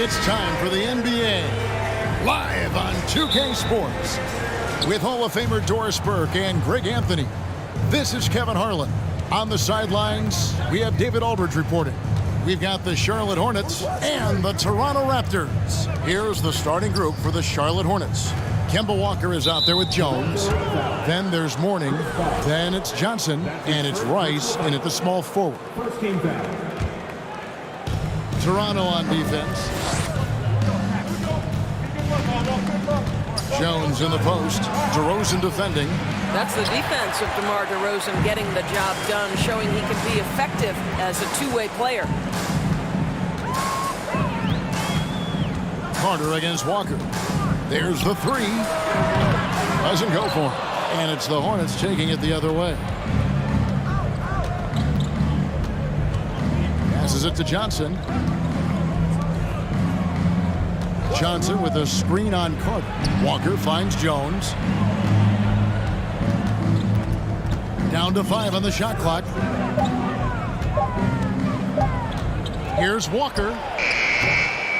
It's time for the NBA, live on 2K Sports. With Hall of Famer Doris Burke and Greg Anthony, this is Kevin Harlan. On the sidelines, we have David Aldridge reporting. We've got the Charlotte Hornets and the Toronto Raptors. Here's the starting group for the Charlotte Hornets. Kemba Walker is out there with Jones. Then there's Mourning. Then it's Johnson. And it's Rice in at the small forward. Toronto on defense. Jones in the post. DeRozan defending. That's the defense of DeMar DeRozan getting the job done, showing he can be effective as a two-way player. Carter against Walker. There's the three. Doesn't go for him. And it's the Hornets taking it the other way. Passes it to Johnson. Johnson with a screen on Carter. Walker finds Jones. Down to 5 on the shot clock. Here's Walker.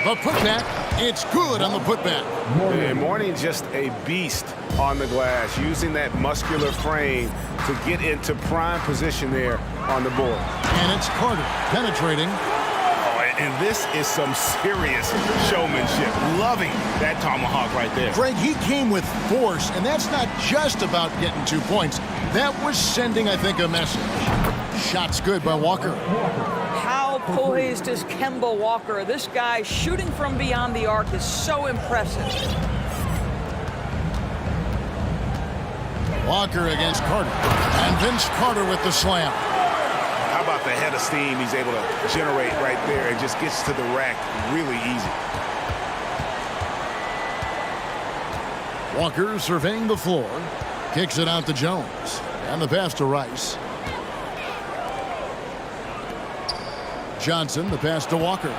The putback. It's good on the putback. And Mourning just a beast on the glass, using that muscular frame to get into prime position there on the board. And it's Carter penetrating. And this is some serious showmanship. Loving that tomahawk right there. Greg, he came with force, and that's not just about getting 2 points. That was sending, I think, a message. Shot's good by Walker. How poised is Kemba Walker? This guy shooting from beyond the arc is so impressive. Walker against Carter. And Vince Carter with the slam. How about the head of steam he's able to generate right there and just gets to the rack really easy. Walker surveying the floor. Kicks it out to Jones. And the pass to Rice. Johnson, the pass to Walker.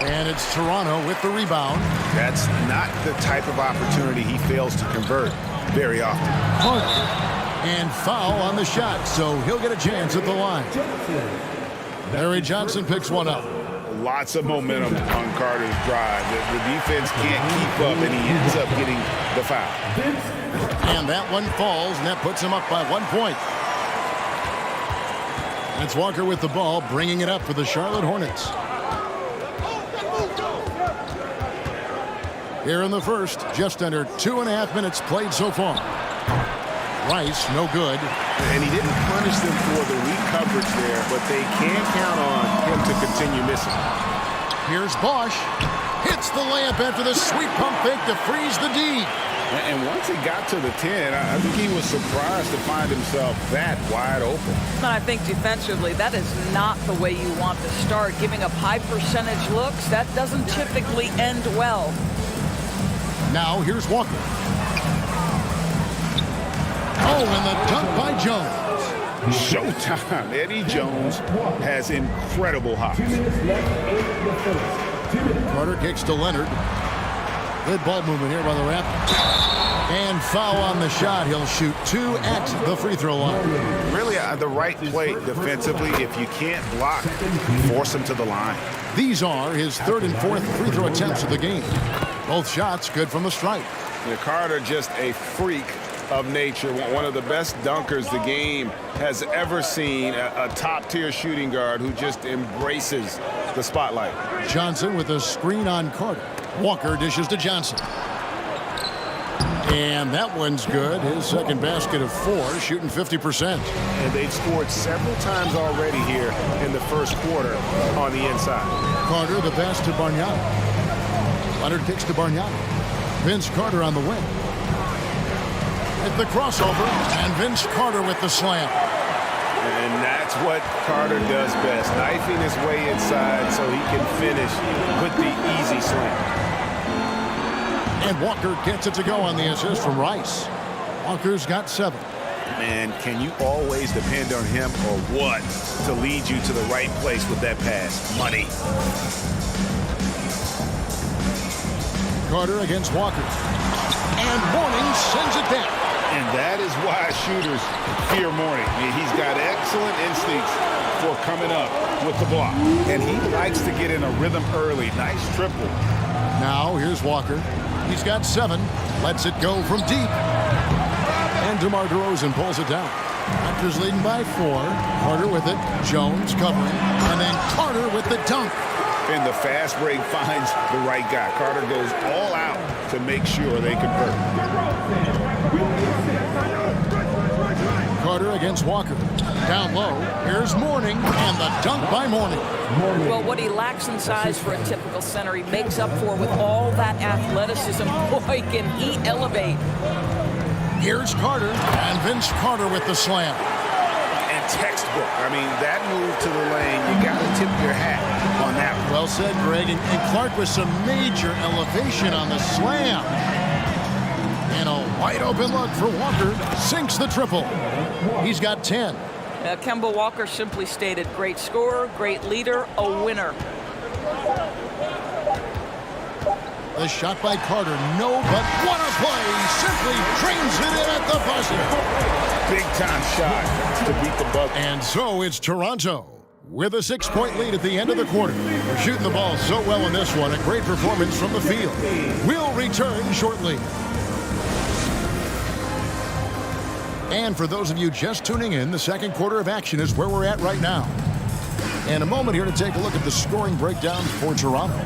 And it's Toronto with the rebound. That's not the type of opportunity he fails to convert very often. Carter. And foul on the shot, so he'll get a chance at the line. Larry Johnson picks one up. Lots of momentum on Carter's drive. The defense can't keep up, and he ends up getting the foul. And that one falls, and that puts him up by 1 point. That's Walker with the ball, bringing it up for the Charlotte Hornets. Here in the first, just under 2.5 minutes played so far. Rice, no good. And he didn't punish them for the weak coverage there, but they can count on him to continue missing. Here's Bosch. Hits the layup after the sweet pump fake to freeze the D. And once he got to the 10, I think he was surprised to find himself that wide open. And I think defensively, that is not the way you want to start. Giving up high percentage looks, that doesn't typically end well. Now here's Walker. Oh, and the dunk by Jones. Showtime. Eddie Jones has incredible hops. Carter kicks to Leonard. Good ball movement here by the Raptors. And foul on the shot. He'll shoot 2 at the free throw line. Really the right play defensively. If you can't block, force him to the line. These are his 3rd and 4th free throw attempts of the game. Both shots good from the stripe. Carter just a freak of nature, one of the best dunkers the game has ever seen, a top-tier shooting guard who just embraces the spotlight. Johnson with a screen on Carter. Walker dishes to Johnson. And that one's good. His second basket of 4, shooting 50%. And they've scored several times already here in the first quarter on the inside. Carter, the pass to Bargnani. Leonard kicks to Bargnani. Vince Carter on the wing. At the crossover, and Vince Carter with the slam. And that's what Carter does best, knifing his way inside so he can finish with the easy slam. And Walker gets it to go on the assist from Rice. Walker's got 7. Man, can you always depend on him or what to lead you to the right place with that pass? Money. Carter against Walker. And Mourning sends it down. And that is why shooters fear Mourning. He's got excellent instincts for coming up with the block. And he likes to get in a rhythm early. Nice triple. Now here's Walker. He's got 7. Lets it go from deep. And DeMar DeRozan pulls it down. Raptors leading by 4. Carter with it. Jones covering. And then Carter with the dunk. And the fast break finds the right guy. Carter goes all out to make sure they convert. Carter against Walker. Down low. Here's Mourning. And the dunk by Mourning. Well, what he lacks in size for a typical center, he makes up for with all that athleticism. Boy, can he elevate. Here's Carter. And Vince Carter with the slam. And textbook. I mean, that move to the lane, you got to tip your hat on that one. Well said, Greg. And Clark with some major elevation on the slam. And a wide open look for Walker. Sinks the triple. He's got 10. Kemba Walker simply stated, great scorer, great leader, a winner. The shot by Carter, no, but what a play! Simply trains it in at the buzzer. Big time shot to beat the Bucks. And so it's Toronto with a 6-point lead at the end of the quarter. We're shooting the ball so well in this one. A great performance from the field. We'll return shortly. And for those of you just tuning in, the second quarter of action is where we're at right now. And a moment here to take a look at the scoring breakdown for Toronto.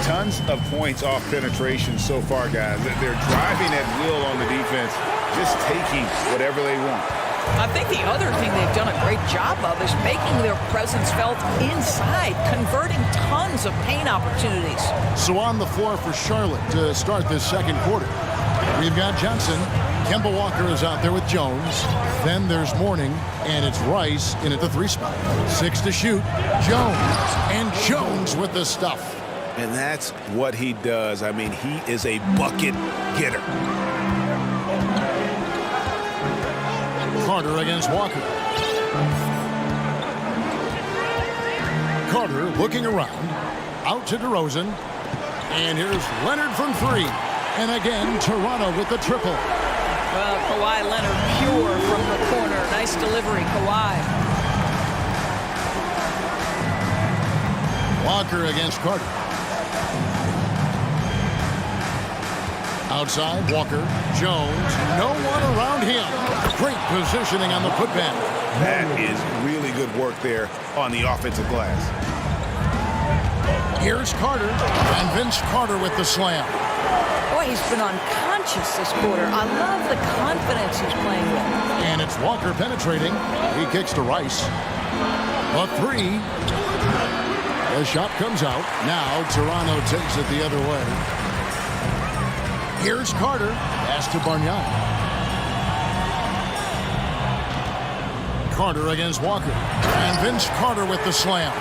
Tons of points off penetration so far, guys. They're driving at will on the defense, just taking whatever they want. I think the other thing they've done a great job of is making their presence felt inside, converting tons of paint opportunities. So on the floor for Charlotte to start this second quarter, we've got Johnson. Kemba Walker is out there with Jones. Then there's Mourning, and it's Rice in at the 3 spot. 6 to shoot. Jones. And Jones with the stuff. And that's what he does. I mean, he is a bucket getter. Carter against Walker. Carter looking around. Out to DeRozan. And here's Leonard from 3. And again, Toronto with the triple. Well, Kawhi Leonard pure from the corner. Nice delivery, Kawhi. Walker against Carter. Outside, Walker. Jones. No one around him. Great positioning on the putback. That is really good work there on the offensive glass. Here's Carter. And Vince Carter with the slam. Boy, he's been unconscious this quarter. I love the confidence he's playing with. And it's Walker penetrating. He kicks to Rice. A 3. The shot comes out. Now Toronto takes it the other way. Here's Carter. Pass to Bargnani. Carter against Walker. And Vince Carter with the slam.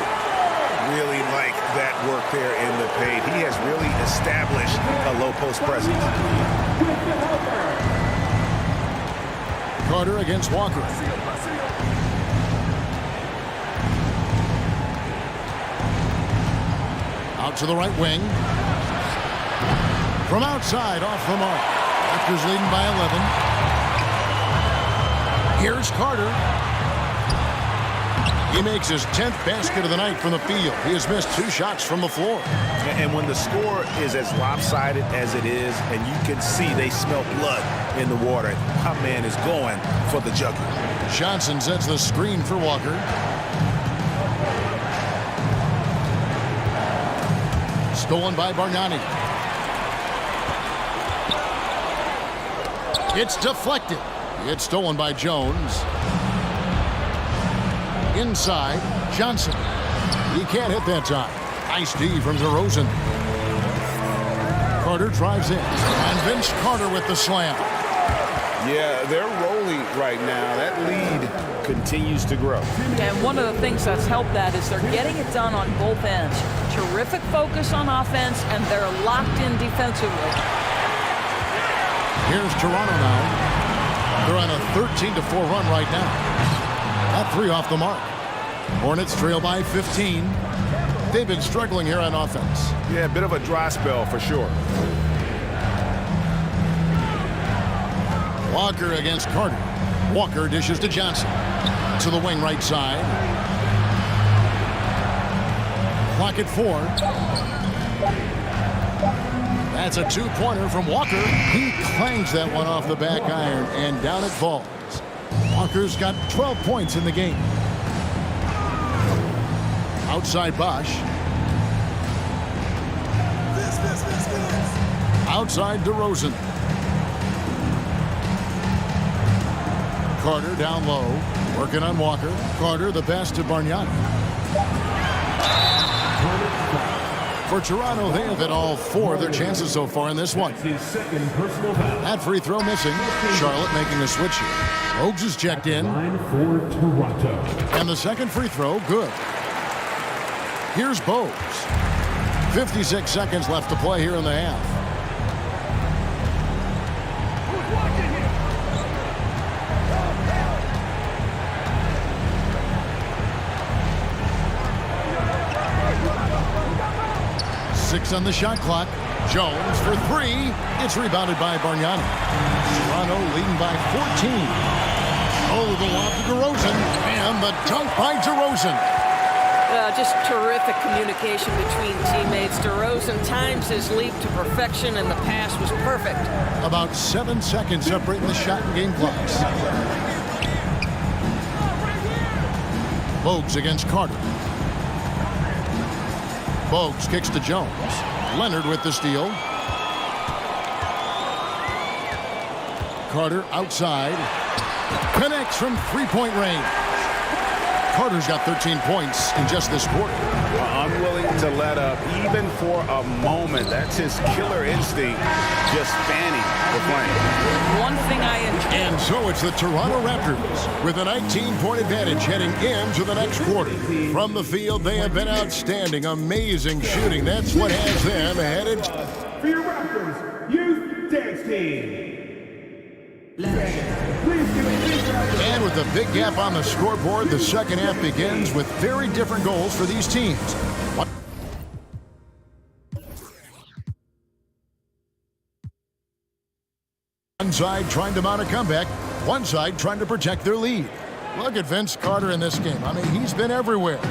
Really like that work there in the paint. He has really established a low post presence. Carter against Walker. Out to the right wing. From outside, off the mark. Raptors leading by 11. Here's Carter. He makes his 10th basket of the night from the field. He has missed 2 shots from the floor. And when the score is as lopsided as it is, and you can see they smell blood in the water, my man is going for the jugular. Johnson sets the screen for Walker. Stolen by Bargnani. It's deflected. It's stolen by Jones. Inside, Johnson. He can't hit that time. Nice D from DeRozan. Carter drives in. And Vince Carter with the slam. Yeah, they're rolling right now. That lead continues to grow. And one of the things that's helped that is they're getting it done on both ends. Terrific focus on offense, and they're locked in defensively. Here's Toronto now. They're on a 13-4 run right now. That 3 off the mark. Hornets trail by 15. They've been struggling here on offense. Yeah, a bit of a dry spell for sure. Walker against Carter. Walker dishes to Johnson. To the wing right side. Clock at 4. That's a two-pointer from Walker. He clangs that one off the back iron, and down it falls. Walker's got 12 points in the game. Outside Bosch. Outside DeRozan. Carter down low, working on Walker. Carter the pass to Bargnani. For Toronto, they have hit all 4 of their chances so far in this one. That free throw missing. Charlotte making a switch here. Bogues is checked in. For Toronto. And the second free throw, good. Here's Bogues. 56 seconds left to play here in the half. Six on the shot clock. Jones for 3. It's rebounded by Bargnani. Toronto leading by 14. Oh, the lob to DeRozan. And the dunk by DeRozan. Just terrific communication between teammates. DeRozan times his leap to perfection, and the pass was perfect. About 7 seconds separating the shot and game clocks. Bogues against Carter. Bogues kicks to Jones. Leonard with the steal. Carter outside. Connects from three-point range. Carter's got 13 points in just this quarter. Unwilling to let up even for a moment. That's his killer instinct, just fanning the flame. One thing I enjoy. And so it's the Toronto Raptors with a 19-point advantage heading into the next quarter. From the field, they have been outstanding. Amazing shooting. That's what has them headed. For your Raptors Youth Dance Team. And with a big gap on the scoreboard, the second half begins with very different goals for these teams. One side trying to mount a comeback, one side trying to protect their lead. Look at Vince Carter in this game. I mean, he's been everywhere.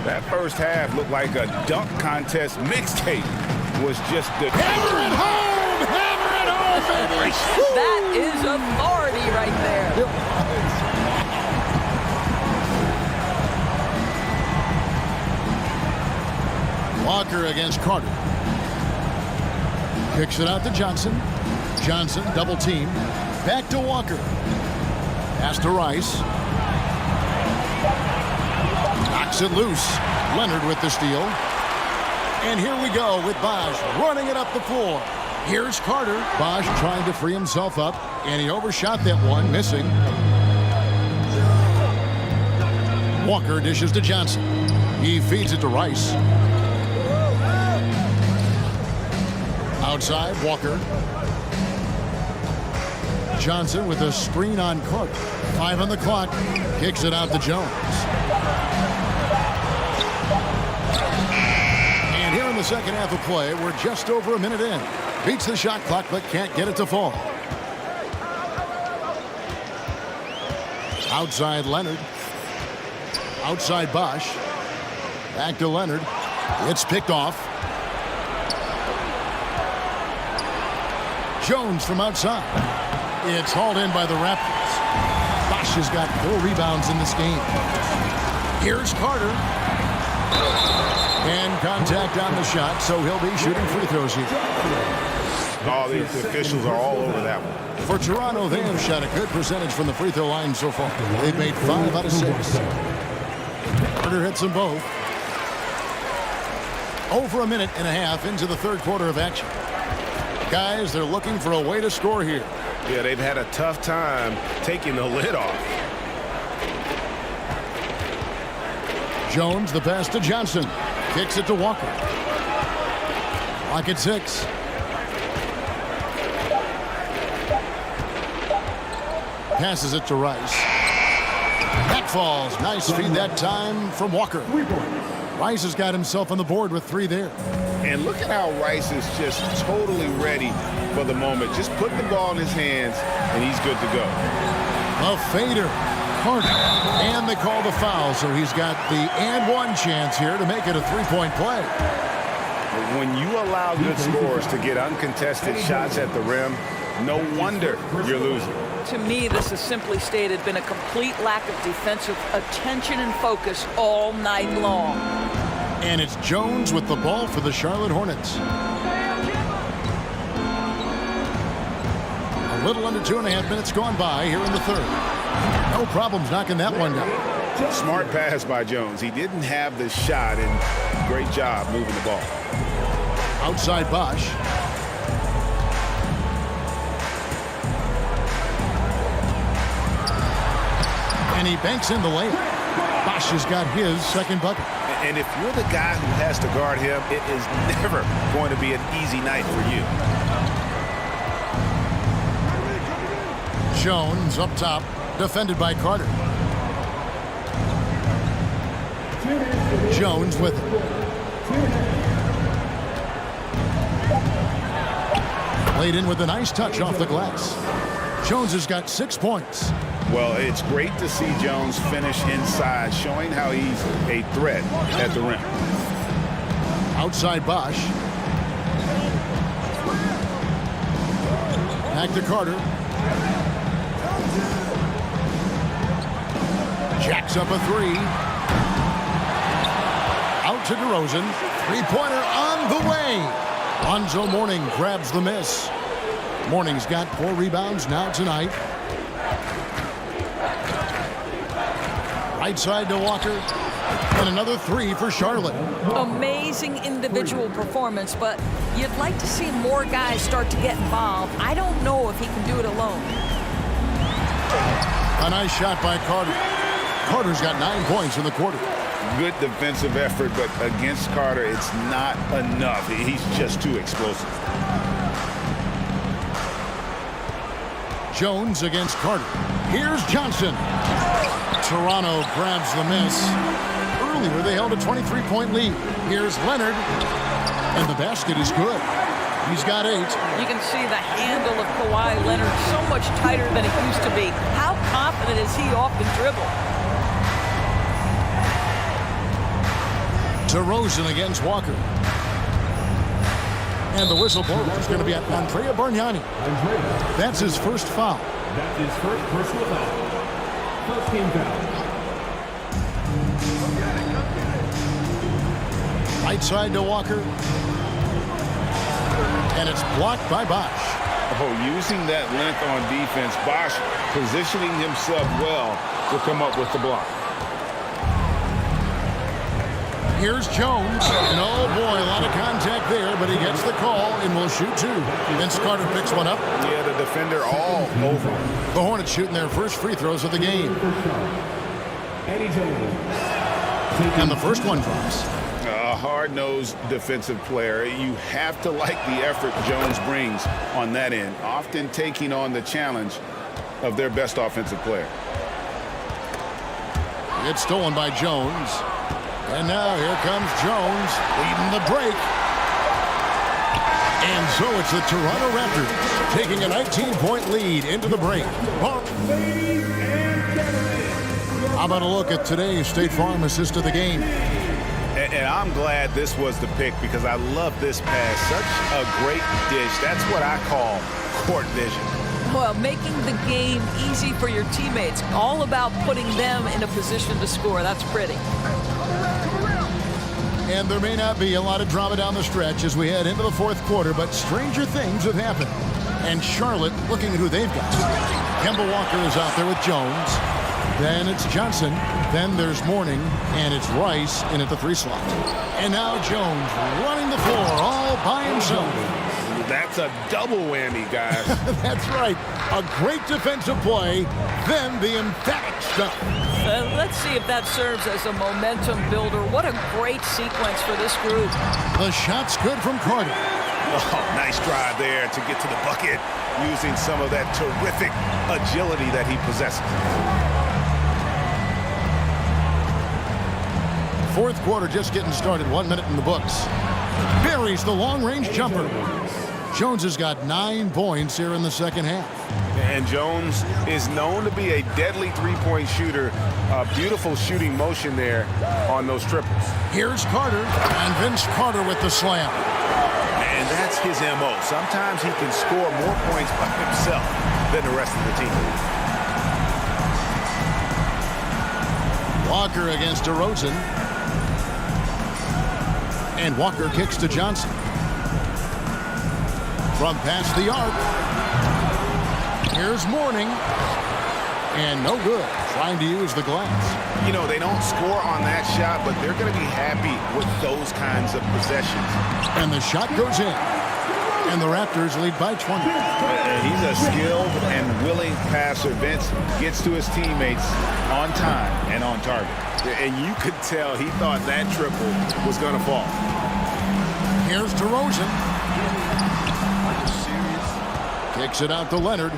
That first half looked like a dunk contest mixtape. Was just the Hammer it home! Hammer it home, baby! That is authority right there. Walker against Carter. Kicks it out to Johnson. Johnson double team. Back to Walker. Pass to Rice. Knocks it loose. Leonard with the steal. And here we go with Bosch running it up the floor. Here's Carter. Bosch trying to free himself up, and he overshot that one, missing. Walker dishes to Johnson. He feeds it to Rice. Outside, Walker. Johnson with a screen on Carter. 5 on the clock. Kicks it out to Jones. And here in the second half of play, we're just over a minute in. Beats the shot clock, but can't get it to fall. Outside Leonard. Outside Bosch. Back to Leonard. It's picked off. Jones from outside. It's hauled in by the Raptors. Bosch has got 4 rebounds in this game. Here's Carter. And contact on the shot, so he'll be shooting free throws here. all the officials are all over that one. For Toronto, they have shot a good percentage from the free throw line so far. They've made 5 out of 6. Carter hits them both. Over a minute and a half into the third quarter of action. Guys, they're looking for a way to score here. Yeah, they've had a tough time taking the lid off. Jones, the pass to Johnson. Kicks it to Walker. Clock at 6. Passes it to Rice. That falls. Nice feed that time from Walker. Rice has got himself on the board with 3 there. And look at how Rice is just totally ready for the moment. Just put the ball in his hands, and he's good to go. A fader. Carter. And they call the foul, so he's got the and one chance here to make it a three-point play. When you allow good scorers to get uncontested shots at the rim, no wonder you're losing. To me, this has simply stated been a complete lack of defensive attention and focus all night long. And it's Jones with the ball for the Charlotte Hornets. A little under 2.5 minutes gone by here in the third. No problems knocking that one down. Smart pass by Jones. He didn't have the shot, and great job moving the ball. Outside Bosch. And he banks in the layup. Bosch has got his second bucket. And if you're the guy who has to guard him, it is never going to be an easy night for you. Jones up top, defended by Carter. Jones with it. Played in with a nice touch off the glass. Jones has got 6 points. Well, it's great to see Jones finish inside, showing how he's a threat at the rim. Outside Bosch. Back to Carter. Jacks up a three. Out to DeRozan. Three-pointer on the way. Lonzo Mourning grabs the miss. Mourning's got 4 rebounds now tonight. Right side to Walker. And another 3 for Charlotte. Amazing individual performance, but you'd like to see more guys start to get involved. I don't know if he can do it alone. A nice shot by Carter. Carter's got 9 points in the quarter. Good defensive effort, but against Carter, it's not enough. He's just too explosive. Jones against Carter. Here's Johnson. Toronto grabs the miss. Earlier, they held a 23-point lead. Here's Leonard. And the basket is good. He's got 8. You can see the handle of Kawhi Leonard so much tighter than it used to be. How confident is he off the dribble? DeRozan against Walker. And the whistle blows. It's going to be at Andrea Bargnani. That's his first foul. That's his first personal foul. First team foul. Right side to Walker. And it's blocked by Bosch. Oh, using that length on defense, Bosch positioning himself well to come up with the block. Here's Jones. And oh boy, a lot of contact there, but he gets the call and will shoot 2. Vince Carter picks one up. Yeah, the defender all over. The Hornets shooting their first free throws of the game. Eddie Jones. And the first one drops. A hard-nosed defensive player. You have to like the effort Jones brings on that end, often taking on the challenge of their best offensive player. It's stolen by Jones. And now here comes Jones leading the break. And so it's the Toronto Raptors taking a 19-point lead into the break. Ladies and gentlemen. How about a look at today's State Farm assist of the game? And I'm glad this was the pick because I love this pass. Such a great dish. That's what I call court vision. Well, making the game easy for your teammates. All about putting them in a position to score. That's pretty. And there may not be a lot of drama down the stretch as we head into the fourth quarter, but stranger things have happened. And Charlotte looking at who they've got. Kemba Walker is out there with Jones. Then it's Johnson. Then there's Mourning. And it's Rice in at the 3 slot. And now Jones running the floor all by himself. That's a double whammy, guys. That's right. A great defensive play, then the emphatic stuff. Let's see if that serves as a momentum builder. What a great sequence for this group. The shot's good from Carter. Oh, nice drive there to get to the bucket, using some of that terrific agility that he possesses. Fourth quarter just getting started. 1 minute in the books. Buries the long-range jumper. Jones has got 9 points here in the second half. And Jones is known to be a deadly three-point shooter. A beautiful shooting motion there on those triples. Here's Carter, and Vince Carter with the slam. And that's his MO. Sometimes he can score more points by himself than the rest of the team. Walker against DeRozan. And Walker kicks to Johnson. From past the arc. Here's Mourning. And no good. Trying to use the glass. You know, they don't score on that shot, but they're going to be happy with those kinds of possessions. And the shot goes in. And the Raptors lead by 20. He's a skilled and willing passer. Vince gets to his teammates on time and on target. And you could tell he thought that triple was going to fall. Here's DeRozan. Kicks it out to Leonard.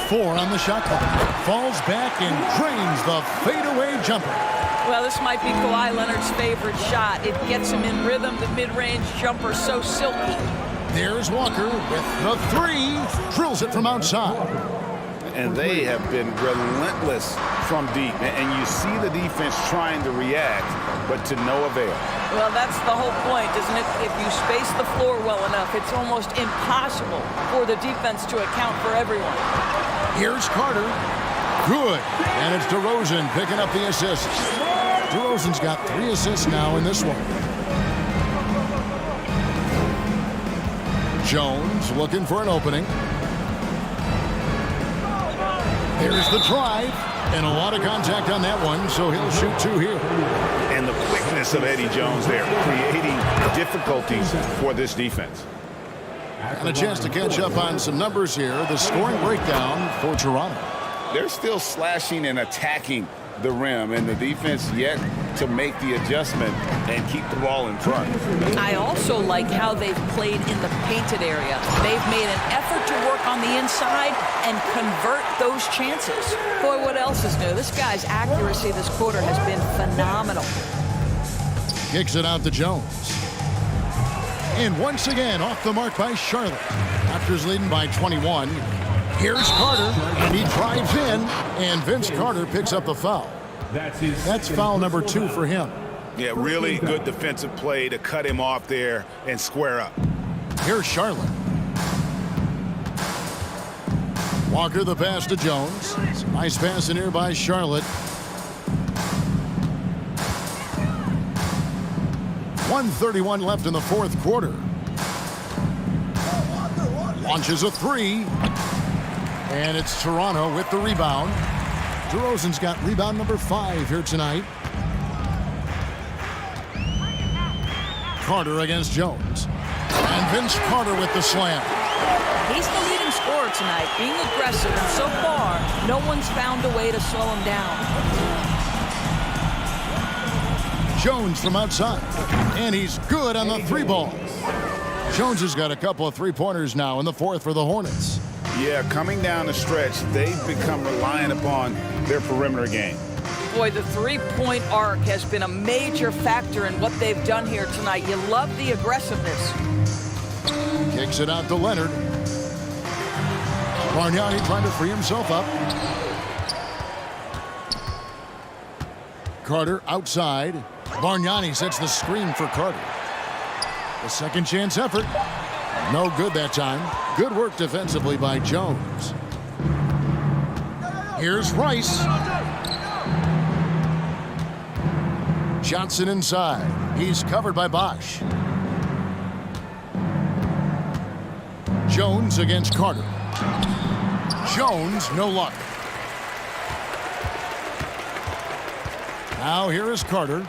Four on the shot clock. Falls back and drains the fadeaway jumper. Well, this might be Kawhi Leonard's favorite shot. It gets him in rhythm. The mid-range jumper so silky. There's Walker with the three. Drills it from outside. And they have been relentless from deep. And you see the defense trying to react, but to no avail. Well, that's the whole point, isn't it? If you space the floor well enough, it's almost impossible for the defense to account for everyone. Here's Carter. Good. And it's DeRozan picking up the assists. DeRozan's got 3 assists now in this one. Jones looking for an opening. There's the drive. And a lot of contact on that one, so he'll shoot 2 here. And the quickness of Eddie Jones there, creating difficulties for this defense. And a chance to catch up on some numbers here. The scoring breakdown for Toronto. They're still slashing and attacking the rim, and the defense yet to make the adjustment and keep the ball in front. I also like how they've played in the painted area. They've made an effort to work on the inside and convert those chances. Boy, what else is new? This guy's accuracy this quarter has been phenomenal. Kicks it out to Jones. And once again, off the mark by Charlotte. Raptors leading by 21. Here's Carter, and he drives in, and Vince Carter picks up the foul. That's foul number 2 for him. Yeah, really good defensive play to cut him off there and square up. Here's Charlotte. Walker the pass to Jones. Some nice pass in here by Charlotte. 1:31 left in the 4th quarter. Launches a 3. And it's Toronto with the rebound. DeRozan's got rebound number 5 here tonight. Carter against Jones. And Vince Carter with the slam. He's the leading scorer tonight, being aggressive, and so far, no one's found a way to slow him down. Jones from outside. And he's good on the 3 ball. Jones has got a couple of 3-pointers now in the 4th for the Hornets. Yeah, coming down the stretch, they've become reliant upon their perimeter game. Boy, the 3-point arc has been a major factor in what they've done here tonight. You love the aggressiveness. Kicks it out to Leonard. Bargnani trying to free himself up. Carter outside. Bargnani sets the screen for Carter. The second chance effort. No good that time. Good work defensively by Jones. Here's Rice. Johnson inside. He's covered by Bosch. Jones against Carter. Jones, no luck. Now here is Carter.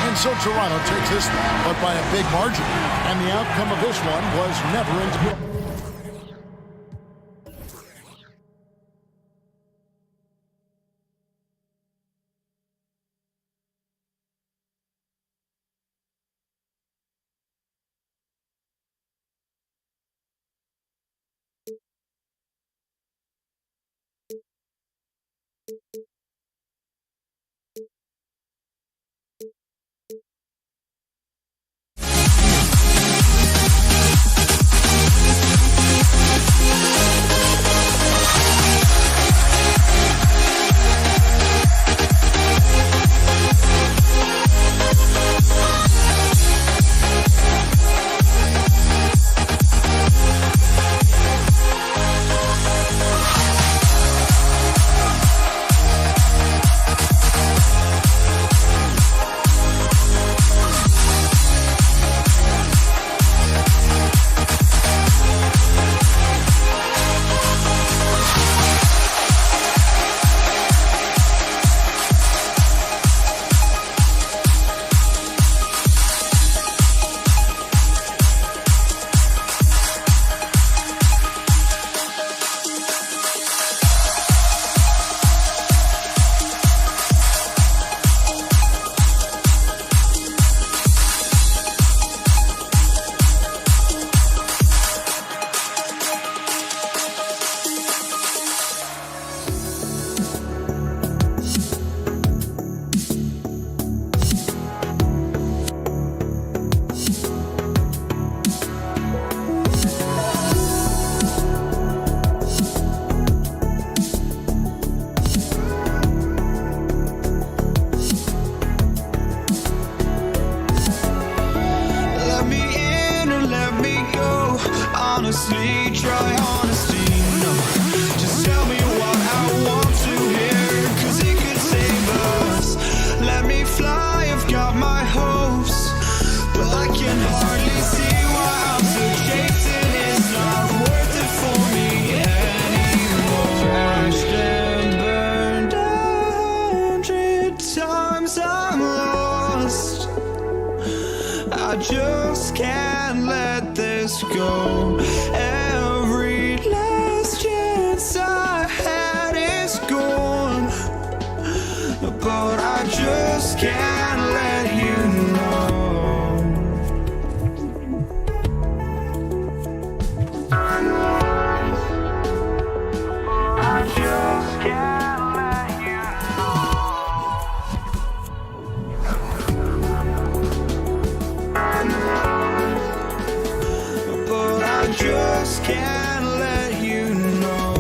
And so Toronto takes this one, but by a big margin. And the outcome of this one was never into Let me in or let me go. Honestly, try honesty. No, just tell me what I want to hear, 'cause it could save us. Let me fly, I've got my hopes, but I can hardly see why I'm still chasing. It's not worth it for me anymore. Crashed and burned 100 times, I'm lost. I just can't let this go. Every last chance I had is gone, but I just can't let you know. I just can't let you know. But I just can't let you know.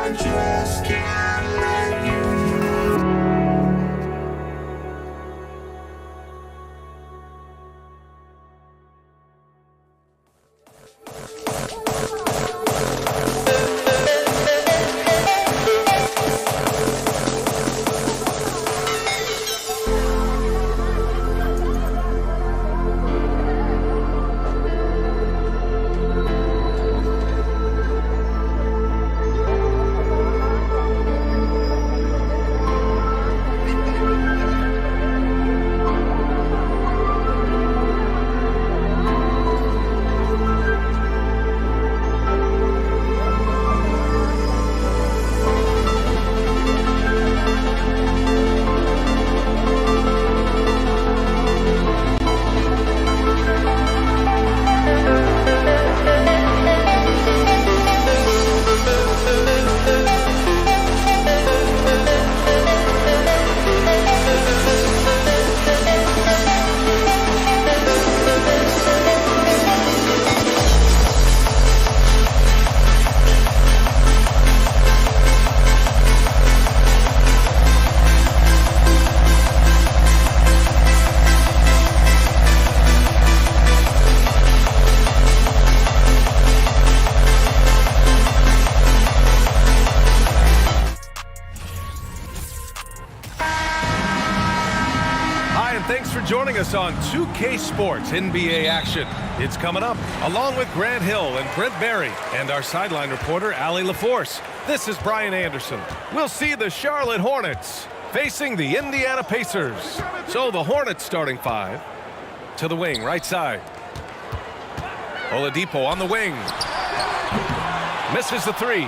I just can't let you. Thanks for joining us on 2K Sports NBA action. It's coming up, along with Grant Hill and Brent Barry, and our sideline reporter, Allie LaForce. This is Brian Anderson. We'll see the Charlotte Hornets facing the Indiana Pacers. So the Hornets starting five. To the wing, right side. Oladipo on the wing. Misses the three.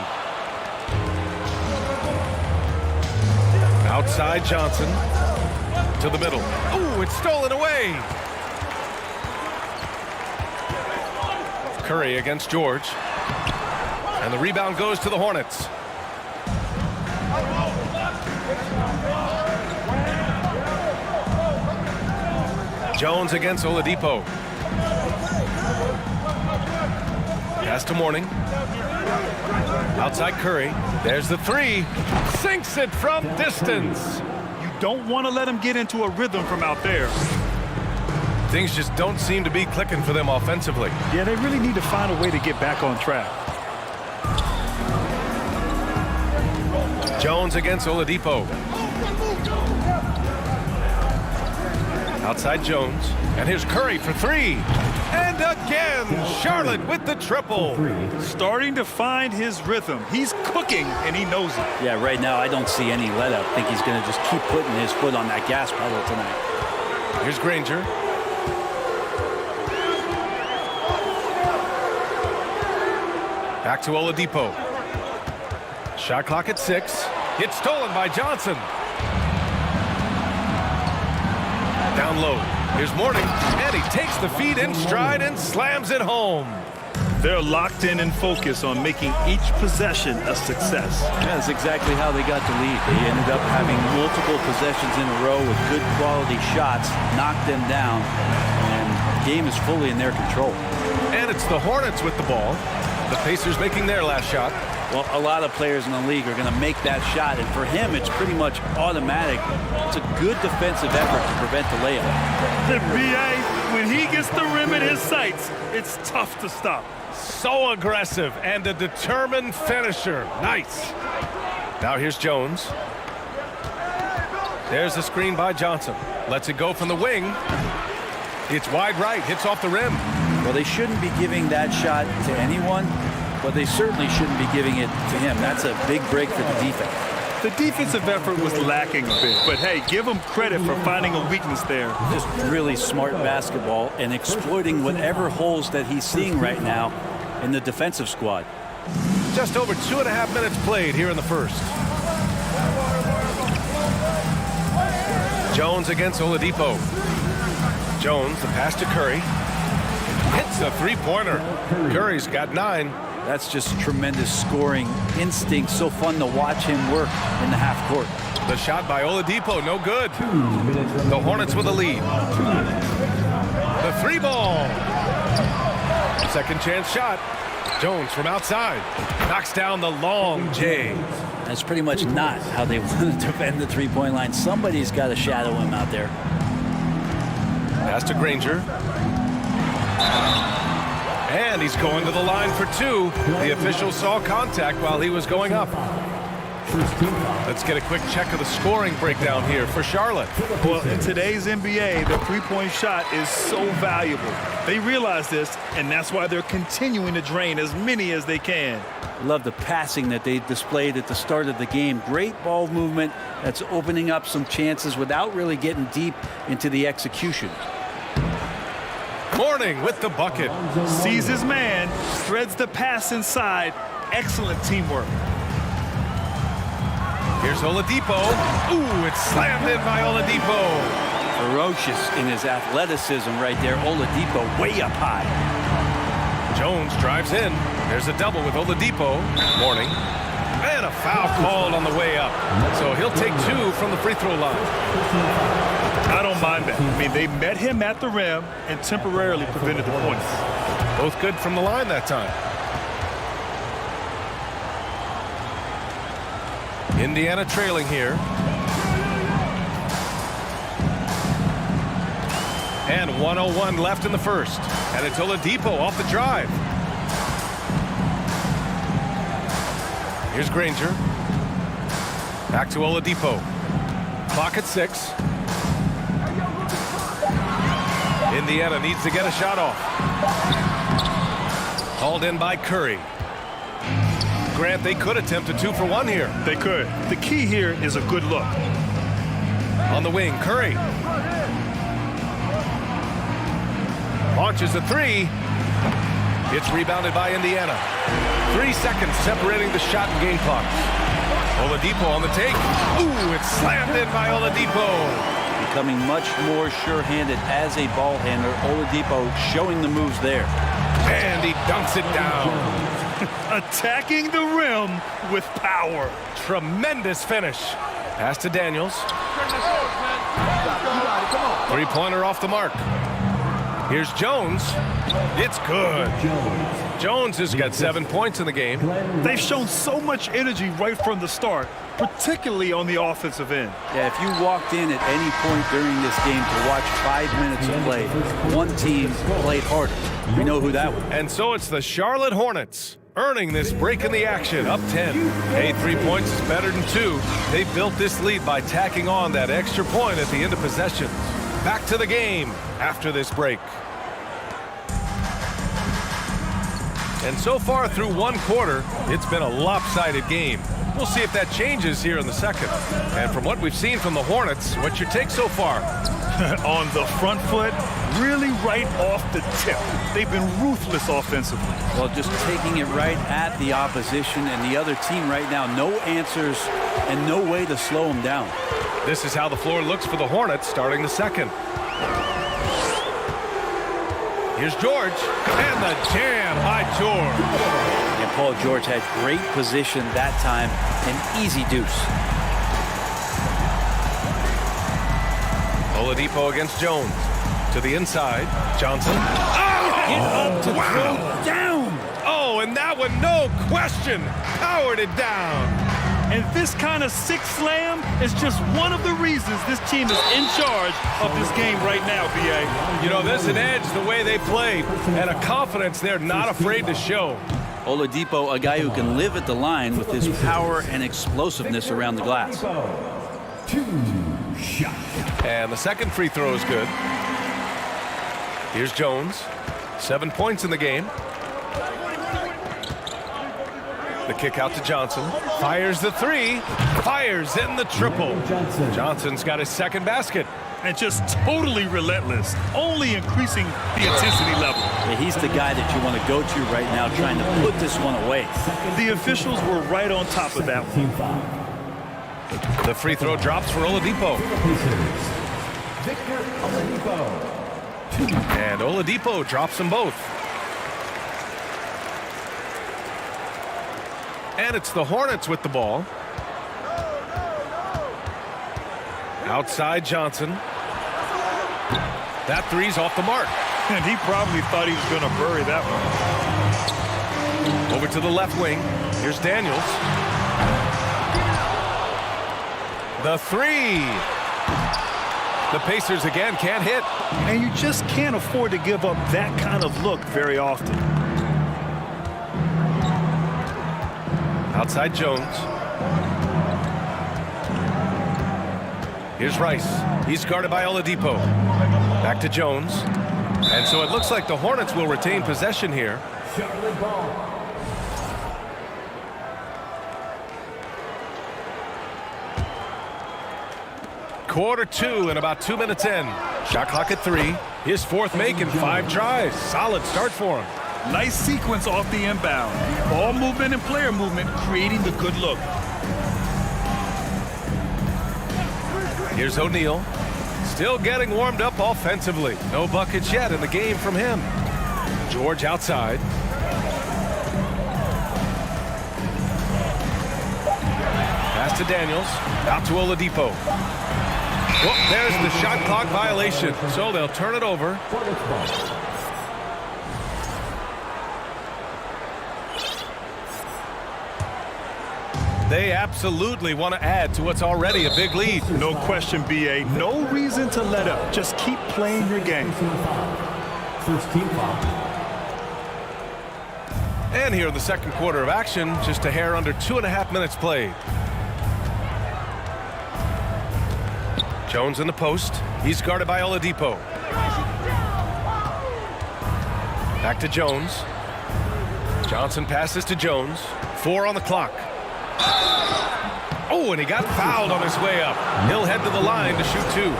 Outside Johnson. To the middle. Ooh, it's stolen away. Curry against George. And the rebound goes to the Hornets. Jones against Oladipo. Pass to Mourning. Outside Curry. There's the three. Sinks it from distance. Don't want to let him get into a rhythm from out there. Things just don't seem to be clicking for them offensively. Yeah, they really need to find a way to get back on track. Jones against Oladipo. Outside Jones. And here's Curry for three. And again, Charlotte with the triple. Starting to find his rhythm. He's cooking, and he knows it. Yeah, right now I don't see any let up. I think he's going to just keep putting his foot on that gas pedal tonight. Here's Granger. Back to Oladipo. Shot clock at 6. It's stolen by Johnson. Down low. Here's Mourning, and he takes the feed in stride and slams it home. They're locked in and focused on making each possession a success. That's exactly how they got the lead. They ended up having multiple possessions in a row with good quality shots, knocked them down, and the game is fully in their control. And it's the Hornets with the ball. The Pacers making their last shot. Well, a lot of players in the league are going to make that shot, and for him, it's pretty much automatic. It's a good defensive effort to prevent the layup. The BA, when he gets the rim in his sights, it's tough to stop. So aggressive and a determined finisher. Nice. Now here's Jones. There's the screen by Johnson. Lets it go from the wing. It's wide right, hits off the rim. Well, they shouldn't be giving that shot to anyone, but they certainly shouldn't be giving it to him. That's a big break for the defense. The defensive effort was lacking a bit, but hey, give him credit for finding a weakness there. Just really smart basketball and exploiting whatever holes that he's seeing right now in the defensive squad. Just over 2.5 minutes played here in the first. Jones against Oladipo. Jones, the pass to Curry. Hits a three-pointer. Curry's got 9. That's just tremendous scoring instinct. So fun to watch him work in the half court. The shot by Oladipo, no good. The Hornets with a lead. The three ball. Second chance shot. Jones from outside knocks down the long J. That's pretty much not how they want to defend the three-point line. Somebody's got to shadow him out there. Pass to Granger. And he's going to the line for two. The official saw contact while he was going up. Let's get a quick check of the scoring breakdown here for Charlotte. Well, in today's NBA, the three-point shot is so valuable. They realize this, and that's why they're continuing to drain as many as they can. Love the passing that they displayed at the start of the game. Great ball movement that's opening up some chances without really getting deep into the execution. Mourning with the bucket. Sees his man, threads the pass inside. Excellent teamwork. Here's Oladipo. Ooh, it's slammed in by Oladipo. Ferocious in his athleticism right there. Oladipo way up high. Jones drives in. There's a double with Oladipo. Mourning. And a foul called on the way up. So he'll take two from the free throw line. I don't mind that. I mean, they met him at the rim and temporarily prevented the points. Both good from the line that time. Indiana trailing here. And 1:01 left in the first. And it's Oladipo off the drive. Here's Granger. Back to Oladipo. Clock at 6. Indiana needs to get a shot off. Called in by Curry. Grant, they could attempt a 2-for-1 here. They could. The key here is a good look. On the wing, Curry. Launches a three. It's rebounded by Indiana. 3 seconds separating the shot and game clock. Oladipo on the take. Ooh, it's slammed in by Oladipo. Becoming much more sure-handed as a ball handler. Oladipo showing the moves there. And he dunks it down. Attacking the rim with power. Tremendous finish. Pass to Daniels. Three-pointer off the mark. Here's Jones. It's good. Jones has got 7 points in the game. They've shown so much energy right from the start, particularly on the offensive end. Yeah, if you walked in at any point during this game to watch 5 minutes of play, one team played harder. We know who that was. And so it's the Charlotte Hornets earning this break in the action, up 10. Hey, 3 points is better than 2. They built this lead by tacking on that extra point at the end of possession. Back to the game after this break. And so far through one quarter, it's been a lopsided game. We'll see if that changes here in the second. And from what we've seen from the Hornets, what's your take so far? On the front foot, really right off the tip. They've been ruthless offensively. Well, just taking it right at the opposition and the other team right now. No answers and no way to slow them down. This is how the floor looks for the Hornets starting the second. Here's George, and the jam by George. And Paul George had great position that time, an easy deuce. Oladipo against Jones. To the inside, Johnson. Oh! Get up to throw down. Oh, and that one, no question, powered it down. And this kind of sick slam is just one of the reasons this team is in charge of this game right now, B.A. You know, there's an edge the way they played and a confidence they're not afraid to show. Oladipo, a guy who can live at the line with his power and explosiveness around the glass. And the second free throw is good. Here's Jones. 7 points in the game. The kick out to Johnson. Fires the three. Fires in the triple. Johnson's got his second basket. And just totally relentless, only increasing the intensity level. Yeah, he's the guy that you want to go to right now, trying to put this one away. The officials were right on top of that one. The free throw drops for Oladipo. And Oladipo drops them both. And it's the Hornets with the ball. Outside Johnson. That three's off the mark. And he probably thought he was going to bury that one. Over to the left wing. Here's Daniels. The three. The Pacers again can't hit. And you just can't afford to give up that kind of look very often. Outside Jones. Here's Rice. He's guarded by Oladipo. Back to Jones. And so it looks like the Hornets will retain possession here. Charlotte ball. Quarter two and about 2 minutes in. Shot clock at 3. His fourth make in 5 tries. Solid start for him. Nice sequence off the inbound. Ball movement and player movement creating the good look. Here's O'Neal. Still getting warmed up offensively. No buckets yet in the game from him. George outside. Pass to Daniels. Out to Oladipo. Well, there's the shot clock violation. So they'll turn it over. They absolutely want to add to what's already a big lead. No question, B.A. No reason to let up. Just keep playing your game. First team foul. And here in the second quarter of action, just a hair under 2.5 minutes played. Jones in the post. He's guarded by Oladipo. Back to Jones. Johnson passes to Jones. 4 on the clock. Oh, and he got fouled on his way up. He'll head to the line to shoot 2.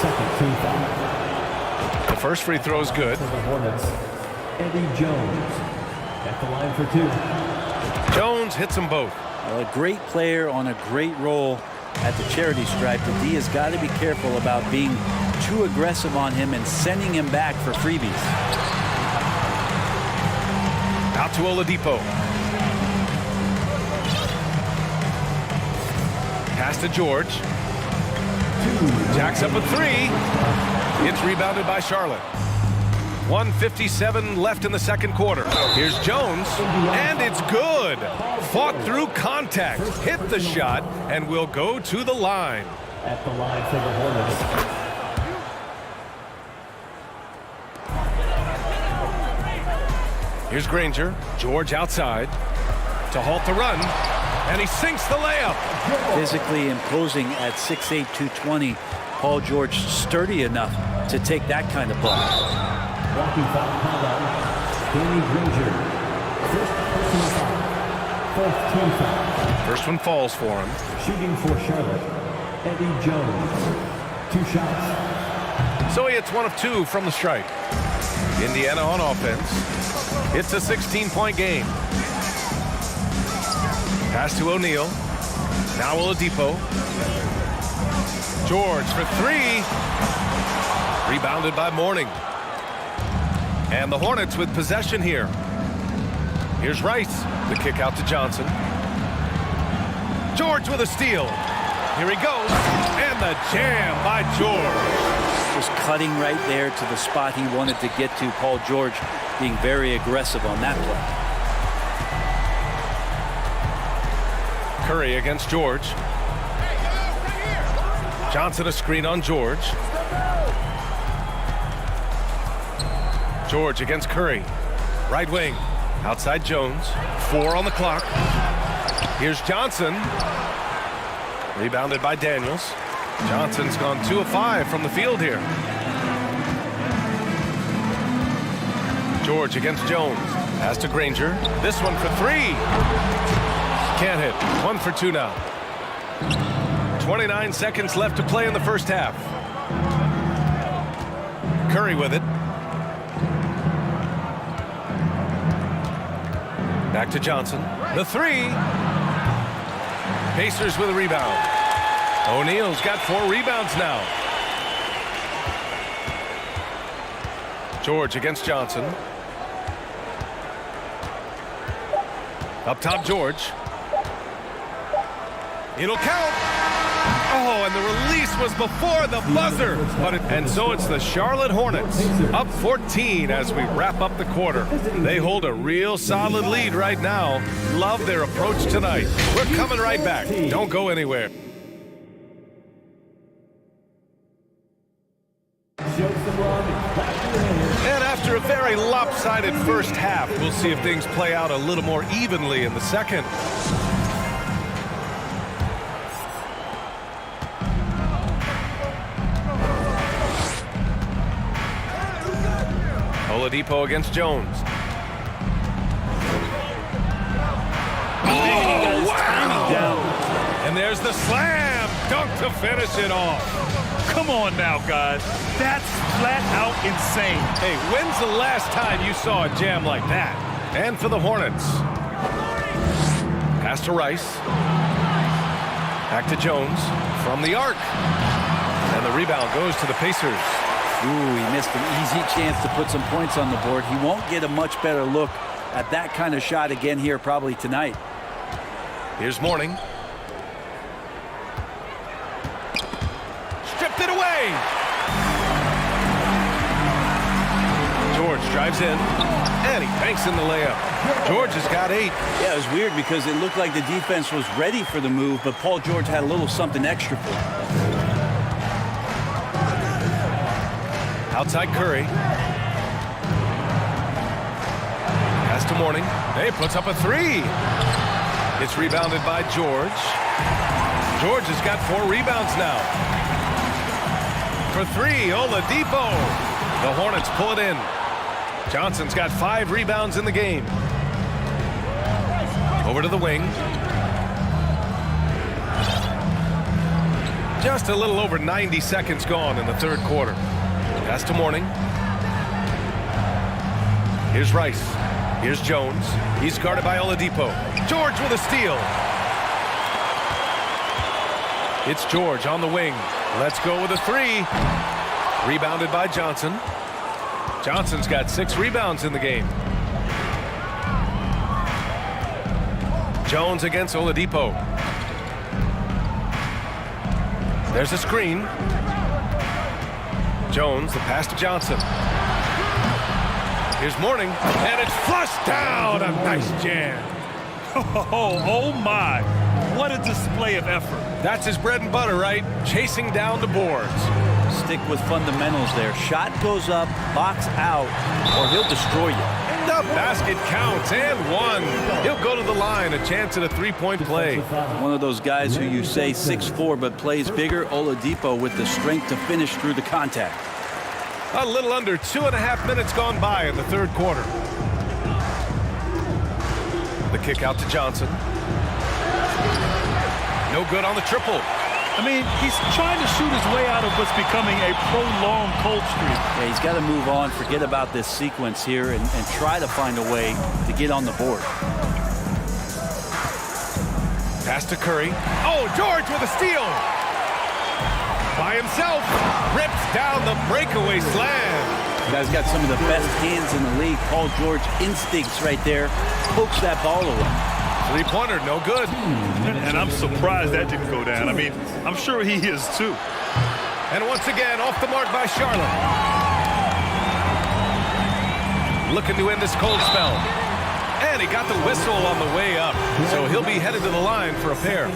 Second team foul. The first free throw is good. For the Hornets, Eddie Jones at the line for 2. Jones hits them both. Well, a great player on a great role at the charity stripe. The D has got to be careful about being too aggressive on him and sending him back for freebies. Out to Oladipo. Pass to George. Jacks up a 3. It's rebounded by Charlotte. 1:57 left in the second quarter. Here's Jones, and it's good. Fought through contact, hit the shot, and will go to the line. At the line for the Hornets. Here's Granger. George outside to halt the run, and he sinks the layup. Physically imposing at 6'8", 220. Paul George sturdy enough to take that kind of block. Walking foul called on Danny Granger. First personal foul. Fourth team foul. First one falls for him. Shooting for Charlotte, Eddie Jones. 2 shots. So he hits 1 of 2 from the stripe. Indiana on offense. It's a 16-point game. Pass to O'Neal. Now Oladipo. George for 3. Rebounded by Mourning. And the Hornets with possession here. Here's Rice. The kick out to Johnson. George with a steal. Here he goes. And the jam by George. Just cutting right there to the spot he wanted to get to. Paul George being very aggressive on that play. Curry against George. Johnson a screen on George. George against Curry. Right wing. Outside Jones. 4 on the clock. Here's Johnson. Rebounded by Daniels. Johnson's gone 2 of 5 from the field here. George against Jones. Pass to Granger. This one for 3. Can't hit. 1 for 2 now. 29 seconds left to play in the first half. Curry with it. Back to Johnson. The 3. Pacers with a rebound. O'Neal's got 4 rebounds now. George against Johnson. Up top, George. It'll count. Oh, and the release was before the buzzer. And so it's the Charlotte Hornets up 14 as we wrap up the quarter. They hold a real solid lead right now. Love their approach tonight. We're coming right back. Don't go anywhere. And after a very lopsided first half, we'll see if things play out a little more evenly in the second. Oladipo against Jones. Oh, wow! And there's the slam dunk to finish it off. Come on now, guys. That's flat out insane. Hey, when's the last time you saw a jam like that? And for the Hornets. Pass to Rice. Back to Jones from the arc. And the rebound goes to the Pacers. Ooh, he missed an easy chance to put some points on the board. He won't get a much better look at that kind of shot again here probably tonight. Here's Mourning. Stripped it away. George drives in, and he banks in the layup. George has got 8. Yeah, it was weird because it looked like the defense was ready for the move, but Paul George had a little something extra for him. Outside Curry. Pass to Mourning. Hey, puts up a 3. It's rebounded by George. George has got 4 rebounds now. For 3, Oladipo. The Hornets pull it in. Johnson's got 5 rebounds in the game. Over to the wing. Just a little over 90 seconds gone in the third quarter. Pass to Mourning. Here's Rice. Here's Jones. He's guarded by Oladipo. George with a steal. It's George on the wing. Let's go with a 3. Rebounded by Johnson. Johnson's got 6 rebounds in the game. Jones against Oladipo. There's a screen. Jones, the pass to Johnson. Here's Mourning, and it's flushed down. A nice jam. Oh my. What a display of effort. That's his bread and butter, right? Chasing down the boards. Stick with fundamentals there. Shot goes up, box out, or he'll destroy you. The basket counts, and 1. He'll go to the line, a chance at a 3-point play. One of those guys who you say 6'4", but plays bigger, Oladipo, with the strength to finish through the contact. A little under 2.5 minutes gone by in the third quarter. The kick out to Johnson. No good on the triple. I mean, he's trying to shoot his way out of what's becoming a prolonged cold streak. Yeah, he's got to move on, forget about this sequence here, and try to find a way to get on the board. Pass to Curry. Oh, George with a steal. By himself. Rips down the breakaway slam. The guy's got some of the best hands in the league. Paul George instincts right there. Pokes that ball away. 3-pointer, no good. And I'm surprised that didn't go down. I mean, I'm sure he is too. And once again, off the mark by Charlotte. Looking to end this cold spell. And he got the whistle on the way up. So he'll be headed to the line for a pair.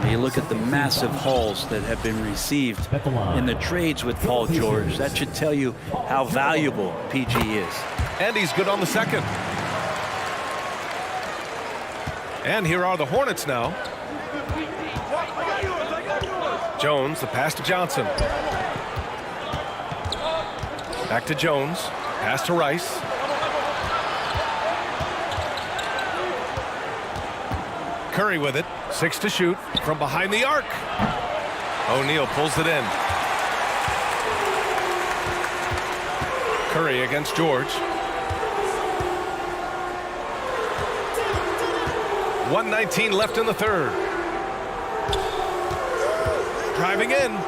You look at the massive hauls that have been received in the trades with Paul George. That should tell you how valuable PG is. And he's good on the second. And here are the Hornets now. Jones, the pass to Johnson. Back to Jones. Pass to Rice. Curry with it. 6 to shoot from behind the arc. O'Neal pulls it in. Curry against George. 1:19 left in the third. Driving in.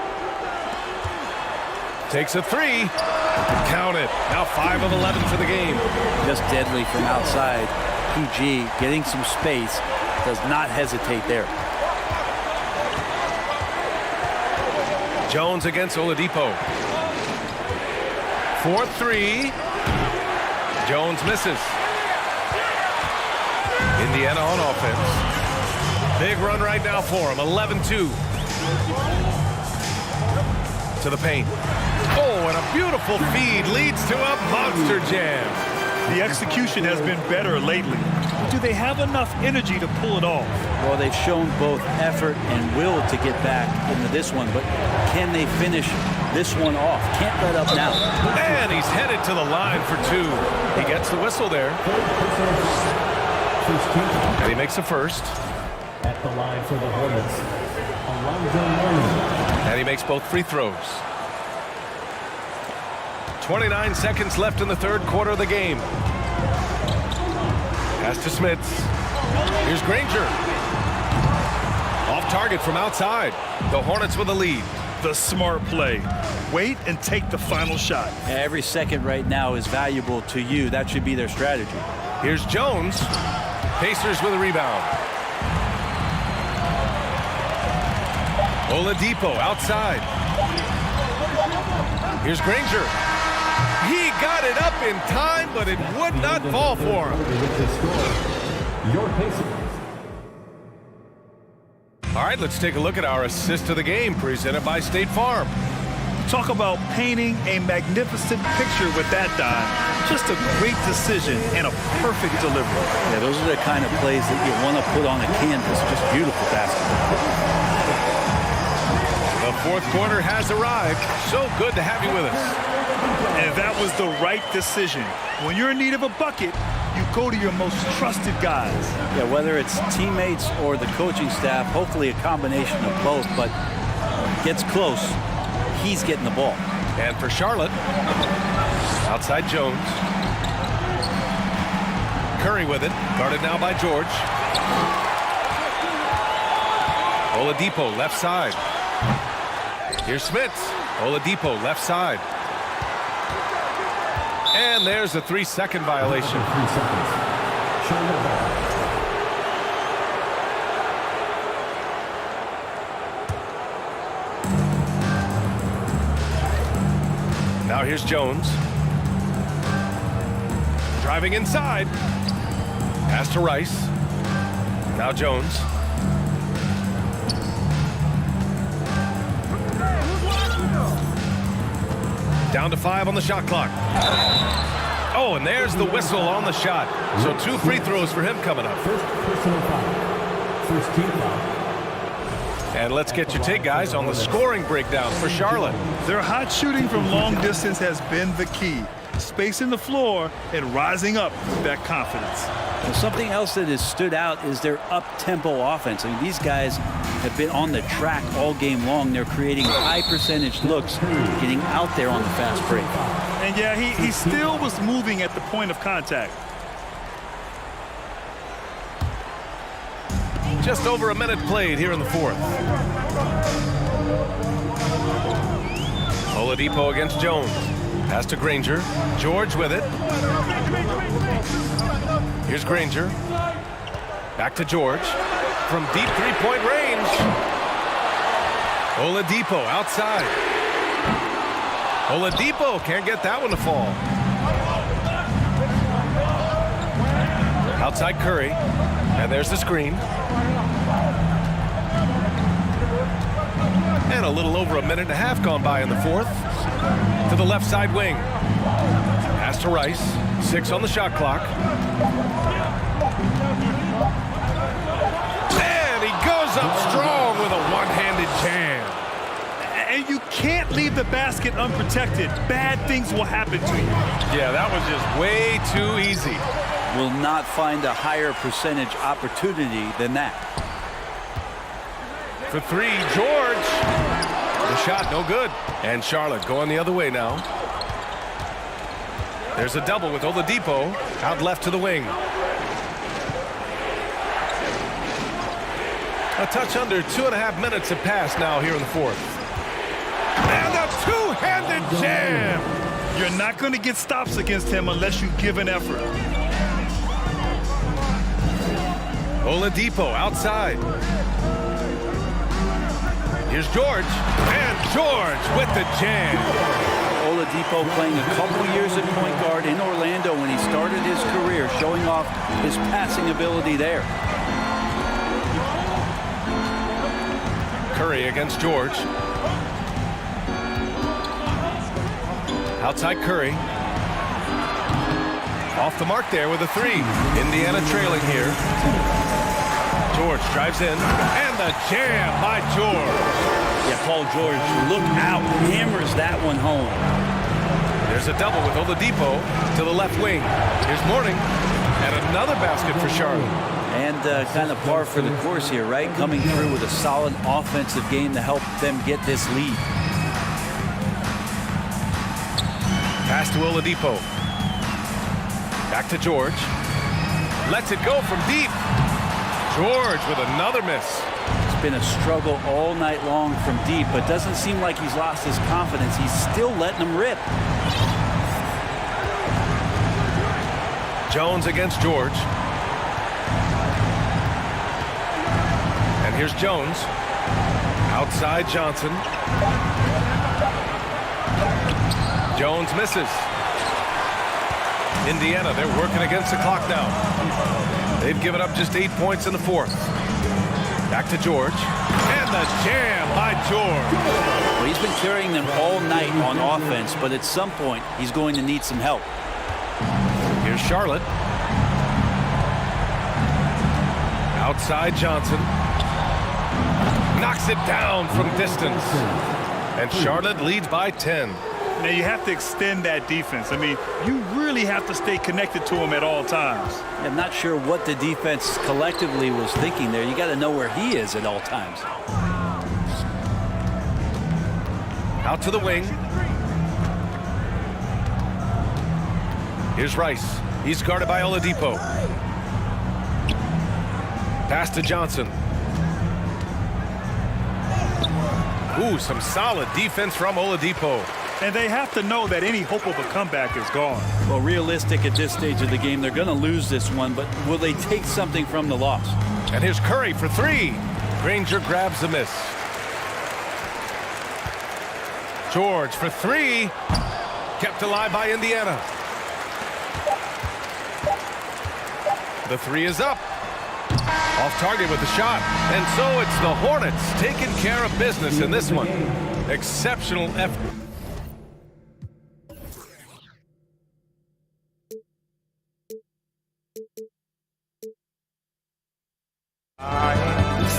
Takes a 3. Count it. Now 5 of 11 for the game. Just deadly from outside. PG getting some space. Does not hesitate there. Jones against Oladipo. 4-3. Jones misses. Indiana on offense. Big run right now for him. 11-2. To the paint. Oh, and a beautiful feed leads to a monster jam. The execution has been better lately. Do they have enough energy to pull it off? Well, they've shown both effort and will to get back into this one, but can they finish this one off? Can't let up now. And he's headed to the line for two. He gets the whistle there. And he makes the first. At the line for the Hornets, Alonzo Mourning. And he makes both free throws. 29 seconds left in the third quarter of the game. Pass to Smits. Here's Granger. Off target from outside. The Hornets with the lead. The smart play. Wait and take the final shot. Every second right now is valuable to you. That should be their strategy. Here's Jones. Pacers with a rebound. Oladipo outside. Here's Granger. He got it up in time, but it would not fall for him. Your Pacers. All right, let's take a look at our assist of the game presented by State Farm. Talk about painting a magnificent picture with that dive. Just a great decision and a perfect delivery. Yeah, those are the kind of plays that you want to put on a canvas. Just beautiful basketball. The fourth quarter has arrived. So good to have you with us. And that was the right decision. When you're in need of a bucket, you go to your most trusted guys. Yeah, whether it's teammates or the coaching staff, hopefully a combination of both, but gets close, he's getting the ball. And for Charlotte, outside Jones. Curry with it, guarded now by George. Oladipo left side. Here's Smits. Oladipo left side. And there's a 3-second violation. 3 seconds. Charlotte ball. Now here's Jones. Driving inside. Pass to Rice. Now Jones. Down to 5 on the shot clock. Oh, and there's the whistle on the shot. So 2 free throws for him coming up. First personal foul. First team foul. And let's get your take, guys, on the scoring breakdown for Charlotte. Their hot shooting from long distance has been the key. Spacing the floor and rising up with that confidence. And something else that has stood out is their up-tempo offense. I mean, these guys have been on the track all game long. They're creating high-percentage looks, getting out there on the fast break. And yeah, he still was moving at the point of contact. Just over a minute played here in the fourth. Oladipo against Jones. Pass to Granger. George with it. Here's Granger. Back to George. From deep three-point range. Oladipo outside. Oladipo can't get that one to fall. Outside Curry. And there's the screen. And a little over a minute and a half gone by in the fourth. To the left side wing. Pass to Rice. 6 on the shot clock. And he goes up strong with a one-handed jam. And you can't leave the basket unprotected. Bad things will happen to you. Yeah, that was just way too easy. Will not find a higher percentage opportunity than that. For 3, George. The shot, no good. And Charlotte going the other way now. There's a double with Oladipo out left to the wing. A touch under 2.5 minutes have passed now here in the fourth. And a two-handed jam. You're not going to get stops against him unless you give an effort. Oladipo outside. Here's George, and George with the jam. Oladipo playing a couple years at point guard in Orlando when he started his career, showing off his passing ability there. Curry against George. Outside Curry. Off the mark there with a three. Indiana trailing here. George drives in, and the jam by George. Yeah, Paul George, look out, hammers that one home. There's a double with Oladipo to the left wing. Here's Mourning, and another basket for Charlotte. And kind of par for the course here, right? Coming through with a solid offensive game to help them get this lead. Pass to Oladipo. Back to George. Lets it go from deep. George with another miss. It's been a struggle all night long from deep, but doesn't seem like he's lost his confidence. He's still letting them rip. Jones against George. And here's Jones. Outside Johnson. Jones misses. Indiana, they're working against the clock now. They've given up just 8 points in the fourth. Back to George. And the jam by George. Well, he's been carrying them all night on offense, but at some point, he's going to need some help. Here's Charlotte. Outside Johnson. Knocks it down from distance. And Charlotte leads by 10. Now you have to extend that defense. I mean, you really have to stay connected to him at all times. I'm not sure what the defense collectively was thinking there. You got to know where he is at all times. Out to the wing. Here's Rice. He's guarded by Oladipo. Pass to Johnson. Ooh, some solid defense from Oladipo. And they have to know that any hope of a comeback is gone. Well, realistic at this stage of the game, they're going to lose this one, but will they take something from the loss? And here's Curry for three. Granger grabs the miss. George for three. Kept alive by Indiana. The three is up. Off target with the shot. And so it's the Hornets taking care of business in this one. Exceptional effort.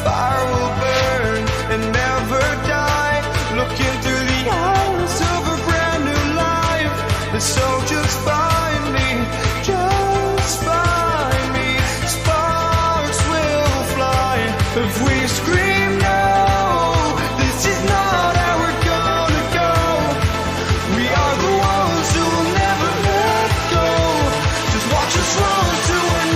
Fire will burn and never die. Looking through the eyes of a brand new life. And so just find me, just find me. Sparks will fly if we scream no. This is not how we're gonna go. We are the ones who will never let go. Just watch us run to our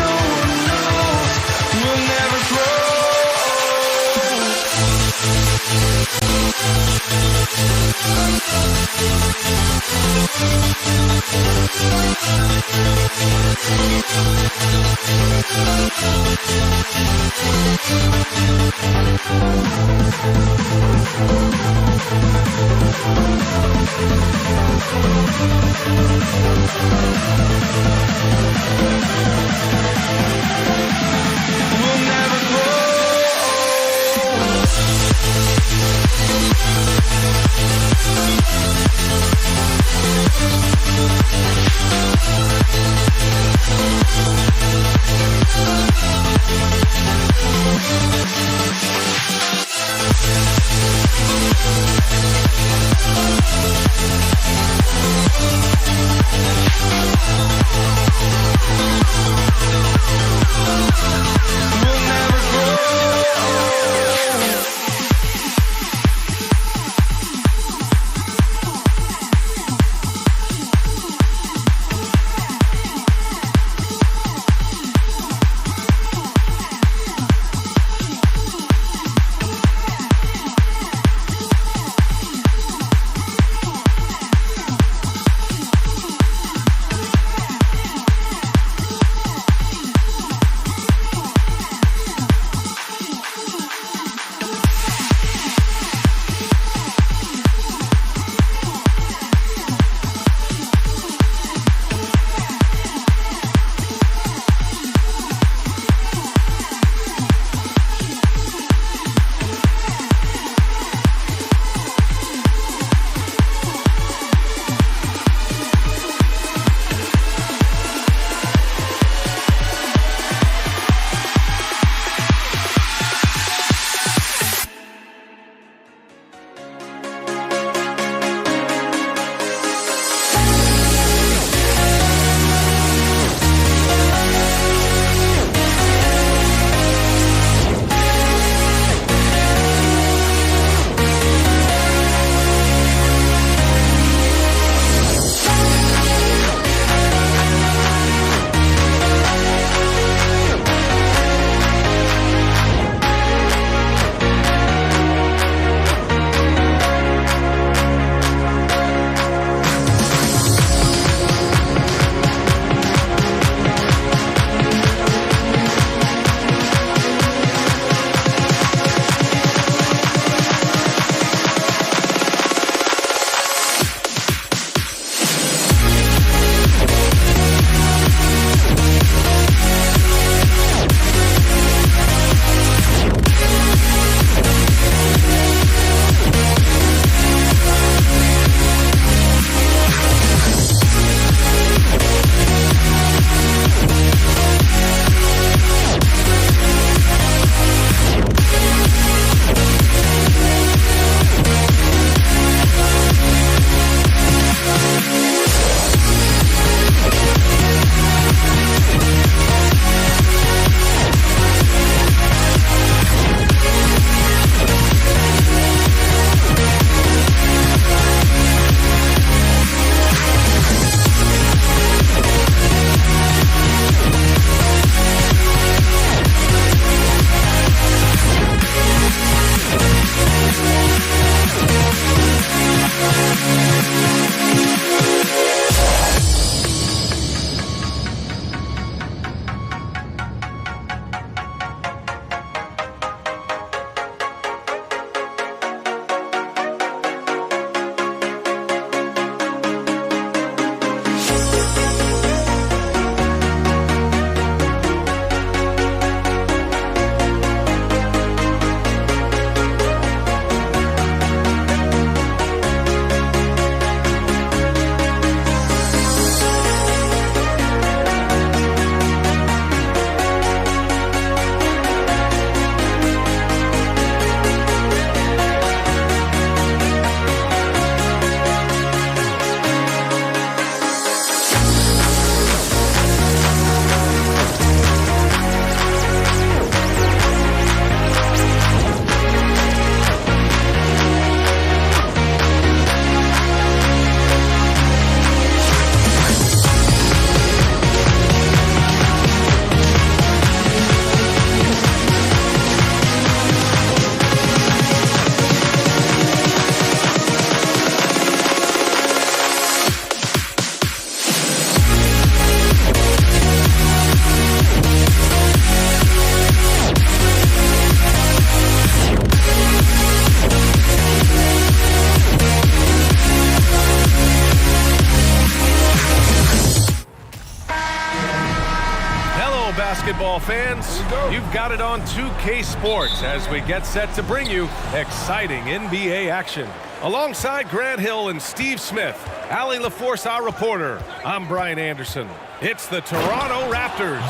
basketball fans. You've got it on 2K Sports as we get set to bring you exciting NBA action. Alongside Grant Hill and Steve Smith, Allie LaForce, our reporter, I'm Brian Anderson. It's the Toronto Raptors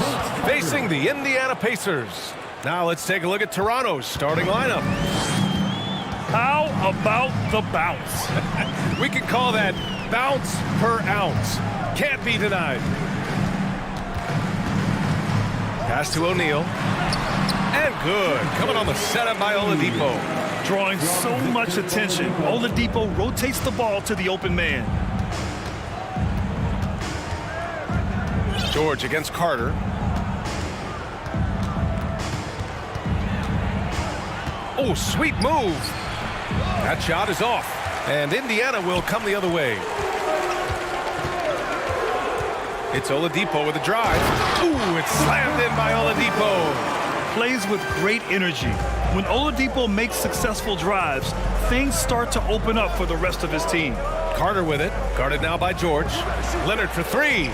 facing the Indiana Pacers. Now let's take a look at Toronto's starting lineup. How about the bounce? We can call that bounce per ounce. Can't be denied. Pass to O'Neal. And good. Coming on the setup by Oladipo. Drawing so much attention, Oladipo rotates the ball to the open man. George against Carter. Oh, sweet move. That shot is off. And Indiana will come the other way. It's Oladipo with a drive. Ooh, it's slammed in by Oladipo. Plays with great energy. When Oladipo makes successful drives, things start to open up for the rest of his team. Carter with it, guarded now by George. Leonard for three.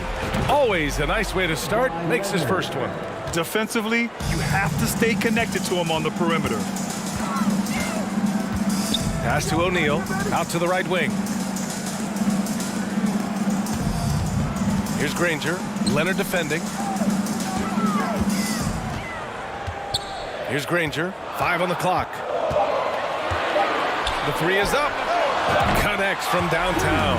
Always a nice way to start. Makes his first one. Defensively, you have to stay connected to him on the perimeter. Pass to O'Neal, out to the right wing. Here's Granger, Leonard defending. Here's Granger, 5 on the clock. The three is up. Connects from downtown.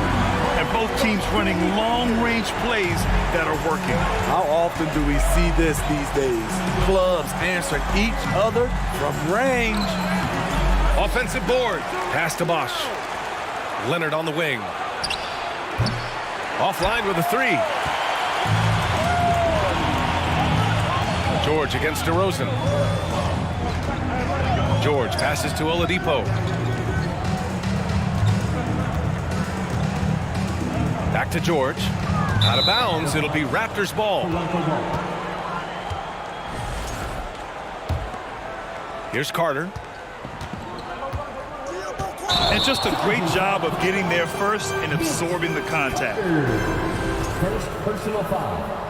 And both teams running long-range plays that are working. How often do we see this these days? Clubs answering each other from range. Offensive board. Pass to Bosch. Leonard on the wing. Offline with a three. George against DeRozan. George passes to Oladipo. Back to George. Out of bounds. It'll be Raptors ball. Here's Carter. And just a great job of getting there first and absorbing the contact. First personal foul.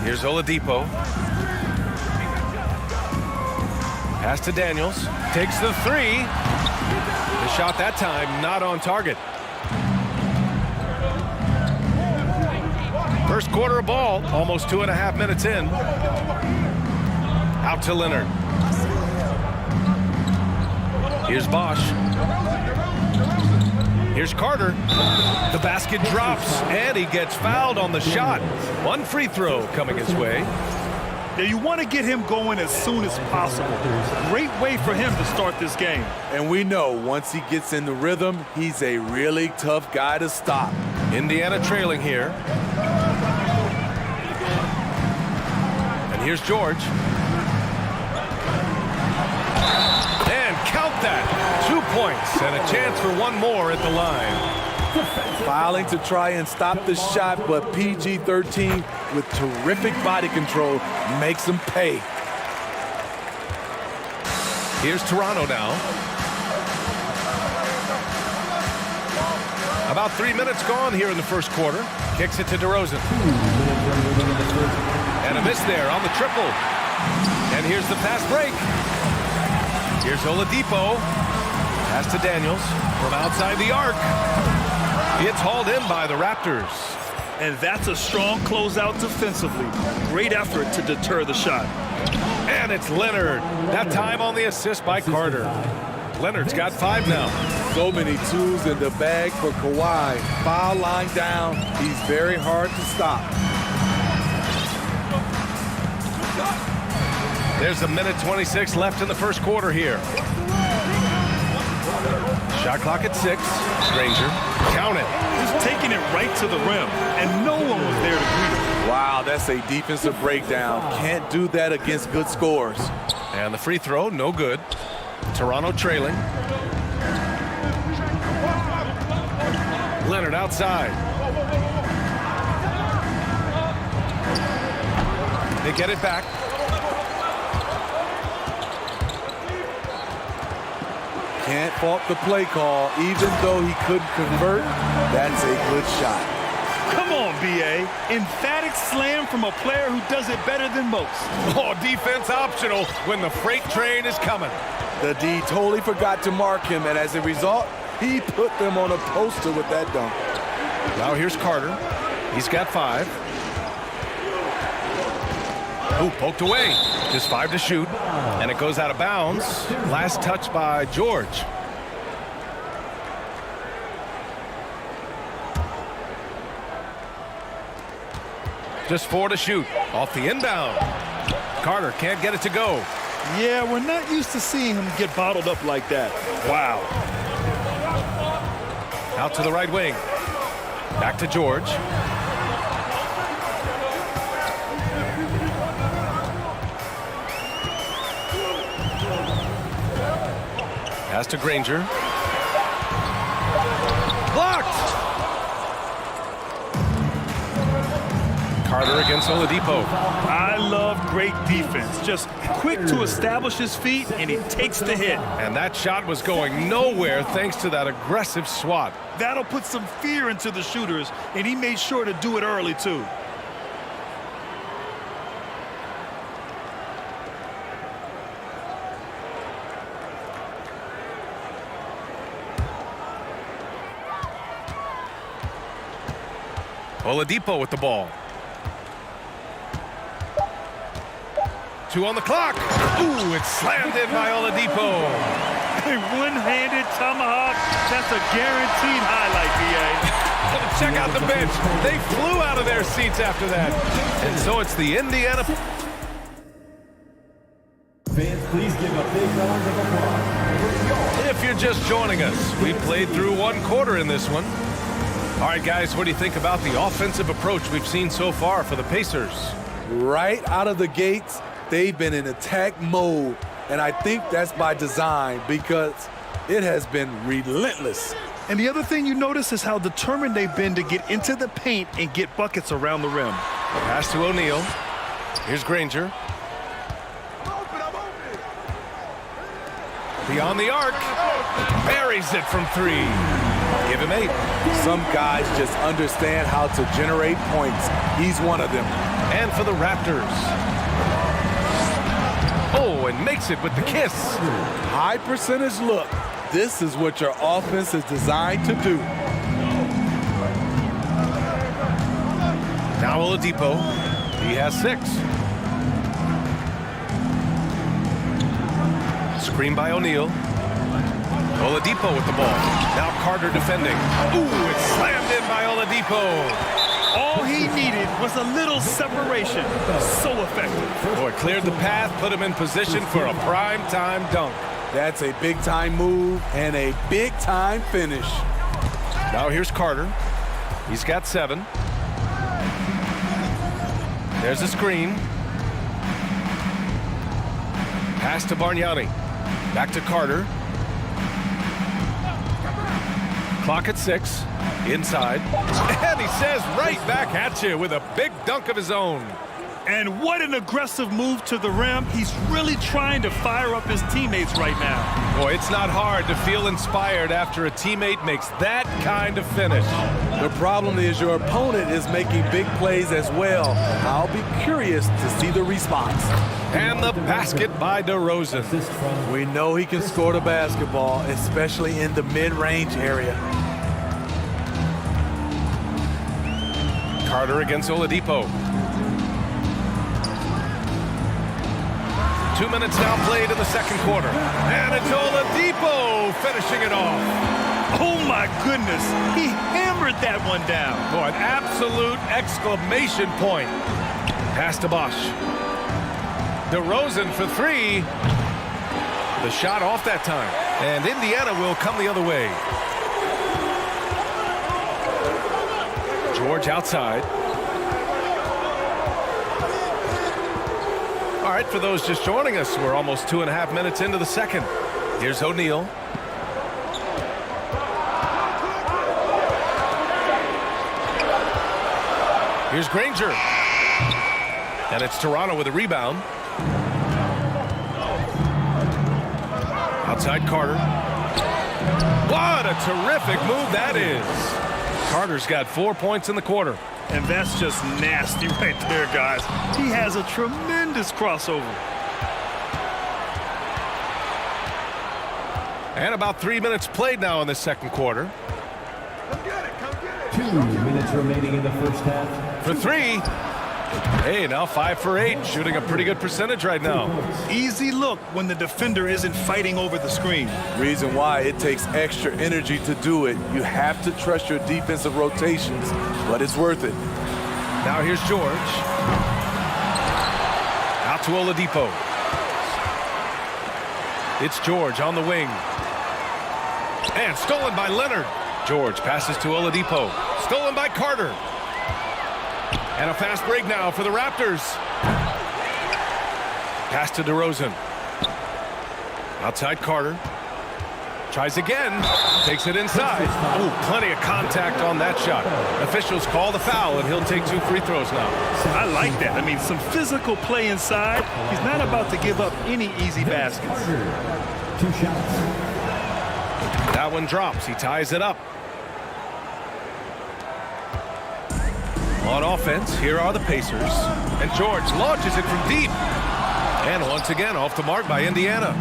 Here's Oladipo. Pass to Daniels. Takes the three. The shot that time not on target. First quarter of ball, almost 2.5 minutes in. Out to Leonard. Here's Bosch. Here's Carter. The basket drops, and he gets fouled on the shot. One free throw coming his way. Now you want to get him going as soon as possible. Great way for him to start this game. And we know once he gets in the rhythm, he's a really tough guy to stop. Indiana trailing here. And here's George. And count that. 2 points and a chance for one more at the line. Filing to try and stop the shot, but PG-13 with terrific body control makes him pay. Here's Toronto now. About 3 minutes gone here in the first quarter. Kicks it to DeRozan. And a miss there on the triple. And here's the fast break. Here's Oladipo. Pass to Daniels from outside the arc. It's hauled in by the Raptors. And that's a strong closeout defensively. Great effort to deter the shot. And it's Leonard. That time on the assist by Carter. Leonard's got 5 now. So many tools in the bag for Kawhi. Foul line down. He's very hard to stop. There's a minute 26 left in the first quarter here. Shot clock at 6. Granger. Count it. Just taking it right to the rim, and no one was there to greet him. Wow, that's a defensive breakdown. Can't do that against good scores. And the free throw, no good. Toronto trailing. Leonard outside. They get it back. Can't fault the play call. Even though he couldn't convert, that's a good shot. Come on, B.A. Emphatic slam from a player who does it better than most. Oh, defense optional when the freight train is coming. The D totally forgot to mark him, and as a result, he put them on a poster with that dunk. Now here's Carter. He's got 5. Ooh, poked away. Just 5 to shoot, and it goes out of bounds. Last touch by George. Just 4 to shoot. Off the inbound. Carter can't get it to go. Yeah, we're not used to seeing him get bottled up like that. Wow. Out to the right wing. Back to George. Pass to Granger. Blocked! Carter against Oladipo. I love great defense. Just quick to establish his feet, and he takes the hit. And that shot was going nowhere thanks to that aggressive swat. That'll put some fear into the shooters, and he made sure to do it early, too. Oladipo with the ball. 2 on the clock. Ooh, it's slammed in by Oladipo. A one-handed tomahawk. That's a guaranteed highlight, B.A. Check out the bench. They flew out of their seats after that. And so it's the Indiana. Fans, please give a big round of applause. If you're just joining us, we played through 1 quarter in this one. All right, guys, what do you think about the offensive approach we've seen so far for the Pacers? Right out of the gates, they've been in attack mode, and I think that's by design because it has been relentless. And the other thing you notice is how determined they've been to get into the paint and get buckets around the rim. Pass to O'Neal. Here's Granger. Beyond the arc. Buries it from 3. Give him 8. Some guys just understand how to generate points. He's one of them. And for the Raptors. Oh, and makes it with the kiss. High percentage look. This is what your offense is designed to do. Now Oladipo. He has 6. Screen by O'Neal. Oladipo with the ball. Now Carter defending. Ooh, it's slammed in by Oladipo. All he needed was a little separation. So effective. Boy, cleared the path, put him in position for a prime-time dunk. That's a big-time move and a big-time finish. Now here's Carter. He's got 7. There's a screen. Pass to Bargnani. Back to Carter. Clock at 6. Inside. And he says right back at you with a big dunk of his own. And what an aggressive move to the rim. He's really trying to fire up his teammates right now. Boy, it's not hard to feel inspired after a teammate makes that kind of finish. The problem is your opponent is making big plays as well. I'll be curious to see the response. And the basket by DeRozan. We know he can score the basketball, especially in the mid-range area. Carter against Oladipo. 2 minutes now played in the second quarter. And it's Oladipo finishing it off. Oh, my goodness. He hammered that one down. Boy, an absolute exclamation point. Pass to Bosch. DeRozan for 3. The shot off that time. And Indiana will come the other way. George outside. All right, for those just joining us, we're almost 2.5 minutes into the second. Here's O'Neal. Here's Granger. And it's Toronto with a rebound. Outside Carter. What a terrific move that is. Carter's got 4 points in the quarter. And that's just nasty right there, guys. He has a tremendous crossover. And about 3 minutes played now in the second quarter. 2 minutes remaining in the first half. For three. Hey, now 5 for 8, shooting a pretty good percentage right now. Easy look when the defender isn't fighting over the screen. Reason why it takes extra energy to do it. You have to trust your defensive rotations, but it's worth it. Now here's George. Out to Oladipo. It's George on the wing. And stolen by Leonard. George passes to Oladipo. Stolen by Carter. And a fast break now for the Raptors. Pass to DeRozan. Outside Carter. Tries again. Takes it inside. Oh, plenty of contact on that shot. Officials call the foul, and he'll take 2 free throws now. I like that. I mean, some physical play inside. He's not about to give up any easy baskets. 2 shots. That one drops. He ties it up. On offense, here are the Pacers. And George launches it from deep. And once again, off the mark by Indiana.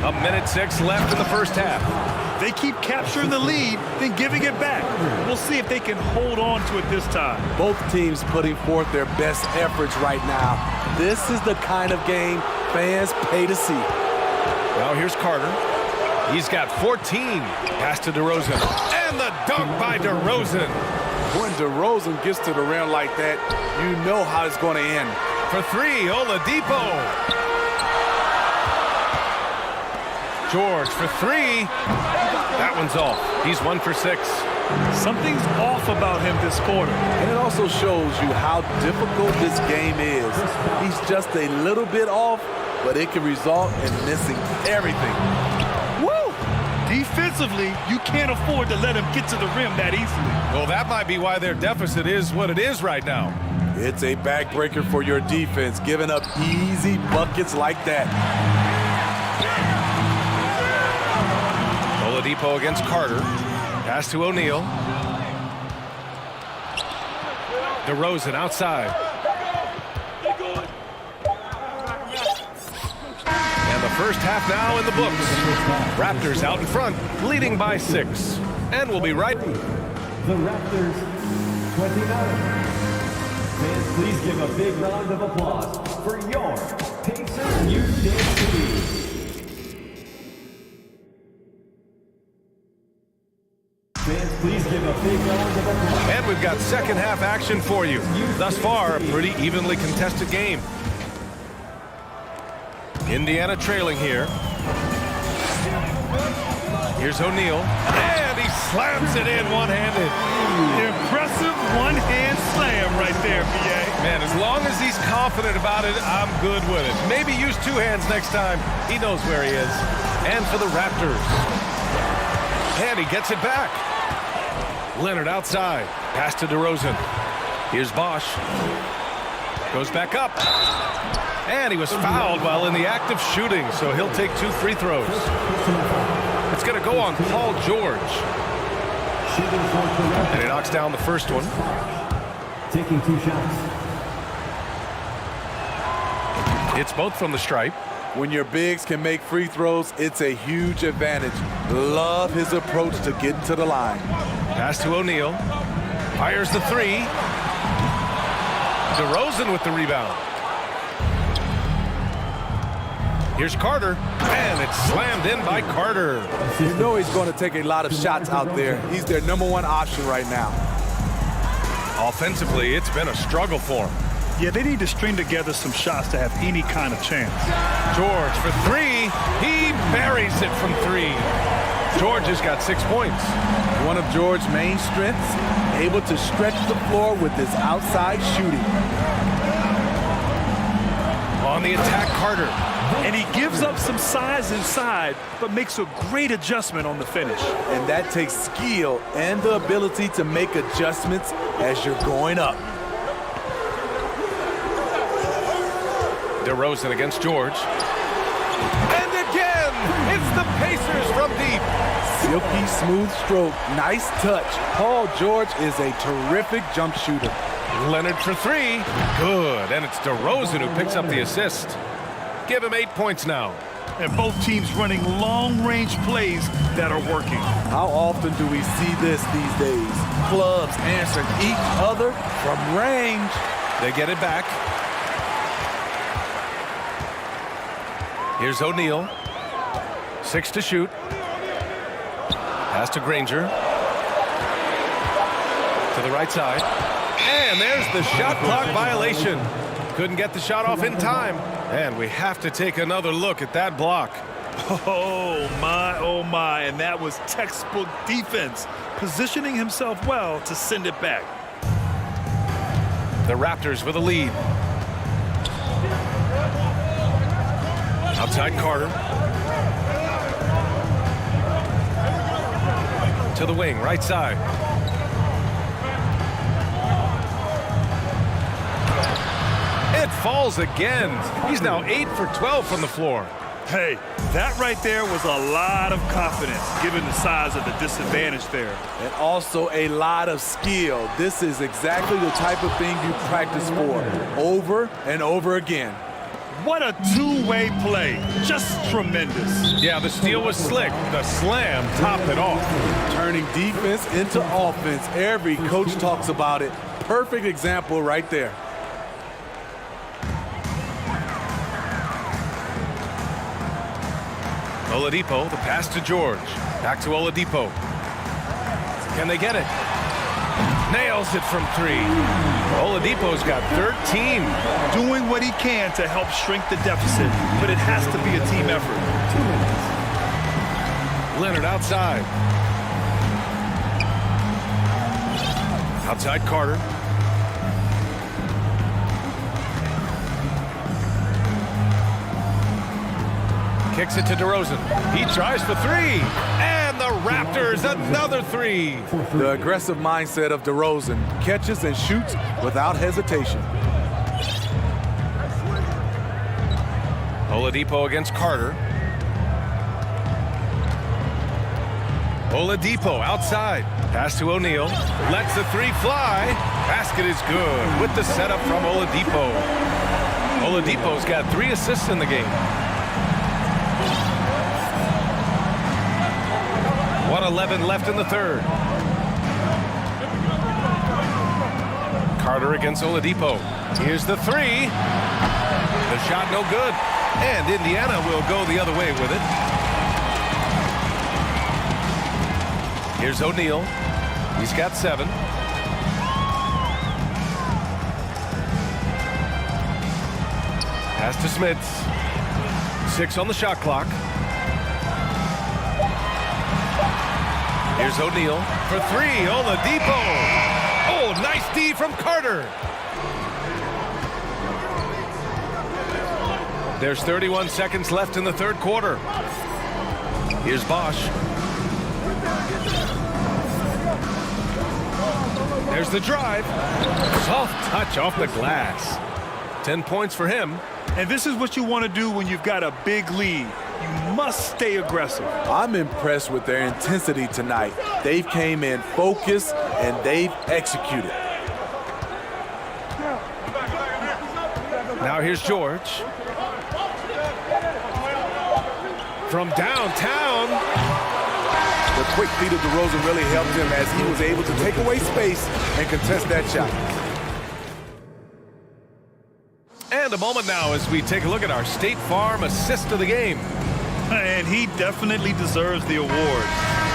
A minute 6 left in the first half. They keep capturing the lead, then giving it back. We'll see if they can hold on to it this time. Both teams putting forth their best efforts right now. This is the kind of game fans pay to see. Now here's Carter. He's got 14. Pass to DeRozan. And the dunk by DeRozan. When DeRozan gets to the rim like that, you know how it's going to end. For 3, Oladipo. George for 3. That one's off. He's 1 for 6. Something's off about him this quarter. And it also shows you how difficult this game is. He's just a little bit off, but it can result in missing everything. Woo! Defensively, you can't afford to let him get to the rim that easily. Well, that might be why their deficit is what it is right now. It's a backbreaker for your defense, giving up easy buckets like that. Oladipo against Carter. Pass to O'Neal. DeRozan outside. And the first half now in the books. Raptors out in front, leading by 6. And we'll be right. The Raptors, 29. Fans, please give a big round of applause for your Pacers New Day City. Fans, please give a big round of applause. And we've got second half action for you. Thus far, a pretty evenly contested game. Indiana trailing here. Here's O'Neal. And he slams it in one-handed. Impressive one-hand slam right there, B.A. Man, as long as he's confident about it, I'm good with it. Maybe use 2 hands next time. He knows where he is. And for the Raptors. And he gets it back. Leonard outside. Pass to DeRozan. Here's Bosch. Goes back up. And he was fouled while in the act of shooting, so he'll take 2 free throws. It's going to go on Paul George. And he knocks down the first one. Taking 2 shots. It's both from the stripe. When your bigs can make free throws, it's a huge advantage. Love his approach to getting to the line. Pass to O'Neal. Fires the 3. DeRozan with the rebound. Here's Carter, and it's slammed in by Carter. You know he's going to take a lot of shots out there. He's their #1 option right now. Offensively, it's been a struggle for him. Yeah, they need to string together some shots to have any kind of chance. George for 3. He buries it from 3. George has got 6 points. One of George's main strengths, able to stretch the floor with his outside shooting. On the attack, Carter. And he gives up some size inside, but makes a great adjustment on the finish. And that takes skill and the ability to make adjustments as you're going up. DeRozan against George. silky smooth stroke. Nice touch. Paul George is a terrific jump shooter. Leonard for three. Good. And it's DeRozan who picks up the assist. Give him 8 points now. And both teams running long-range plays that are working. How often do we see this these days? Clubs answering each other from range. They get it back. Here's O'Neal. 6 to shoot. Pass to Granger. To the right side. And there's the shot clock violation. Couldn't get the shot off in time. And we have to take another look at that block. Oh my, and that was textbook defense, positioning himself well to send it back. The Raptors with a lead. Outside Carter. To the wing, right side. It falls again. He's now 8 for 12 from the floor. Hey, that right there was a lot of confidence, given the size of the disadvantage there. And also a lot of skill. This is exactly the type of thing you practice for over and over again. What a two-way play. Just tremendous. Yeah, the steal was slick. The slam topped it off. Turning defense into offense. Every coach talks about it. Perfect example right there. Oladipo, the pass to George. Back to Oladipo. Can they get it? Nails it from 3. Oladipo's got 13. Doing what he can to help shrink the deficit, but it has to be a team effort. 2 minutes. Leonard outside. Outside Carter. Kicks it to DeRozan. He tries for 3. And the Raptors, another 3. The aggressive mindset of DeRozan catches and shoots without hesitation. Oladipo against Carter. Oladipo outside. Pass to O'Neal. Lets the 3 fly. Basket is good with the setup from Oladipo. Oladipo's got 3 assists in the game. 1:11 left in the third. Carter against Oladipo. Here's the 3. The shot no good. And Indiana will go the other way with it. Here's O'Neal. He's got 7. Pass to Smits. 6 on the shot clock. Here's O'Neal for 3. Oladipo. Oh, nice D from Carter. There's 31 seconds left in the third quarter. Here's Bosch. There's the drive. Soft touch off the glass. 10 points for him. And this is what you want to do when you've got a big lead. You must stay aggressive. I'm impressed with their intensity tonight. They've came in focused and they've executed. Now here's George. From downtown. The quick feet of DeRozan really helped him as he was able to take away space and contest that shot. And a moment now as we take a look at our State Farm assist of the game. And he definitely deserves the award.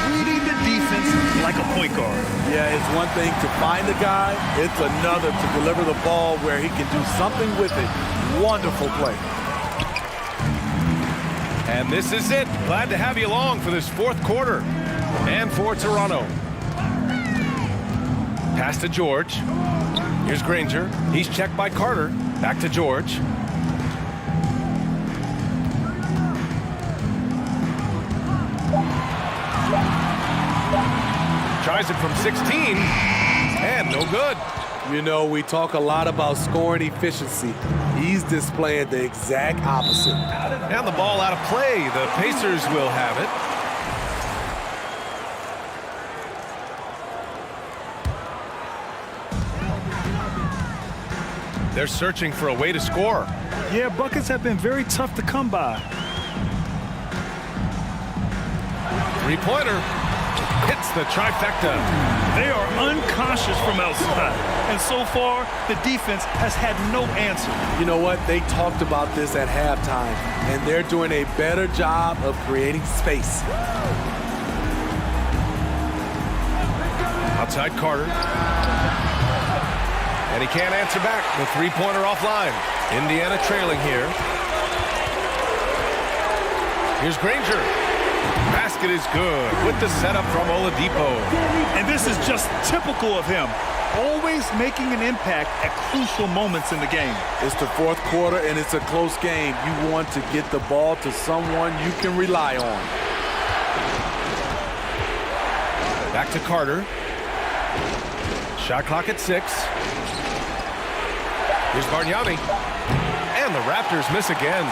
Reading the defense like a point guard. Yeah, it's one thing to find a guy. It's another to deliver the ball where he can do something with it. Wonderful play. And this is it. Glad to have you along for this fourth quarter. And for Toronto. Pass to George. Here's Granger. He's checked by Carter. Back to George. Tries it from 16. And no good. You know, we talk a lot about scoring efficiency. He's displaying the exact opposite. And the ball out of play. The Pacers will have it. They're searching for a way to score. Yeah, buckets have been very tough to come by. Three-pointer hits the trifecta. They are unconscious from outside. And so far, the defense has had no answer. You know what? They talked about this at halftime, and they're doing a better job of creating space. Outside Carter. And he can't answer back. The three-pointer offline. Indiana trailing here. Here's Granger. Basket is good with the setup from Oladipo. And this is just typical of him. Always making an impact at crucial moments in the game. It's the fourth quarter, and it's a close game. You want to get the ball to someone you can rely on. Back to Carter. Shot clock at 6. Here's Bargnani. And the Raptors miss again.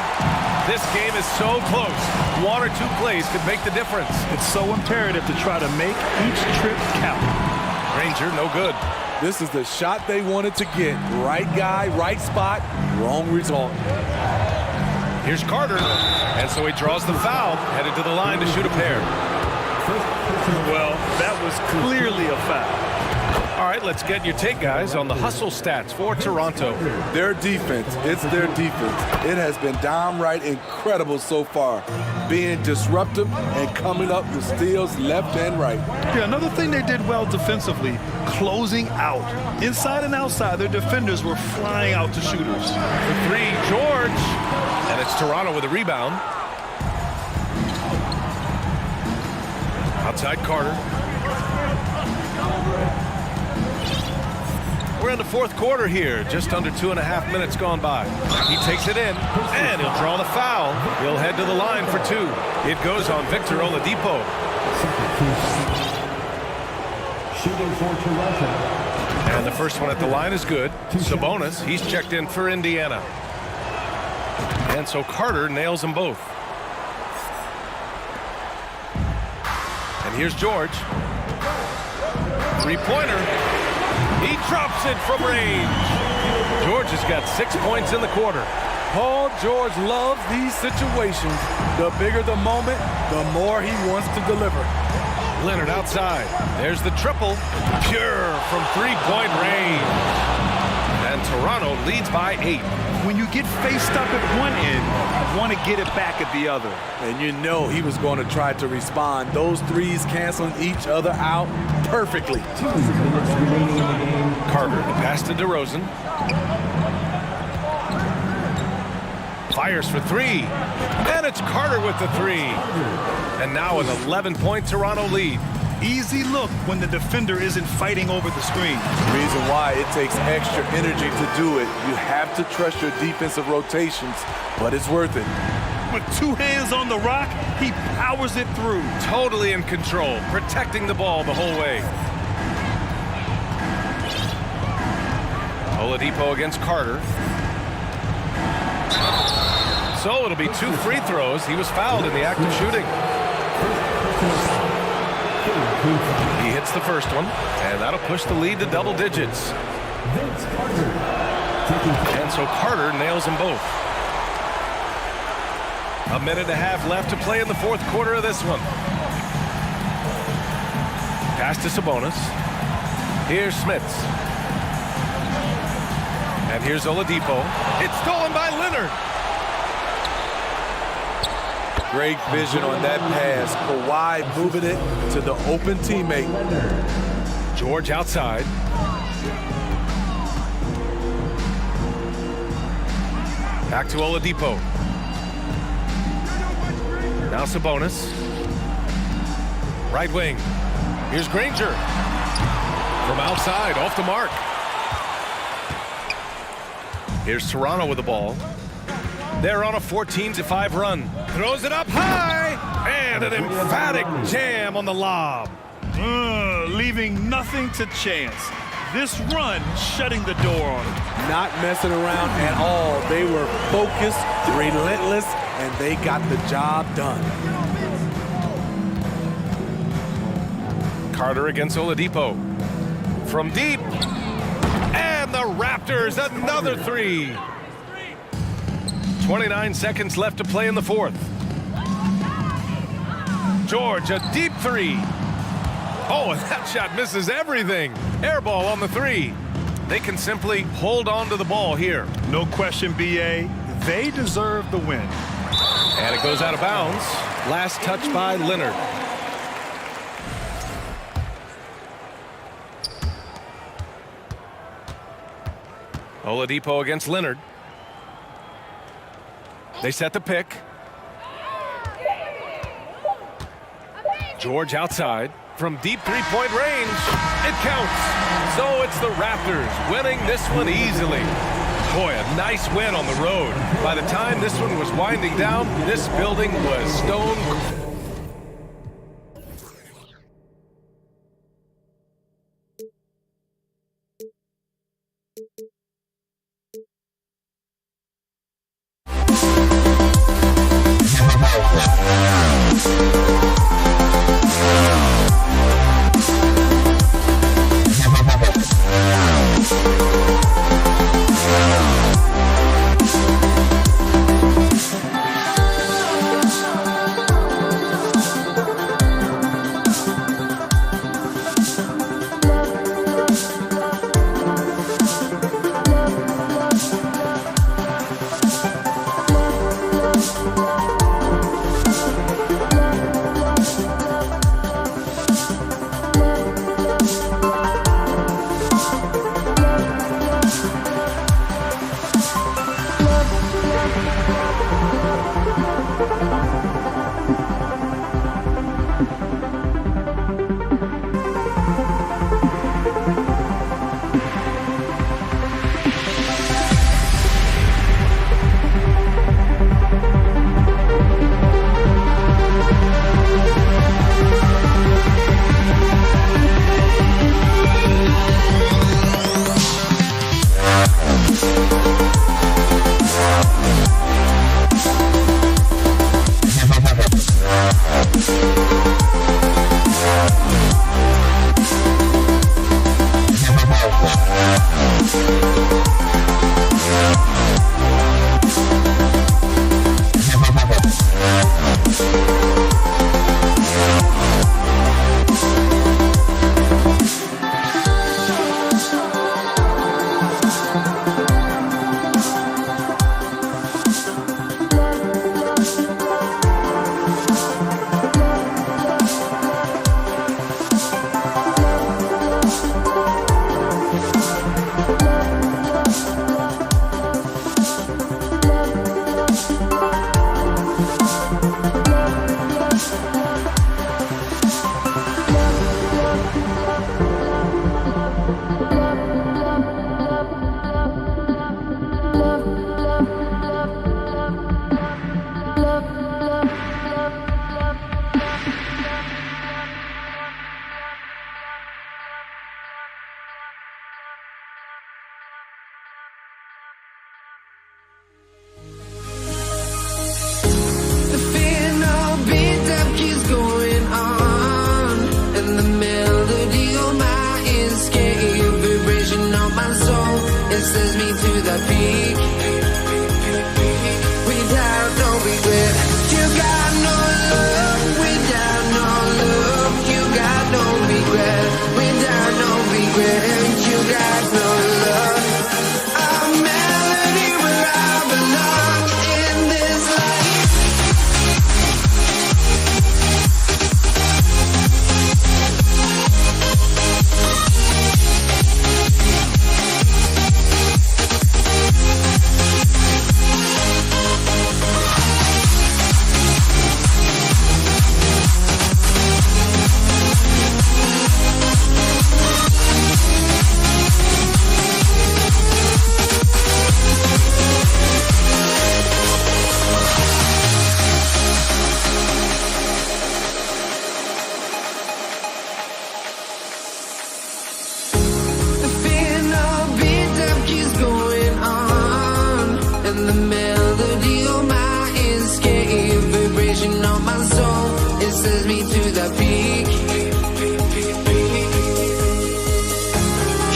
This game is so close. One or two plays could make the difference. It's so imperative to try to make each trip count. Granger, no good. This is the shot they wanted to get. Right guy, right spot, wrong result. Here's Carter. And so he draws the foul, headed to the line to shoot a pair. Well, that was clearly a foul. All right, let's get your take, guys, on the hustle stats for Toronto. Their defense, it's their defense. It has been downright incredible so far, being disruptive and coming up with steals left and right. Yeah, another thing they did well defensively, closing out. Inside and outside, their defenders were flying out to shooters. For three, George. And it's Toronto with a rebound. Outside Carter. We're in the fourth quarter here, just under 2.5 minutes gone by. He takes it in, and he'll draw the foul. He'll head to the line for 2. It goes on Victor Oladipo. Shooting for Toronto. And the first one at the line is good. Sabonis, he's checked in for Indiana. And so Carter nails them both. And here's George. Three-pointer. He drops it from range. George has got 6 points in the quarter. Paul George loves these situations. The bigger the moment, the more he wants to deliver. Leonard outside. There's the triple. Pure from three-point range. And Toronto leads by 8. When you get faced up at one end, you want to get it back at the other. And you know he was going to try to respond. Those threes canceling each other out perfectly. 2 minutes remaining in the game. Carter, the pass to DeRozan. Fires for 3. And it's Carter with the 3. And now an 11-point Toronto lead. Easy look when the defender isn't fighting over the screen. Reason why it takes extra energy to do it. You have to trust your defensive rotations, but it's worth it. With 2 hands on the rock, he powers it through. Totally in control, protecting the ball the whole way. Oladipo against Carter. So it'll be 2 free throws. He was fouled in the act of shooting. He hits the first one, and that'll push the lead to double digits. And so Carter nails them both. 1.5 minutes left to play in the fourth quarter of this one. Pass to Sabonis. Here's Smits. And here's Oladipo. It's stolen by Leonard. Great vision on that pass. Kawhi moving it to the open teammate. George outside. Back to Oladipo. Now Sabonis. Right wing. Here's Granger. From outside, off the mark. Here's Toronto with the ball. They're on a 14-5 run. Throws it up high. And an emphatic jam on the lob. Leaving nothing to chance. This run shutting the door on him. Not messing around at all. They were focused, relentless, and they got the job done. Carter against Oladipo. From deep. And the Raptors Raptors another three. 29 seconds left to play in the fourth. George, a deep three. Oh, and that shot misses everything. Air ball on the three. They can simply hold on to the ball here. No question, B.A. They deserve the win. And it goes out of bounds. Last touch by Leonard. Oladipo against Leonard. They set the pick. George outside from deep three-point range. It counts. So it's the Raptors winning this one easily. Boy, a nice win on the road. By the time this one was winding down, this building was stone cold.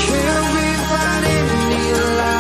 Can't we find any light?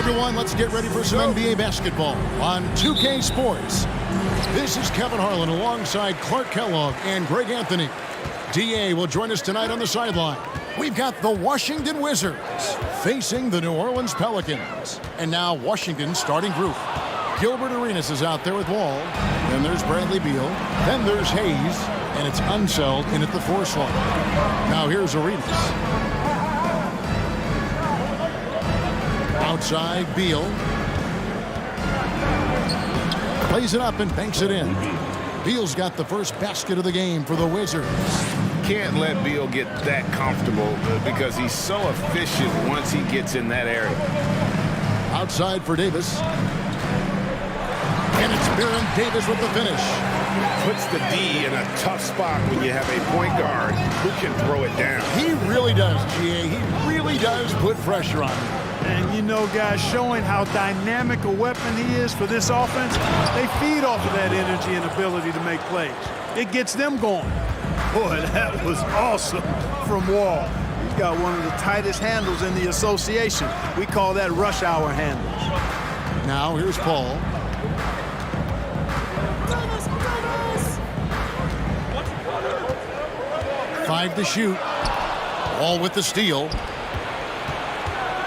everyone, let's get ready for some NBA basketball on 2K Sports. This is Kevin Harlan alongside Clark Kellogg and Greg Anthony. DA will join us tonight on the sideline. We've got the Washington Wizards facing the New Orleans Pelicans. And now Washington's starting group. Gilbert Arenas is out there with Wall. Then there's Bradley Beal. Then there's Hayes. And it's Unseld in at the 4 slot. Now here's Arenas. Outside, Beal. Plays it up and banks it in. Beal's got the first basket of the game for the Wizards. Can't let Beal get that comfortable because he's so efficient once he gets in that area. Outside for Davis. And it's Baron Davis with the finish. Puts the D in a tough spot when you have a point guard who can throw it down. He really does, GA. He really does put pressure on him. And you know, guys, showing how dynamic a weapon he is for this offense, they feed off of that energy and ability to make plays. It gets them going. Boy, that was awesome from Wall. He's got one of the tightest handles in the association. We call that rush hour handles. Now here's Paul. Five to shoot. Wall with the steal.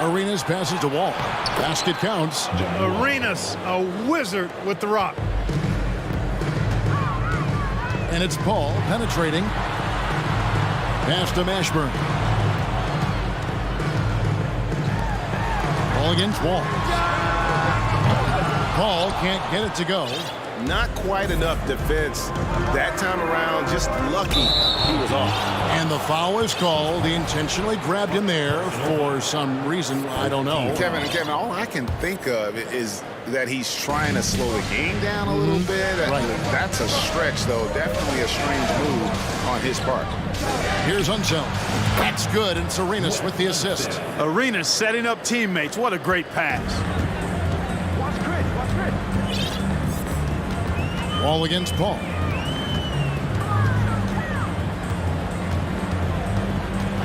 Arenas passes to Wall. Basket counts. Arenas, a wizard with the rock. And it's Paul penetrating. Pass to Mashburn. Ball against Wall. Paul can't get it to go. Not quite enough defense that time around. Just lucky he was off. And the foul is called. He intentionally grabbed him there for some reason. I don't know. Kevin, all I can think of is that he's trying to slow the game down a little bit. Right. That's a stretch, though. Definitely a strange move on his part. Here's Unseld. That's good, and it's Arenas with the assist. Arenas setting up teammates. What a great pass. Wall against Paul.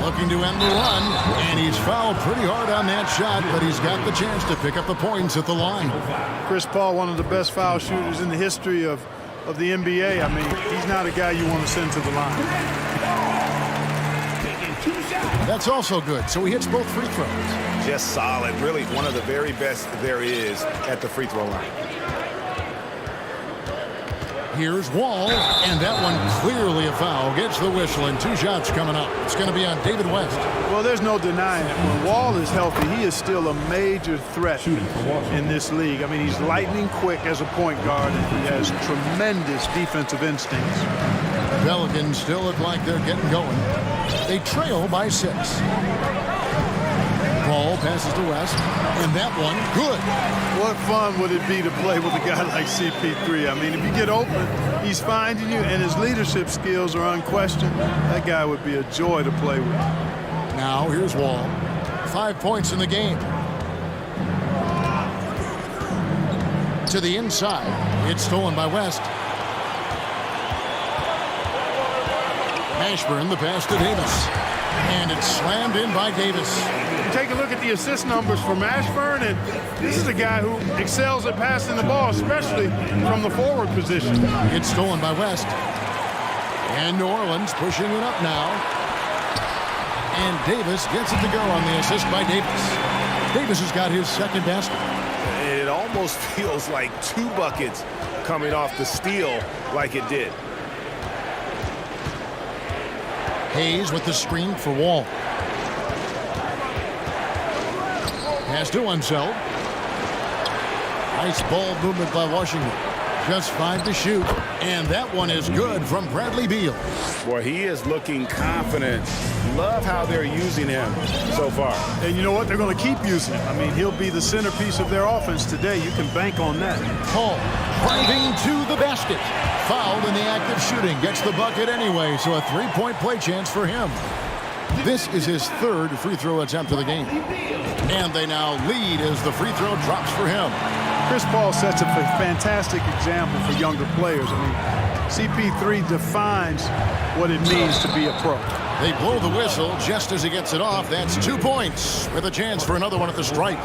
Looking to end the run, and he's fouled pretty hard on that shot, but he's got the chance to pick up the points at the line. Chris Paul, one of the best foul shooters in the history of the NBA. I mean, he's not a guy you want to send to the line. That's also good, so he hits both free throws. Just solid. Really one of the very best there is at the free throw line. Here's Wall, and that one clearly a foul. Gets the whistle, and 2 shots coming up. It's going to be on David West. Well, there's no denying it. When Wall is healthy, he is still a major threat in this league. I mean, he's lightning quick as a point guard, and he has tremendous defensive instincts. Pelicans still look like they're getting going. They trail by 6. Paul passes to West, and that one, good. What fun would it be to play with a guy like CP3? I mean, if you get open, he's finding you, and his leadership skills are unquestioned. That guy would be a joy to play with. Now, here's Wall. 5 points in the game. To the inside. It's stolen by West. Mashburn, the pass to Davis. And it's slammed in by Davis. Take a look at the assist numbers for Mashburn, and this is a guy who excels at passing the ball, especially from the forward position. It's stolen by West. And New Orleans pushing it up now. And Davis gets it to go on the assist by Davis. Davis has got his second basket. It almost feels like 2 buckets coming off the steal like it did. Hayes with the screen for Wall. Pass to Unseld. Nice ball movement by Washington. Just 5 to shoot. And that one is good from Bradley Beal. Boy, he is looking confident. Love how they're using him so far. And you know what? They're going to keep using him. I mean, he'll be the centerpiece of their offense today. You can bank on that. Paul driving to the basket. Fouled in the act of shooting. Gets the bucket anyway, so a 3-point play chance for him. This is his 3rd free throw attempt of the game. And they now lead as the free throw drops for him. Chris Paul sets up a fantastic example for younger players. I mean, CP3 defines what it means to be a pro. They blow the whistle just as he gets it off. That's 2 points with a chance for another one at the stripe.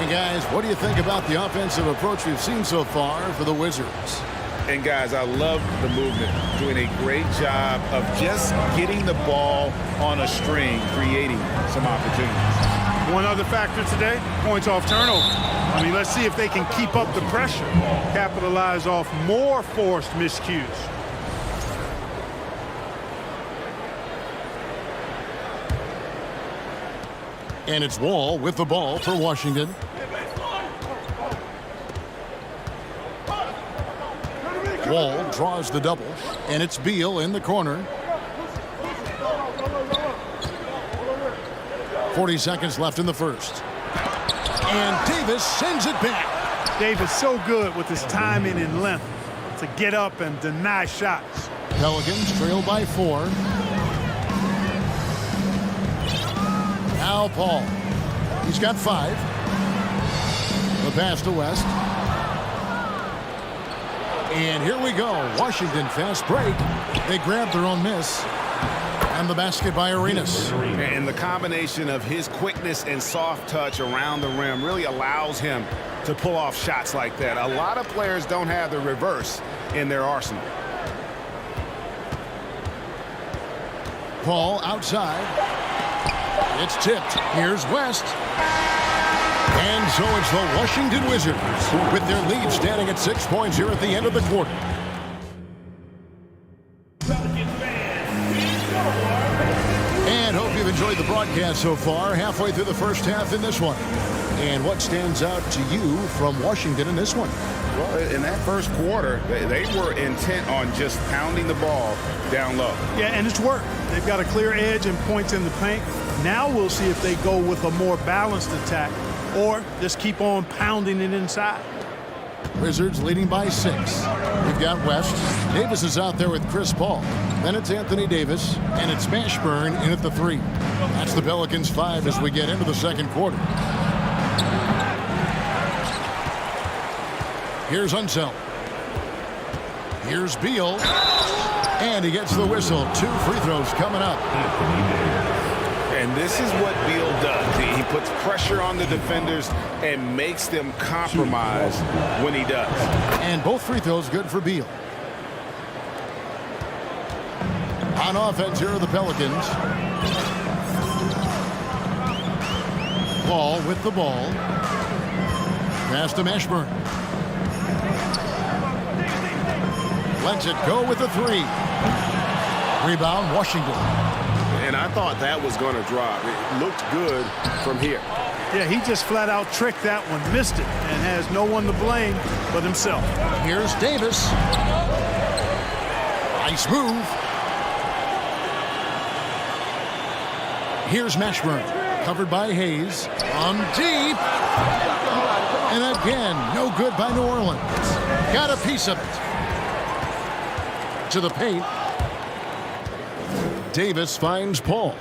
And guys, what do you think about the offensive approach we've seen so far for the Wizards? And guys, I love the movement, doing a great job of just getting the ball on a string, creating some opportunities. One other factor today, points off turnover. I mean, let's see if they can keep up the pressure, capitalize off more forced miscues. And it's Wall with the ball for Washington. Wall draws the double, and it's Beal in the corner. 40 seconds left in the first. And Davis sends it back. Davis so good with his timing and length to get up and deny shots. Pelicans trail by 4. Now Paul. He's got 5. The pass to West. And here we go. Washington fast break. They grab their own miss. And the basket by Arenas. And the combination of his quickness and soft touch around the rim really allows him to pull off shots like that. A lot of players don't have the reverse in their arsenal. Paul outside. It's tipped. Here's West. And so it's the Washington Wizards with their lead standing at 6 points here at the end of the quarter. And hope you've enjoyed the broadcast so far, halfway through the first half in this one. And what stands out to you from Washington in this one? Well, in that first quarter, they were intent on just pounding the ball down low. Yeah, and it's worked. They've got a clear edge and points in the paint. Now we'll see if they go with a more balanced attack or just keep on pounding it inside. Wizards leading by 6. We've got West. Davis is out there with Chris Paul. Then it's Anthony Davis, and it's Mashburn in at the 3. That's the Pelicans 5 as we get into the second quarter. Here's Unseld. Here's Beal. And he gets the whistle. 2 free throws coming up. And this is what Beal does. He puts pressure on the defenders and makes them compromise when he does. And both free throws good for Beal. On offense, here are the Pelicans. Paul with the ball. Pass to Mashburn. Lets it go with the 3. Rebound, Washington. And I thought that was going to drop. It looked good from here. Yeah, he just flat out tricked that one, missed it, and has no one to blame but himself. Here's Davis. Nice move. Here's Mashburn, covered by Hayes. On deep. And again, no good by New Orleans. Got a piece of it. To the paint. Davis finds Paul.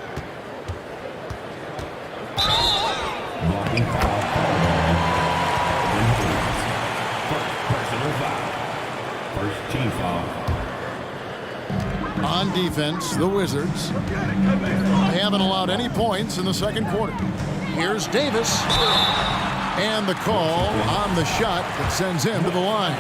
First team foul. On defense, the Wizards. They haven't allowed any points in the second quarter. Here's Davis. And the call on the shot that sends him to the line.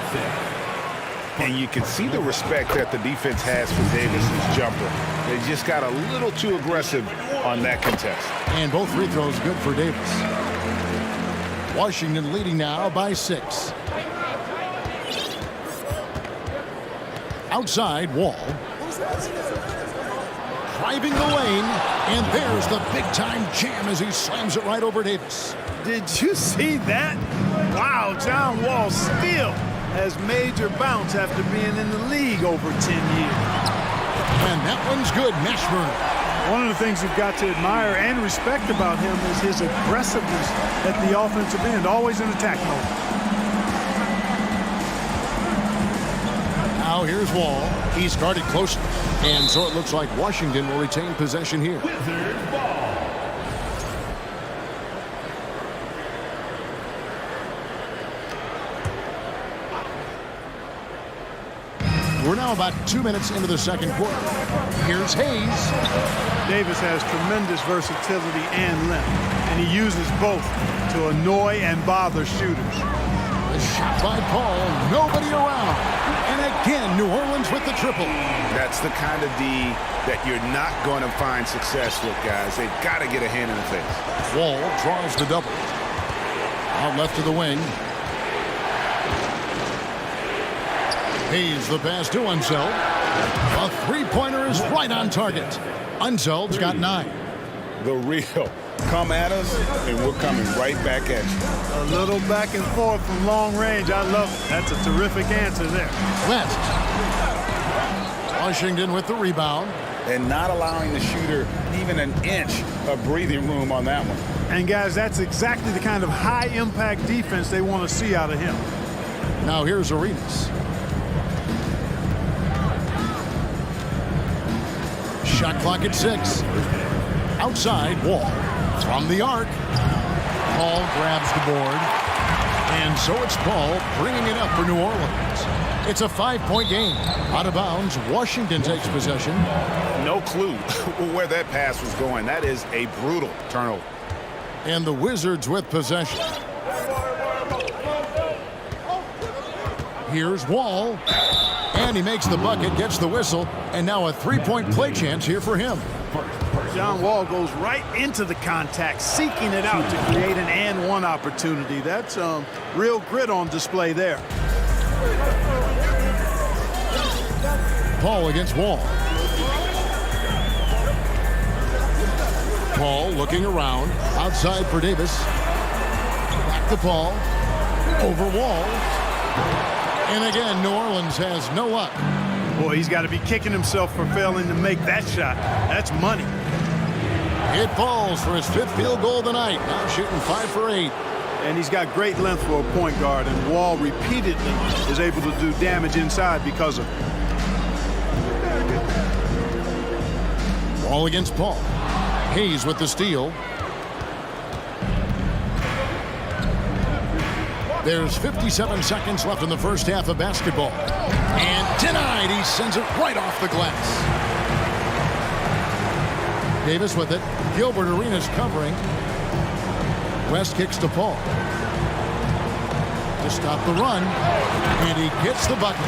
And you can see the respect that the defense has for Davis's jumper. They just got a little too aggressive on that contest. And both free throws good for Davis. Washington leading now by 6. Outside, Wall. Driving the lane, and there's the big-time jam as he slams it right over Davis. Did you see that? Wow, John Wall still has major bounce after being in the league over 10 years. And that one's good, Mashburn. One of the things you've got to admire and respect about him is his aggressiveness at the offensive end, always in attack mode. Now here's Wall. He's guarded closely. And so it looks like Washington will retain possession here. Wizards ball. We're now about 2 minutes into the second quarter. Here's Hayes. Davis has tremendous versatility and length. and he uses both to annoy and bother shooters. The shot by Paul, nobody around. And again, New Orleans with the triple. That's the kind of D that you're not going to find success with, guys. They've got to get a hand in the face. Wall draws the double. Out left to the wing. Hayes the pass to Unseld. A three-pointer is right on target. Unseld's got 9. The real. Come at us, and we're coming right back at you. A little back and forth from long range. I love it. That's a terrific answer there. West. Washington with the rebound. And not allowing the shooter even an inch of breathing room on that one. And, guys, that's exactly the kind of high-impact defense they want to see out of him. Now here's Arenas. Shot clock at 6. Outside, Wall. From the arc. Paul grabs the board. And so it's Paul bringing it up for New Orleans. It's a 5-point game. Out of bounds, Washington takes possession. No clue where that pass was going. That is a brutal turnover. And the Wizards with possession. Here's Wall. And he makes the bucket, gets the whistle, and now a 3-point play chance here for him. John Wall goes right into the contact, seeking it out to create an and-one opportunity. That's real grit on display there. Paul against Wall. Paul looking around, outside for Davis. Back to Paul, over Wall. And again, New Orleans has no luck. Boy, he's got to be kicking himself for failing to make that shot. That's money. It falls for his 5th field goal tonight. Now shooting 5 for 8. And he's got great length for a point guard, and Wall repeatedly is able to do damage inside because of it. Wall against Paul. Hayes with the steal. There's 57 seconds left in the first half of basketball. And denied. He sends it right off the glass. Davis with it. Gilbert Arenas covering. West kicks to Paul. To stop the run. And he gets the bucket.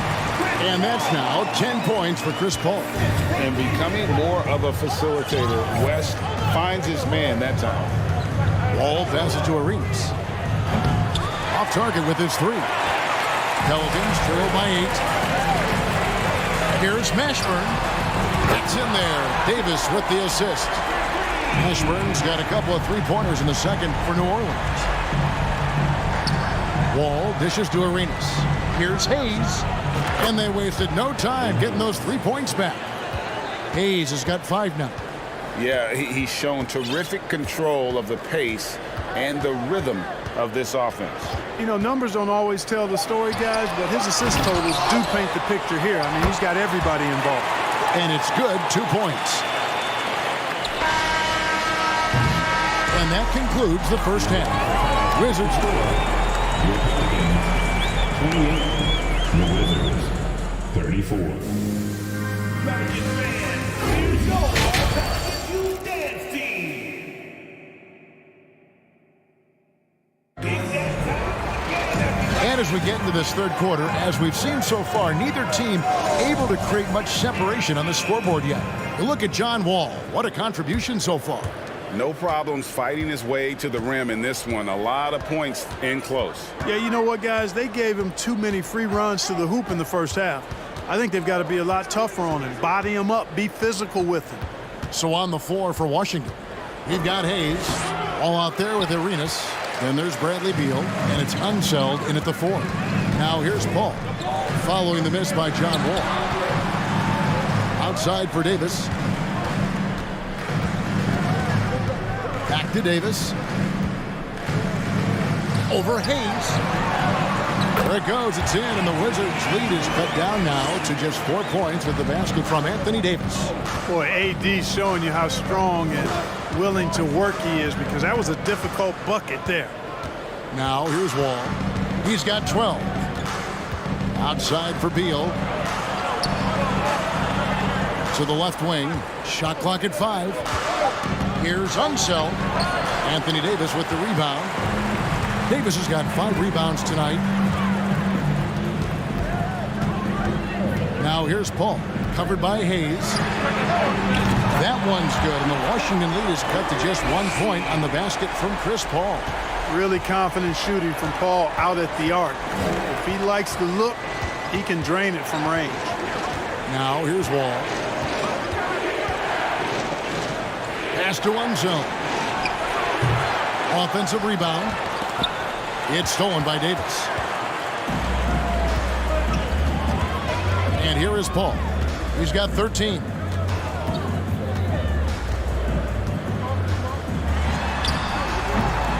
And that's now 10 points for Chris Paul. And becoming more of a facilitator, West finds his man that time. Wall passes to Arenas. Off target with his 3. Pelicans trail by 8. Here's Mashburn. That's in there. Davis with the assist. Mashburn's got a couple of 3-pointers in the second for New Orleans. Wall dishes to Arenas. Here's Hayes. And they wasted no time getting those 3 points back. Hayes has got 5 now. Yeah, he's shown terrific control of the pace and the rhythm of this offense. You know, numbers don't always tell the story, guys, but his assist totals do paint the picture here. I mean, he's got everybody involved. And it's good, 2 points. And that concludes the first half. Wizards score. 28, the Wizards 34. And as we get into this third quarter, as we've seen so far, neither team able to create much separation on the scoreboard yet. You look at John Wall. What a contribution so far. No problems fighting his way to the rim in this one. A lot of points in close. Yeah, you know what, guys? They gave him too many free runs to the hoop in the first half. I think they've got to be a lot tougher on him. Body him up. Be physical with him. So on the floor for Washington, you've got Hayes all out there with Arenas. Then there's Bradley Beal, and it's Unseld in at the 4. Now here's Paul, following the miss by John Wall. Outside for Davis. Back to Davis. Over Hayes. There it goes. It's in, and the Wizards' lead is cut down now to just 4 points with the basket from Anthony Davis. Boy, AD's showing you how strong and willing to work he is, because that was a difficult bucket there. Now here's Wall. He's got 12. Outside for Beal. To the left wing. Shot clock at 5. Here's Unseld. Anthony Davis with the rebound. Davis has got 5 rebounds tonight. Now here's Paul, covered by Hayes. That one's good, and the Washington lead is cut to just 1 point on the basket from Chris Paul. Really confident shooting from Paul out at the arc. If he likes the look, he can drain it from range. Now here's Wall. Pass to Unseld. Offensive rebound. It's stolen by Davis. And here is Paul. He's got 13.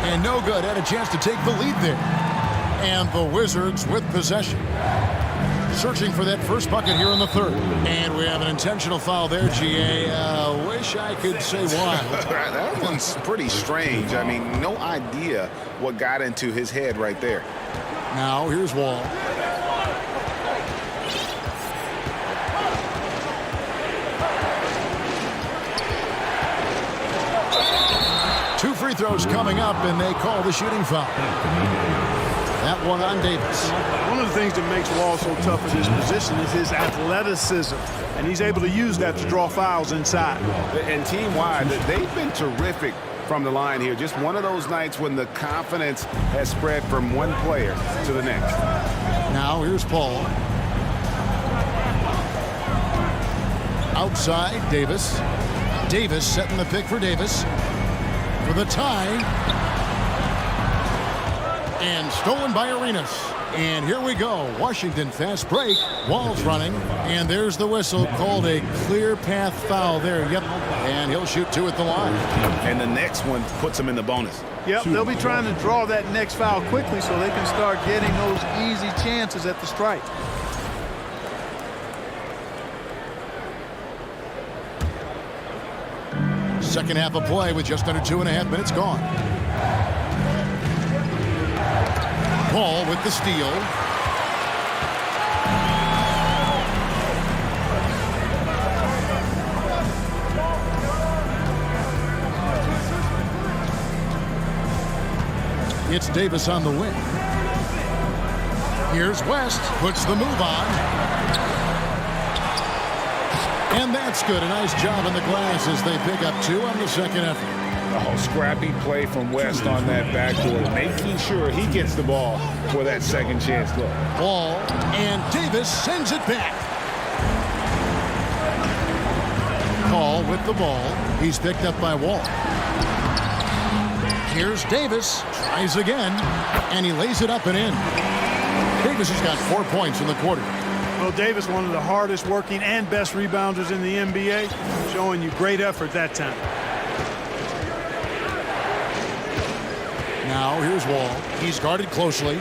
And no good. Had a chance to take the lead there. And the Wizards with possession. Searching for that first bucket here in the third. And we have an intentional foul there, GA. Wish I could say why. That one's pretty strange. I mean, no idea what got into his head right there. Now here's Wall. Two free throws coming up, and they call the shooting foul. That one on Davis. One of the things that makes Wall so tough at his position is his athleticism, and he's able to use that to draw fouls inside. And team-wide, they've been terrific from the line here. Just one of those nights when the confidence has spread from one player to the next. Now here's Paul. Outside, Davis. Davis setting the pick for Davis. For the tie. And stolen by Arenas. And here we go. Washington fast break. Wall's running. And there's the whistle. Called a clear path foul there. Yep. And he'll shoot 2 at the line. And the next one puts him in the bonus. Yep, they'll be trying to draw that next foul quickly so they can start getting those easy chances at the strike. Second half of play with just under 2.5 minutes gone. Paul with the steal. It's Davis on the wing. Here's West, puts the move on. And that's good. A nice job in the glass as they pick up 2 on the second effort. Oh, scrappy play from West on that backboard, making sure he gets the ball for that second chance look. Ball, and Davis sends it back. Paul with the ball. He's picked up by Wall. Here's Davis. Tries again, and he lays it up and in. Davis has got 4 points in the quarter. Well, Davis, one of the hardest working and best rebounders in the NBA, showing you great effort that time. Now here's Wall. He's guarded closely.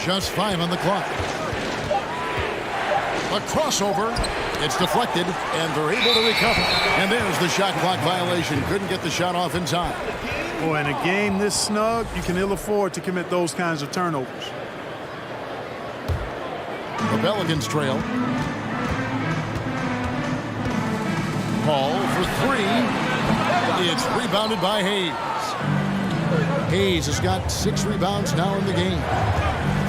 Just 5 on the clock. A crossover. It's deflected, and they're able to recover. And there's the shot clock violation. Couldn't get the shot off in time. Boy, in a game this snug, you can ill afford to commit those kinds of turnovers. The Pelicans trail. Paul for 3. It's rebounded by Hayes. Hayes has got 6 rebounds now in the game.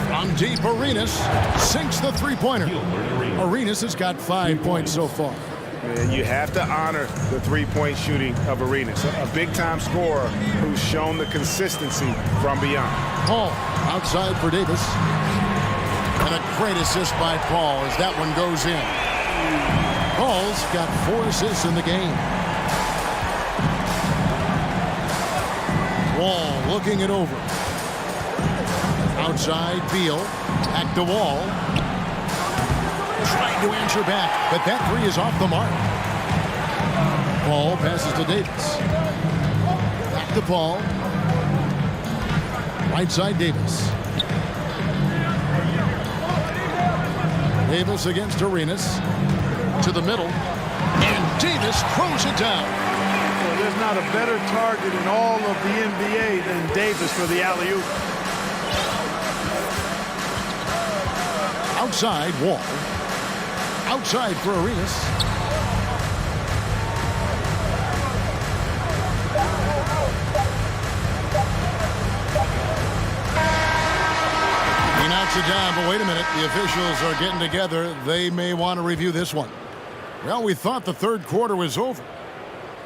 From deep, Arenas sinks the three-pointer. Arenas has got 5 points so far. And you have to honor the three-point shooting of Arenas, a big-time scorer who's shown the consistency from beyond. Paul outside for Davis. And a great assist by Paul as that one goes in. Paul's got 4 assists in the game. Wall looking it over. Outside, Beal. Back to Wall. Trying to answer back, but that 3 is off the mark. Paul passes to Davis. Back to Paul. Right side, Davis. Davis against Arenas. To the middle. And Davis throws it down. Well, there's not a better target in all of the NBA than Davis for the alley-oop. Outside, Wall. Outside for Arenas. He knocks it down, but wait a minute. The officials are getting together. They may want to review this one. Well, we thought the third quarter was over.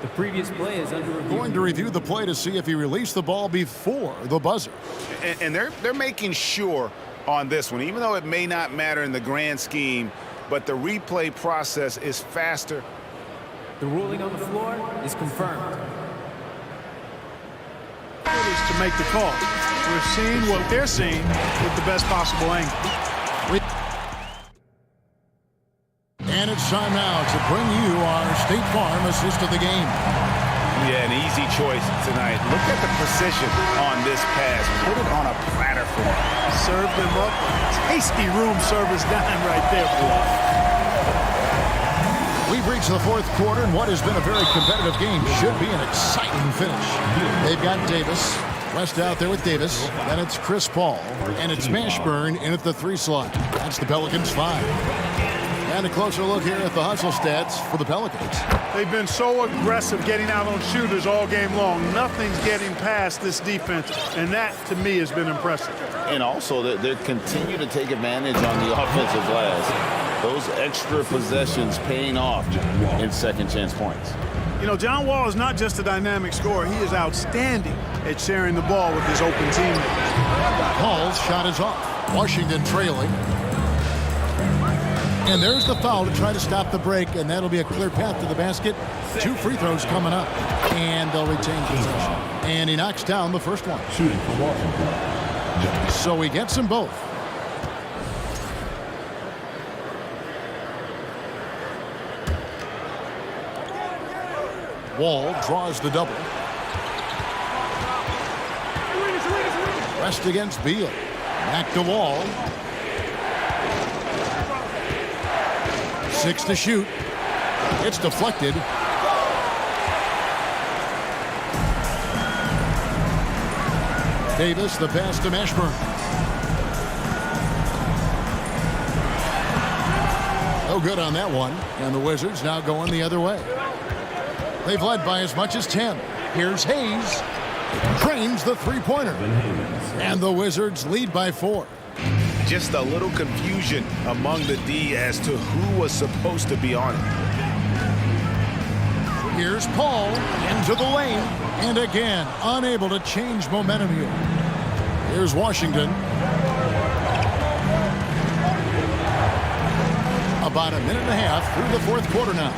The previous play is under review. Going to review the play to see if he released the ball before the buzzer. And they're making sure on this one, even though it may not matter in the grand scheme, but the replay process is faster. The ruling on the floor is confirmed. To make the call. We're seeing what they're seeing with the best possible angle. And it's time now to bring you our State Farm assist of the game. Yeah, an easy choice tonight. Look at the precision on this pass. Put it on a platter for him. Serve them up. Tasty room service dime right there, boy. We've reached the fourth quarter, and what has been a very competitive game should be an exciting finish. They've got Davis. West out there with Davis. Then it's Chris Paul. And it's Mashburn in at the 3 slot. That's the Pelicans 5. And a closer look here at the hustle stats for the Pelicans. They've been so aggressive getting out on shooters all game long. Nothing's getting past this defense, and that, to me, has been impressive. And also, they continue to take advantage on the offensive glass. Those extra possessions paying off in second chance points. You know, John Wall is not just a dynamic scorer. He is outstanding at sharing the ball with his open teammates. Paul's shot is off. Washington trailing. And there's the foul to try to stop the break, and that'll be a clear path to the basket. 2 free throws coming up, and they'll retain possession. And he knocks down the first one. Shooting for Washington. So he gets them both. Wall draws the double. West against Beal. Back to Wall. 6 to shoot. It's deflected. Davis, the pass to Mashburn. No good on that one. And the Wizards now going the other way. They've led by as much as 10. Here's Hayes. Drains the three-pointer. And the Wizards lead by 4. Just a little confusion among the D as to who was supposed to be on it. Here's Paul into the lane. And again, unable to change momentum here. Here's Washington. About a minute and a half through the fourth quarter now.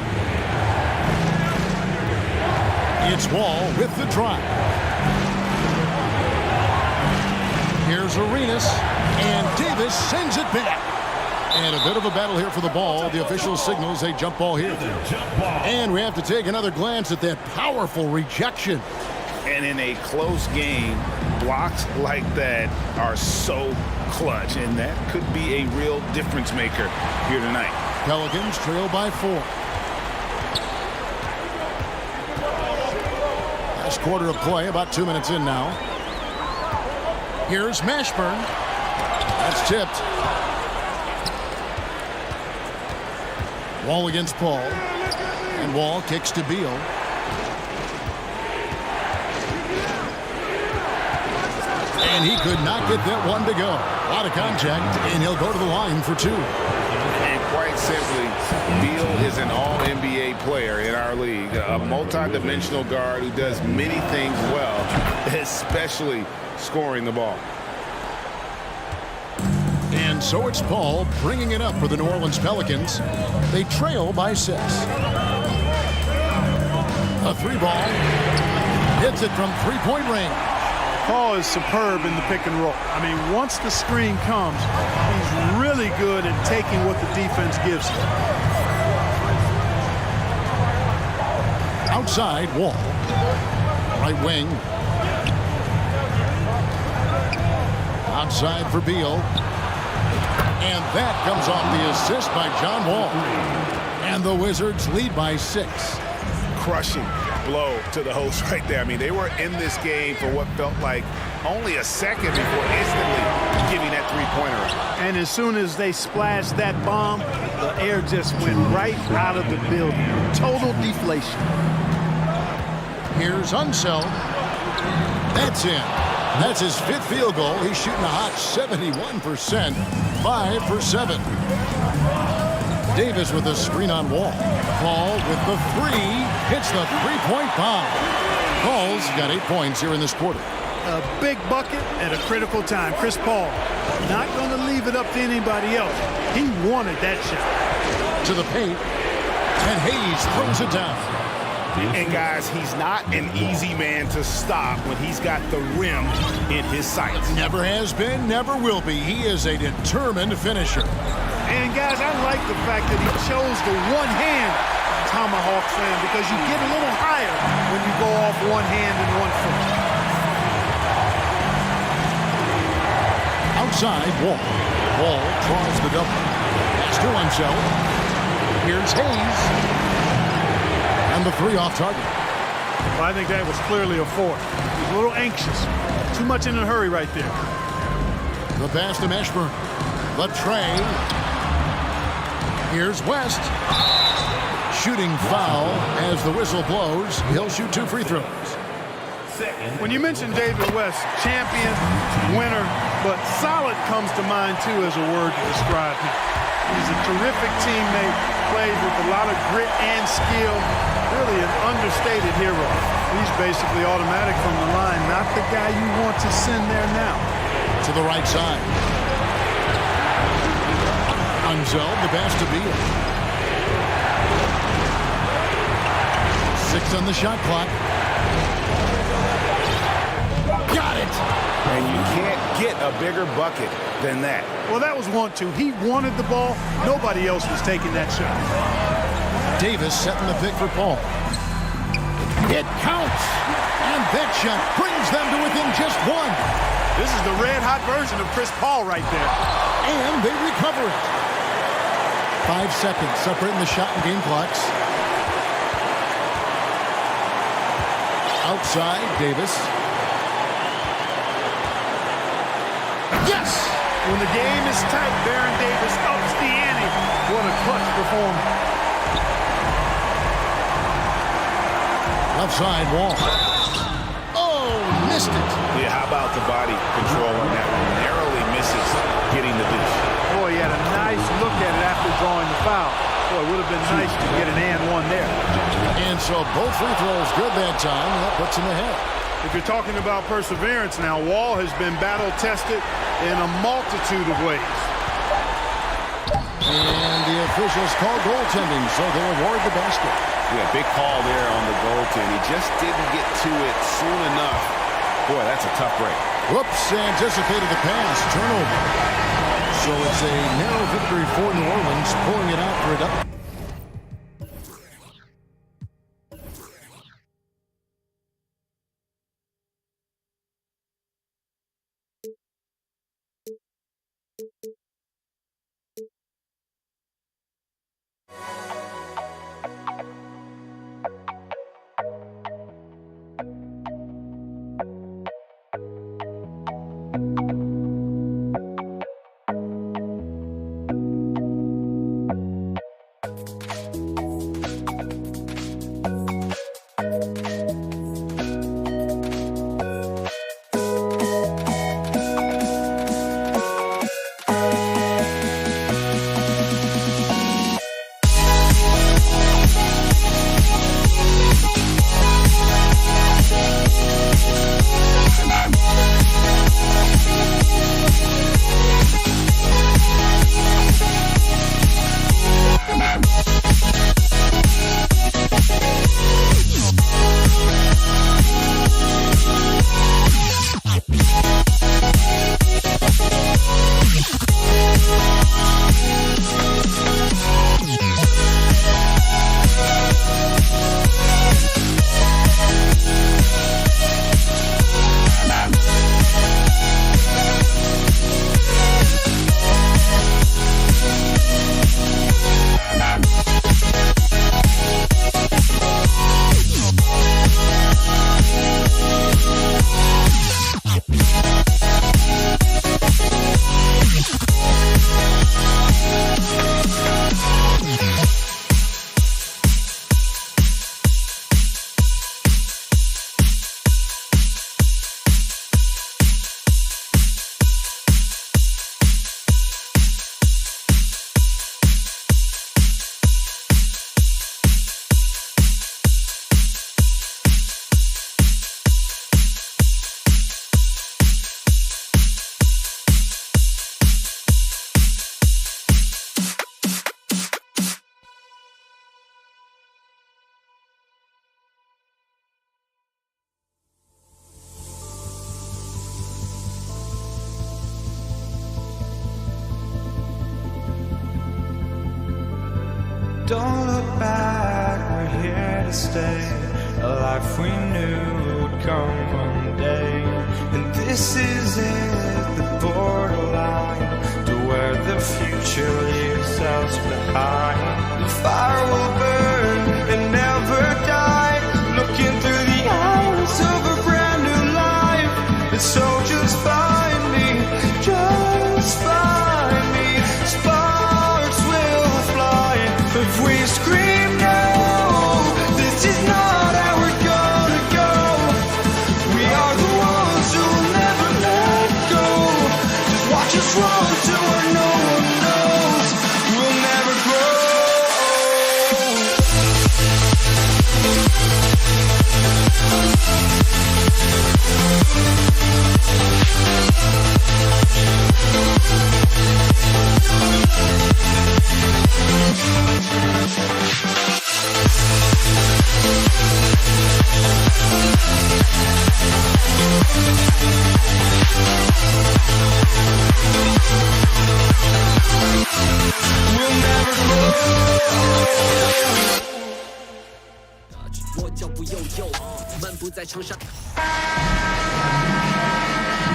It's Wall with the drive. Here's Arenas, and Davis sends it back. And a bit of a battle here for the ball. The official signals a jump ball here. And we have to take another glance at that powerful rejection. And in a close game, blocks like that are so clutch, and that could be a real difference maker here tonight. Pelicans trail by 4. Last quarter of play, about 2 minutes in now. Here's Mashburn. That's tipped. Wall against Paul. And Wall kicks to Beal. And he could not get that one to go. A lot of contact, and he'll go to the line for 2. And quite simply, Beal is an all-NBA player in our league, a multi-dimensional guard who does many things well, especially scoring the ball. And so it's Paul bringing it up for the New Orleans Pelicans. They trail by 6. A 3-ball. Hits it from three-point range. Paul is superb in the pick and roll. I mean, once the screen comes, he's really good at taking what the defense gives him. Outside, Wall. Right wing. Outside for Beal. And that comes off the assist by John Wall. And the Wizards lead by 6. crushing blow to the host right there. I mean, they were in this game for what felt like only a second before instantly giving that three-pointer up. And as soon as they splashed that bomb, the air just went right out of the building. Total deflation. Here's Unseld. That's in. That's his 5th field goal. He's shooting a hot 71%. 5 for 7. Davis with a screen on Wall. Paul with the 3. Hits the three-point bomb. Paul's got 8 points here in this quarter. A big bucket at a critical time. Chris Paul not going to leave it up to anybody else. He wanted that shot. To the paint. And Hayes throws it down. And guys, he's not an easy man to stop when he's got the rim in his sights. Never has been, never will be. He is a determined finisher. And guys, I like the fact that he chose the one-hand tomahawk slam because you get a little higher when you go off one hand and 1 foot. Outside, Wall. Wall draws the double. Pass to Unseld. Here's Hayes. And the 3 off target. Well, I think that was clearly a 4. He's a little anxious. Too much in a hurry right there. The pass to Mashburn. The tray. Here's West. Shooting foul as the whistle blows. He'll shoot 2 free throws. When you mention David West, champion, winner, but solid comes to mind too as a word to describe him. He's a terrific teammate, plays with a lot of grit and skill, really an understated hero. He's basically automatic from the line, not the guy you want to send there now. To the right side. Unseld, the pass to Beal. 6 on the shot clock. Got it! And you can't get a bigger bucket than that. Well, that was 1-2. He wanted the ball. Nobody else was taking that shot. Davis setting the pick for Paul. It counts! And that shot brings them to within just 1. This is the red-hot version of Chris Paul right there. And they recover it. 5 seconds separating the shot and game clocks. Outside, Davis. Yes! When the game is tight, Baron Davis ups the ante. What a clutch performance. Left side, Wall. Oh, missed it. Yeah, how about the body control on that one? Narrowly misses getting the deuce. Boy, he had a nice look at it after drawing the foul. Boy, it would have been nice to get an and 1 there. And so both free throws good that time. That puts him ahead. If you're talking about perseverance now, Wall has been battle-tested in a multitude of ways. And the officials call goaltending, so they'll award the basket. Yeah, big call there on the goaltend. He just didn't get to it soon enough. Boy, that's a tough break. Whoops, anticipated the pass. Turnover. So it's a narrow victory for New Orleans, pulling it out for a double. Don't look back, we're here to stay. A life we knew would come one day. And this is it, the borderline to where the future leaves us behind. The fire will burn and never die, looking through the eyes of a brand new life. And so just find me, just find me. Sparks will fly if we scream no. This is not how we're gonna go. We are the ones who will never let go. Just watch us run to where no one knows. We'll never grow.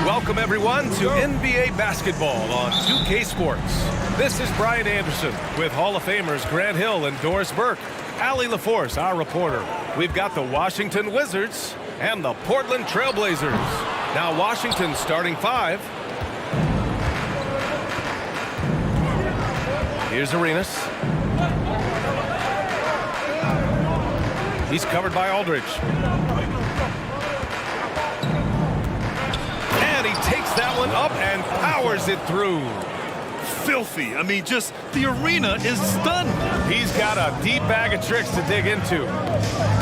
Welcome, everyone, to NBA basketball on 2K Sports. This is Brian Anderson with Hall of Famers Grant Hill and Doris Burke. Allie LaForce, our reporter. We've got the Washington Wizards and the Portland Trailblazers. Now Washington's starting five. Here's Arenas. He's covered by Aldridge. And he takes that one up and powers it through. Filthy. I mean, just the arena is stunned. He's got a deep bag of tricks to dig into.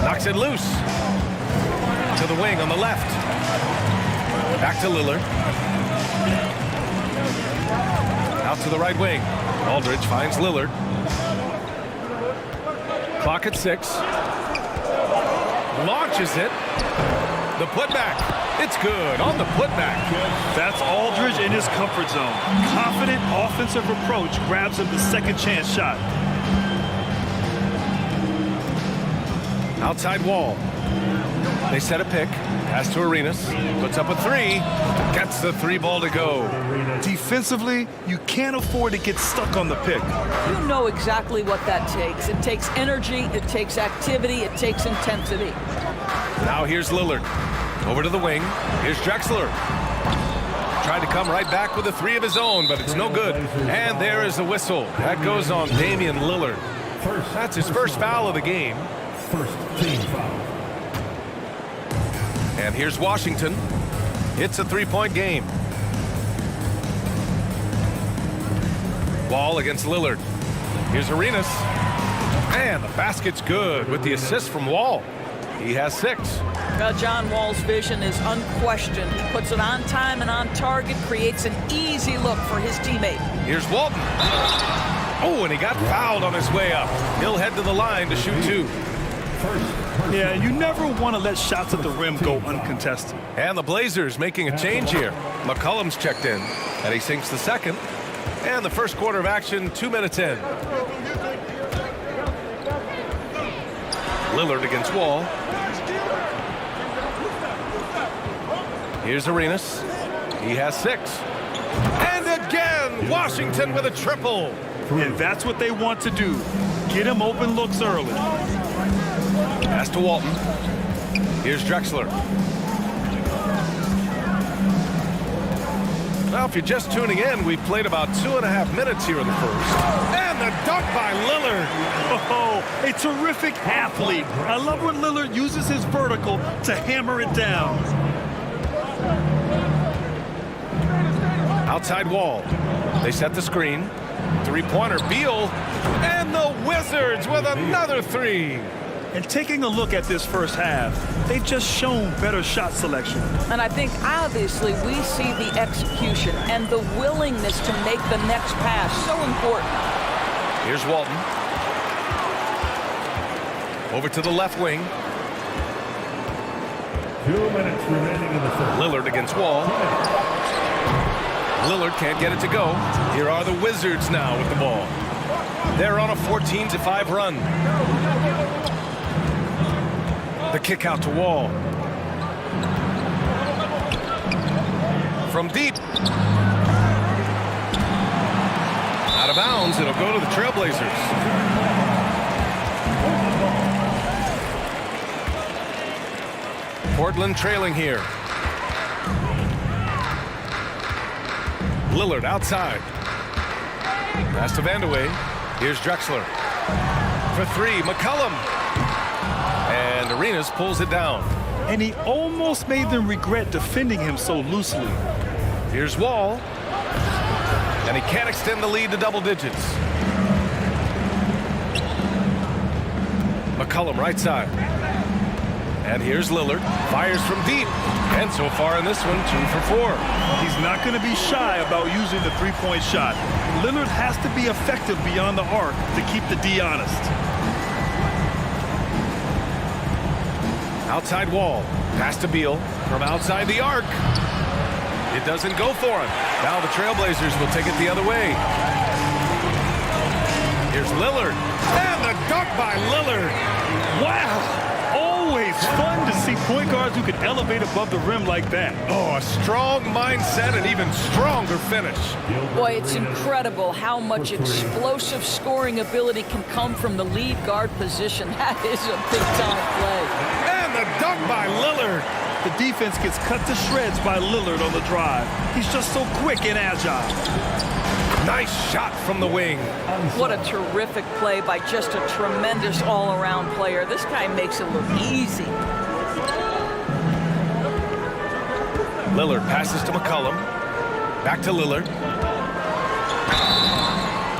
Knocks it loose. To the wing on the left. Back to Lillard. Out to the right wing. Aldridge finds Lillard. Clock at 6. Launches it. The putback. It's good on the putback. That's Aldridge in his comfort zone. Confident offensive approach grabs him the second chance shot. Outside wall. They set a pick. Pass to Arenas. Puts up a three. Gets the three ball to go. Defensively, you can't afford to get stuck on the pick. You know exactly what that takes. It takes energy, it takes activity, it takes intensity. Now here's Lillard. Over to the wing. Here's Drexler. Tried to come right back with a three of his own, but it's no good. And there is the whistle. That goes on Damian Lillard. That's his first foul of the game. First team foul. And here's Washington. It's a three-point game. Wall against Lillard. Here's Arenas. And the basket's good with the assist from Wall. He has 6. John Wall's vision is unquestioned. He puts it on time and on target, creates an easy look for his teammate. Here's Walton. Oh, and he got fouled on his way up. He'll head to the line to shoot 2. Yeah, you never want to let shots at the rim go uncontested. And the Blazers making a change here. McCollum's checked in, and he sinks the second. And the first quarter of action, 2 minutes in. Lillard against Wall. Here's Arenas. He has 6. And again, Washington with a triple. And that's what they want to do. Get him open looks early. Pass to Walton. Here's Drexler. Now, if you're just tuning in, we've played about 2.5 minutes here in the first. And the dunk by Lillard. Oh, a terrific athlete. I love when Lillard uses his vertical to hammer it down. Outside Wall. They set the screen. Three-pointer, Beal. And the Wizards with another 3. And taking a look at this first half, they've just shown better shot selection. And I think obviously we see the execution and the willingness to make the next pass so important. Here's Walton. Over to the left wing. 2 minutes remaining in the first. Lillard against Wall. Lillard can't get it to go. Here are the Wizards now with the ball. They're on a 14-5 run. The kick out to Wall. From deep. Out of bounds, it'll go to the Trailblazers. Portland trailing here. Lillard outside. Pass to Vandeweghe. Here's Drexler. For three, McCollum. And Arenas pulls it down. And he almost made them regret defending him so loosely. Here's Wall. And he can't extend the lead to double digits. McCollum right side. And here's Lillard. Fires from deep. And so far in this one, 2 for 4. He's not going to be shy about using the three-point shot. Lillard has to be effective beyond the arc to keep the D honest. Outside Wall. Pass to Beal from outside the arc. It doesn't go for him. Now the Trailblazers will take it the other way. Here's Lillard. And the dunk by Lillard. Wow! Always fun to see point guards who can elevate above the rim like that. Oh, a strong mindset and even stronger finish. Boy, it's incredible how much explosive scoring ability can come from the lead guard position. That is a big-time play. And the dunk by Lillard. The defense gets cut to shreds by Lillard on the drive. He's just so quick and agile. Nice shot from the wing. What a terrific play by just a tremendous all-around player. This guy makes it look easy. Lillard passes to McCollum. Back to Lillard.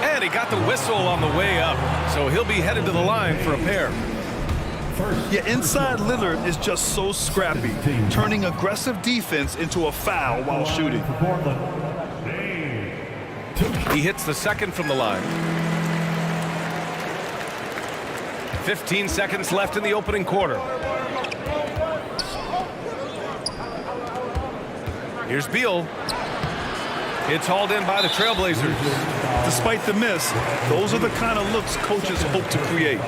And he got the whistle on the way up, so he'll be headed to the line for a pair. Yeah, inside Lillard is just so scrappy, turning aggressive defense into a foul while shooting. He hits the second from the line. 15 seconds left in the opening quarter. Here's Beal. It's hauled in by the Trailblazers. Despite the miss, those are the kind of looks coaches hope to create.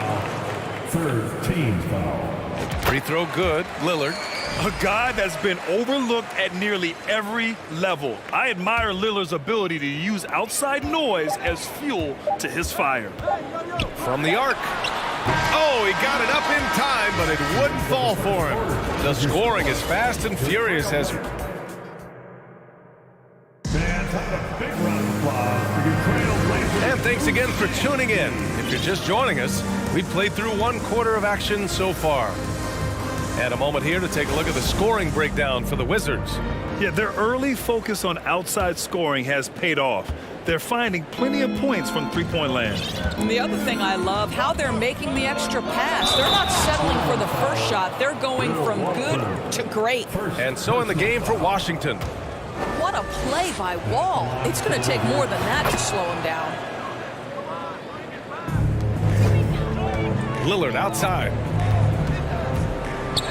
Third team foul. Free throw good. Lillard. A guy that's been overlooked at nearly every level. I admire Lillard's ability to use outside noise as fuel to his fire. From the arc. Oh, he got it up in time, but it wouldn't fall for him. The scoring is fast and furious as... And thanks again for tuning in. If you're just joining us, we've played through 1 quarter of action so far. And a moment here to take a look at the scoring breakdown for the Wizards. Yeah, their early focus on outside scoring has paid off. They're finding plenty of points from three-point land. And the other thing I love, how they're making the extra pass. They're not settling for the first shot. They're going from good to great. And so in the game for Washington. What a play by Wall. It's going to take more than that to slow him down. Lillard outside.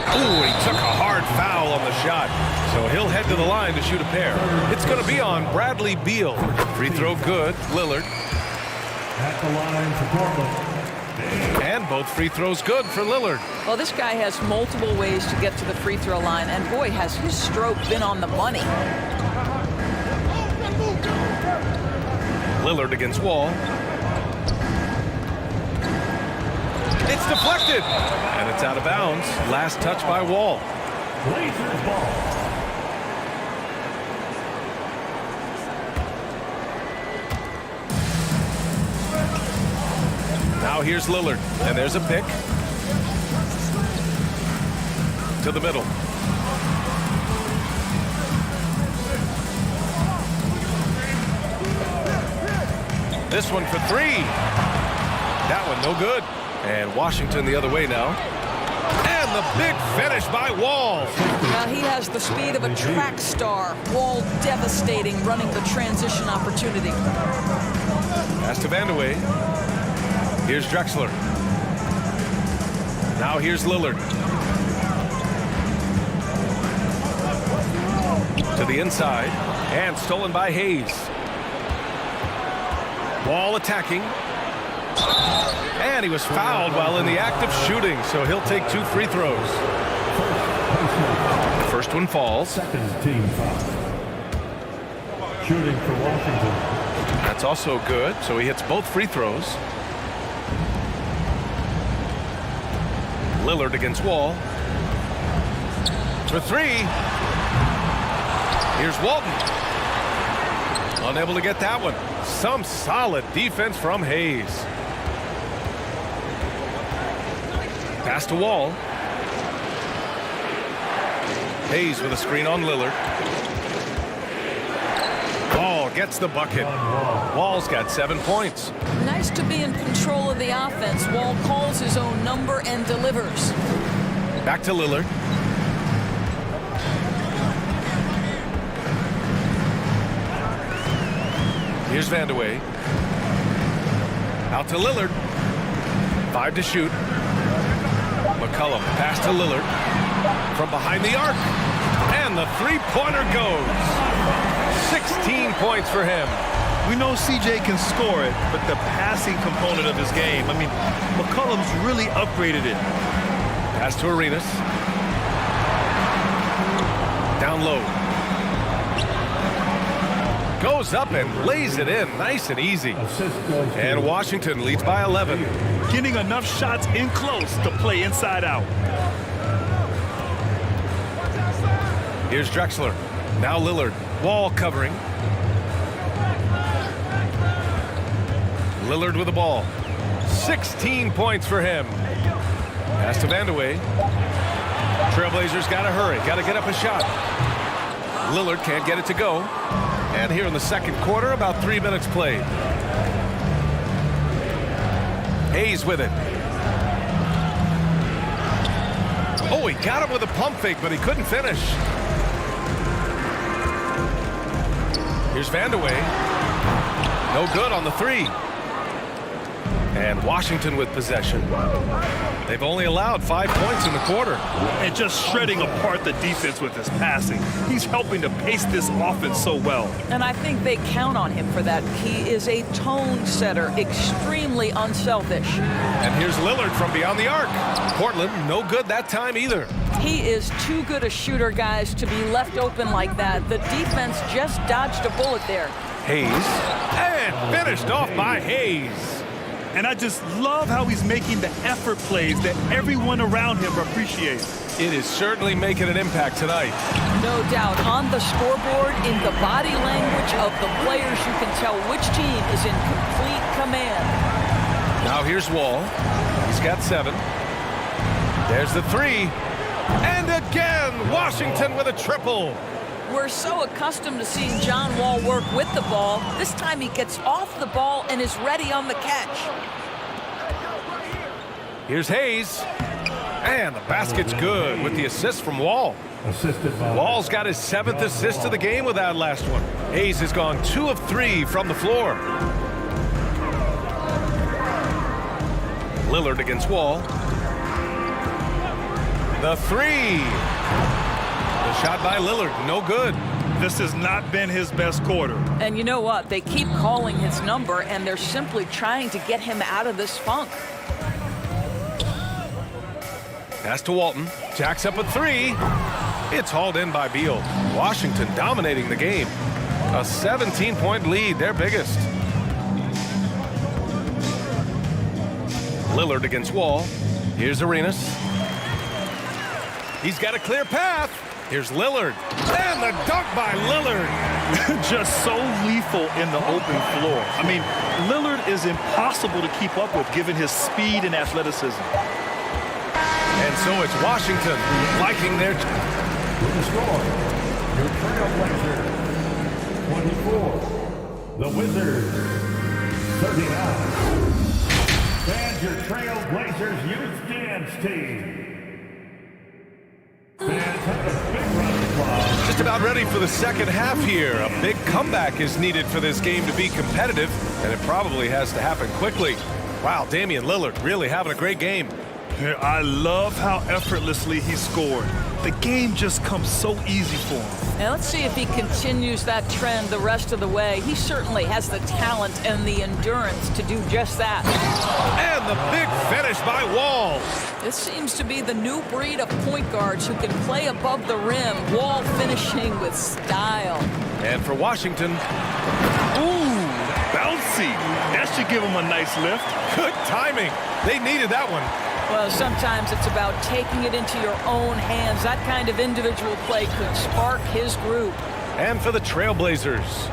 Ooh, he took a hard foul on the shot. So he'll head to the line to shoot a pair. It's going to be on Bradley Beal. Free throw good. Lillard. At the line for Portland. And both free throws good for Lillard. Well, this guy has multiple ways to get to the free throw line. And boy, has his stroke been on the money. Lillard against Wall. It's deflected. And it's out of bounds. Last touch by Wall. Blazers ball. Now here's Lillard. And there's a pick. To the middle. This one for three. That one no good. And Washington the other way now. And the big finish by Wall. Now he has the speed of a track star. Wall devastating, running the transition opportunity. Pass to Vandeweghe. Here's Drexler. Now here's Lillard. To the inside. And stolen by Hayes. Wall attacking. And he was fouled while in the act of shooting, so he'll take 2 free throws. First one falls. Second team foul. Shooting for Washington. That's also good, so he hits both free throws. Lillard against Wall. For 3. Here's Walton. Unable to get that one. Some solid defense from Hayes. Pass to Wall. Hayes with a screen on Lillard. Wall gets the bucket. Wall's got 7 points. Nice to be in control of the offense. Wall calls his own number and delivers. Back to Lillard. Here's Vandeweghe. Out to Lillard. 5 to shoot. McCollum pass to Lillard. From behind the arc. And the three-pointer goes. 16 points for him. We know CJ can score it, but the passing component of his game, I mean, McCollum's really upgraded it. Pass to Arenas. Down low. Goes up and lays it in nice and easy. And Washington leads by 11. Getting enough shots in close to play inside out. Here's Drexler. Now Lillard. Wall covering. Lillard with the ball. 16 points for him. Pass to Vandeweghe. Trailblazers got to hurry. Got to get up a shot. Lillard can't get it to go. And here in the second quarter, about 3 minutes played. Hayes with it. Oh, he got him with a pump fake, but he couldn't finish. Here's Vandeweghe. No good on the 3. And Washington with possession. They've only allowed 5 points in the quarter. And just shredding apart the defense with his passing. He's helping to pace this offense so well. And I think they count on him for that. He is a tone setter, extremely unselfish. And here's Lillard from beyond the arc. Portland, no good that time either. He is too good a shooter, guys, to be left open like that. The defense just dodged a bullet there. Hayes. And finished off by Hayes. And I just love how he's making the effort plays that everyone around him appreciates. It is certainly making an impact tonight. No doubt. On the scoreboard, in the body language of the players, you can tell which team is in complete command. Now here's Wall. He's got 7. There's the 3. And again, Washington with a triple. We're so accustomed to seeing John Wall work with the ball. This time he gets off the ball and is ready on the catch. Here's Hayes. And the basket's good with the assist from Wall. Assisted by Wall's got his 7th assist of the game with that last one. Hayes has gone 2 of 3 from the floor. Lillard against Wall. The 3. The shot by Lillard, no good. This has not been his best quarter. And you know what? They keep calling his number, and they're simply trying to get him out of this funk. Pass to Walton. Jacks up a 3. It's hauled in by Beal. Washington dominating the game. A 17-point lead, their biggest. Lillard against Wall. Here's Arenas. He's got a clear path. Here's Lillard. And the dunk by Lillard. Just so lethal in the open floor. I mean, Lillard is impossible to keep up with given his speed and athleticism. And so it's Washington liking their... With the score, your Trailblazers 24, the Wizards 39. And your Trailblazers Youth Dance Team. Just about ready for the second half here. A big comeback is needed for this game to be competitive, and it probably has to happen quickly. Wow, Damian Lillard really having a great game. I love how effortlessly he scored. the game just comes so easy for him. Now let's see if he continues that trend the rest of the way. He certainly has the talent and the endurance to do just that. And the big finish by Wall. This seems to be the new breed of point guards who can play above the rim. Wall finishing with style. And for Washington, Ooh, bouncy. That should give him a nice lift. good timing. They needed that one. Well, sometimes it's about taking it into your own hands. That kind of individual play could spark his group. And for the Trailblazers,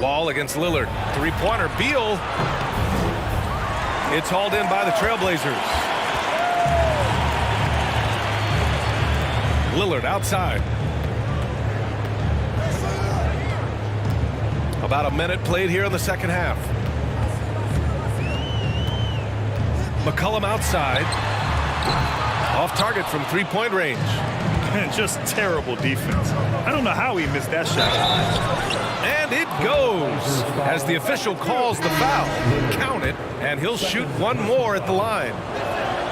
Wall against Lillard. Three-pointer, Beal. It's hauled in by the Trailblazers. Lillard outside. About a minute played here in the second half. McCollum outside. Off target from three-point range. Man, just terrible defense. I don't know how he missed that shot. And it goes as the official calls the foul. Count it, and he'll shoot one more at the line.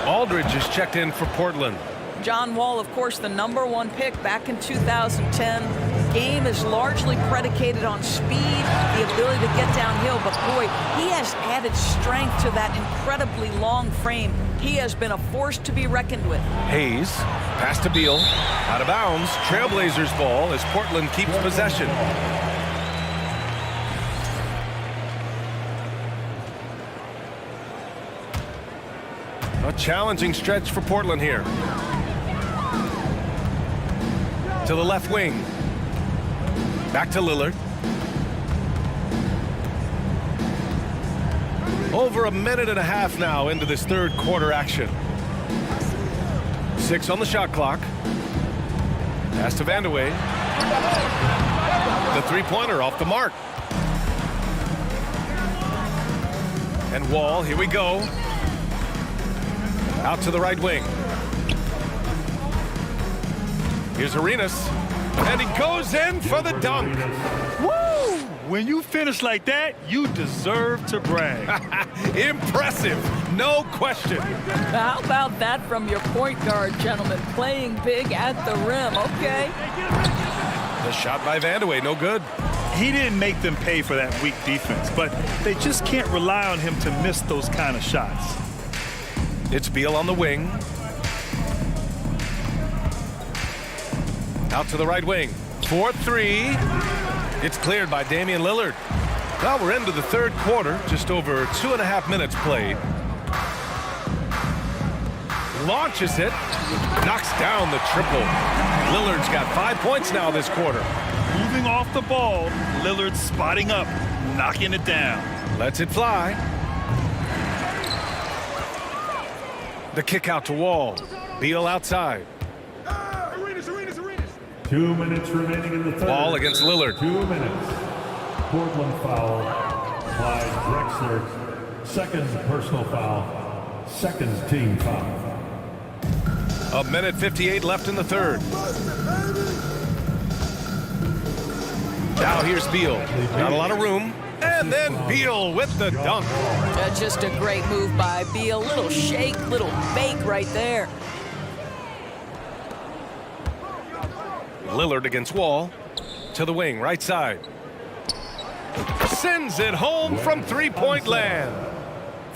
Aldridge is checked in for Portland. John Wall, of course, the #1 pick back in 2010. Game is largely predicated on speed, the ability to get downhill, but boy, he has added strength to that incredibly long frame. He has been a force to be reckoned with. Hayes, pass to Beal, out of bounds. Trailblazers ball as Portland keeps possession. A challenging stretch for Portland here. To the left wing. Back to Lillard. Over a minute and a half now into this third quarter action. 6 on the shot clock. Pass to Vandeweghe. The three-pointer off the mark. And Wall, here we go. Out to the right wing. Here's Arenas. And he goes in for the dunk. Woo! When you finish like that, you deserve to brag. Impressive, no question. How about that from your point guard, gentlemen? Playing big at the rim, okay? The shot by Vandeweghe, no good. He didn't make them pay for that weak defense, but they just can't rely on him to miss those kind of shots. It's Beal on the wing. Out to the right wing. 4-3. It's cleared by Damian Lillard. Well, we're into the third quarter. Just over 2.5 minutes played. Launches it. Knocks down the triple. Lillard's got 5 points now this quarter. Moving off the ball, Lillard spotting up, knocking it down. Lets it fly. The kick out to Wall. Beal outside. 2 minutes remaining in the third. Wall against Lillard. 2 minutes. Portland foul. Clyde Drexler. Second personal foul. Second team foul. A minute 58 left in the third. Now here's Beal. Not a lot of room. And then Beal with the dunk. Just a great move by Beal. Little shake, little fake right there. Lillard against Wall. To the wing, right side. Sends it home from three-point land.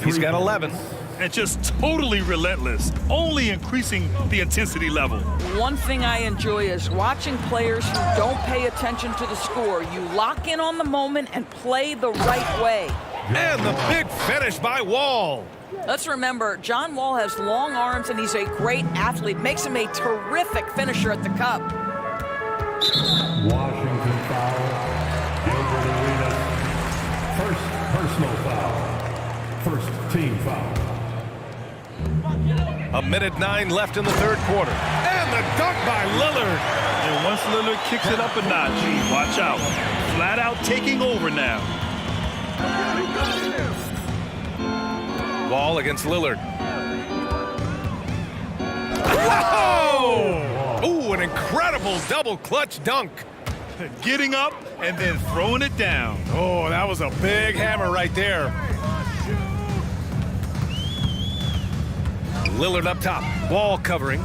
He's got 11. And just totally relentless, only increasing the intensity level. One thing I enjoy is watching players who don't pay attention to the score. You lock in on the moment and play the right way. And the big finish by Wall. Let's remember, John Wall has long arms and he's a great athlete. Makes him a terrific finisher at the cup. Washington foul. Gilbert Arenas. First personal foul. First team foul. A minute 9 left in the third quarter. And the dunk by Lillard. And once Lillard kicks it up a notch, watch out. Flat out taking over now. Wall against Lillard. Whoa! Ooh, an incredible double clutch dunk. Getting up and then throwing it down. Oh, that was a big hammer right there. Lillard up top. Wall covering.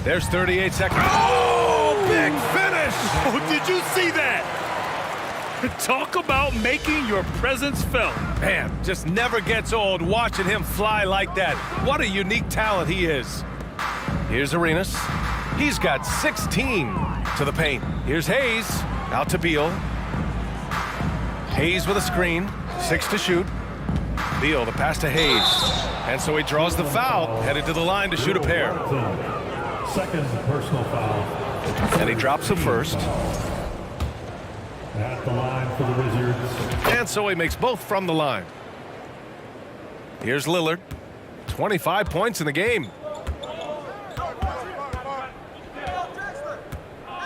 There's 38 seconds. Oh, big finish! Oh, did you see that? Talk about making your presence felt. Man, just never gets old watching him fly like that. What a unique talent he is. Here's Arenas. He's got 16 to the paint. Here's Hayes. Out to Beal. Hayes with a screen. 6 to shoot. Beal, the pass to Hayes. And so he draws the foul, headed to the line to shoot a pair. Second personal foul. And he drops the first. At the line for the Wizards. And so he makes both from the line. Here's Lillard. 25 points in the game.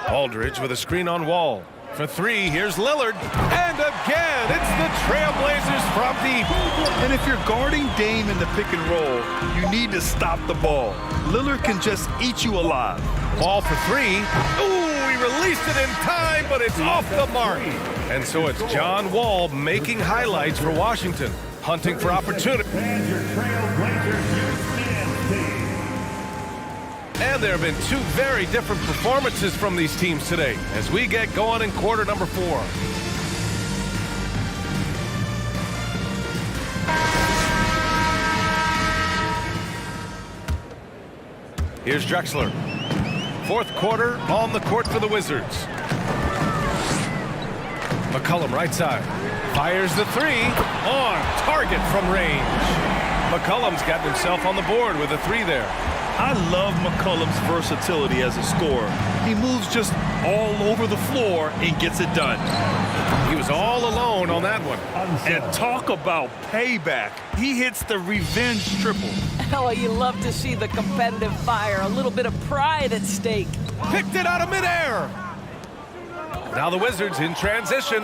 Aldridge with a screen on Wall. For 3, here's Lillard. And again, it's the Trailblazers from deep. And if you're guarding Dame in the pick and roll, you need to stop the ball. Lillard can just eat you alive. Ball for 3. Ooh, he released it in time, but it's off the mark. And so it's John Wall making highlights for Washington, hunting for opportunity. And your Trailblazers youth dance team. And there have been 2 very different performances from these teams today as we get going in quarter number 4. Here's Drexler. 4th quarter on the court for the Wizards. McCollum right side. Fires the 3 on target from range. McCollum's gotten himself on the board with a 3 there. I love McCollum's versatility as a scorer. He moves just all over the floor and gets it done. He was all alone on that one. And talk about payback. He hits the revenge triple. Oh, you love to see the competitive fire. A little bit of pride at stake. Picked it out of midair. Now the Wizards in transition.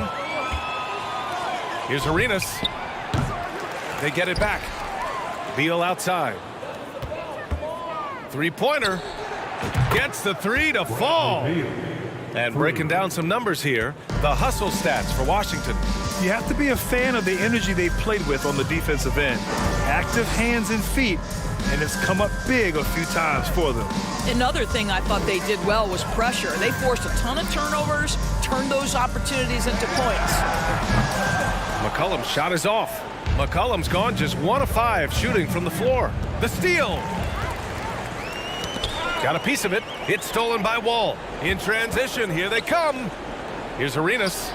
Here's Arenas. They get it back. Beal outside. 3-pointer. Gets the 3 to fall. And breaking down some numbers here, the hustle stats for Washington. You have to be a fan of the energy they played with on the defensive end. Active hands and feet, and it's come up big a few times for them. Another thing I thought they did well was pressure. They forced a ton of turnovers, turned those opportunities into points. McCollum's shot is off. McCollum's gone just 1 of 5 shooting from the floor. The steal. Got a piece of it. It's stolen by Wall. In transition, here they come. Here's Arenas.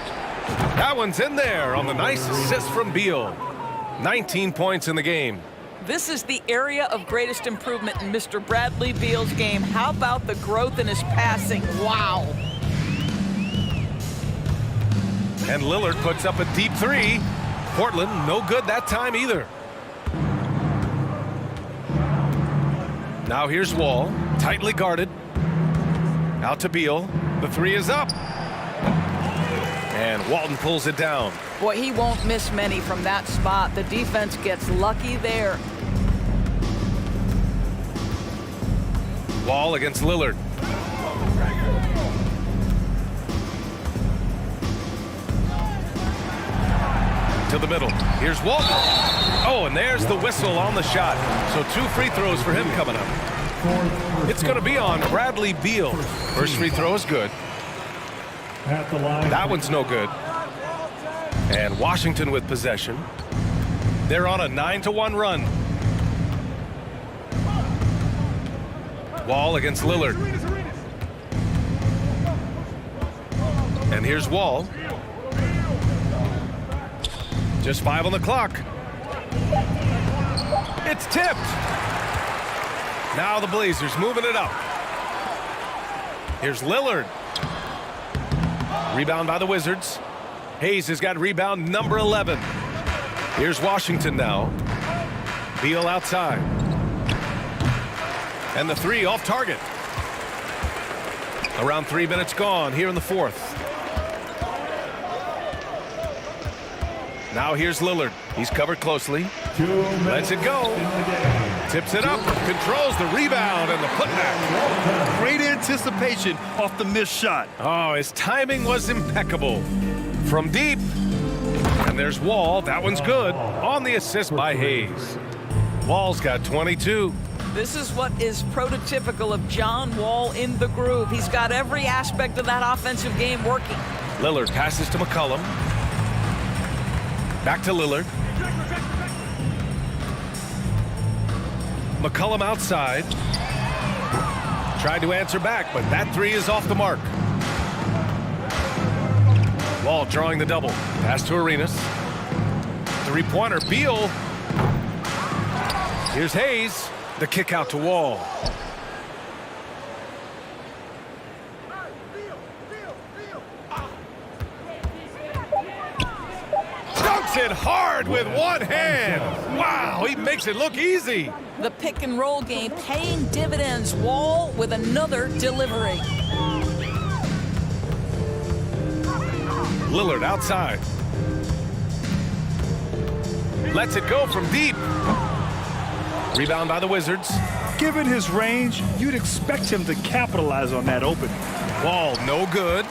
That one's in there on the nice assist from Beal. 19 points in the game. This is the area of greatest improvement in Mr. Bradley Beal's game. How about the growth in his passing? Wow. And Lillard puts up a deep 3. Portland, no good that time either. Now here's Wall, tightly guarded. Out to Beal. The 3 is up. And Walton pulls it down. Boy, he won't miss many from that spot. The defense gets lucky there. Wall against Lillard. To the middle. Here's Walton. Oh, and there's the whistle on the shot. So 2 free throws for him coming up. It's going to be on Bradley Beal. First free throw is good. At the line. That one's no good. And Washington with possession. They're on a 9-1 run. Wall against Lillard. And here's Wall. Just 5 on the clock. It's tipped. Now the Blazers moving it up. Here's Lillard. Rebound by the Wizards. Hayes has got rebound number 11. Here's Washington now. Beal outside. And the 3 off target. Around 3 minutes gone here in the 4th. Now here's Lillard. He's covered closely. Lets it go. Tips it up. Controls the rebound and the putback. Great anticipation off the missed shot. Oh, his timing was impeccable. From deep, And there's Wall. That one's good. On the assist by Hayes. Wall's got 22. This is what is prototypical of John Wall in the groove. He's got every aspect of that offensive game working. Lillard passes to McCollum. Back to Lillard. McCollum outside. Tried to answer back, but that three is off the mark. Wall drawing the double. Pass to Arenas. Three-pointer. Beal. Here's Hayes. The kick out to Wall. Dunks it hard with one hand. Wow, he makes it look easy. The pick and roll game paying dividends. Wall with another delivery. Lillard outside. Lets it go from deep. Rebound by the Wizards. Given his range, you'd expect him to capitalize on that opening. Wall no good.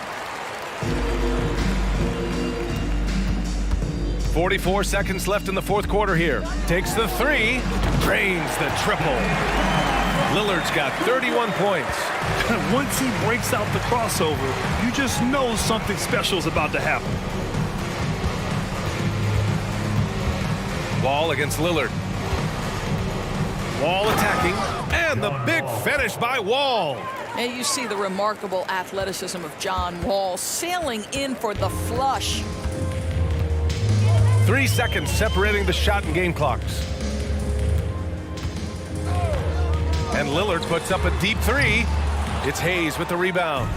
44 seconds left in the fourth quarter here. Takes the three. Drains the triple. Lillard's got 31 points. Once he breaks out the crossover, you just know something special is about to happen. Wall against Lillard. Wall attacking, and the big finish by Wall. And you see the remarkable athleticism of John Wall sailing in for the flush. 3 seconds separating the shot and game clocks. And Lillard puts up a deep three. It's Hayes with the rebound.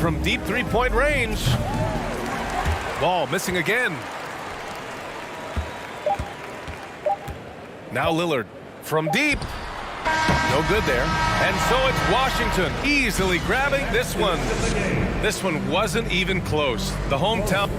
From deep three-point range. Ball missing again. Now Lillard from deep. No good there. And so it's Washington easily grabbing this one. This one wasn't even close. The hometown.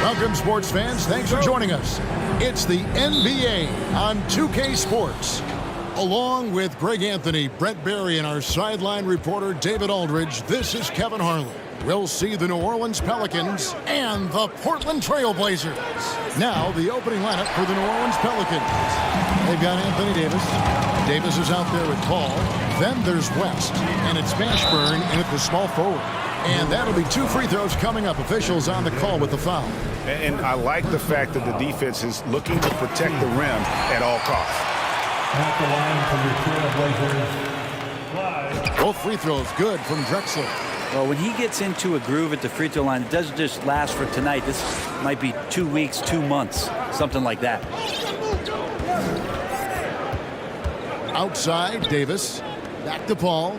Welcome, sports fans. Thanks for joining us. It's the NBA on 2K Sports. Along with Greg Anthony, Brett Barry, and our sideline reporter David Aldridge, this is Kevin Harlan. We'll see the New Orleans Pelicans and the Portland Trail Blazers. Now, the opening lineup for the New Orleans Pelicans. They've got Anthony Davis. Davis is out there with Paul. Then there's West, and it's Mashburn in at the small forward. And that'll be 2 free throws coming up. Officials on the call with the foul. And I like the fact that the defense is looking to protect the rim at all costs. At the line for the Trail Blazers, Both free throws good from Drexler. Well, when he gets into a groove at the free throw line, it doesn't just last for tonight. This might be 2 weeks, 2 months, something like that. Outside, Davis. Back to Paul.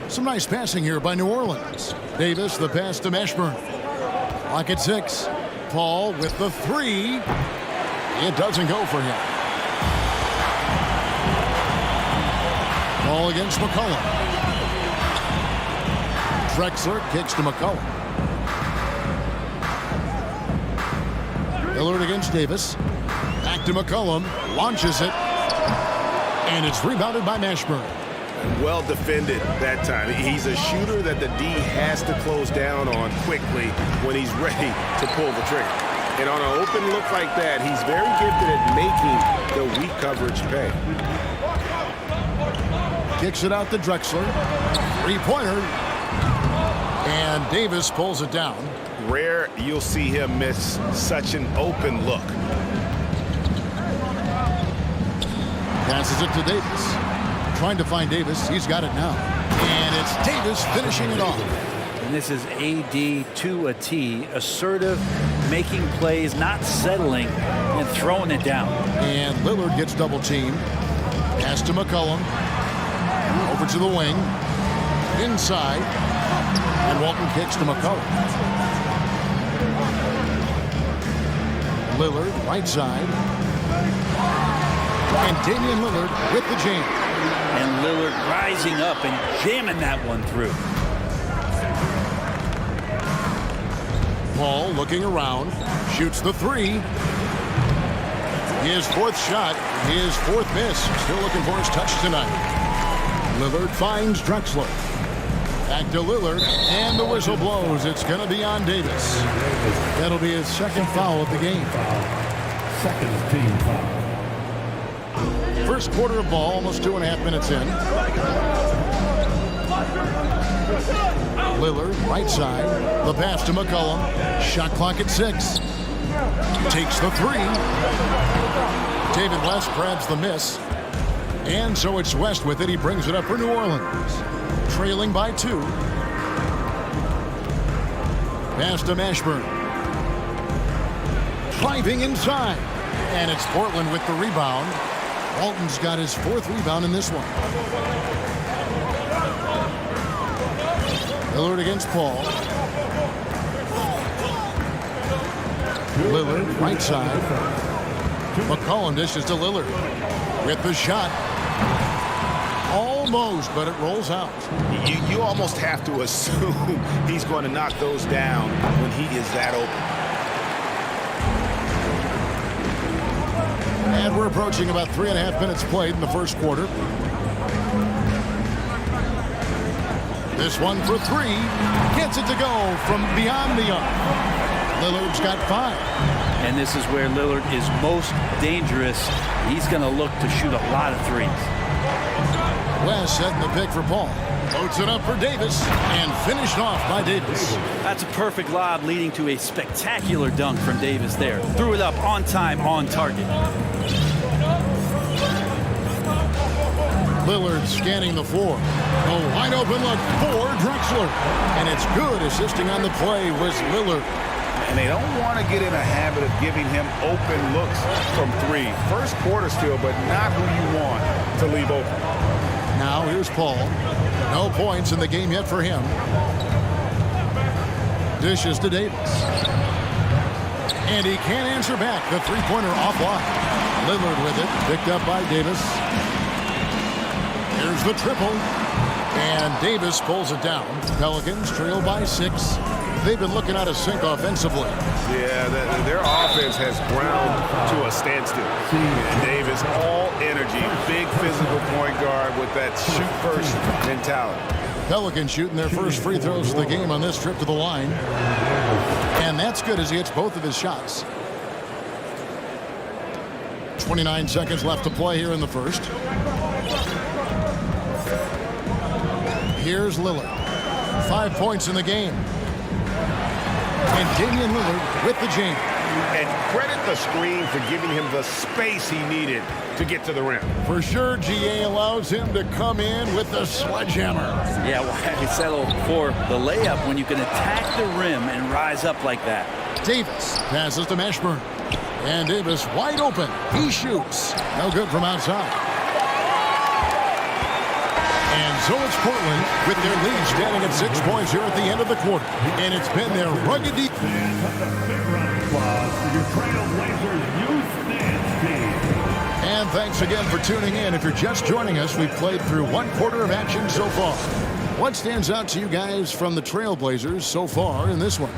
Some nice passing here by New Orleans. Davis, the pass to Mashburn. Clock at 6. Paul with the 3. It doesn't go for him. Ball against McCollum. Drexler kicks to McCollum. Lillard against Davis. Back to McCollum. Launches it. And it's rebounded by Mashburn. Well defended that time. He's a shooter that the D has to close down on quickly when he's ready to pull the trigger. And on an open look like that, he's very gifted at making the weak coverage pay. Kicks it out to Drexler. 3-pointer. And Davis pulls it down. Rare you'll see him miss such an open look. Passes it to Davis. Trying to find Davis. He's got it now. And it's Davis finishing it off. And this is AD to a T. Assertive, making plays, not settling, and throwing it down. And Lillard gets double teamed. Pass to McCollum. Over to the wing. Inside. And Walton kicks to McCollum. Lillard, right side. And Damian Lillard with the jam. And Lillard rising up and jamming that one through. Paul looking around. Shoots the 3. His 4th shot. His 4th miss. Still looking for his touch tonight. Lillard finds Drexler. Back to Lillard. And the whistle blows. It's going to be on Davis. That'll be his 2nd foul of the game. second team foul. First quarter of ball, almost 2.5 minutes in. Lillard, right side. The pass to McCollum. Shot clock at 6. Takes the 3. David West grabs the miss. And so it's West with it. He brings it up for New Orleans. Trailing by 2. Pass to Mashburn. Driving inside. And it's Portland with the rebound. Walton's got his 4th rebound in this one. Lillard against Paul. Lillard, right side. McCollum dishes to Lillard. With the shot. Almost, but it rolls out. You almost have to assume he's going to knock those down when he is that open. And we're approaching about 3.5 minutes played in the first quarter. This one for 3. Gets it to go from beyond the arc. Lillard's got 5. And this is where Lillard is most dangerous. He's going to look to shoot a lot of threes. West setting the pick for Paul. Loads it up for Davis and finished off by Davis. That's a perfect lob leading to a spectacular dunk from Davis there. Threw it up on time, on target. Lillard scanning the floor. A wide open look for Drexler. And it's good. Assisting on the play was Lillard. And they don't want to get in a habit of giving him open looks from 3. First quarter still, but not who you want to leave open. Now here's Paul. No points in the game yet for him. Dishes to Davis. And he can't answer back. The 3-pointer offline. Lillard with it. Picked up by Davis. Here's the triple. And Davis pulls it down. Pelicans trail by 6. they've been looking out of sync offensively. Yeah, their offense has ground to a standstill. And Davis, all energy, big physical point guard with that shoot-first mentality. Pelicans shooting their first free throws of the game on this trip to the line. And that's good as he hits both of his shots. 29 seconds left to play here in the first. Here's Lillard. 5 points in the game. And Damian Lillard with the jam. And credit the screen for giving him the space he needed to get to the rim. For sure, GA allows him to come in with the sledgehammer. Yeah, why settle for the layup when you can attack the rim and rise up like that? Davis passes to Mashburn. And Davis wide open. He shoots. No good from outside. And so it's Portland with their lead standing at 6 points here at the end of the quarter. And it's been their rugged defense. And thanks again for tuning in. If you're just joining us, we've played through 1 quarter of action so far. What stands out to you guys from the Trailblazers so far in this one?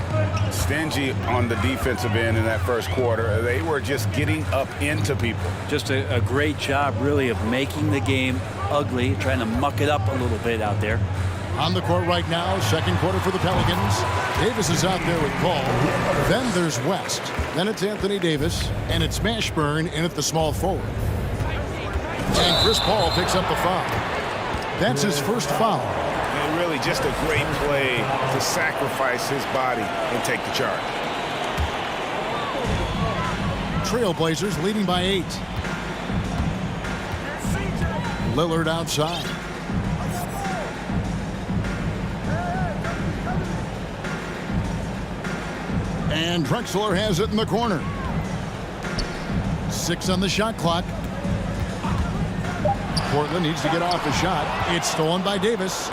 Stingy on the defensive end in that first quarter. They were just getting up into people. Just a great job, really, of making the game ugly, trying to muck it up a little bit out there. On the court right now, second quarter for the Pelicans. Davis is out there with Paul. Then there's West. Then it's Anthony Davis. And it's Mashburn in at the small forward. And Chris Paul picks up the foul. That's his first foul. And really just a great play to sacrifice his body and take the charge. Trailblazers leading by 8. Lillard outside. And Drexler has it in the corner. 6 on the shot clock. Portland needs to get off a shot. It's stolen by Davis.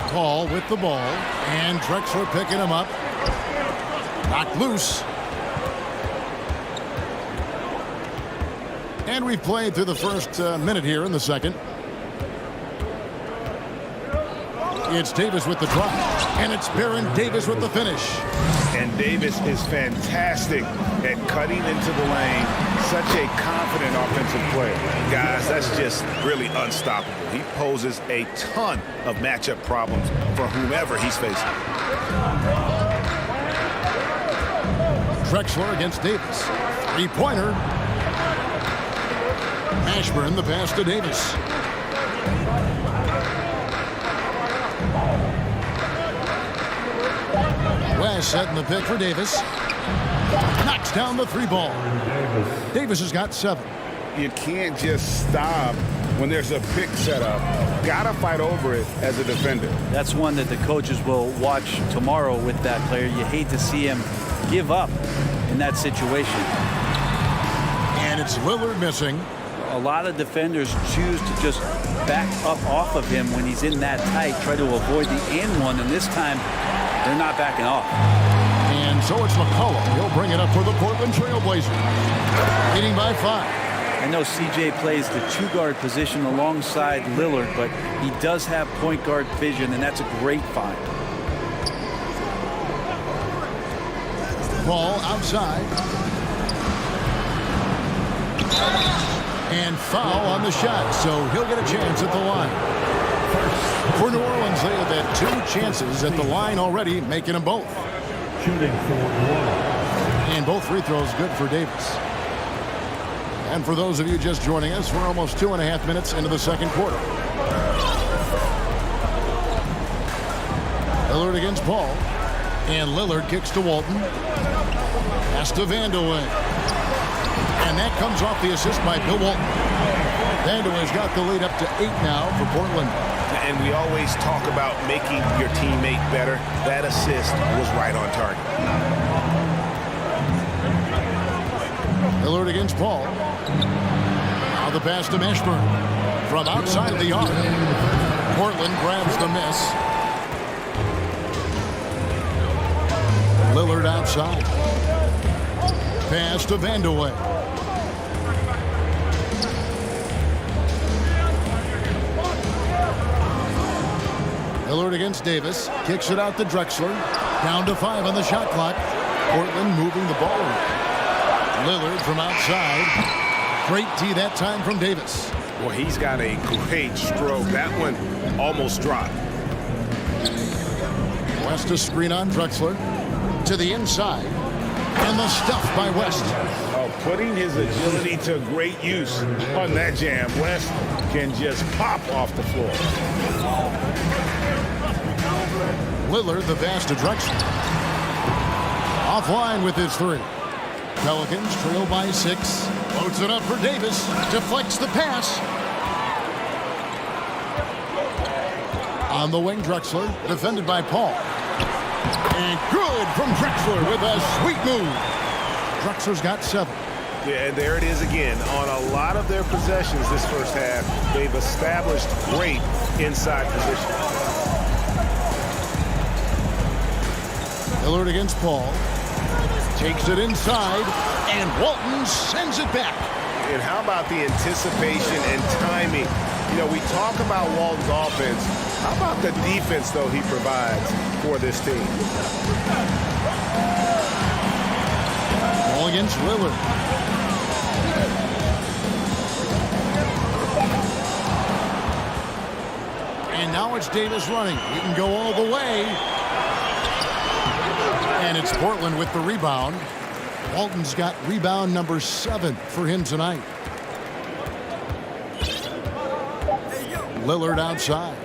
Paul with the ball. And Drexler picking him up. Knocked loose. And we've played through the first minute here in the second. It's Davis with the drop. And it's Baron Davis with the finish. And Davis is fantastic at cutting into the lane. Such a confident offensive player. Guys, that's just really unstoppable. He poses a ton of matchup problems for whomever he's facing. Drexler against Davis. 3-pointer. Mashburn the pass to Davis. West setting the pick for Davis. Knocks down the 3-ball. Davis has got 7. You can't just stop when there's a pick set up. Gotta fight over it as a defender. That's one that the coaches will watch tomorrow with that player. You hate to see him give up in that situation. And it's Lillard missing. A lot of defenders choose to just back up off of him when he's in that tight, try to avoid the and one, and this time they're not backing off. And so it's McCollum. He'll bring it up for the Portland Trailblazers. Leading by 5. I know CJ plays the 2-guard position alongside Lillard, but he does have point guard vision, and that's a great find. Ball outside. And foul on the shot, so he'll get a chance at the line. For New Orleans, they have had 2 chances at the line already, making them both. Shooting for 1. And both free throws good for Davis. And for those of you just joining us, we're almost 2.5 minutes into the second quarter. Lillard against Paul. And Lillard kicks to Walton. Pass to Vandeweghe. And that comes off the assist by Bill Walton. Vandeweghe's got the lead up to 8 now for Portland. And we always talk about making your teammate better. That assist was right on target. Lillard against Paul. Now the pass to Mashburn. From outside the arc. Portland grabs the miss. Lillard outside. Pass to Vandeweghe. Lillard against Davis. Kicks it out to Drexler. Down to 5 on the shot clock. Portland moving the ball. Lillard from outside. Great tee that time from Davis. Well, he's got a great stroke. That one almost dropped. West to screen on Drexler. To the inside. And the stuff by West. Oh, putting his agility to great use on that jam. West can just pop off the floor. Lillard, the pass to Drexler. Offline with his 3. Pelicans trail by 6. Loads it up for Davis. Deflects the pass. On the wing, Drexler. Defended by Paul. And good from Drexler with a sweet move. Drexler's got 7. Yeah, and there it is again. On a lot of their possessions this first half, they've established great inside position. Lillard against Paul. Takes it inside, and Walton sends it back. And how about the anticipation and timing? You know, we talk about Walton's offense. How about the defense, though, he provides for this team? Ball against Lillard. And now it's Davis running. He can go all the way. And it's Portland with the rebound. Walton's got rebound number 7 for him tonight. Lillard outside.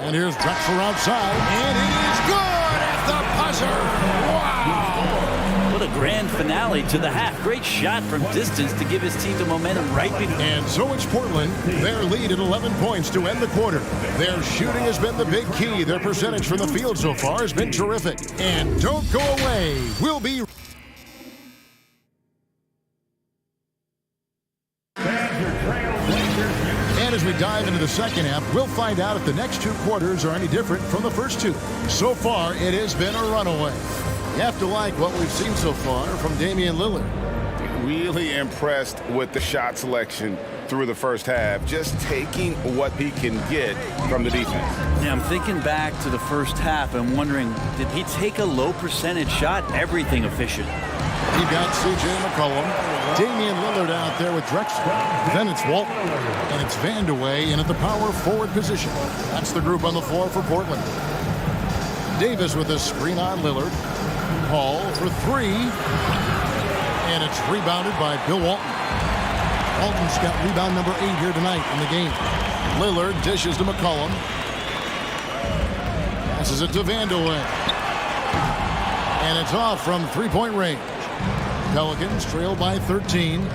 And here's Drexler outside. And it is good at the buzzer. Wow! What a grand finale to the half. Great shot from distance to give his team the momentum right before. And so it's Portland. Their lead at 11 points to end the quarter. Their shooting has been the big key. Their percentage from the field so far has been terrific. And don't go away. We'll be... And as we dive into the second half, we'll find out if the next 2 quarters are any different from the first 2. So far, it has been a runaway. You have to like what we've seen so far from Damian Lillard. Really impressed with the shot selection through the first half, just taking what he can get from the defense. Yeah, I'm thinking back to the first half and wondering, did he take a low percentage shot? Everything efficient. You got C.J. McCollum, Damian Lillard out there with Drexler. Then it's Walton, and it's Vandeweghe in at the power forward position. That's the group on the floor for Portland. Davis with a screen on Lillard. Paul for 3. And it's rebounded by Bill Walton. Walton's got rebound number 8 here tonight in the game. Lillard dishes to McCollum. Passes it to Vandeweghe. And it's off from 3-point range. Pelicans trail by 13.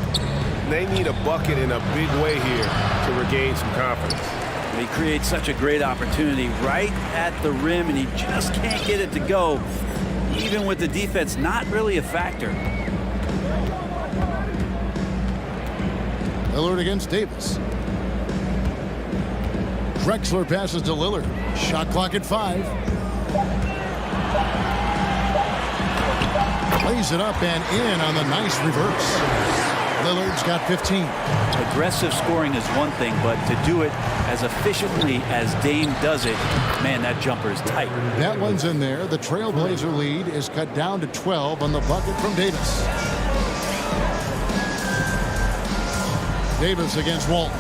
They need a bucket in a big way here to regain some confidence. He creates such a great opportunity right at the rim, and he just can't get it to go, even with the defense not really a factor. Lillard against Davis. Drexler passes to Lillard. Shot clock at 5. Plays it up and in on the nice reverse. Lillard's got 15. Aggressive scoring is one thing, but to do it as efficiently as Dame does it, man, that jumper is tight. That one's in there. The Trailblazer lead is cut down to 12 on the bucket from Davis. Davis against Walton.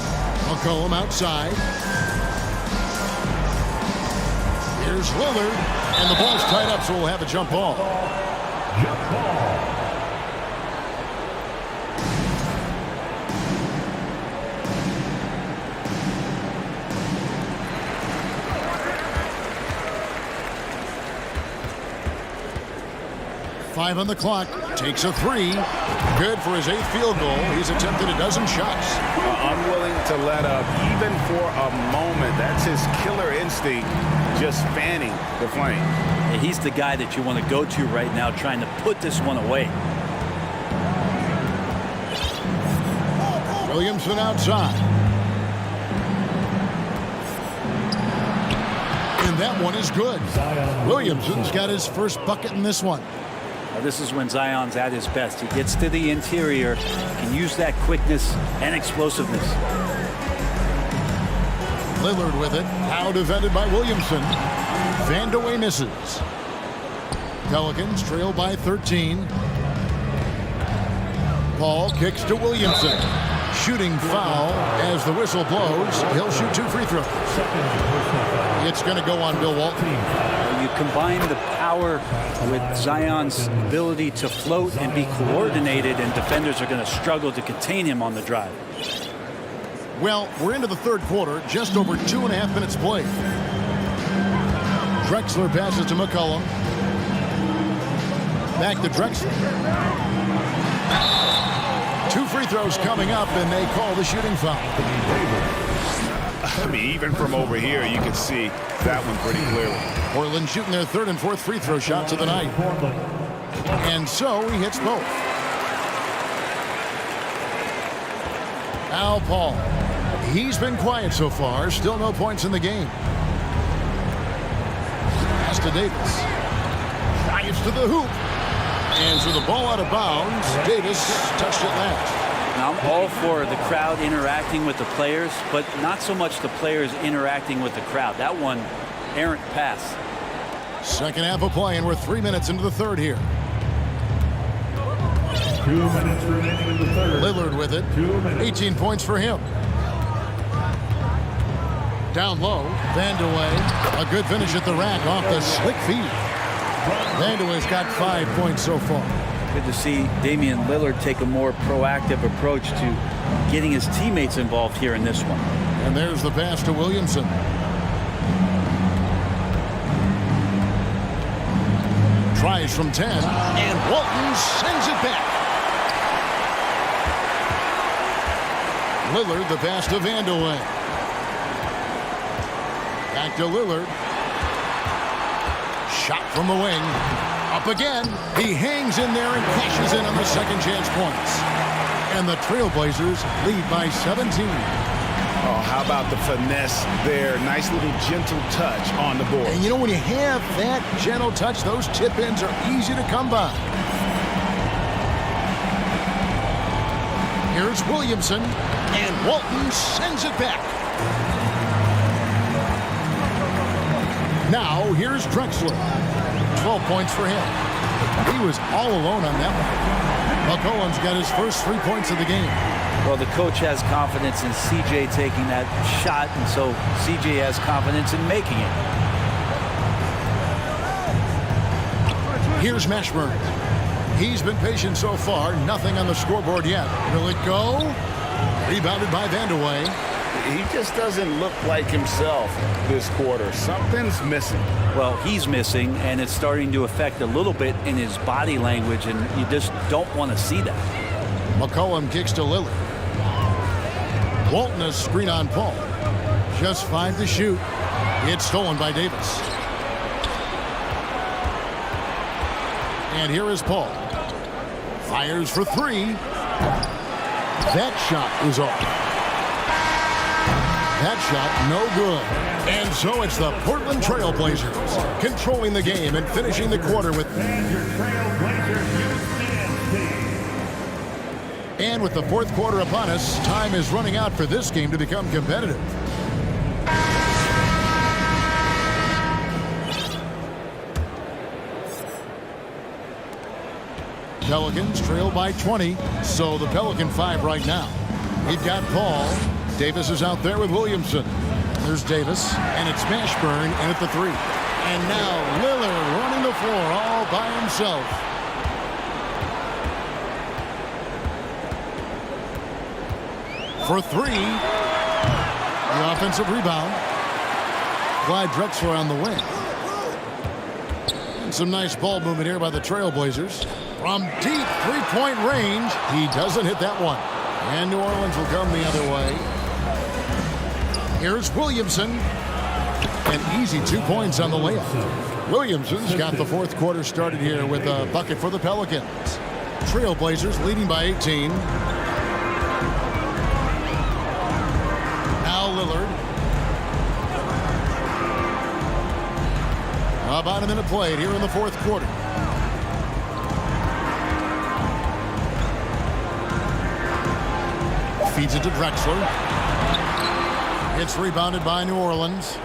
McCollum outside. Here's Lillard, and the ball's tied up, so we'll have a jump ball. Jump ball. Five on the clock. Takes a 3. Good for his 8th field goal. He's attempted a dozen shots. Unwilling to let up even for a moment. That's his killer instinct, just fanning the flame. And he's the guy that you want to go to right now, trying to put this one away. Williamson outside. And that one is good. Williamson's got his first bucket in this one. This is when Zion's at his best. He gets to the interior, can use that quickness and explosiveness. Lillard with it. Now defended by Williamson. Vandeweghe misses. Pelicans trail by 13. Paul kicks to Williamson. Shooting foul as the whistle blows. He'll shoot 2 free throws. It's going to go on Bill Walton. You combine the power with Zion's ability to float and be coordinated, and defenders are going to struggle to contain him on the drive. Well, we're into the third quarter, just over 2.5 minutes played. Drexler passes to McCollum. Back to Drexler. 2 free throws coming up, and they call the shooting foul. I mean, even from over here, you can see that one pretty clearly. Portland shooting their 3rd and 4th free throw shots of the night. And so he hits both. Al Paul. He's been quiet so far. Still no points in the game. Pass to Davis. Drives to the hoop. And so the ball out of bounds. Davis touched it last. Now, I'm all for the crowd interacting with the players, but not so much the players interacting with the crowd. That one, errant pass. Second half of play, and we're 3 minutes into the third here. 2 minutes remaining in the third. Lillard with it. 18 points for him. Down low, Vandeweghe. A good finish at the rack off the slick feed. Vandeweghe's got 5 points so far. Good to see Damian Lillard take a more proactive approach to getting his teammates involved here in this one. And there's the pass to Williamson. Tries from 10, and Walton sends it back. Lillard, the pass to Vandeweghe. Back to Lillard. Shot from the wing. Up again. He hangs in there and cashes in on the second chance points. And the Trailblazers lead by 17. Oh, how about the finesse there? Nice little gentle touch on the board. And you know, when you have that gentle touch, those tip-ins are easy to come by. Here's Williamson, and Walton sends it back. Now, here's Drexler. 12 points for him. He was all alone on that one. McCollum's got his first 3 points of the game. Well, the coach has confidence in CJ taking that shot, and so CJ has confidence in making it. Here's Mashburn. He's been patient so far. Nothing on the scoreboard yet. Will it go? Rebounded by Vandeweghe. He just doesn't look like himself this quarter. Something's missing. Well, he's missing, and it's starting to affect a little bit in his body language, and you just don't want to see that. McCollum kicks to Lillard. Walton a screen on Paul. Just 5 to shoot. It's stolen by Davis. And here is Paul. Fires for 3. That shot is off. That shot no good. And so it's the Portland Trailblazers controlling the game and finishing the quarter with... And with the fourth quarter upon us, time is running out for this game to become competitive. Pelicans trail by 20, so the Pelican 5 right now. We've got Paul. Davis is out there with Williamson. There's Davis, and it's Mashburn in at the 3. And now Lillard running the floor all by himself. For 3. The offensive rebound. Clyde Drexler on the wing. And some nice ball movement here by the Trailblazers. From deep three-point range, he doesn't hit that one. And New Orleans will come the other way. Here's Williamson. An easy 2 points on the layup. Williamson's got the fourth quarter started here with a bucket for the Pelicans. Trailblazers leading by 18. Now Lillard. About a minute played here in the fourth quarter. Feeds it to Drexler. It's rebounded by New Orleans.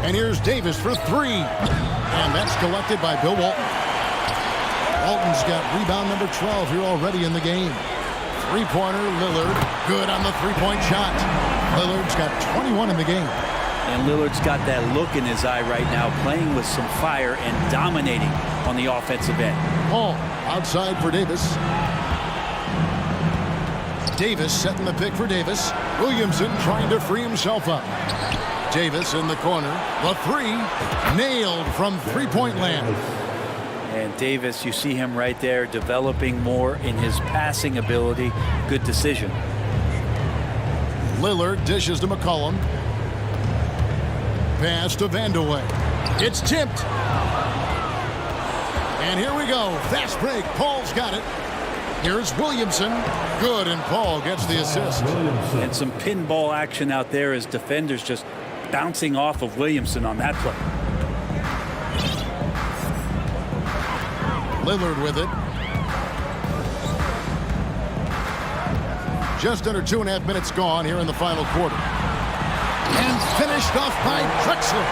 And here's Davis for three. And that's collected by Bill Walton. Walton's got rebound number 12 here already in the game. Three-pointer, Lillard. Good on the three-point shot. Lillard's got 21 in the game. And Lillard's got that look in his eye right now, playing with some fire and dominating on the offensive end. Paul outside for Davis. Davis setting the pick for Davis. Williamson trying to free himself up. Davis in the corner. The three nailed from three-point land. And Davis, you see him right there developing more in his passing ability. Good decision. Lillard dishes to McCollum. Pass to Vandeweghe. It's tipped. And here we go. Fast break. Paul's got it. Here's Williamson. Good, and Paul gets the assist. And some pinball action out there as defenders just bouncing off of Williamson on that play. Lillard with it. Just under 2.5 minutes gone here in the final quarter. And finished off by Drexler.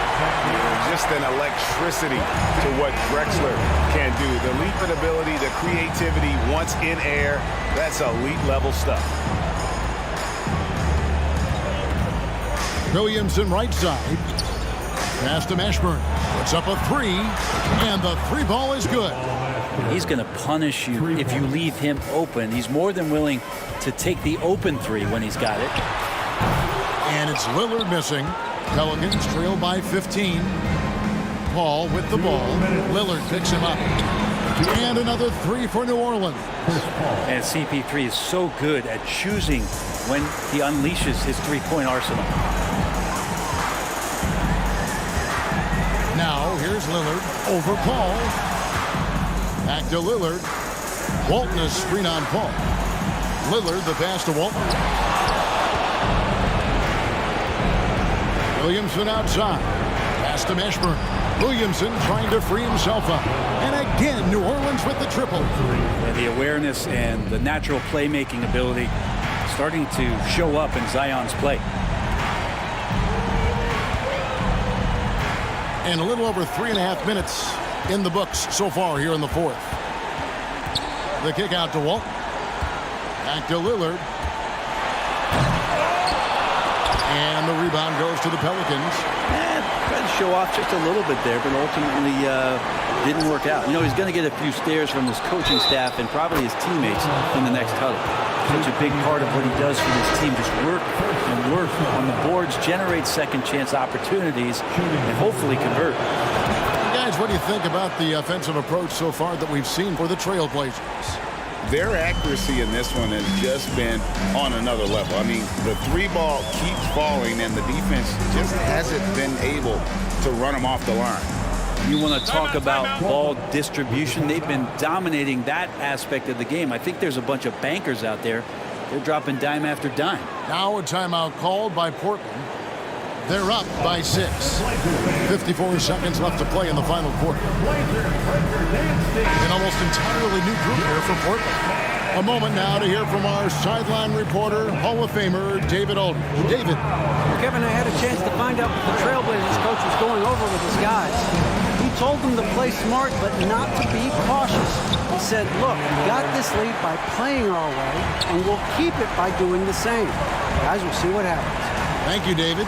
Just an electricity to what Drexler can do. The leaping ability, the creativity once in air, that's elite level stuff. Williamson right side. Pass to Mashburn. Puts up a three, and the three ball is good. He's going to punish you if you leave him open. He's more than willing to take the open three when he's got it. And it's Lillard missing. Pelicans trail by 15. Paul with the ball. Lillard picks him up. And another three for New Orleans. And CP3 is so good at choosing when he unleashes his three-point arsenal. Now here's Lillard over Paul. Back to Lillard. Walton is screen on Paul. Lillard the pass to Walton. Williamson outside. Pass to Mashburn. Williamson trying to free himself up. And again, New Orleans with the triple. And the awareness and the natural playmaking ability starting to show up in Zion's play. And a little over 3.5 minutes in the books so far here in the fourth. The kick out to Walton. Back to Lillard. And the rebound goes to the Pelicans. Tried to show off just a little bit there, but ultimately didn't work out. You know, he's going to get a few stares from his coaching staff and probably his teammates in the next huddle. Such a big part of what he does for this team, just work and work on the boards, generate second chance opportunities, and hopefully convert. Guys, what do you think about the offensive approach so far that we've seen for the Trailblazers? Their accuracy in this one has just been on another level. I mean, the three ball keeps falling, and the defense just hasn't been able to run them off the line. You want to talk about ball distribution. They've been dominating that aspect of the game. I think there's a bunch of bankers out there. They're dropping dime after dime. Now a timeout called by Portland. They're up by 6. 54 seconds left to play in the final quarter. An almost entirely new group here for Portland. A moment now to hear from our sideline reporter, Hall of Famer David Aldridge. David. Kevin, I had a chance to find out what the Trailblazers coach was going over with his guys. He told them to play smart, but not to be cautious. He said, look, we got this lead by playing our way, and we'll keep it by doing the same. Guys, we'll see what happens. Thank you, David.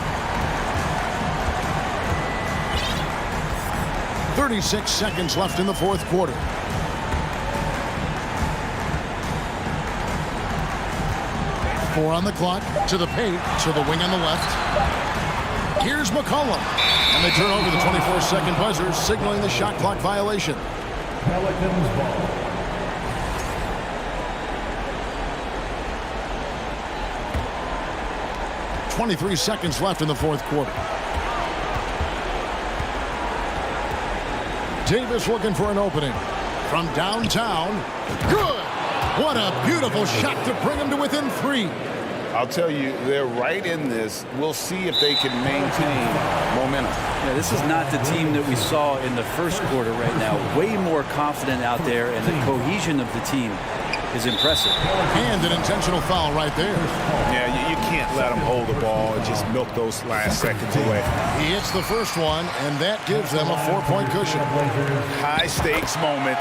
36 seconds left in the fourth quarter. Four on the clock, to the paint, to the wing on the left. Here's McCollum. And they turn over the 24-second buzzer, signaling the shot clock violation. Pelicans ball. .23 seconds left in the fourth quarter. Davis looking for an opening. From downtown. Good! What a beautiful shot to bring him to within 3. I'll tell you, they're right in this. We'll see if they can maintain momentum. Yeah, this is not the team that we saw in the first quarter right now. Way more confident out there, and the cohesion of the team is impressive. And an intentional foul right there. Yeah, you can't let him hold the ball and just milk those last seconds away. He hits the first one, and that gives them a 4-point cushion. High stakes moment,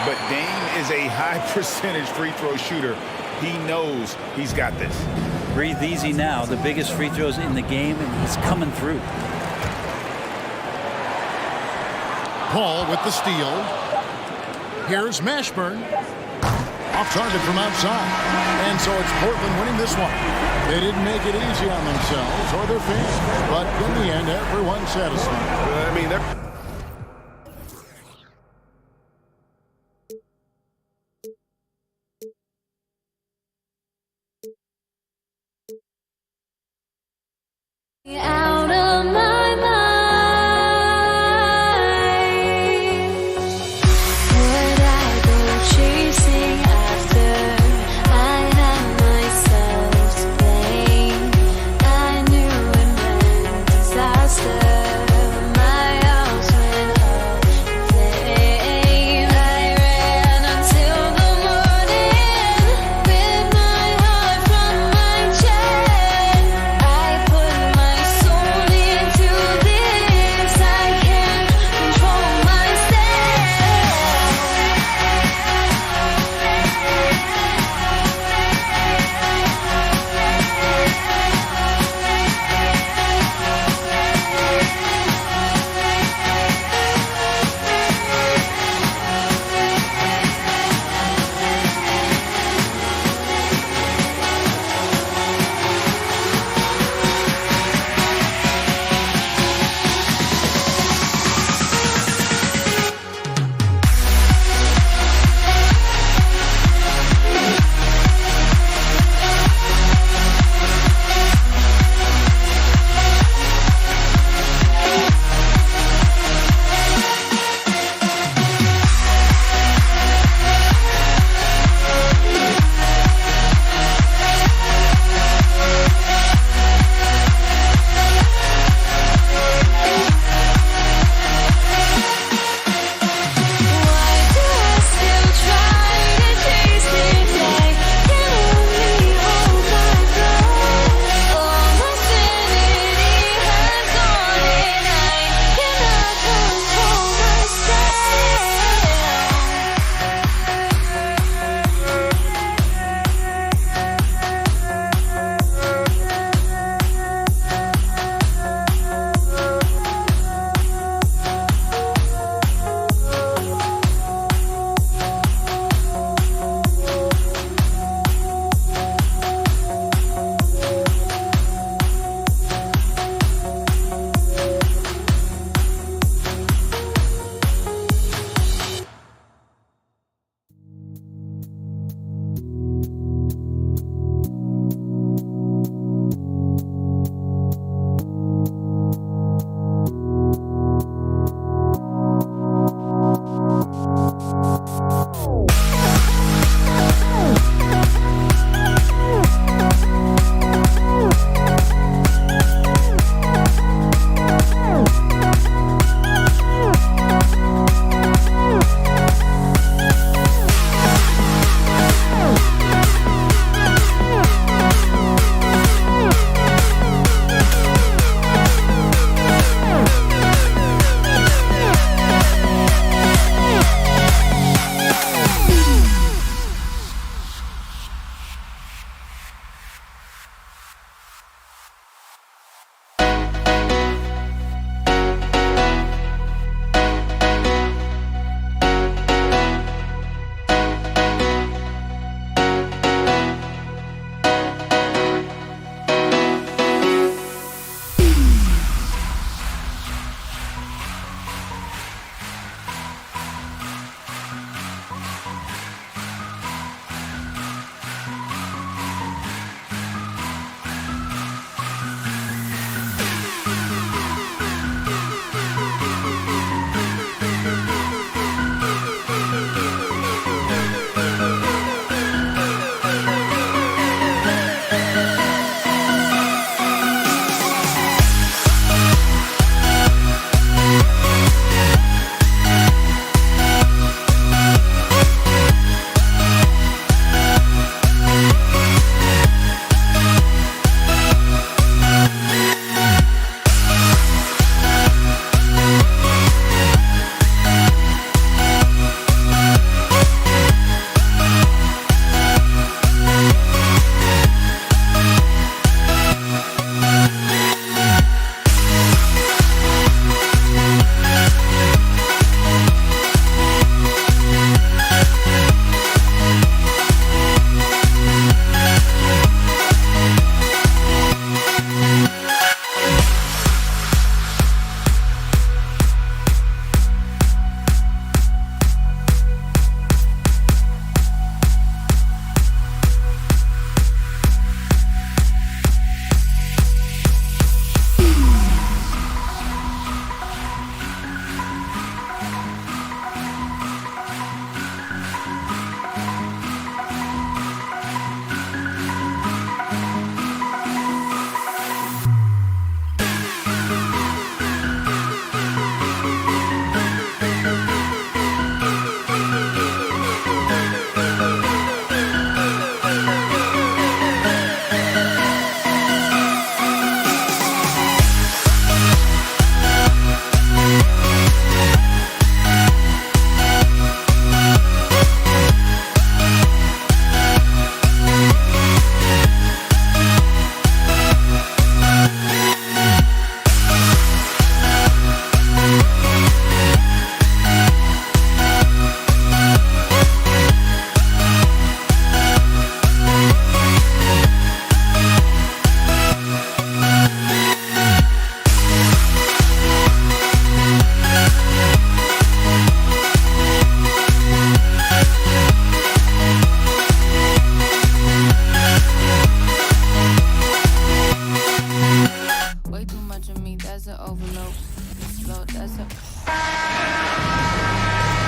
but Dame is a high percentage free throw shooter. He knows he's got this. Breathe easy now. The biggest free throws in the game, and he's coming through. Paul with the steal. Here's Mashburn. Off target from outside. And so it's Portland winning this one. They didn't make it easy on themselves or their fans, but in the end, everyone's satisfied. I mean, they're... Out of my mind, would I go chasing after? I had myself to blame. I knew it meant disaster. My house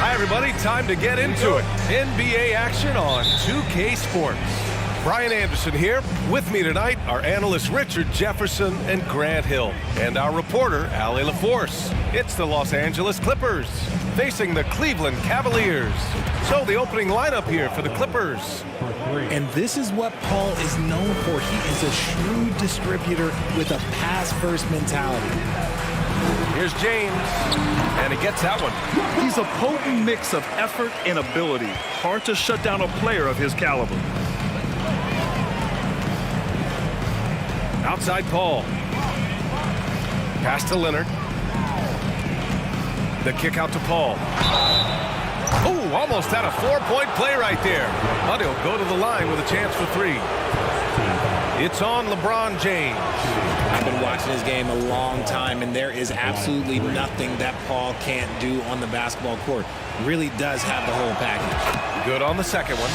Hi, everybody. Time to get into it. NBA action on 2K Sports. Brian Anderson here. With me tonight are analysts Richard Jefferson and Grant Hill, and our reporter, Allie LaForce. It's the Los Angeles Clippers facing the Cleveland Cavaliers. So the opening lineup here for the Clippers. And this is what Paul is known for. He is a shrewd distributor with a pass-first mentality. Here's James, and he gets that one. He's a potent mix of effort and ability. Hard to shut down a player of his caliber. Outside Paul. Pass to Leonard. The kick out to Paul. Oh, almost had a 4-point play right there. But he'll go to the line with a chance for 3. It's on LeBron James. I've been watching this game a long time, and there is absolutely nothing that Paul can't do on the basketball court. Really does have the whole package. Good on the second one.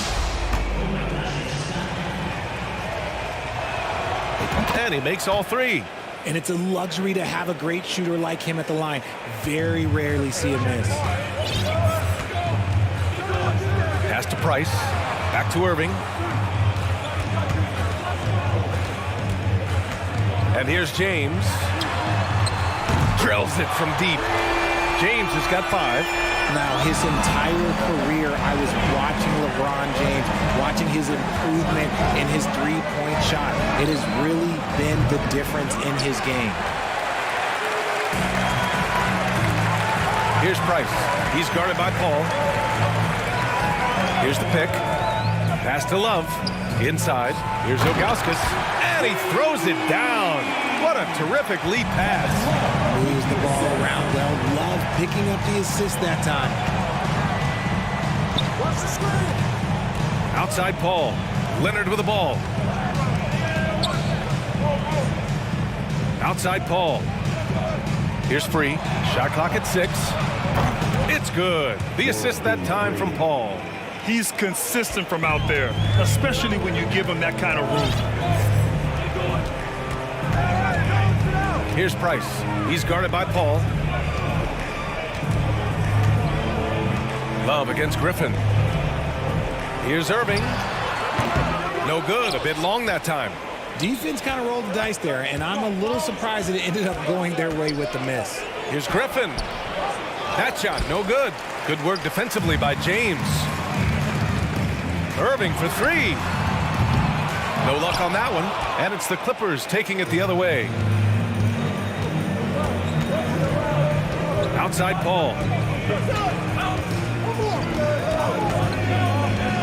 And he makes all 3. And it's a luxury to have a great shooter like him at the line. Very rarely see a miss. Pass to Price. Back to Irving. And here's James. Drills it from deep. James has got 5. Now, his entire career, I was watching LeBron James, watching his improvement in his three-point shot. It has really been the difference in his game. Here's Price. He's guarded by Paul. Here's the pick. Pass to Love. Inside. Here's Ilgauskas. And he throws it down. What a terrific lead pass. Moves the ball around well. Love picking up the assist that time. Outside Paul. Leonard with the ball. Outside Paul. Here's Free. Shot clock at 6. It's good. The assist that time from Paul. He's consistent from out there, especially when you give him that kind of room. Here's Price. He's guarded by Paul. Love against Griffin. Here's Irving. No good. A bit long that time. Defense kind of rolled the dice there, and I'm a little surprised that it ended up going their way with the miss. Here's Griffin. That shot, no good. Good work defensively by James. Irving for 3. No luck on that one. And it's the Clippers taking it the other way. Outside Paul.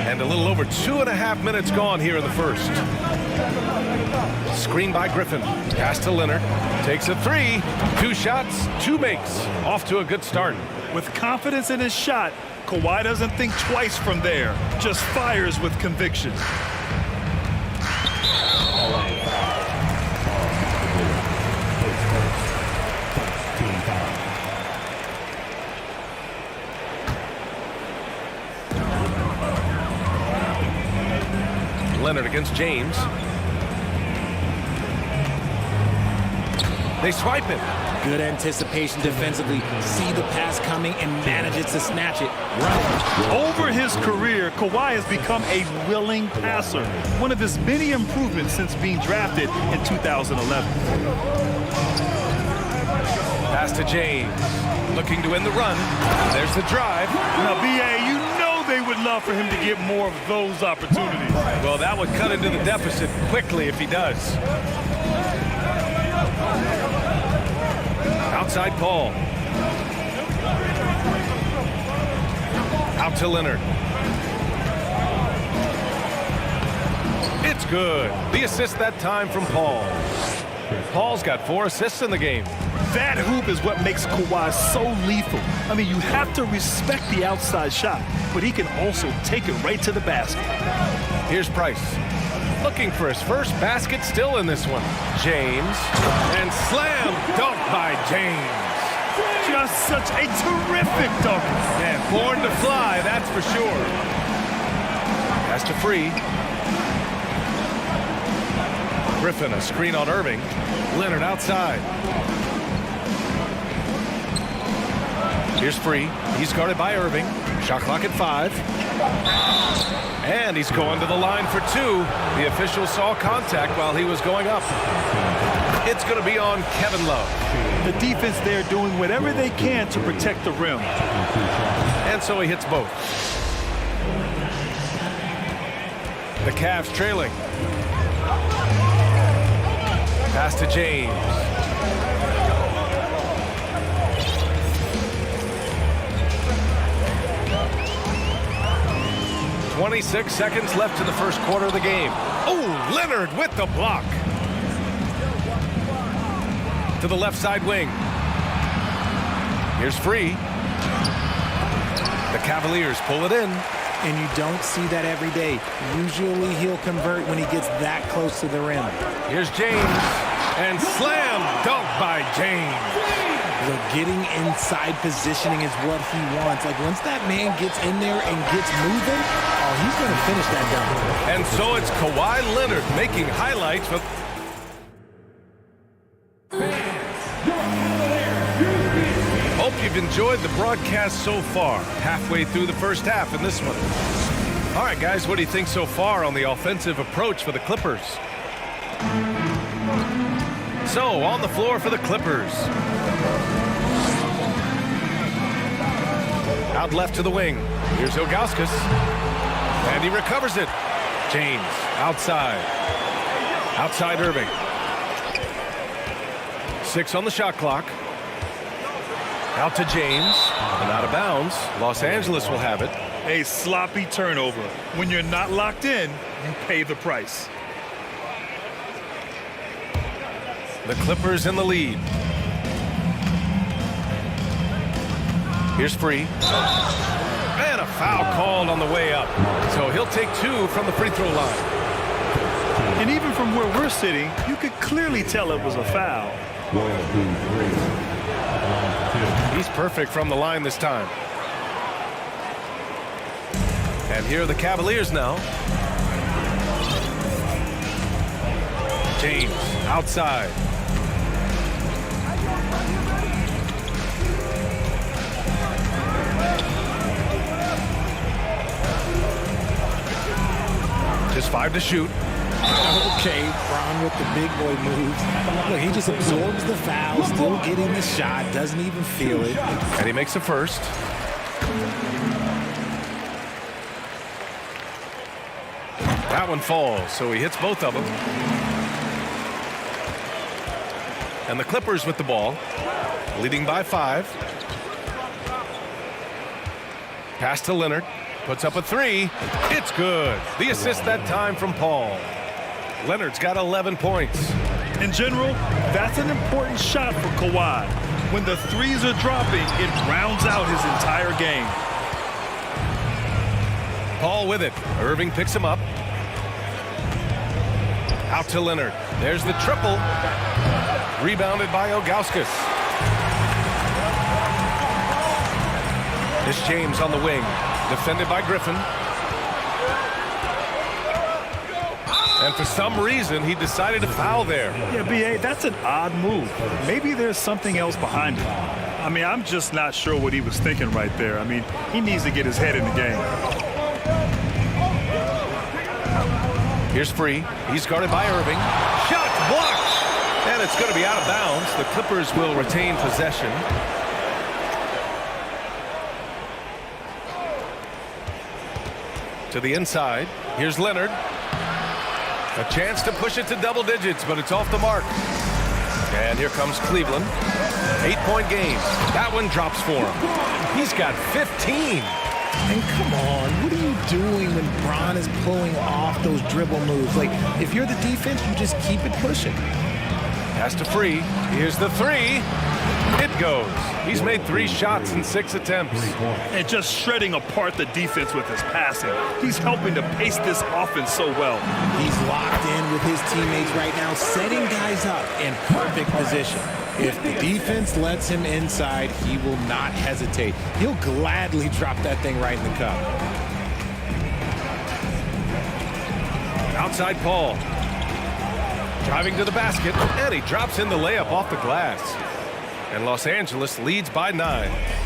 And a little over 2.5 minutes gone here in the first. Screen by Griffin. Pass to Leonard. Takes a 3. 2 shots, 2 makes. Off to a good start. With confidence in his shot, Kawhi doesn't think twice from there. Just fires with conviction. Leonard against James. They swipe it. Good anticipation defensively. See the pass coming and manages to snatch it. Right. Over his career, Kawhi has become a willing passer. One of his many improvements since being drafted in 2011. Pass to James. Looking to win the run. There's the drive. Now, B.A., you know they would love for him to get more of those opportunities. Well, that would cut into the deficit quickly if he does. Outside Paul. Out to Leonard. It's good. The assist that time from Paul. Paul's got 4 assists in the game. That hoop is what makes Kawhi so lethal. I mean, you have to respect the outside shot, but he can also take it right to the basket. Here's Price. Looking for his first basket still in this one. James. And slam dunk by James. Just such a terrific dunk. Man, born to fly, that's for sure. Pass to Free. Griffin, a screen on Irving. Leonard outside. Here's Free. He's guarded by Irving. Shot clock at 5. And he's going to the line for 2. The official saw contact while he was going up. It's going to be on Kevin Love. The defense there doing whatever they can to protect the rim. And so he hits both. The Cavs trailing. Pass to James. .26 seconds left in the first quarter of the game. Oh, Leonard with the block. To the left side wing. Here's Free. The Cavaliers pull it in. And you don't see that every day. Usually he'll convert when he gets that close to the rim. Here's James. And slam dunk by James. Look, getting inside positioning is what he wants. Like, once that man gets in there and gets moving, oh, he's going to finish that dunk. And so it's Kawhi Leonard making highlights for... Hope you've enjoyed the broadcast so far. Halfway through the first half in this one. All right, guys, what do you think so far on the offensive approach for the Clippers? So, on the floor for the Clippers. Out left to the wing. Here's Ilgauskas. And he recovers it. James, outside. Outside Irving. 6 on the shot clock. Out to James. And out of bounds. Los Angeles will have it. A sloppy turnover. When you're not locked in, you pay the price. The Clippers in the lead. Here's Free. And a foul called on the way up. So he'll take 2 from the free throw line. And even from where we're sitting, you could clearly tell it was a foul. He's perfect from the line this time. And here are the Cavaliers now. James outside. Just 5 to shoot. Okay, Bron with the big boy moves. Look, he just absorbs the foul, still getting the shot, doesn't even feel it. And he makes the first. That one falls, so he hits both of them. And the Clippers with the ball, leading by 5. Pass to Leonard. Puts up a 3. It's good. The assist that time from Paul. Leonard's got 11 points. In general, that's an important shot for Kawhi. When the threes are dropping, it rounds out his entire game. Paul with it. Irving picks him up. Out to Leonard. There's the triple. Rebounded by Ilgauskas. It's James on the wing. Defended by Griffin. And for some reason, he decided to foul there. Yeah, B.A., that's an odd move. Maybe there's something else behind it. I mean, I'm just not sure what he was thinking right there. I mean, he needs to get his head in the game. Here's Free. He's guarded by Irving. Shot blocked. And it's going to be out of bounds. The Clippers will retain possession. To the inside. Here's Leonard. A chance to push it to double digits, but it's off the mark. And here comes Cleveland. 8-point game. That one drops for him. He's got 15. And come on, what are you doing when Bron is pulling off those dribble moves? Like, if you're the defense, you just keep it pushing. Pass to Free. Here's the 3. It goes. He's made 3 shots in 6 attempts. And just shredding apart the defense with his passing. He's helping to pace this offense so well. He's locked in with his teammates right now, setting guys up in perfect position. If the defense lets him inside, he will not hesitate. He'll gladly drop that thing right in the cup. Outside Paul. Driving to the basket, and he drops in the layup off the glass. And Los Angeles leads by 9.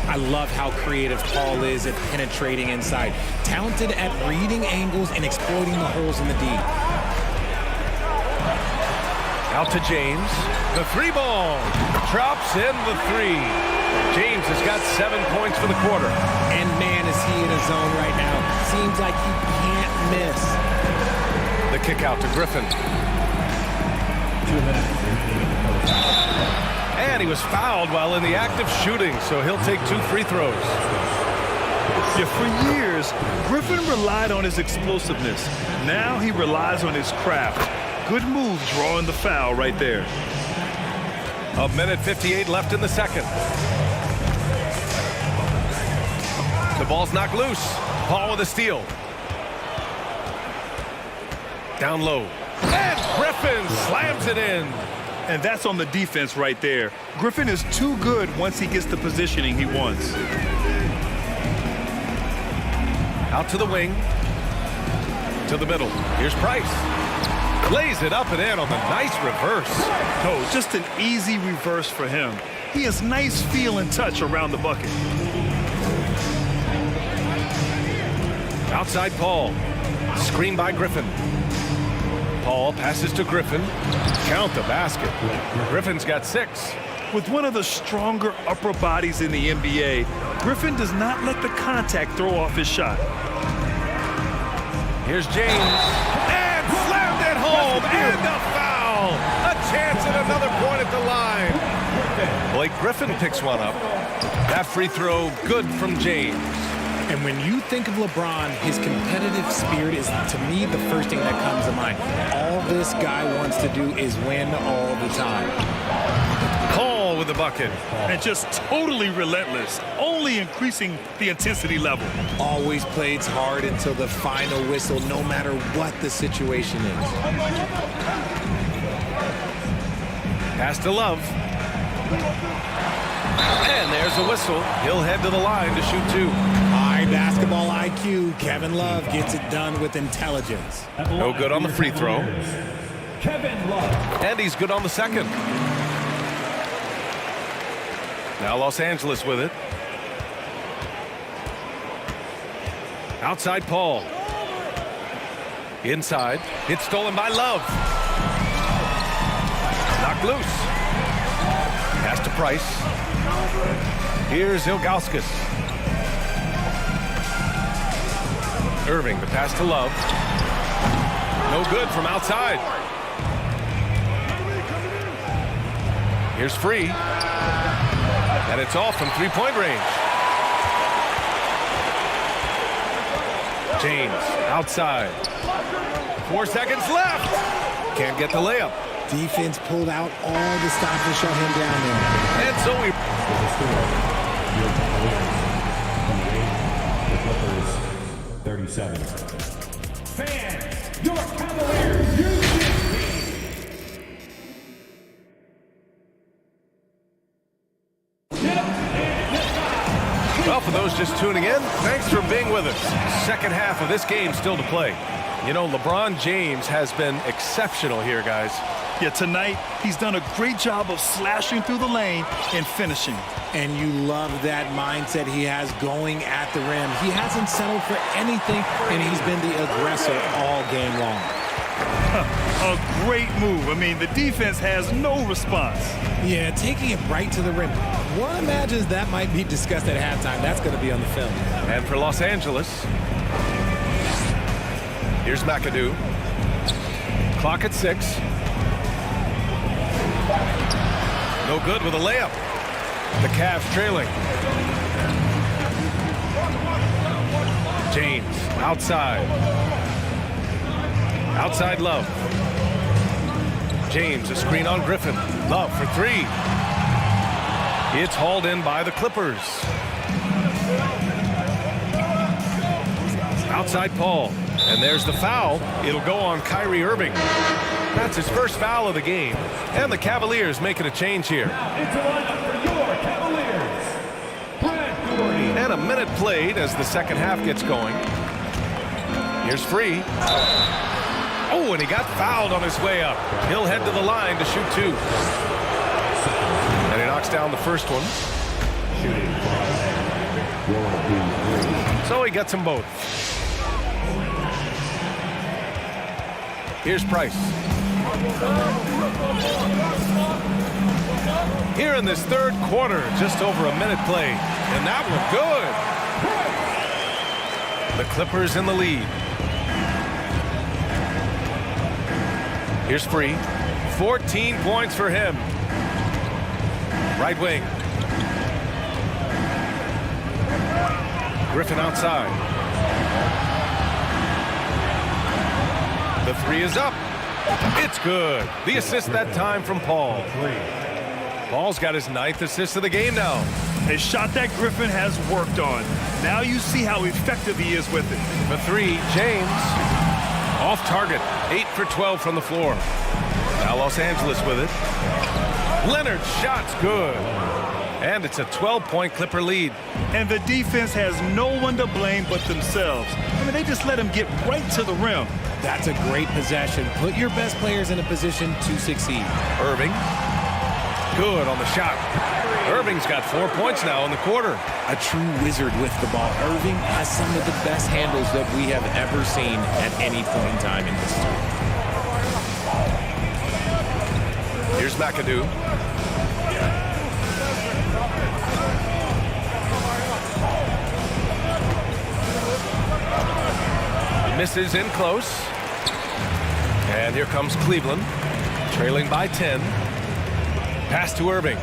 I love how creative Paul is at penetrating inside. Talented at reading angles and exploiting the holes in the D. Out to James. The 3 ball. Drops in the 3. James has got 7 points for the quarter. And man, is he in a zone right now. Seems like he can't miss. The kick out to Griffin. 2 minutes. And he was fouled while in the act of shooting, so he'll take 2 free throws. Yeah, for years, Griffin relied on his explosiveness. Now he relies on his craft. Good move drawing the foul right there. 1:58 left in the second. The ball's knocked loose. Paul with a steal. Down low. And Griffin slams it in. And that's on the defense right there. Griffin is too good once he gets the positioning he wants. Out to the wing. To the middle. Here's Price. Lays it up and in on the nice reverse. Oh, just an easy reverse for him. He has nice feel and touch around the bucket. Outside Paul. Screen by Griffin. Paul passes to Griffin. Count the basket. Griffin's got 6. With one of the stronger upper bodies in the NBA, Griffin does not let the contact throw off his shot. Here's James. And slammed it home. And a foul. A chance at another point at the line. Blake Griffin picks one up. That free throw good from James. And when you think of LeBron, his competitive spirit is, to me, the first thing that comes to mind. All this guy wants to do is win all the time. Paul with the bucket. And just totally relentless, only increasing the intensity level. Always plays hard until the final whistle, no matter what the situation is. Pass to Love. And there's a whistle. He'll head to the line to shoot 2. High basketball IQ. Kevin Love gets it done with intelligence. No good on the free throw. Kevin Love. And he's good on the second. Now Los Angeles with it. Outside Paul. Inside. It's stolen by Love. Knocked loose. Pass to Price. Here's Ilgauskas. Irving, the pass to Love. No good from outside. Here's Free. And it's off from 3-point range. James, outside. 4 seconds left. Can't get the layup. Defense pulled out all the stuff to shut him down there. And so we... The Clippers, 37. Fans, your Cavaliers, you Well, for those just tuning in, thanks for being with us. Second half of this game still to play. You know, LeBron James has been exceptional here, guys. Yeah, tonight, he's done a great job of slashing through the lane and finishing. And you love that mindset he has going at the rim. He hasn't settled for anything, and he's been the aggressor all game long. A great move. I mean, the defense has no response. Yeah, taking it right to the rim. One imagines that might be discussed at halftime. That's going to be on the film. And for Los Angeles, here's McAdoo. Clock at 6. No good with a layup. The Cavs trailing. James outside. Outside Love. James, a screen on Griffin. Love for 3. It's hauled in by the Clippers. Outside Paul. And there's the foul. It'll go on Kyrie Irving. That's his first foul of the game. And the Cavaliers making a change here. Into lineup for your Cavaliers, Brad Daugherty. And a minute played as the second half gets going. Here's Free. Oh, and he got fouled on his way up. He'll head to the line to shoot 2. And he knocks down the first one. So he gets them both. Here's Price. Here in this third quarter, just over a minute played. And that one good. The Clippers in the lead. Here's Free. 14 points for him. Right wing. Griffin outside. The three is up. It's good. The assist that time from Paul. Paul's got his 9th assist of the game now. A shot that Griffin has worked on. Now you see how effective he is with it. The three, James. Off target. 8 for 12 from the floor. Now Los Angeles with it. Leonard's shot's good. And it's a 12-point Clipper lead. And the defense has no one to blame but themselves. I mean, they just let him get right to the rim. That's a great possession. Put your best players in a position to succeed. Irving. Good on the shot. Irving's got 4 points now in the quarter. A true wizard with the ball. Irving has some of the best handles that we have ever seen at any point in time in history. Here's McAdoo. Misses in close. And here comes Cleveland, trailing by 10. Pass to Irving.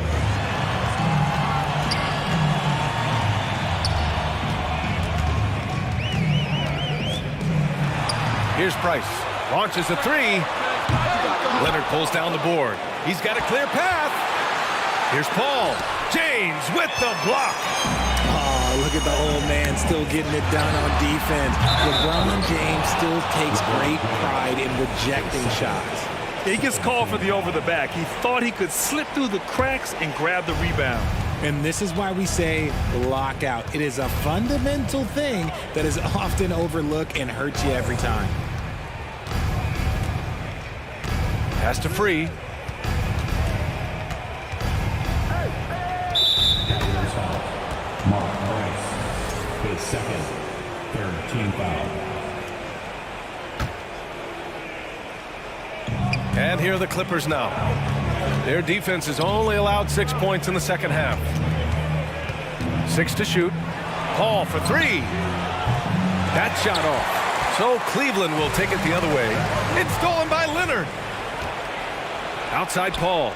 Here's Price. Launches a three. Leonard pulls down the board. He's got a clear path. Here's Paul. James with the block. Oh, look at the old man still getting it done on defense. LeBron James still takes great pride in rejecting shots. He gets called for the over the back. He thought he could slip through the cracks and grab the rebound. And this is why we say lockout. It is a fundamental thing that is often overlooked and hurts you every time. Pass to Free. Mark Price, his second, third team foul. And here are the Clippers now. Their defense has only allowed 6 points in the second half. 6 to shoot. Paul for three. That shot off. So Cleveland will take it the other way. It's stolen by Leonard. Outside Paul.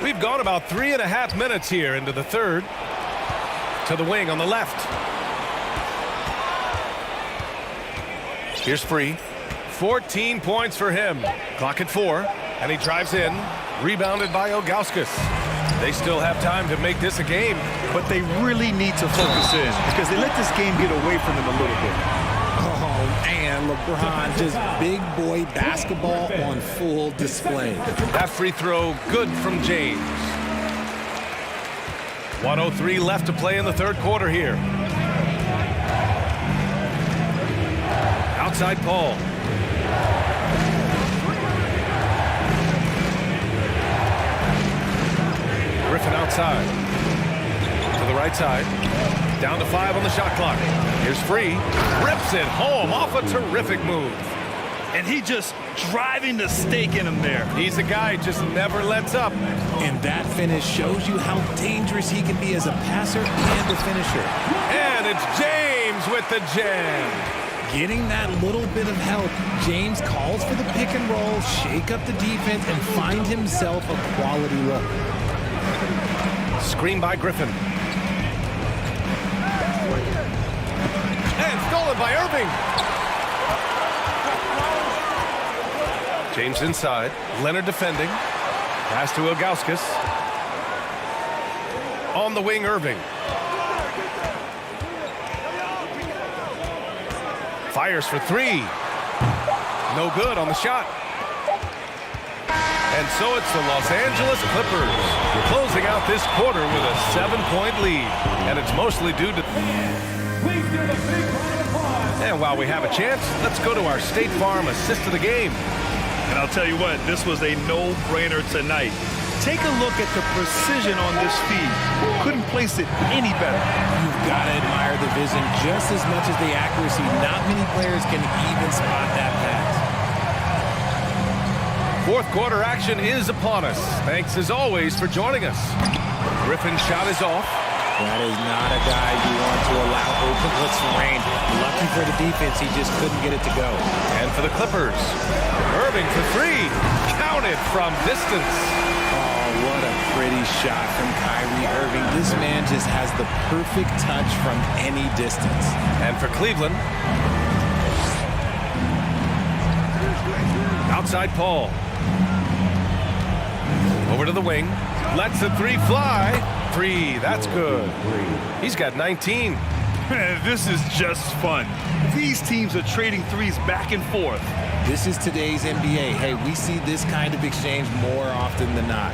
We've gone about 3.5 minutes here into the third. To the wing on the left. Here's Free. 14 points for him. Clock at 4. And he drives in. Rebounded by Ilgauskas. They still have time to make this a game. But they really need to focus in because they let this game get away from them a little bit. Oh, man, LeBron, just big boy basketball on full display. That free throw good from James. 1:03 left to play in the third quarter here. Outside Paul. Griffin outside. To the right side. Down to 5 on the shot clock. Here's Free. Rips it home off a terrific move. And he just driving the stake in him there. He's a guy who just never lets up. And that finish shows you how dangerous he can be as a passer and a finisher. And it's James with the jam. Getting that little bit of help, James calls for the pick and roll, shake up the defense, and find himself a quality look. Screen by Griffin. And stolen by Irving. James inside. Leonard defending. Pass to Ilgauskas. On the wing, Irving. Fires for three. No good on the shot. And so it's the Los Angeles Clippers closing out this quarter with a 7-point lead. And it's mostly due to... And while we have a chance, let's go to our State Farm assist of the game. And And I'll tell you what, this was a no-brainer tonight. Take a look at the precision on this feed. Couldn't place it any better. You've got to admire the vision just as much as the accuracy. Not many players can even spot that pass. Fourth quarter action is upon us. Thanks as always for joining us. Griffin's shot is off. That is not a guy you want to allow open looks from range. Lucky for the defense, he just couldn't get it to go. And for the Clippers, Irving for three. Counted from distance. Oh, what a pretty shot from Kyrie Irving. This man just has the perfect touch from any distance. And for Cleveland, outside Paul. Over to the wing. Lets the three fly. Three, that's good. He's got 19. This is just fun. These teams are trading threes back and forth. This is today's NBA. Hey, we see this kind of exchange more often than not.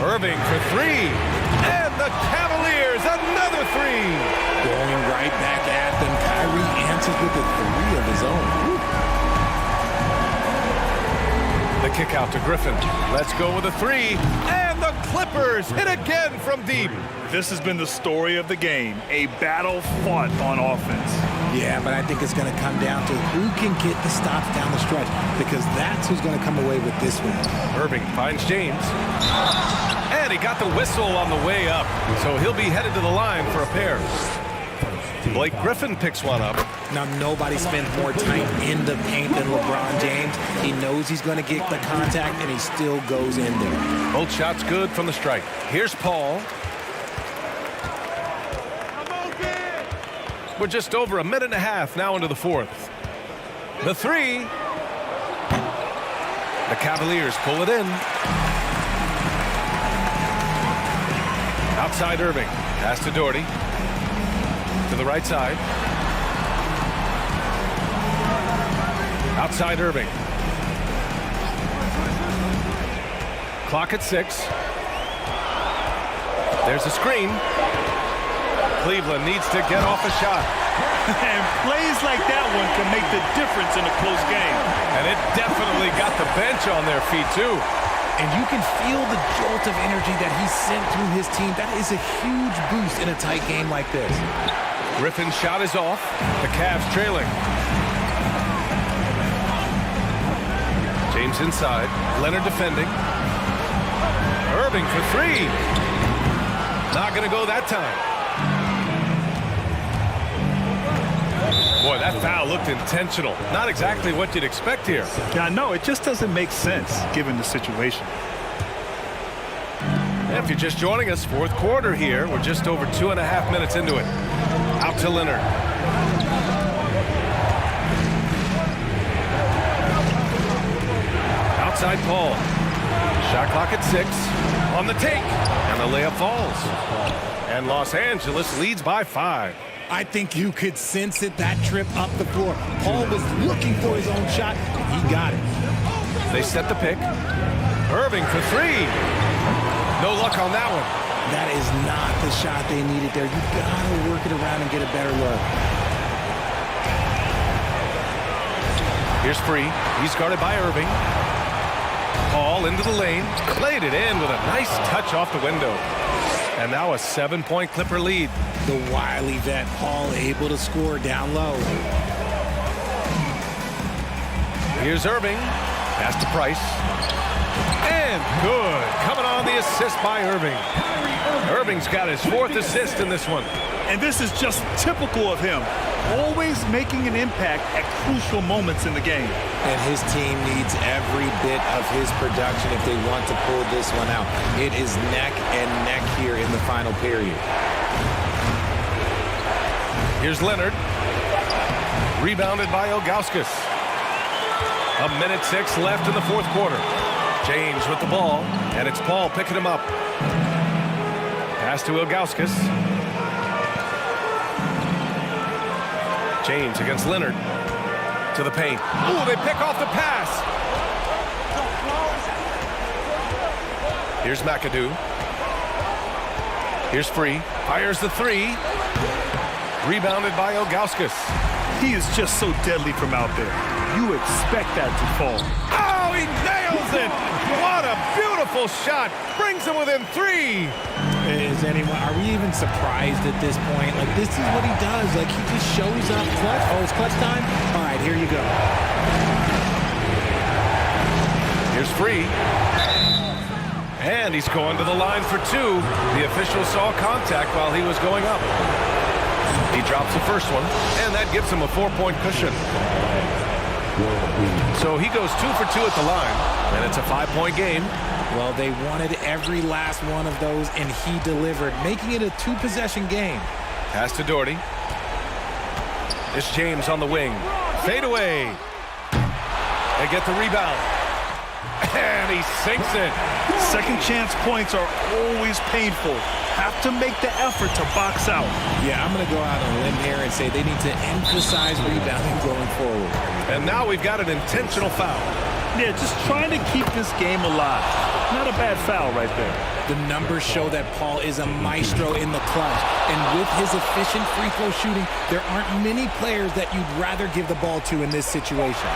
Irving for three. And the Cavaliers, another three. Going right back at them. Kyrie answers with a three of his own. Woo. The kick out to Griffin. Let's go with a three. And the Clippers hit again from deep. This has been the story of the game. A battle fought on offense. Yeah, but I think it's going to come down to who can get the stops down the stretch, because that's who's going to come away with this one. Irving finds James. And he got the whistle on the way up. So he'll be headed to the line for a pair. Blake Griffin picks one up. Now, nobody spends more time in the paint than LeBron James. He knows he's going to get the contact, and he still goes in there. Both shots good from the strike. Here's Paul. We're just over a minute and a half now into the fourth. The three. The Cavaliers pull it in. Outside Irving. Pass to Doherty. To the right side. Outside Irving. Clock at 6. There's a screen. Cleveland needs to get off a shot. And plays like that one can make the difference in a close game. And it definitely got the bench on their feet, too. And you can feel the jolt of energy that he sent through his team. That is a huge boost in a tight game like this. Griffin's shot is off. The Cavs trailing. James inside. Leonard defending. Irving for three. Not going to go that time. Boy, that foul looked intentional. Not exactly what you'd expect here. Yeah, no, it just doesn't make sense given the situation. If you're just joining us, fourth quarter here. We're just over 2.5 minutes into it. Out to Leonard. Outside Paul. Shot clock at 6. On the take. And the layup falls. And Los Angeles leads by 5. I think you could sense it, that trip up the floor. Paul was looking for his own shot. He got it. They set the pick. Irving for three. No luck on that one. That is not the shot they needed there. You gotta work it around and get a better look. Here's Free. He's guarded by Irving. Paul into the lane. Played it in with a nice touch off the window. And now a 7-point Clipper lead. The wily vet Paul able to score down low. Here's Irving. Pass to Price. And good. Coming on the assist by Irving. Irving's got his 4th assist in this one. And this is just typical of him. Always making an impact at crucial moments in the game. And his team needs every bit of his production if they want to pull this one out. It is neck and neck here in the final period. Here's Leonard. Rebounded by Ilgauskas. 1:06 left in the fourth quarter. James with the ball, and it's Paul picking him up. Pass to Ilgauskas. James against Leonard. To the paint. Ooh, they pick off the pass. Here's McAdoo. Here's Free. Fires the three. Rebounded by Ilgauskas. He is just so deadly from out there. You expect that to fall. Oh, he nails it! What a beautiful shot! Brings him within 3. Are we even surprised at this point? Like, this is what he does. Like, he just shows up clutch. Oh, it's clutch time? All right, here you go. Here's free. And he's going to the line for 2. The official saw contact while he was going up. He drops the first one, and that gives him a 4-point cushion. So he goes 2 for 2 at the line, and it's a 5-point game. Well, they wanted every last one of those, and he delivered, making it a 2-possession game. Pass to Doherty. It's James on the wing. Fade away. They get the rebound. And he sinks it. Second chance points are always painful. Have to make the effort to box out. Yeah, I'm going to go out on a limb here and say they need to emphasize rebounding going forward. And now we've got an intentional foul. Yeah, just trying to keep this game alive. Not a bad foul right there. The numbers show that Paul is a maestro in the clutch. And with his efficient free throw shooting, there aren't many players that you'd rather give the ball to in this situation.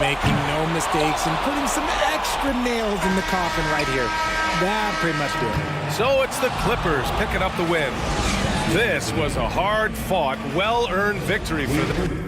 Making no mistakes and putting some extra nails in the coffin right here. That pretty much did it. So it's the Clippers picking up the win. This was a hard-fought, well-earned victory for them.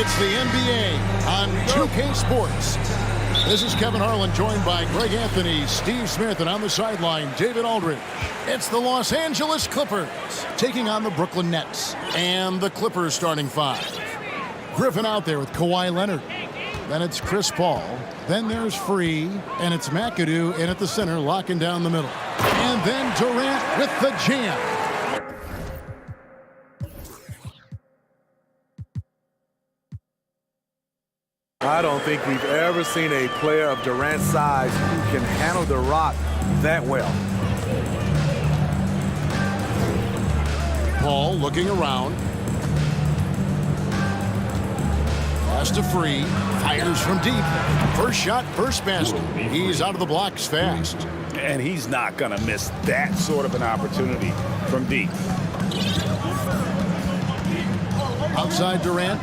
It's the NBA on 2K Sports. This is Kevin Harlan, joined by Greg Anthony, Steve Smith, and on the sideline, David Aldridge. It's the Los Angeles Clippers taking on the Brooklyn Nets. And the Clippers starting five. Griffin out there with Kawhi Leonard. Then it's Chris Paul. Then there's Free, and it's McAdoo in at the center, locking down the middle. And then Durant with the jam. I don't think we've ever seen a player of Durant's size who can handle the rock that well. Paul looking around. Pass to Free. Fires from deep. First shot, first basket. He's out of the blocks fast. And he's not going to miss that sort of an opportunity from deep. Outside Durant.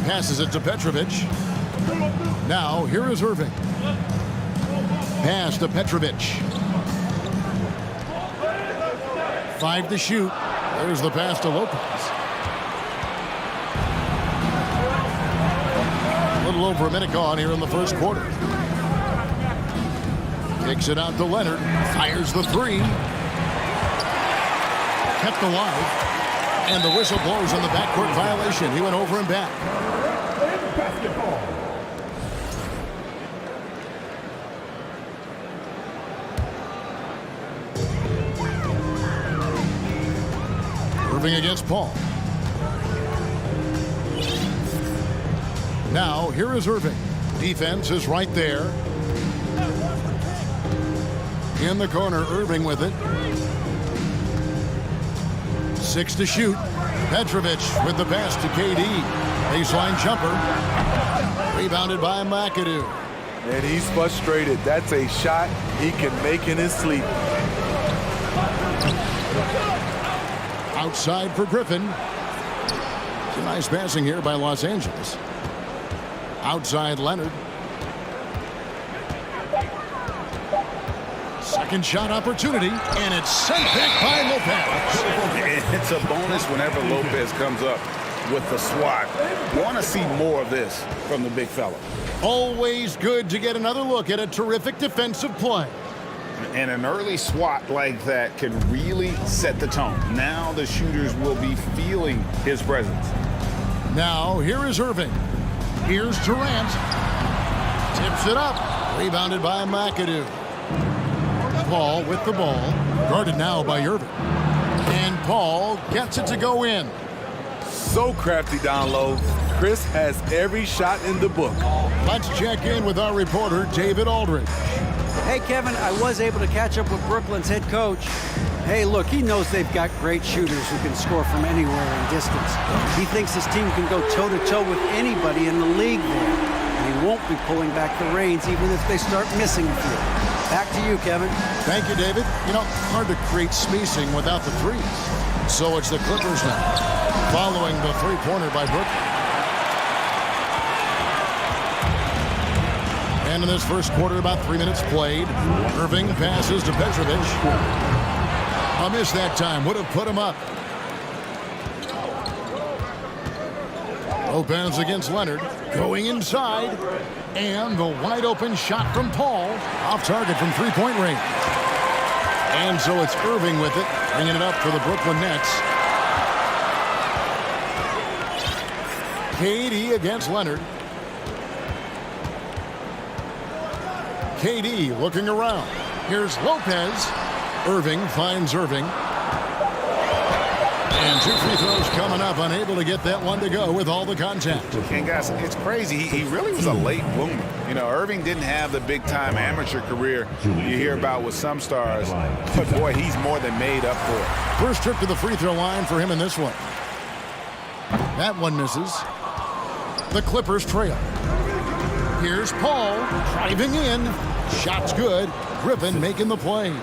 Passes it to Petrovic. Now, here is Irving. Pass to Petrovic. 5 to shoot. There's the pass to Lopez. A little over a minute gone here in the first quarter. Kicks it out to Leonard. Fires the three. Kept alive. And the whistle blows on the backcourt violation. He went over and back. Basketball. Irving against Paul. Now, here is Irving. Defense is right there. In the corner, Irving with it. 6 to shoot. Petrovic with the pass to KD. Baseline jumper. Rebounded by McAdoo. And he's frustrated. That's a shot he can make in his sleep. Outside for Griffin. Some nice passing here by Los Angeles. Outside Leonard. Second shot opportunity, and it's sent back by Lopez. It's a bonus whenever Lopez comes up with the swat. Want to see more of this from the big fella. Always good to get another look at a terrific defensive play. And an early swat like that can really set the tone. Now the shooters will be feeling his presence. Now, here is Irving. Here's Durant. Tips it up. Rebounded by McAdoo. Paul with the ball. Guarded now by Irving. And Paul gets it to go in. So crafty down low. Chris has every shot in the book. Let's check in with our reporter, David Aldridge. Hey, Kevin, I was able to catch up with Brooklyn's head coach. Hey, look, he knows they've got great shooters who can score from anywhere in distance. He thinks his team can go toe-to-toe with anybody in the league there. And he won't be pulling back the reins even if they start missing a few. Back to you, Kevin. Thank you, David. You know, hard to create spacing without the threes. So it's the Clippers now, following the three-pointer by Brooklyn. And in this first quarter, about 3 minutes played. Irving passes to Petrovic. A miss that time. Would have put him up. Lopez against Leonard. Going inside. And the wide open shot from Paul. Off target from three-point range. And so it's Irving with it. Bringing it up for the Brooklyn Nets. KD against Leonard. KD looking around. Here's Lopez. Irving finds Irving. And 2 free throws coming up. Unable to get that one to go with all the contact. And guys, it's crazy. He really was a late bloomer. You know, Irving didn't have the big-time amateur career you hear about with some stars. But, boy, he's more than made up for it. First trip to the free throw line for him in this one. That one misses. The Clippers trail. Here's Paul driving in. Shot's good. Griffin making the play.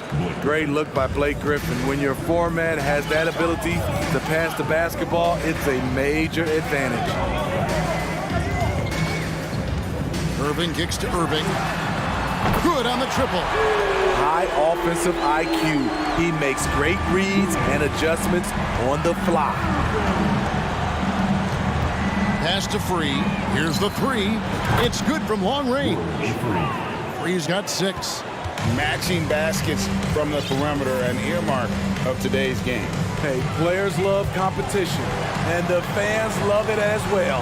Great look by Blake Griffin. When your foreman has that ability to pass the basketball, it's a major advantage. Irving kicks to Irving. Good on the triple. High offensive IQ. He makes great reads and adjustments on the fly. Pass to Free. Here's the three. It's good from long range. Free's got 6. Matching baskets from the perimeter, an earmark of today's game. Hey, players love competition, and the fans love it as well.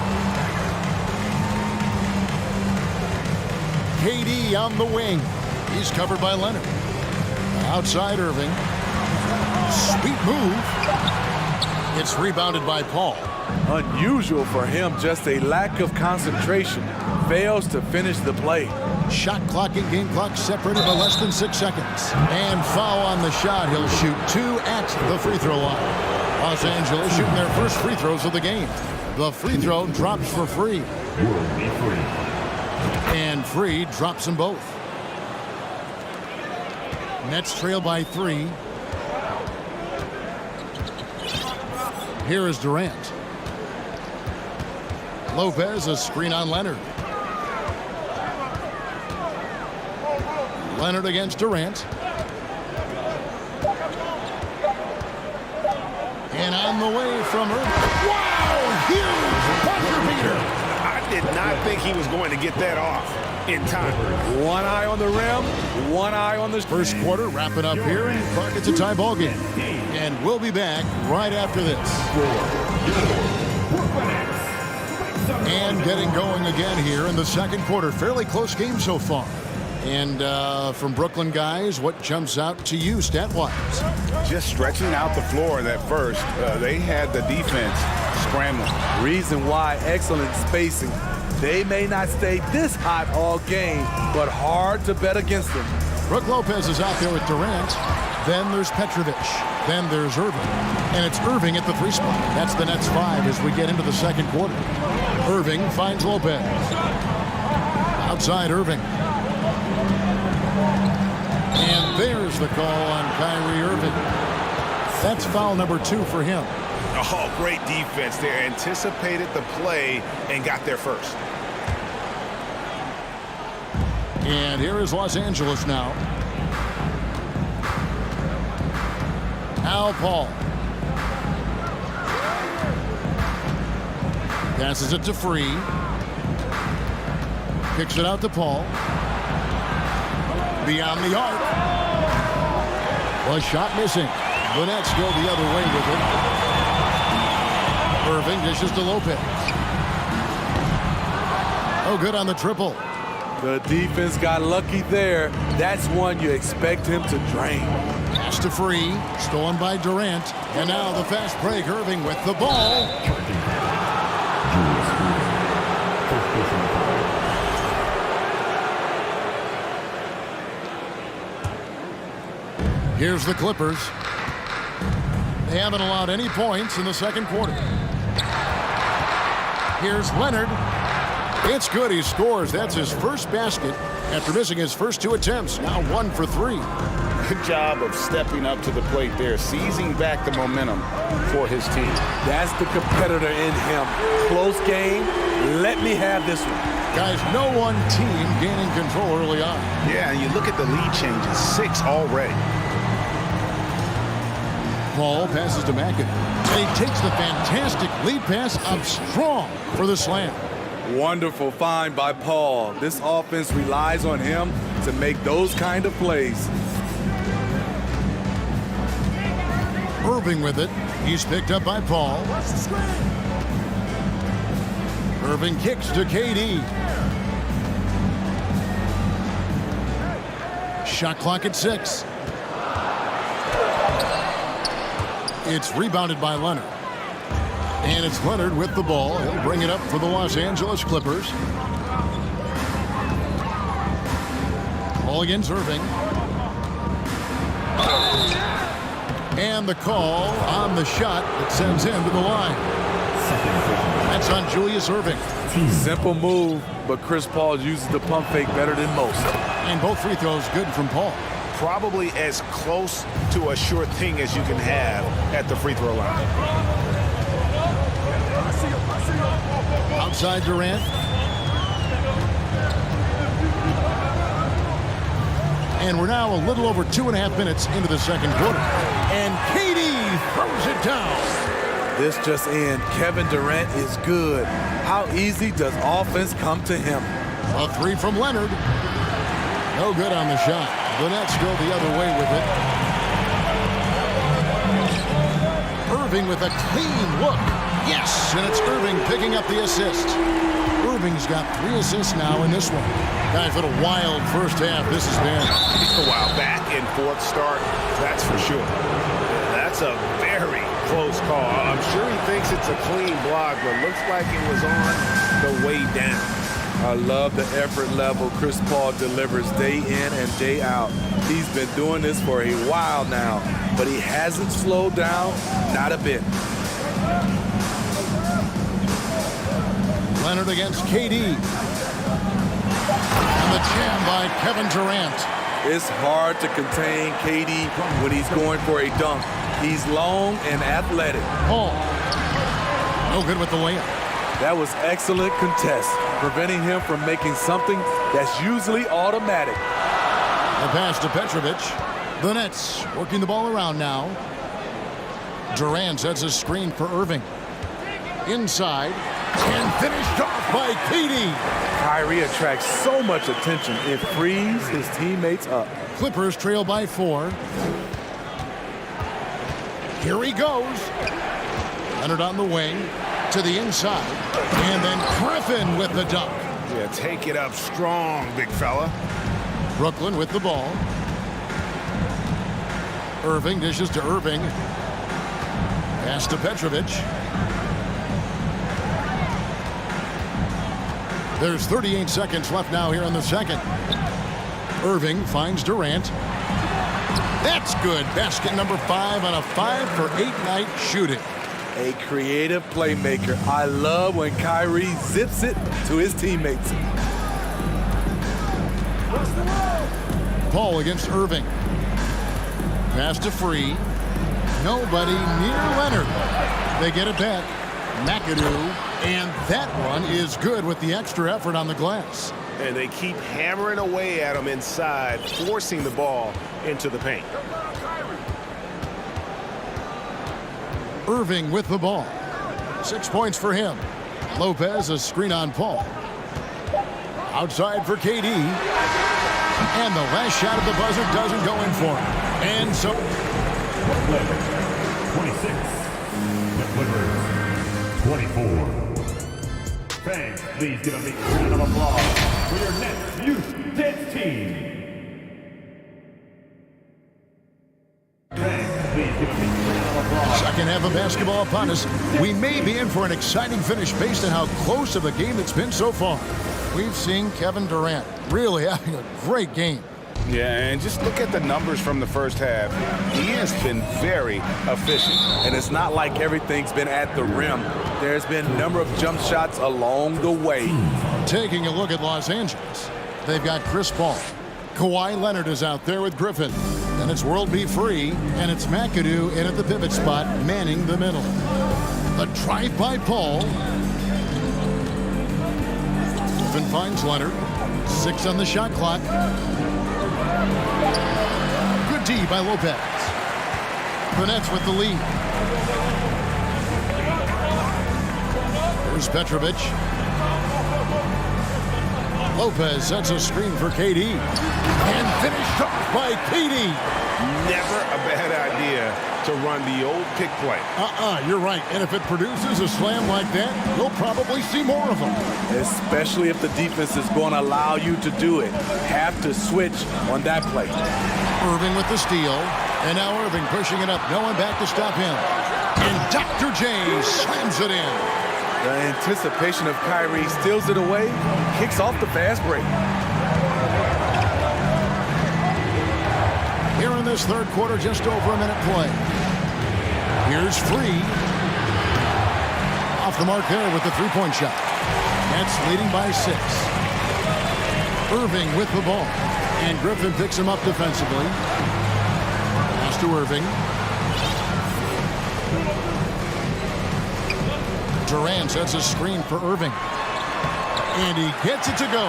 KD on the wing. He's covered by Leonard. Outside Irving. Sweet move. It's rebounded by Paul. Unusual for him, just a lack of concentration. Fails to finish the play. Shot clock and game clock separated by less than 6 seconds. And foul on the shot. He'll shoot 2 at the free throw line. Los Angeles shooting their first free throws of the game. The free throw drops for Free. And Free drops them both. Nets trail by 3. Here is Durant. Lopez, a screen on Leonard. Leonard against Durant. And on the way from her. Wow! Huge buzzer beater. I did not think he was going to get that off in time. One eye on the rim, one eye on the first quarter. Wrapping up here. Clark, it's a tie ball game. And we'll be back right after this. And getting going again here in the second quarter. Fairly close game so far. And from Brooklyn guys, what jumps out to you stat-wise? Just stretching out the floor in that first. They had the defense scrambling. Reason why, excellent spacing. They may not stay this hot all game, but hard to bet against them. Brook Lopez is out there with Durant. Then there's Petrovic. Then there's Irving. And it's Irving at the 3 spot. That's the Nets 5 as we get into the second quarter. Irving finds Lopez. Outside Irving. And there's the call on Kyrie Irving. That's foul number 2 for him. Oh, great defense there. Anticipated the play and got there first. And here is Los Angeles now. Al Paul. Passes it to Free. Kicks it out to Paul. Beyond the arc. Was shot missing. The Nets go the other way with it. Irving dishes to Lopez. Oh, good on the triple. The defense got lucky there. That's one you expect him to drain. Pass to Free. Stolen by Durant. And now the fast break. Irving with the ball. Here's the Clippers. They haven't allowed any points in the second quarter. Here's Leonard. It's good. He scores. That's his first basket after missing his first 2 attempts. Now 1 for 3. Good job of stepping up to the plate there, seizing back the momentum for his team. That's the competitor in him. Close game. Let me have this one. Guys, no one team gaining control early on. Yeah, and you look at the lead changes. 6 already. Paul passes to McAdoo. And he takes the fantastic lead pass up strong for the slam. Wonderful find by Paul. This offense relies on him to make those kind of plays. Irving with it. He's picked up by Paul. Irving kicks to KD. Shot clock at 6. It's rebounded by Leonard. And it's Leonard with the ball. He'll bring it up for the Los Angeles Clippers. Ball against Irving. And the call on the shot that sends him to the line. That's on Julius Irving. Simple move, but Chris Paul uses the pump fake better than most. And both free throws good from Paul. Probably as close to a sure thing as you can have at the free throw line. Outside Durant. And we're now a little over 2.5 minutes into the second quarter. And KD throws it down. This just in. Kevin Durant is good. How easy does offense come to him? A three from Leonard. No good on the shot. The Nets go the other way with it. Irving with a clean look. Yes, and it's Irving picking up the assist. Irving's got 3 assists now in this one. Guys, what a wild first half this has been. A while back and forth start, that's for sure. That's a very close call. I'm sure he thinks it's a clean block, but looks like it was on the way down. I love the effort level Chris Paul delivers day in and day out. He's been doing this for a while now, but he hasn't slowed down, not a bit. Leonard against KD. And the jam by Kevin Durant. It's hard to contain KD when he's going for a dunk. He's long and athletic. Paul. No good with the layup. That was excellent contest, preventing him from making something that's usually automatic. The pass to Petrovic. The Nets working the ball around now. Durant sets a screen for Irving. Inside. And finished off by KD. Kyrie attracts so much attention, it frees his teammates up. Clippers trail by 4. Here he goes. Leonard on the wing to the inside. And then Griffin with the dunk. Yeah, take it up strong, big fella. Brooklyn with the ball. Irving dishes to Irving. Pass to Petrovic. There's 38 seconds left now here in the second. Irving finds Durant. That's good. Basket number 5 on a 5-for-8 night shooting. A creative playmaker. I love when Kyrie zips it to his teammates. Paul against Irving. Pass to Free. Nobody near Leonard. They get it back. McAdoo. And that one is good with the extra effort on the glass. And they keep hammering away at him inside, forcing the ball into the paint. Irving with the ball. 6 points for him. Lopez, a screen on Paul. Outside for KD. And the last shot of the buzzer doesn't go in for him. And so... 26. The Clippers, 24. Fans, please give a big round of applause for your next youth dance team. Fans, please give a big round of applause. Second half of basketball upon us. We may be in for an exciting finish based on how close of a game it's been so far. We've seen Kevin Durant really having a great game. Yeah, and just look at the numbers from the first half. He has been very efficient. And it's not like everything's been at the rim. There's been a number of jump shots along the way. Taking a look at Los Angeles, they've got Chris Paul. Kawhi Leonard is out there with Griffin. Then it's World B. Free, and it's McAdoo in at the pivot spot, manning the middle. The drive by Paul. Griffin finds Leonard. 6 on the shot clock. Good D by Lopez. The Nets with the lead. Here's Petrovic. Lopez sets a screen for KD. And finished off by KD. Never a bad idea to run the old pick play. You're right. And if it produces a slam like that, you'll probably see more of them. Especially if the defense is going to allow you to do it. Have to switch on that play. Irving with the steal. And now Irving pushing it up. No one back to stop him. And Dr. J slams it in. The anticipation of Kyrie steals it away, kicks off the fast break. Here in this third quarter, just over a minute play. Here's Free. Off the mark there with the three-point shot. Nets leading by 6. Irving with the ball. And Griffin picks him up defensively. Pass to Irving. Durant sets a screen for Irving. And he gets it to go.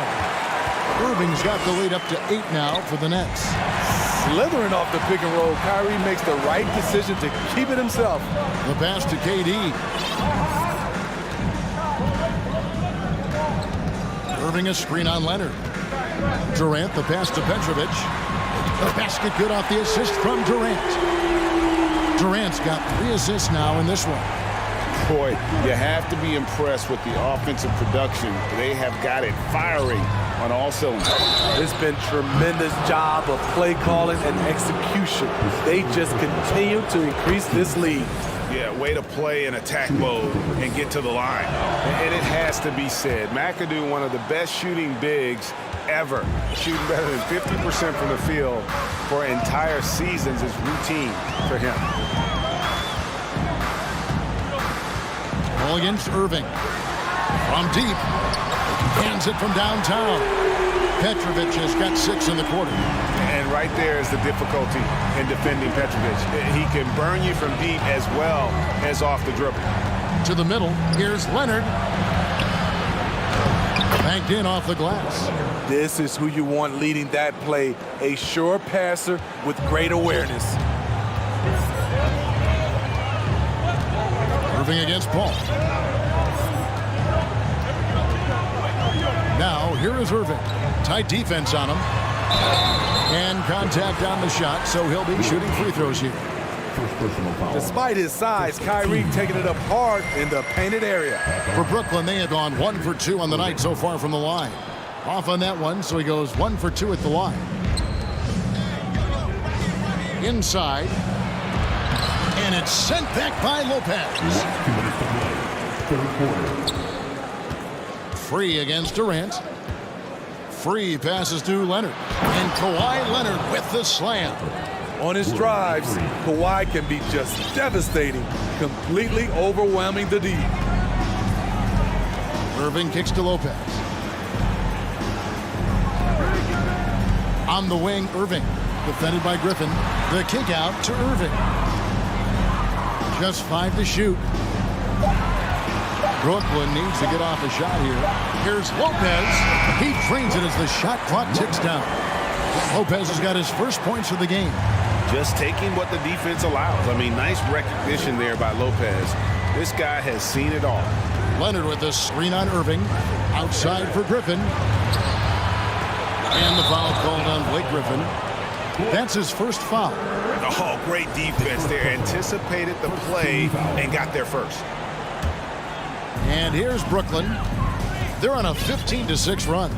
Irving's got the lead up to 8 now for the Nets. slithering off the pick and roll. Kyrie makes the right decision to keep it himself. The pass to KD. Irving a screen on Leonard. Durant, the pass to Petrovic. The basket good off the assist from Durant. Durant's got 3 assists now in this one. Boy, you have to be impressed with the offensive production. They have got it firing on all cylinders. It's been tremendous job of play calling and execution. They just continue to increase this lead. Yeah, way to play in attack mode and get to the line. And it has to be said, McAdoo, one of the best shooting bigs ever. Shooting better than 50% from the field for entire seasons is routine for him. Ball against Irving. From deep. Hands it from downtown. Petrovic has got 6 in the quarter. And right there is the difficulty in defending Petrovic. He can burn you from deep as well as off the dribble. To the middle. Here's Leonard. Banked in off the glass. This is who you want leading that play. A sure passer with great awareness. Irving against Paul. Now, here is Irving. Tight defense on him. And contact on the shot, so he'll be shooting free throws here. Despite his size, Kyrie taking it up hard in the painted area. For Brooklyn, they have gone 1 for 2 on the night so far from the line. Off on that one, so he goes 1 for 2 at the line. Inside. And it's sent back by Lopez. Free against Durant. Free passes to Leonard. And Kawhi Leonard with the slam. On his drives, Kawhi can be just devastating, completely overwhelming the D. Irving kicks to Lopez. On the wing, Irving. Defended by Griffin. The kick out to Irving. Just 5 to shoot. Brooklyn needs to get off a shot here. Here's Lopez. He drains it as the shot clock ticks down. Lopez has got his first points of the game. Just taking what the defense allows. I mean, nice recognition there by Lopez. This guy has seen it all. Leonard with the screen on Irving. Outside for Griffin. And the foul called on Blake Griffin. That's his first foul. Oh, great defense there. Anticipated the play and got there first. And here's Brooklyn. They're on a 15-6 run.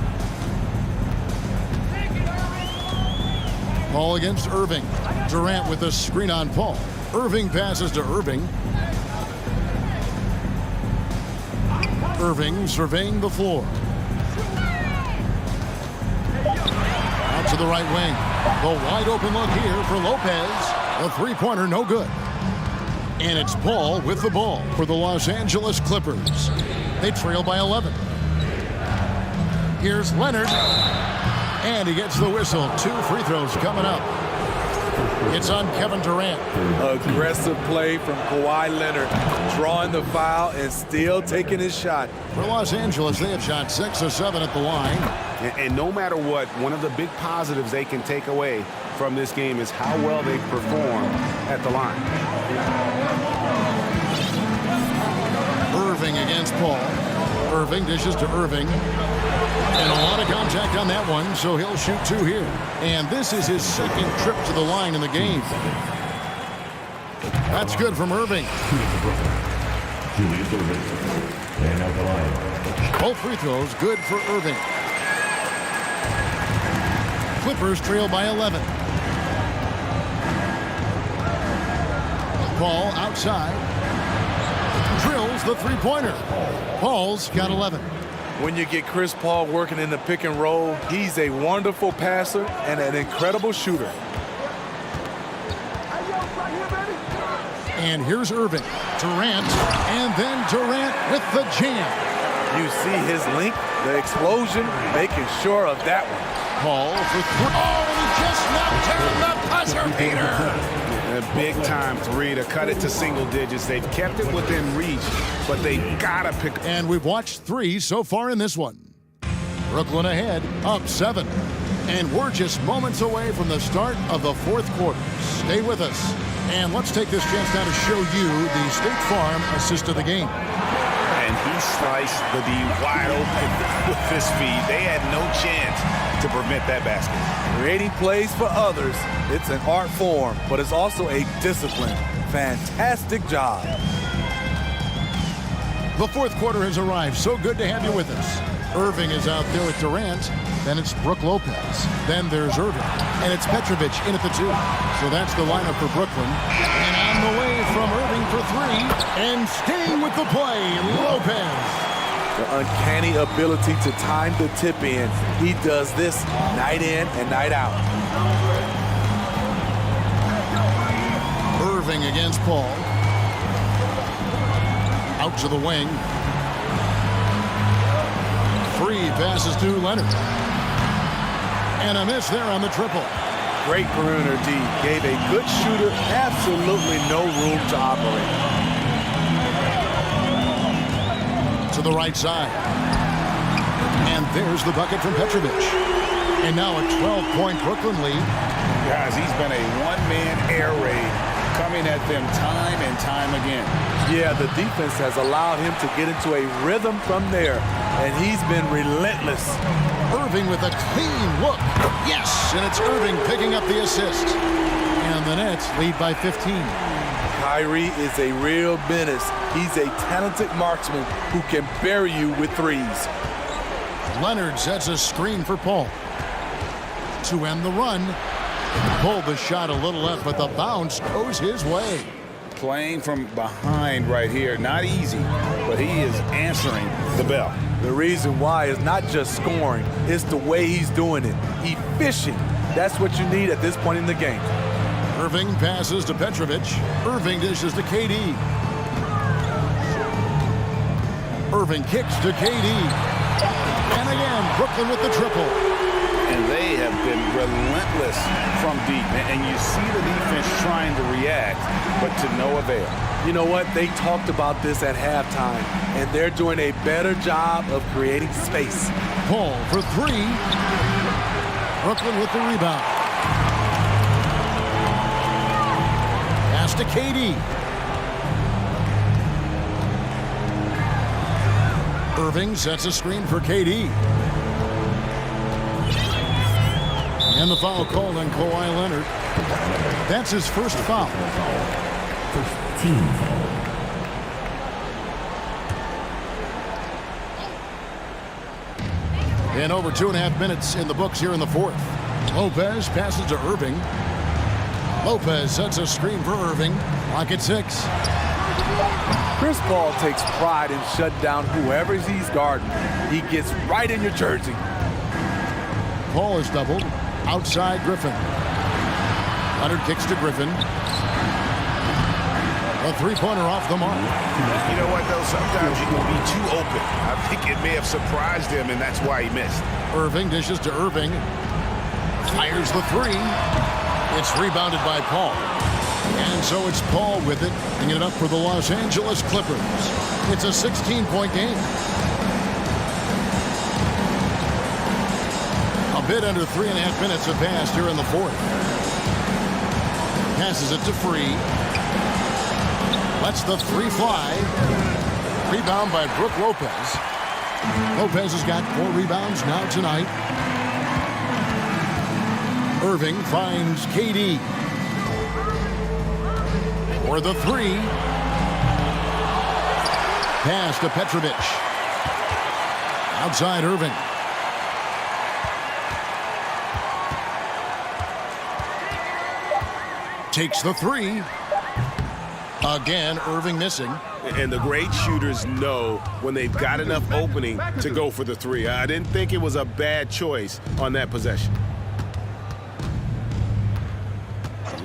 Paul against Irving. Durant with a screen on Paul. Irving passes to Irving. Irving surveying the floor. Out to the right wing. The wide open look here for Lopez. A three-pointer, no good. And it's Paul with the ball for the Los Angeles Clippers. They trail by 11. Here's Leonard. And he gets the whistle. 2 free throws coming up. It's on Kevin Durant. Aggressive play from Kawhi Leonard. Drawing the foul and still taking his shot. For Los Angeles, they have shot 6 of 7 at the line. And no matter what, one of the big positives they can take away from this game is how well they perform at the line. Irving against Paul. Irving dishes to Irving. And a lot of contact on that one, so he'll shoot 2 here. And this is his second trip to the line in the game. That's good from Irving. Both free throws good for Irving. Clippers trail by 11. Paul outside. Drills the three-pointer. Paul's got 11. When you get Chris Paul working in the pick and roll, he's a wonderful passer and an incredible shooter. And here's Irving. Durant, and then Durant with the jam. You see his length, the explosion, making sure of that one. Paul for 3. Oh, and he just knocked down the buzzer beater. A big-time 3 to cut it to single digits. They've kept it within reach, but they've got to pick. And we've watched 3 so far in this one. Brooklyn ahead, up 7. And we're just moments away from the start of the fourth quarter. Stay with us. And let's take this chance now to show you the State Farm assist of the game. And he sliced the D wide open with his feet. They had no chance to prevent that basket. Creating plays for others, it's an art form, but it's also a discipline. Fantastic job. The fourth quarter has arrived. So good to have you with us. Irving is out there with Durant. Then it's Brook Lopez. Then there's Irving. And it's Petrovic in at the 2. So that's the lineup for Brooklyn. And on the way from Irving for 3. And staying with the play, Lopez. The uncanny ability to time the tip in. He does this night in and night out. Irving against Paul. Out to the wing. Free passes to Leonard. And a miss there on the triple. Great perimeter D. Gave a good shooter absolutely no room to operate. To the right side. And there's the bucket from Petrovic. And now a 12-point Brooklyn lead. Guys, he's been a one-man air raid coming at them time and time again. Yeah, the defense has allowed him to get into a rhythm from there, and he's been relentless. Irving with a clean look. Yes, and it's Irving picking up the assist. And the Nets lead by 15. Kyrie is a real menace. He's a talented marksman who can bury you with threes. Leonard sets a screen for Paul. To end the run. Pulled the shot a little left, but the bounce goes his way. Playing from behind right here, not easy, but he is answering the bell. The reason why is not just scoring, it's the way he's doing it. Efficient. That's what you need at this point in the game. Irving passes to Petrovic. Irving dishes to KD. Irving kicks to KD. And again, Brooklyn with the triple. And they have been relentless from deep. And you see the defense trying to react, but to no avail. You know what? They talked about this at halftime, and they're doing a better job of creating space. Paul for 3. Brooklyn with the rebound. Pass to KD. Irving sets a screen for KD. And the foul called on Kawhi Leonard. That's his first foul. First team foul. And over 2.5 minutes in the books here in the fourth. Lopez passes to Irving. Lopez sets a screen for Irving. Lock at 6. Chris Paul takes pride in shutting down whoever he's guarding. He gets right in your jersey. Paul is doubled. Outside Griffin. Leonard kicks to Griffin. A three-pointer off the mark. You know what, though? Sometimes you can be too open. I think it may have surprised him, and that's why he missed. Irving dishes to Irving. Fires the 3. It's rebounded by Paul. And so it's Paul with it, bringing it up for the Los Angeles Clippers. It's a 16-point game. A bit under 3.5 minutes have passed here in the fourth. Passes it to Free. Lets the 3 fly. Rebound by Brook Lopez. Lopez has got 4 rebounds now tonight. Irving finds KD. For the 3. Pass to Petrovic. Outside Irving. Takes the 3. Again, Irving missing. And the great shooters know when they've got enough opening to go for the 3. I didn't think it was a bad choice on that possession.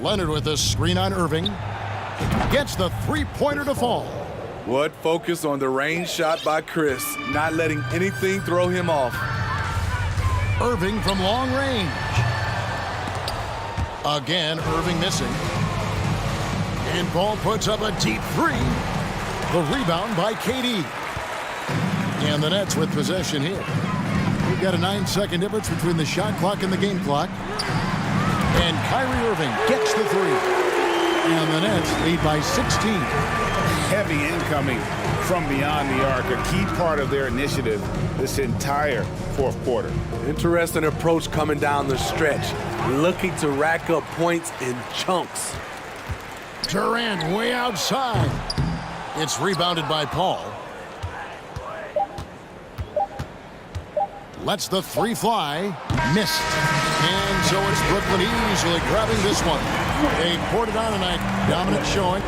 Leonard with a screen on Irving. Gets the three-pointer to fall. What focus on the range shot by Chris, not letting anything throw him off. Irving from long range. Again, Irving missing. And Paul puts up a deep 3. The rebound by KD. And the Nets with possession here. We've got a 9-second difference between the shot clock and the game clock. And Kyrie Irving gets the three. And the Nets lead by 16. Heavy incoming from beyond the arc, a key part of their initiative this entire fourth quarter. Interesting approach coming down the stretch, looking to rack up points in chunks. Durant way outside. It's rebounded by Paul. Lets the three fly. Missed. And so it's Brooklyn easily grabbing this one. They poured it on tonight. Dominant showing.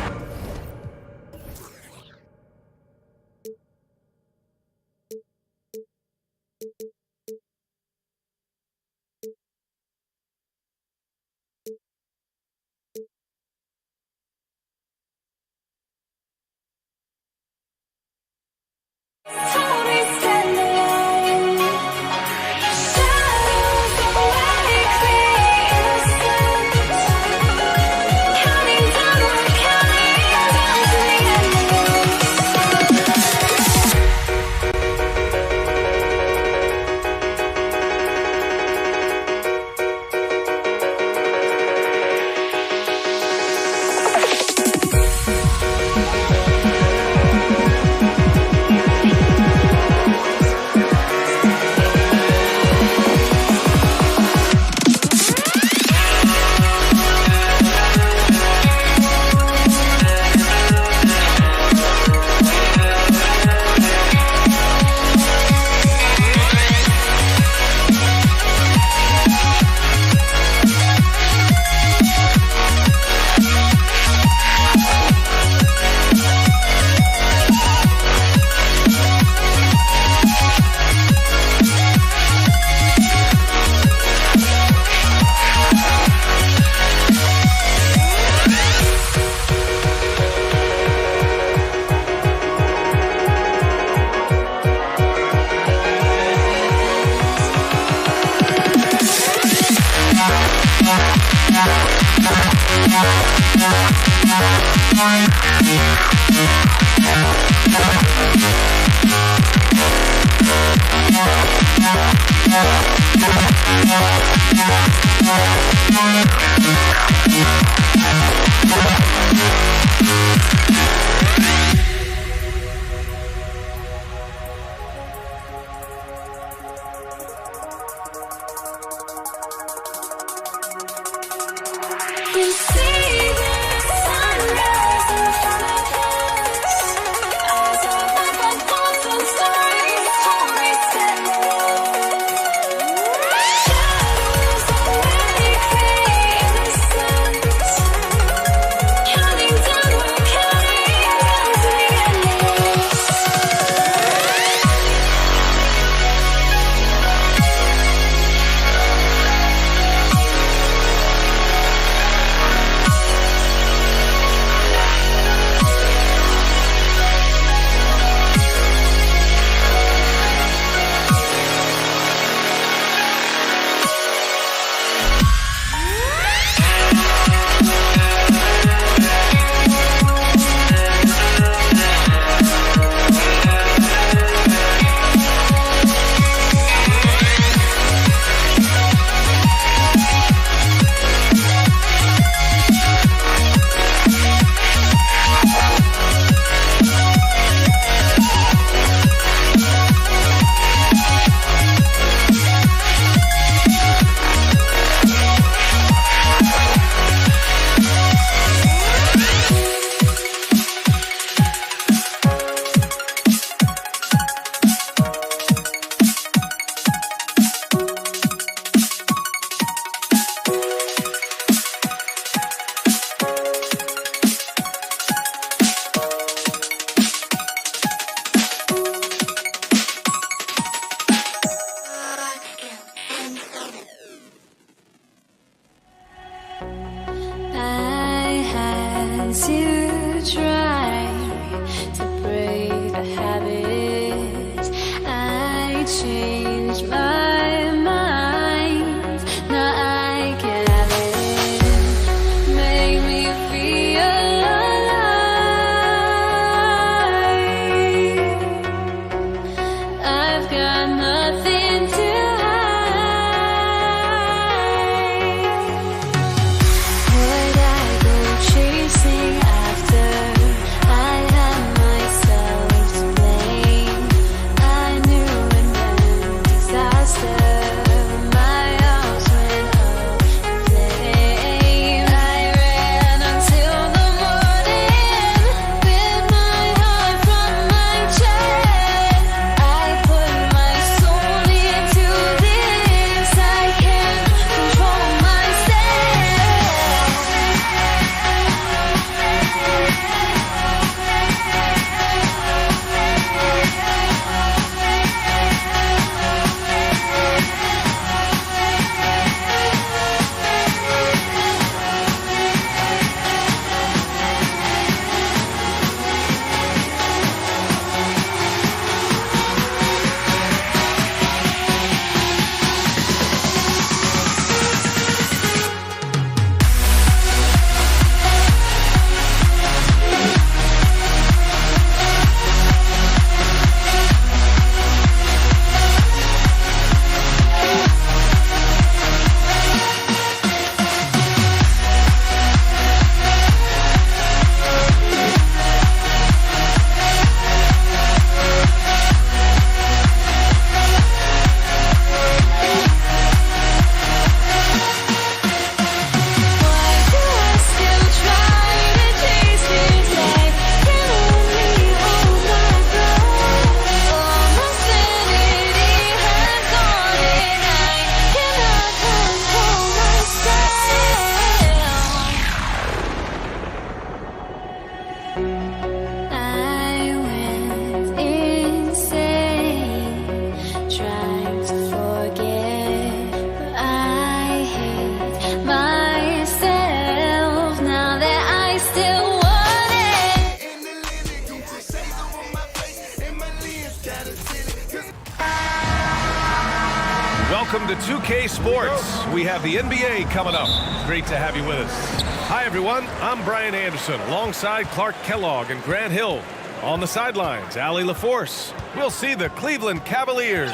Welcome to 2K Sports. We have the NBA coming up. Great to have you with us. Hi, everyone. I'm Brian Anderson alongside Clark Kellogg and Grant Hill. On the sidelines, Allie LaForce. We'll see the Cleveland Cavaliers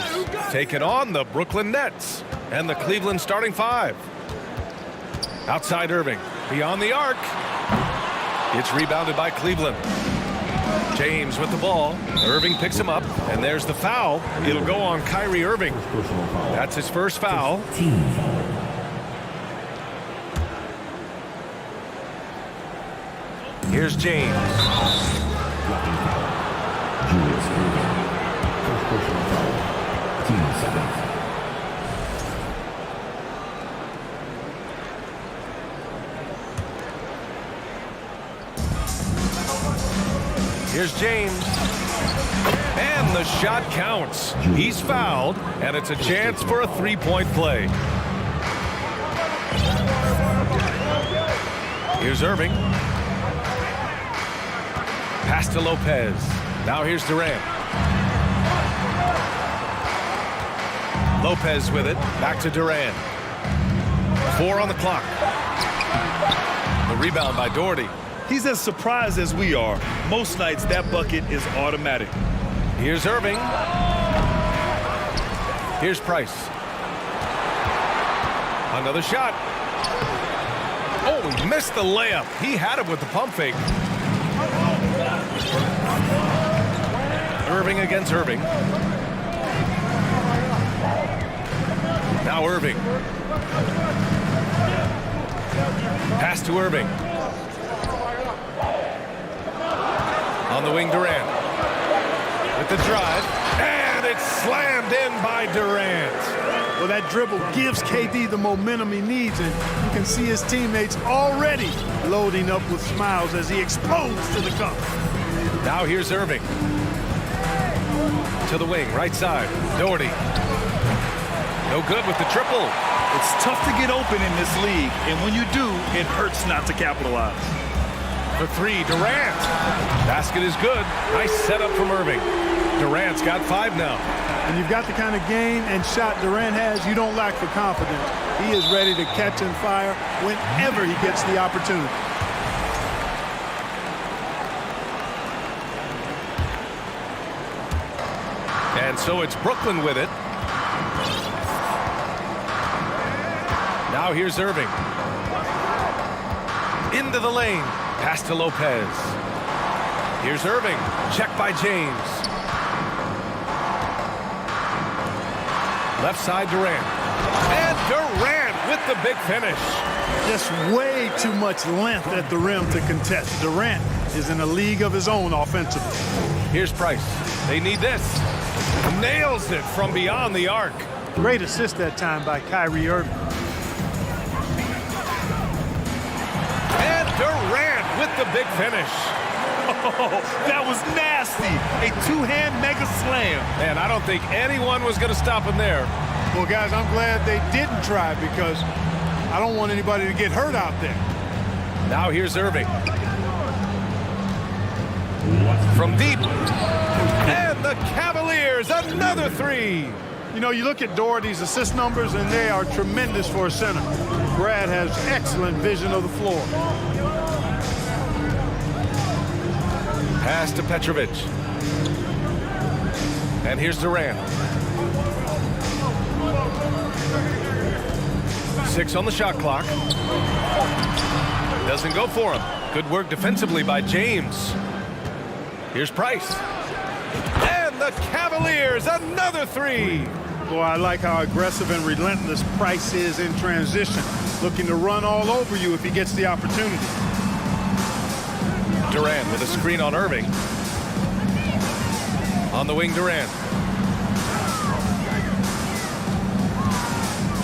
taking on the Brooklyn Nets and the Cleveland starting five. Outside Irving, beyond the arc. It's rebounded by Cleveland. James with the ball. Irving picks him up, and there's the foul. It'll go on Kyrie Irving. That's his first foul. Here's James. Here's James. And the shot counts. He's fouled, and it's a chance for a three-point play. Here's Irving. Pass to Lopez. Now here's Durant. Lopez with it. Back to Durant. 4 on the clock. The rebound by Doherty. He's as surprised as we are. Most nights, that bucket is automatic. Here's Irving. Here's Price. Another shot. Oh, he missed the layup. He had it with the pump fake. Irving against Irving. Now Irving. Pass to Irving. On the wing, Durant. With the drive. And it's slammed in by Durant. Well, that dribble gives KD the momentum he needs, and you can see his teammates already loading up with smiles as he explodes to the cup. Now here's Irving. To the wing, right side. Doherty. No good with the triple. It's tough to get open in this league, and when you do, it hurts not to capitalize. For three, Durant. Basket is good. Nice setup from Irving. Durant's got 5 now. When you've got the kind of game and shot Durant has, you don't lack for confidence. He is ready to catch and fire whenever he gets the opportunity. And so it's Brooklyn with it. Now here's Irving. Into the lane. Pass to Lopez. Here's Irving. Check by James. Left side, Durant. And Durant with the big finish. Just way too much length at the rim to contest. Durant is in a league of his own offensively. Here's Price. They need this. Nails it from beyond the arc. Great assist that time by Kyrie Irving. And Durant with the big finish. Oh, that was nasty. A two-hand mega slam. Man, I don't think anyone was going to stop him there. Well, guys, I'm glad they didn't try because I don't want anybody to get hurt out there. Now here's Irving. From deep. And the Cavaliers, another 3. You know, you look at Doherty's assist numbers, and they are tremendous for a center. Brad has excellent vision of the floor. Pass to Petrovic. And here's Durant. 6 on the shot clock. Doesn't go for him. Good work defensively by James. Here's Price. And the Cavaliers, another 3. Boy, I like how aggressive and relentless Price is in transition. Looking to run all over you if he gets the opportunity. Durant with a screen on Irving. On the wing, Durant.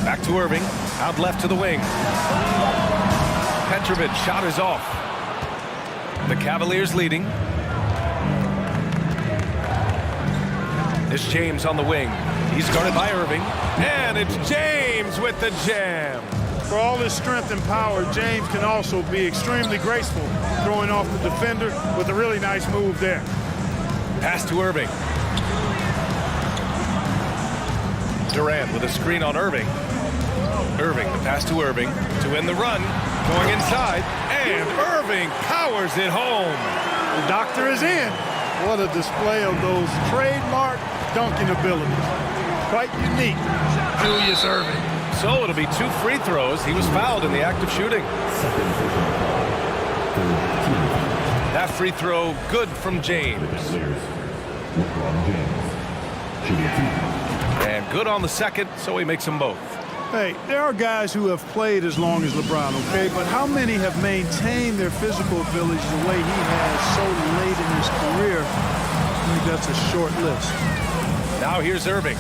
Back to Irving. Out left to the wing. Petrovic shot is off. The Cavaliers leading. It's James on the wing. He's guarded by Irving. And it's James with the jam. For all his strength and power, James can also be extremely graceful, throwing off the defender with a really nice move there. Pass to Irving. Durant with a screen on Irving. Irving, the pass to Irving to end the run. Going inside, and Irving powers it home. The doctor is in. What a display of those trademark dunking abilities. Quite unique, Julius Irving. So it'll be 2 free throws. He was fouled in the act of shooting. That free throw good from James. And good on the second, so he makes them both. Hey, there are guys who have played as long as LeBron, okay? But how many have maintained their physical abilities the way he has so late in his career? I think that's a short list. Now here's Irving.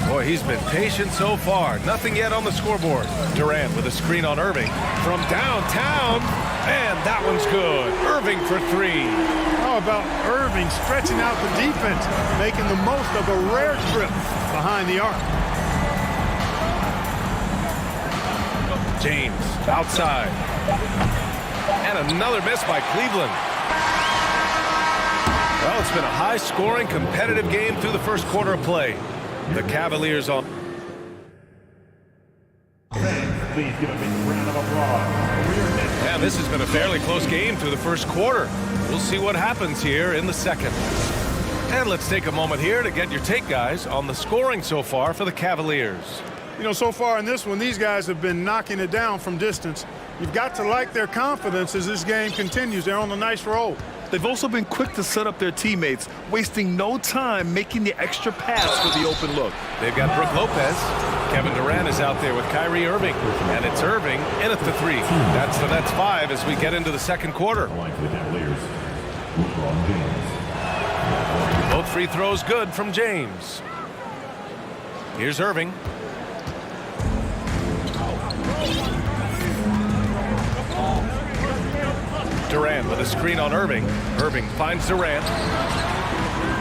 Boy, he's been patient so far. Nothing yet on the scoreboard. Durant with a screen on Irving from downtown. And that one's good. Irving for 3. How about Irving stretching out the defense, making the most of a rare trip behind the arc? James outside. And another miss by Cleveland. Well, it's been a high-scoring, competitive game through the first quarter of play. The Cavaliers on. Please give a big round of applause. And this has been a fairly close game through the first quarter. We'll see what happens here in the second. And let's take a moment here to get your take, guys, on the scoring so far for the Cavaliers. You know, so far in this one, these guys have been knocking it down from distance. You've got to like their confidence as this game continues. They're on a nice roll. They've also been quick to set up their teammates, wasting no time making the extra pass for the open look. They've got Brook Lopez. Kevin Durant is out there with Kyrie Irving. And it's Irving in at the 3. That's the Nets 5 as we get into the second quarter. Both free throws good from James. Here's Irving. Durant with a screen on Irving. Irving finds Durant.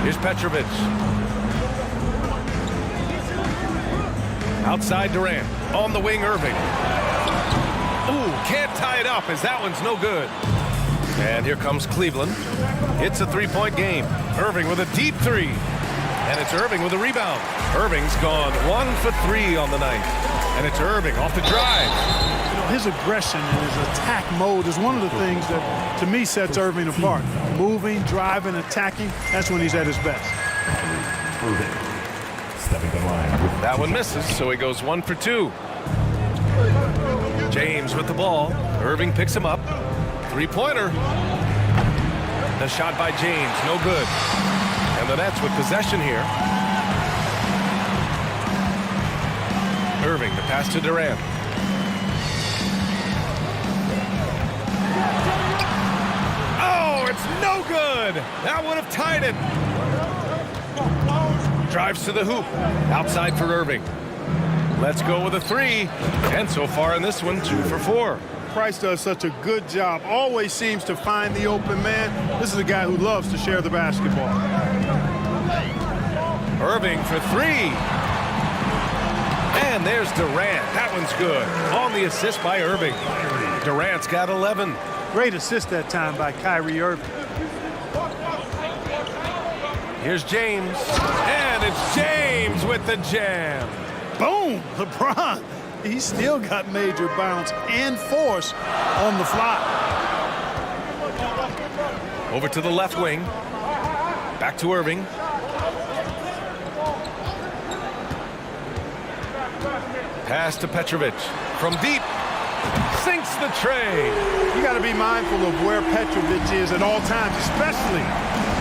Here's Petrovic. Outside Durant. On the wing, Irving. Ooh, can't tie it up as that one's no good. And here comes Cleveland. It's a 3-point game. Irving with a deep 3. And it's Irving with a rebound. Irving's gone 1 for 3 on the night. And it's Irving off the drive. You know, his aggression and his attack mode is one of the things that, to me, sets Irving apart. Moving, driving, attacking, that's when he's at his best. That one misses, so he goes 1 for 2. James with the ball. Irving picks him up. 3-pointer. The shot by James, no good. And the Nets with possession here. Irving, the pass to Durant. Oh, it's no good. That would have tied it. Drives to the hoop. Outside for Irving. Let's go with a 3. And so far in this one, 2 for 4. Price does such a good job. Always seems to find the open man. This is a guy who loves to share the basketball. Irving for 3. And there's Durant. That one's good. On the assist by Irving. Durant's got 11. Great assist that time by Kyrie Irving. Here's James. And it's James with the jam. Boom! LeBron. He's still got major bounce and force on the fly. Over to the left wing. Back to Irving. Pass to Petrovic. From deep. Sinks the tray. You got to be mindful of where Petrovic is at all times, especially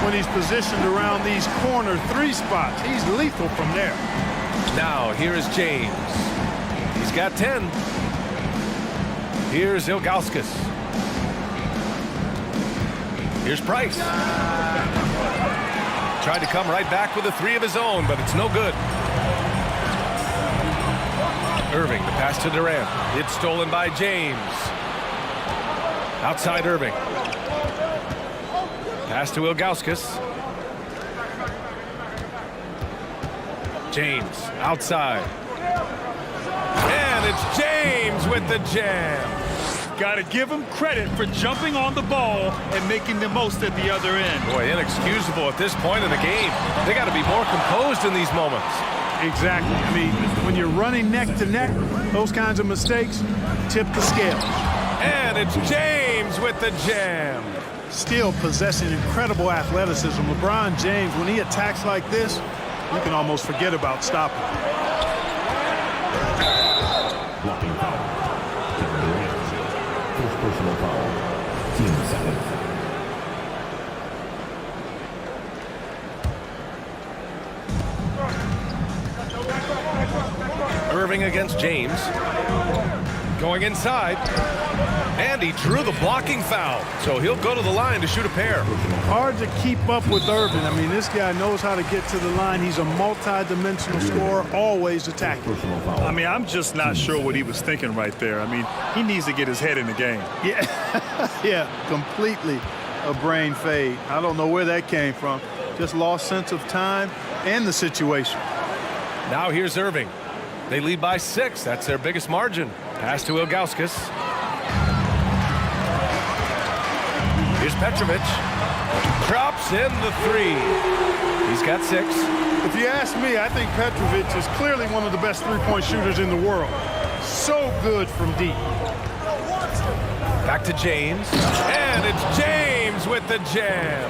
when he's positioned around these corner 3 spots. He's lethal from there. Now, here is James. He's got 10. Here's Ilgauskas. Here's Price. Tried to come right back with a 3 of his own, but it's no good. Irving, the pass to Durant. It's stolen by James. Outside Irving. Pass to Ilgauskas. James, outside. And it's James with the jam. Got to give him credit for jumping on the ball and making the most at the other end. Boy, inexcusable at this point in the game. They got to be more composed in these moments. Exactly. I mean, when you're running neck to neck, those kinds of mistakes tip the scale. And it's James with the jam. Still possessing incredible athleticism. LeBron James, when he attacks like this, you can almost forget about stopping. Blocking foul. Kevin Durant. First personal foul. Team second. Irving against James. Going inside. And he drew the blocking foul. So he'll go to the line to shoot a pair. Hard to keep up with Irving. I mean, this guy knows how to get to the line. He's a multi-dimensional scorer, always attacking. I mean, I'm just not sure what he was thinking right there. I mean, he needs to get his head in the game. Yeah, yeah, completely a brain fade. I don't know where that came from. Just lost sense of time and the situation. Now here's Irving. They lead by 6. That's their biggest margin. Pass to Ilgauskas. Here's Petrovic. Drops in the 3. He's got 6. If you ask me, I think Petrovic is clearly one of the best three-point shooters in the world. So good from deep. Back to James. And it's James with the jam.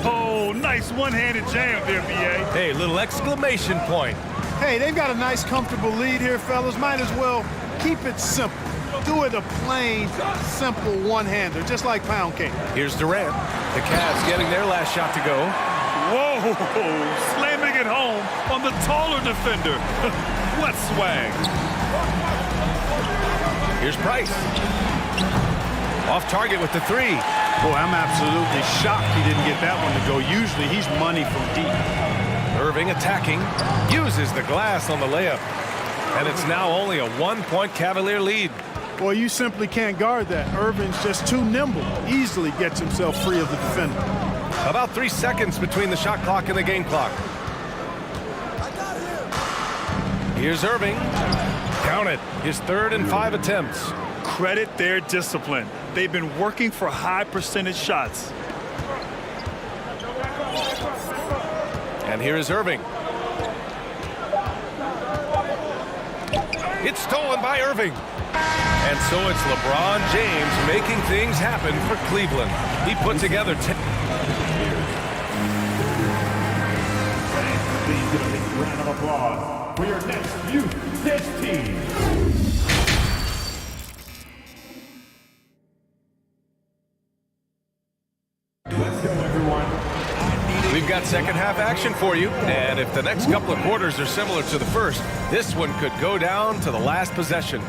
Oh, nice one-handed jam there, B.A. Hey, little exclamation point. Hey, they've got a nice, comfortable lead here, fellas. Might as well keep it simple. Do it a plain, simple one-hander, just like pound cake. Here's Durant. The Cavs getting their last shot to go. Whoa, slamming it home on the taller defender. What swag. Here's Price. Off target with the 3. Boy, I'm absolutely shocked he didn't get that one to go. Usually he's money from deep. Irving attacking. Uses the glass on the layup. And it's now only a 1-point Cavalier lead. Boy, you simply can't guard that. Irving's just too nimble. Easily gets himself free of the defender. About 3 seconds between the shot clock and the game clock. Here's Irving. Count it. His 3rd and 5 attempts. Credit their discipline. They've been working for high percentage shots. And here is Irving. It's stolen by Irving. And so it's LeBron James making things happen for Cleveland. He put together 10. Please give a big round of applause for your next youth dance team. We've got second half action for you, and if the next couple of quarters are similar to the first, this one could go down to the last possession.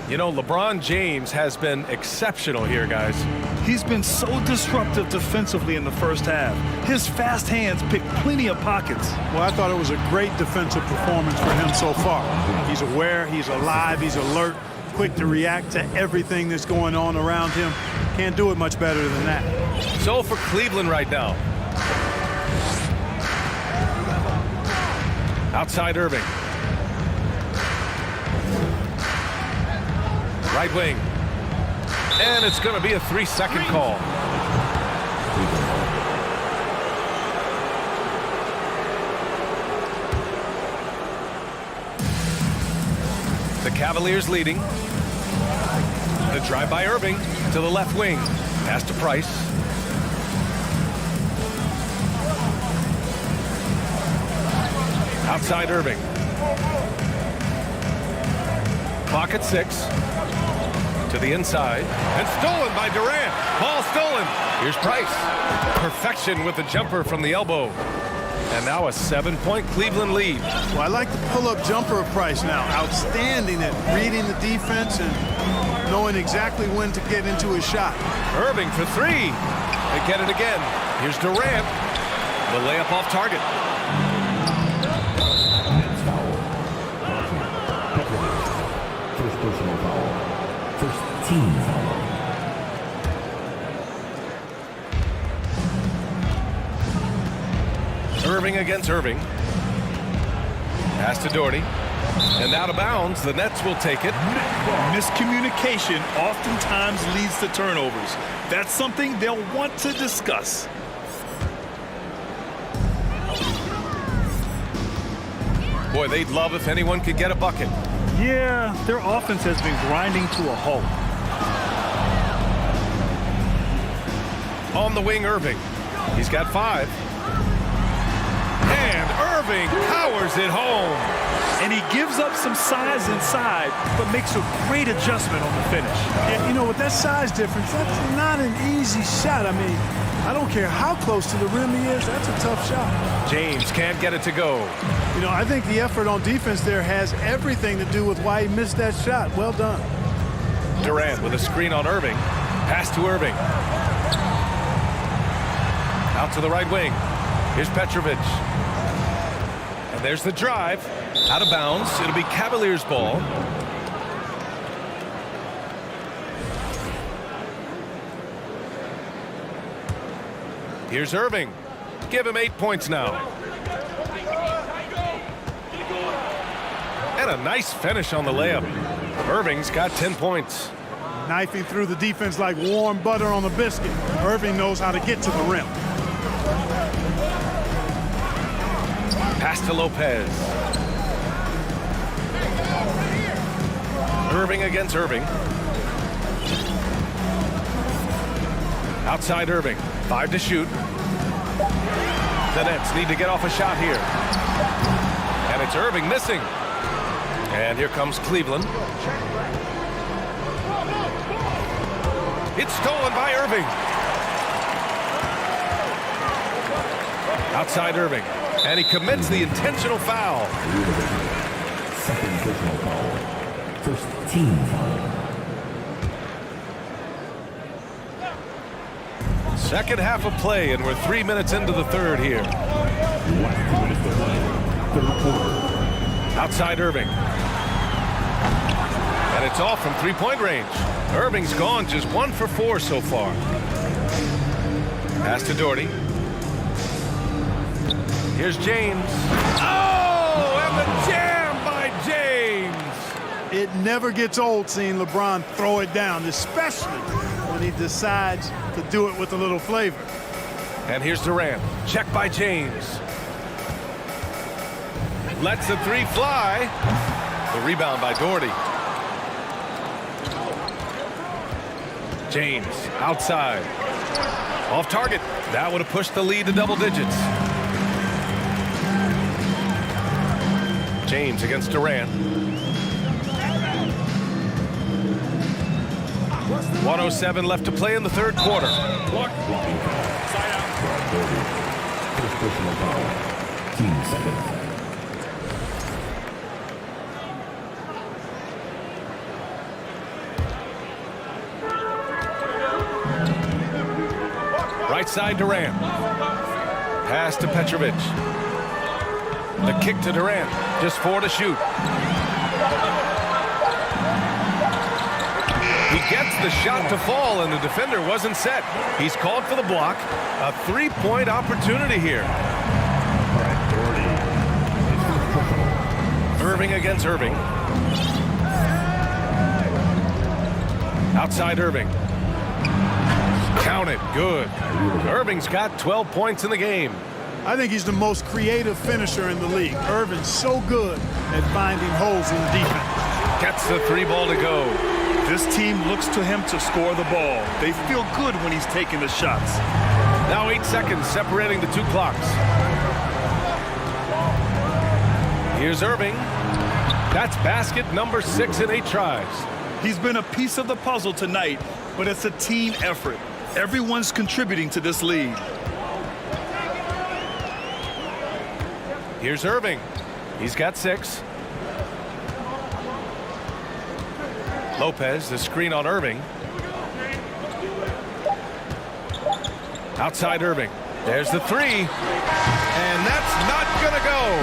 You know, LeBron James has been exceptional here, guys. He's been so disruptive defensively in the first half. His fast hands pick plenty of pockets. Well, I thought it was a great defensive performance for him so far. He's aware, he's alive, he's alert, quick to react to everything that's going on around him. Can't do it much better than that. So for Cleveland right now. Outside Irving. Right wing. And it's going to be a 3-second call. The Cavaliers leading. The drive by Irving to the left wing. Pass to Price. Outside Irving. Clock at 6. To the inside. And stolen by Durant. Ball stolen. Here's Price. Perfection with the jumper from the elbow. And now a 7-point Cleveland lead. Well, I like the pull-up jumper of Price now. Outstanding at reading the defense and knowing exactly when to get into his shot. Irving for 3. They get it again. Here's Durant. The layup off target. First personal foul. First team foul. Irving against Irving. Pass to Doherty. And out of bounds. The Nets will take it. Miscommunication oftentimes leads to turnovers. That's something they'll want to discuss. Boy, they'd love if anyone could get a bucket. Yeah, their offense has been grinding to a halt. On the wing, Irving. He's got 5. And Irving powers it home. And he gives up some size inside, but makes a great adjustment on the finish. And, you know, with that size difference, that's not an easy shot. I mean, I don't care how close to the rim he is, that's a tough shot. James can't get it to go. You know, I think the effort on defense there has everything to do with why he missed that shot. Well done. Durant with a screen on Irving. Pass to Irving. Out to the right wing. Here's Petrovic. And there's the drive. Out of bounds. It'll be Cavaliers ball. Here's Irving. Give him 8 points now. And a nice finish on the layup. Irving's got 10 points. Knifing through the defense like warm butter on a biscuit. Irving knows how to get to the rim. Pass to Lopez. Irving against Irving. Outside Irving. 5 to shoot. The Nets need to get off a shot here. And it's Irving missing. And here comes Cleveland. It's stolen by Irving. Outside Irving. And he commits the intentional foul. Second personal foul. First team foul. Second half of play, and we're 3 minutes into the third here. Last 2 minutes to play. Third quarter. Outside Irving. And it's off from three-point range. Irving's gone just 1 for 4 so far. Pass to Doherty. Here's James. Oh, and the jam by James. It never gets old seeing LeBron throw it down, especially when he decides to do it with a little flavor. And here's Durant. Check by James. Lets the 3 fly. The rebound by Doherty. James outside. Off target. That would have pushed the lead to double digits. James against Durant. 1:07 left to play in the third quarter. First personal foul. Team second. Right side Durant. Pass to Petrovic. The kick to Durant. Just 4 to shoot. He gets the shot to fall, and the defender wasn't set. He's called for the block. A 3-point opportunity here. Irving against Irving. Outside Irving. Count it. Good. Irving's got 12 points in the game. I think he's the most creative finisher in the league. Irving's so good at finding holes in the defense. Gets the 3 ball to go. This team looks to him to score the ball. They feel good when he's taking the shots. Now 8 seconds separating the 2 clocks. Here's Irving. That's basket number 6 in 8 tries. He's been a piece of the puzzle tonight, but it's a team effort. Everyone's contributing to this lead. Here's Irving. He's got 6. Lopez, the screen on Irving. Outside Irving. There's the 3. And that's not gonna go.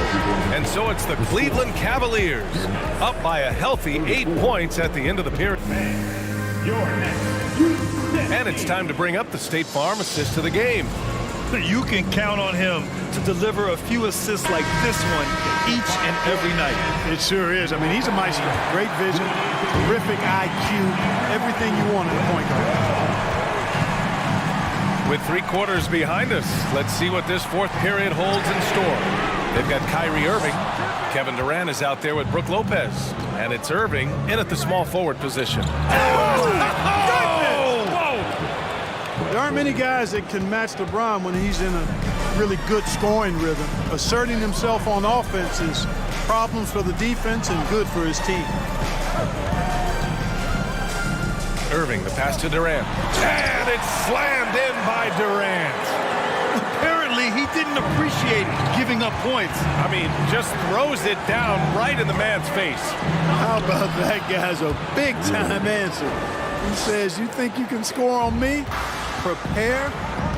And so it's the Cleveland Cavaliers up by a healthy 8 points at the end of the period. And it's time to bring up the State Farm assist to the game. You can count on him to deliver a few assists like this one each and every night. It sure is. I mean, he's a maestro. Great vision, terrific IQ, everything you want in a point guard. With 3 quarters behind us, let's see what this 4th period holds in store. They've got Kyrie Irving. Kevin Durant is out there with Brook Lopez. And it's Irving in at the small forward position. There aren't many guys that can match LeBron when he's in a really good scoring rhythm. Asserting himself on offense is problems for the defense and good for his team. Irving, the pass to Durant. And it's slammed in by Durant. Apparently, he didn't appreciate giving up points. I mean, just throws it down right in the man's face. How about that guy's a big-time answer? He says, you think you can score on me? Prepare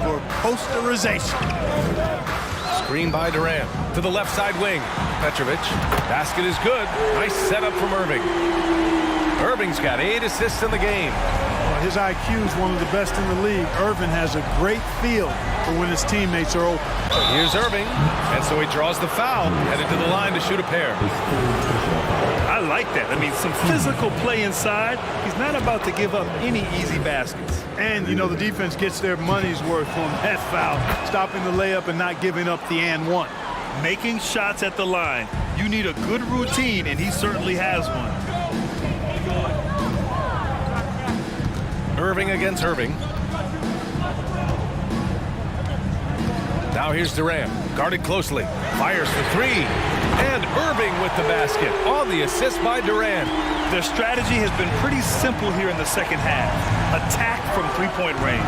for posterization. Screen by Durant to the left side wing. Petrovic. Basket is good. Nice setup from Irving. Irving's got 8 assists in the game. Well, his IQ is one of the best in the league. Irving has a great feel for when his teammates are open. Here's Irving, and so he draws the foul, headed to the line to shoot a pair. I like that. I mean, some physical play inside. He's not about to give up any easy baskets. And, you know, the defense gets their money's worth on that foul, stopping the layup and not giving up the and one. Making shots at the line. You need a good routine, and he certainly has one. Irving against Irving. Now here's Durant, guarded closely, fires for 3, and Irving with the basket on the assist by Durant. Their strategy has been pretty simple here in the second half. Attack from 3-point range.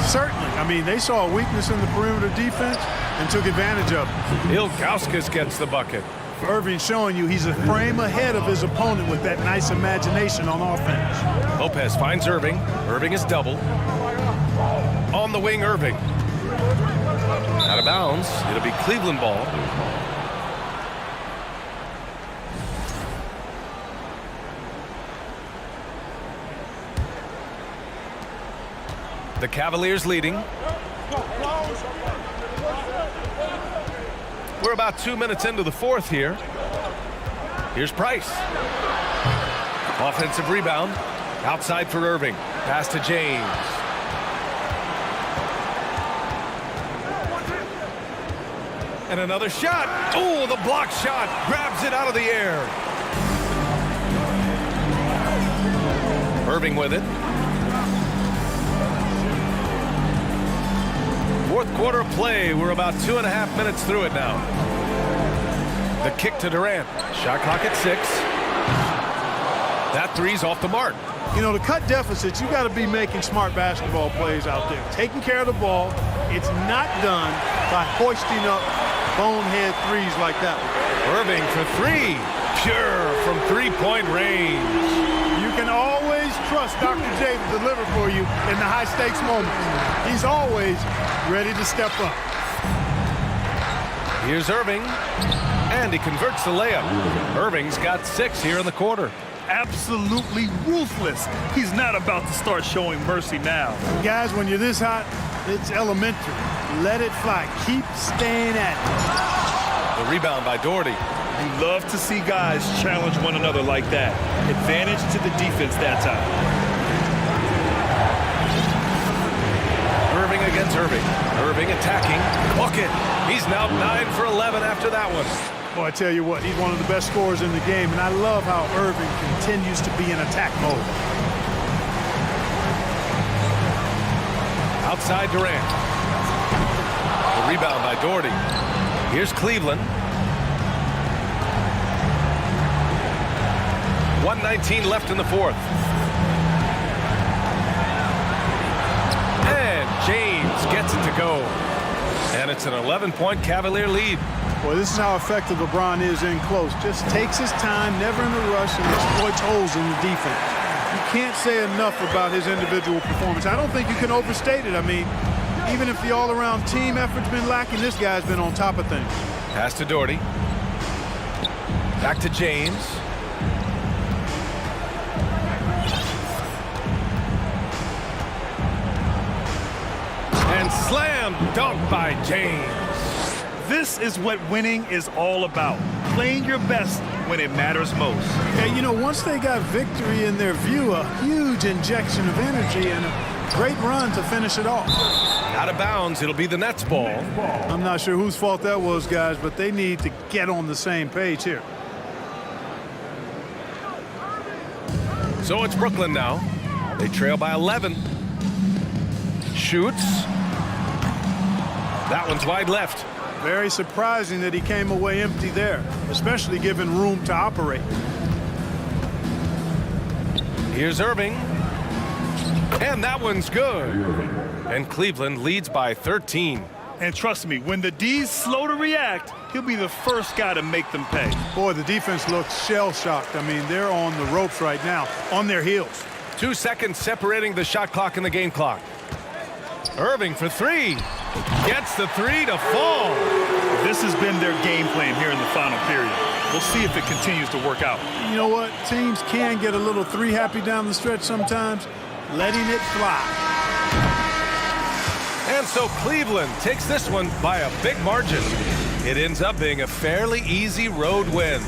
Certainly. I mean, they saw a weakness in the perimeter defense and took advantage of it. Ilgauskas gets the bucket. Irving showing you he's a frame ahead of his opponent with that nice imagination on offense. Lopez finds Irving. Irving is doubled. On the wing, Irving. Out of bounds. It'll be Cleveland ball. The Cavaliers leading. We're about 2 minutes into the 4th here. Here's Price. Offensive rebound. Outside for Irving. Pass to James. And another shot. Oh, the block shot. Grabs it out of the air. Irving with it. 4th quarter of play. We're about 2.5 minutes through it now. The kick to Durant. Shot clock at 6. That 3's off the mark. You know, to cut deficits, you got to be making smart basketball plays out there. Taking care of the ball. It's not done by hoisting up bonehead threes like that one. Irving for 3. Pure from 3-point range. You can always trust Dr. J to deliver for you in the high-stakes moments. He's always ready to step up. Here's Irving, and he converts the layup. Irving's got 6 here in the quarter. Absolutely ruthless. He's not about to start showing mercy now. Guys, when you're this hot, it's elementary. Let it fly. Keep staying at it. The rebound by Doherty. You love to see guys challenge one another like that. Advantage to the defense that time. Irving against Irving. Irving attacking. Bucket. He's now 9 for 11 after that one. Boy, I tell you what, he's one of the best scorers in the game, and I love how Irving continues to be in attack mode. Outside Durant. The rebound by Doherty. Here's Cleveland. 1:19 left in the 4th. And James gets it to go. And it's an 11-point Cavalier lead. Boy, this is how effective LeBron is in close. Just takes his time, never in a rush, and exploits holes in the defense. You can't say enough about his individual performance. I don't think you can overstate it. I mean, even if the all-around team effort's been lacking, this guy's been on top of things. Pass to Doherty. Back to James. And slam dunk by James. This is what winning is all about. Playing your best when it matters most. Yeah, you know, once they got victory in their view, a huge injection of energy and a great run to finish it off. Out of bounds, it'll be the Nets ball. I'm not sure whose fault that was, guys, but they need to get on the same page here. So it's Brooklyn now. They trail by 11. Shoots. That one's wide left. Very surprising that he came away empty there, especially given room to operate. Here's Irving. And that one's good. And Cleveland leads by 13. And trust me, when the D's slow to react, he'll be the first guy to make them pay. Boy, the defense looks shell-shocked. I mean, they're on the ropes right now, on their heels. 2 seconds separating the shot clock and the game clock. Irving for three. Gets the three to fall. This has been their game plan here in the final period. We'll see if it continues to work out. You know what? Teams can get a little three-happy down the stretch sometimes, letting it fly. And so Cleveland takes this one by a big margin. It ends up being a fairly easy road win.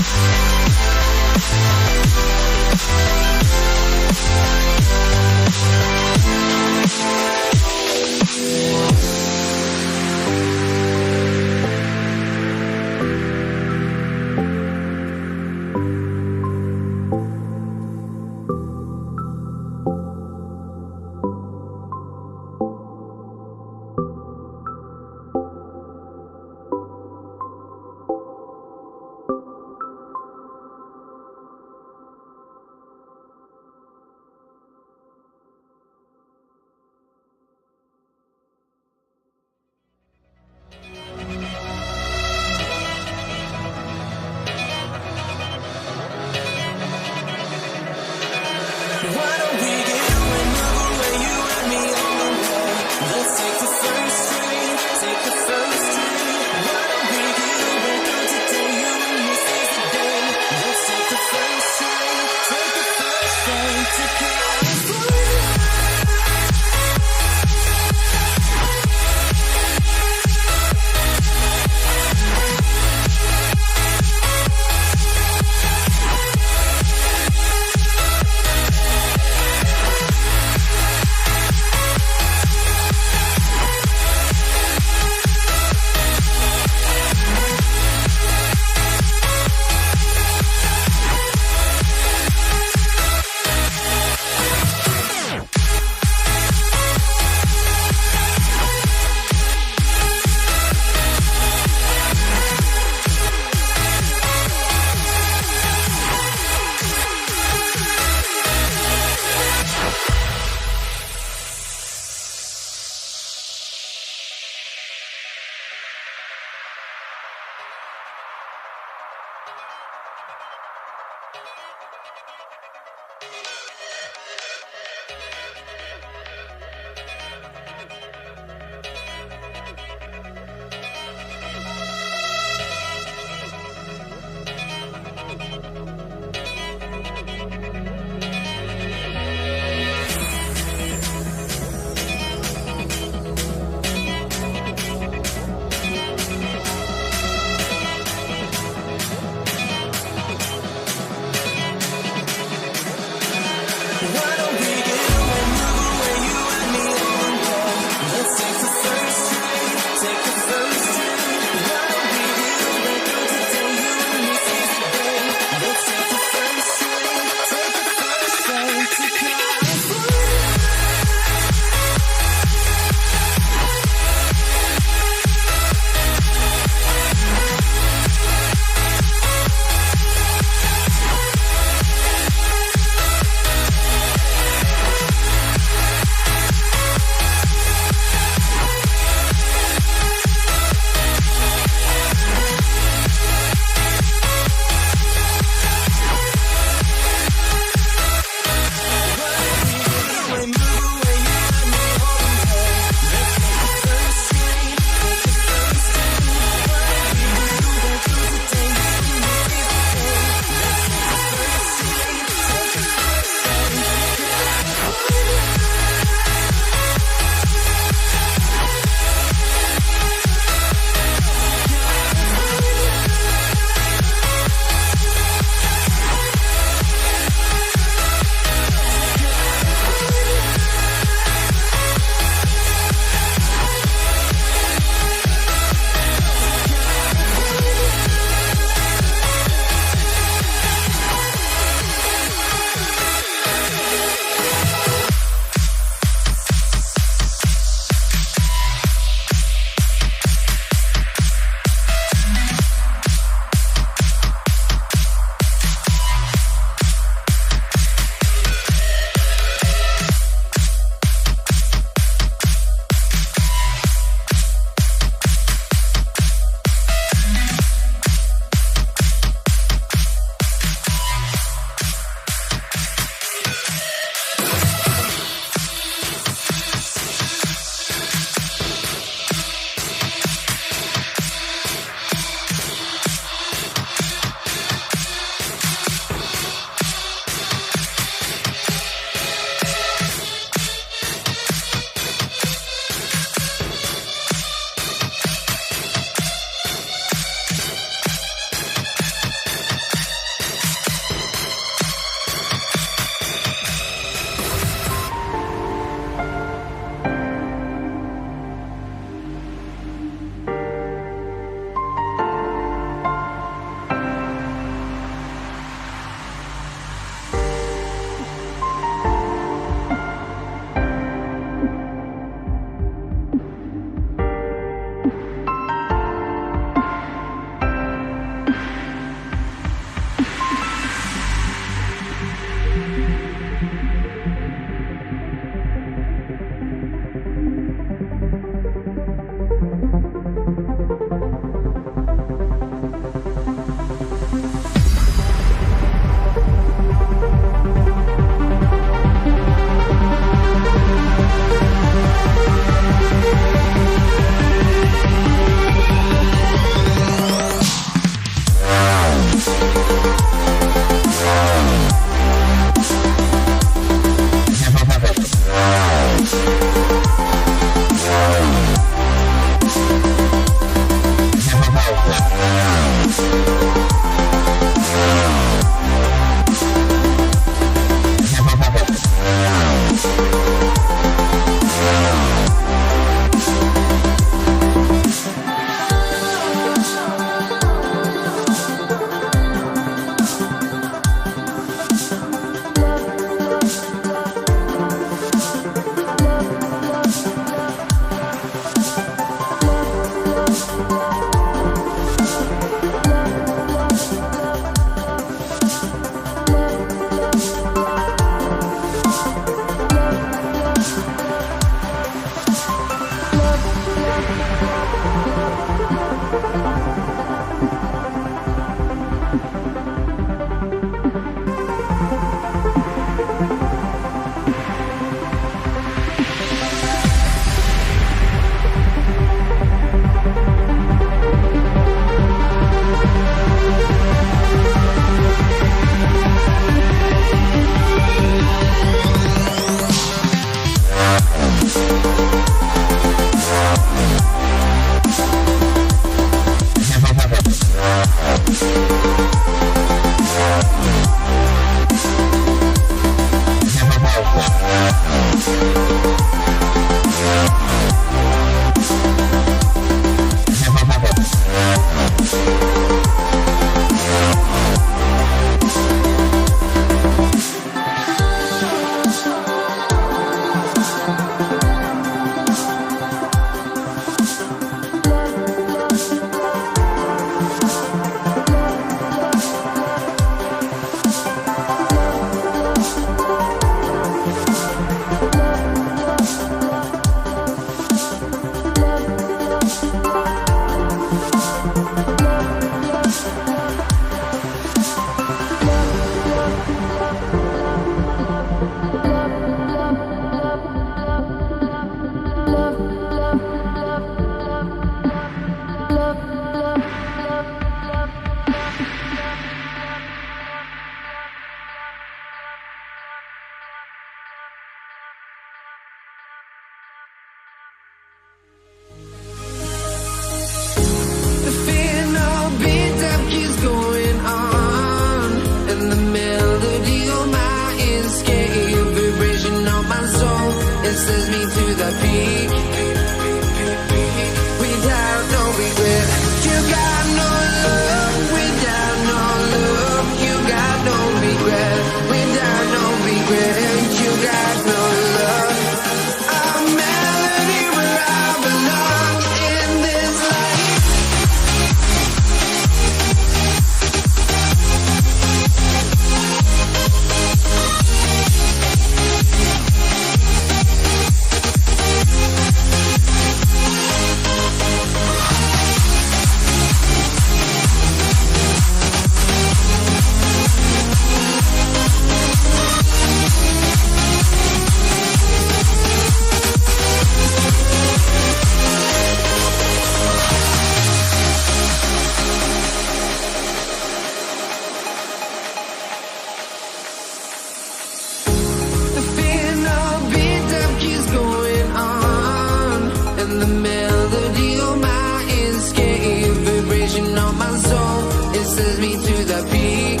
reflection of my soul. It sends me to the peak.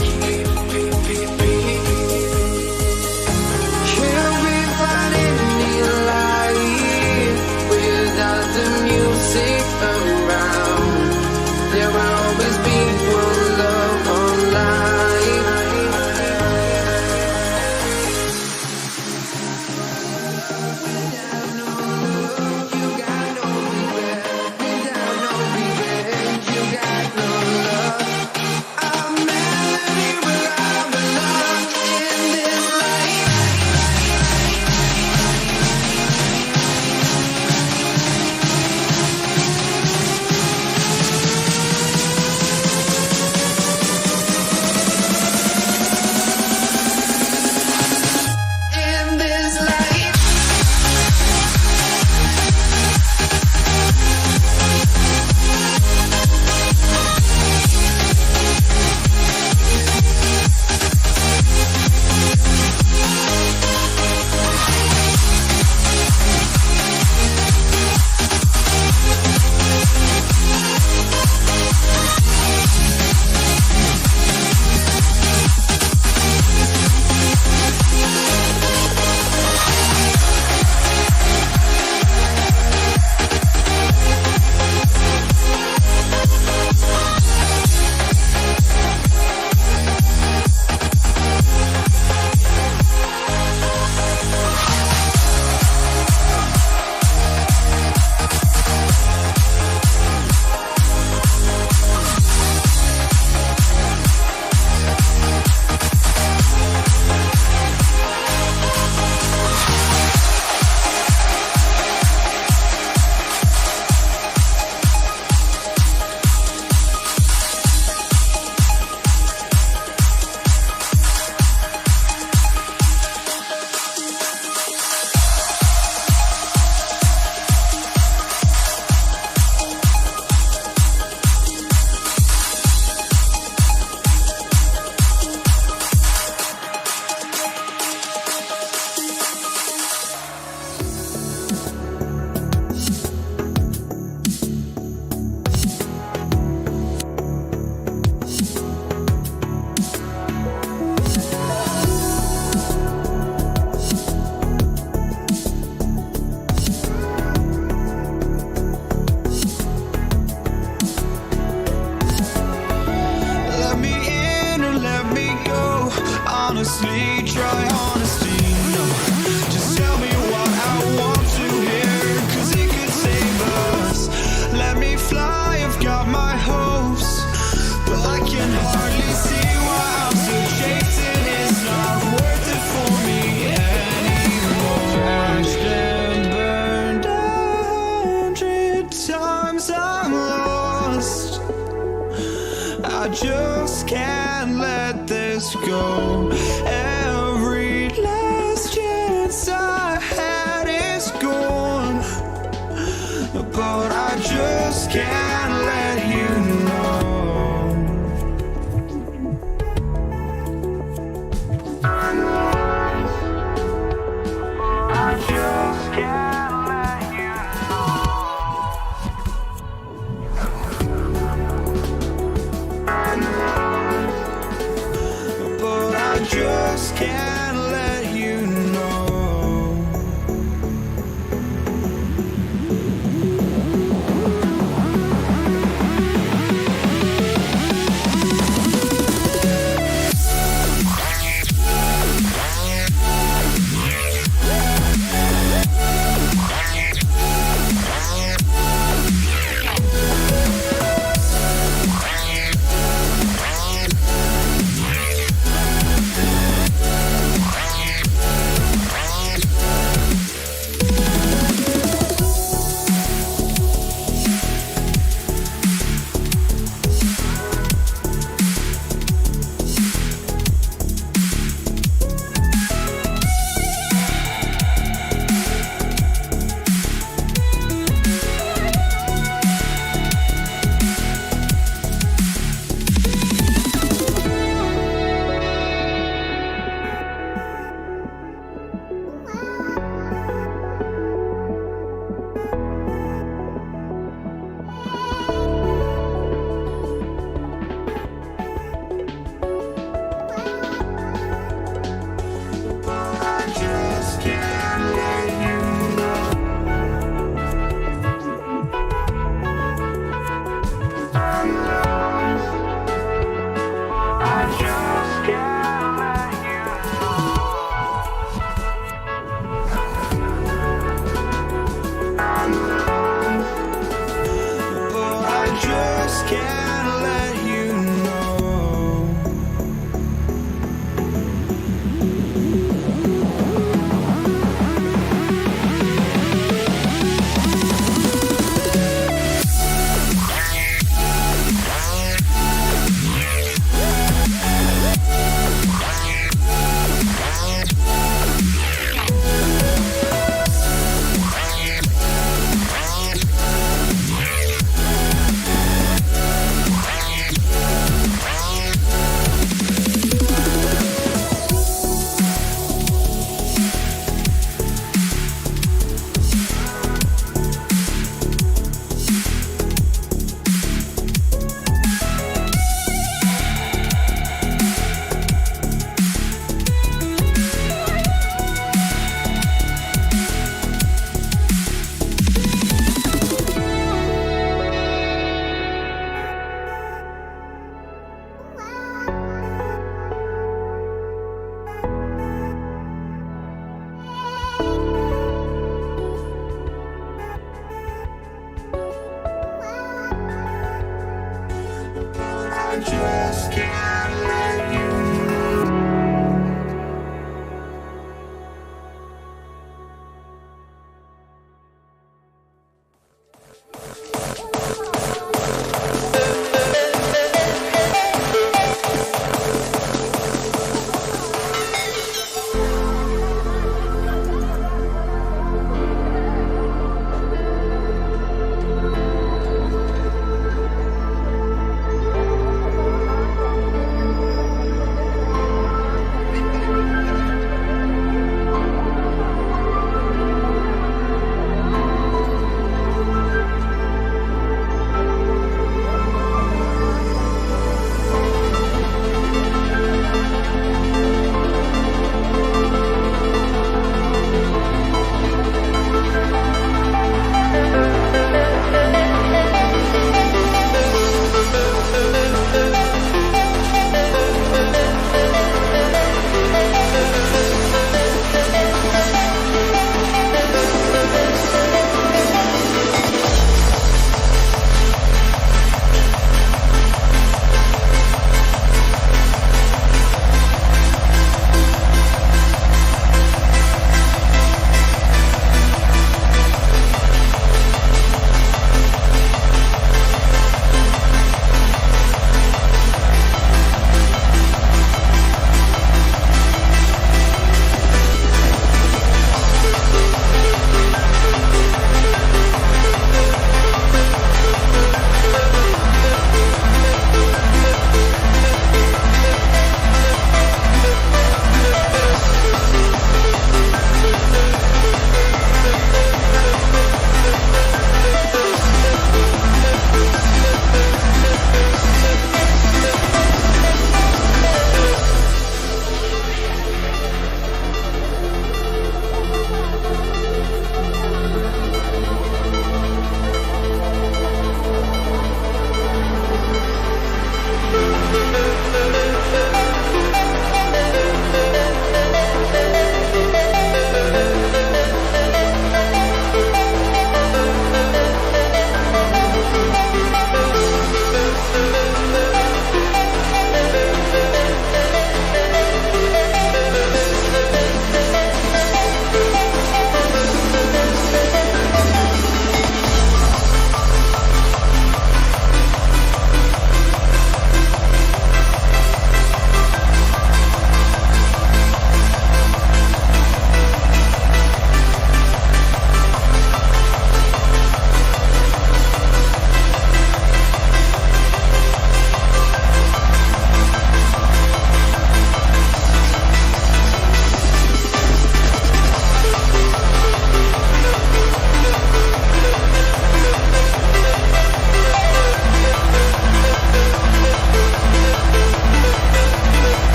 Can't be finding any light without the music around. There will always be one love, one life. You got no regret, without no revenge. You got no love. I'm melody, but I'm alone in this life. In this life. Let me in or let me go. Honestly, try honesty. No, just tell me what I want to hear, 'cause it could save us. Let me fly, I've got my hopes, but I can hardly see why I'm still chasing. It's not worth it for me anymore. Crashed and burned 100 times, I'm lost. I just can't let this go. Every last chance I had is gone, but I just can't let you know. I just can't let you know. But I just can't let you know. just can't let you.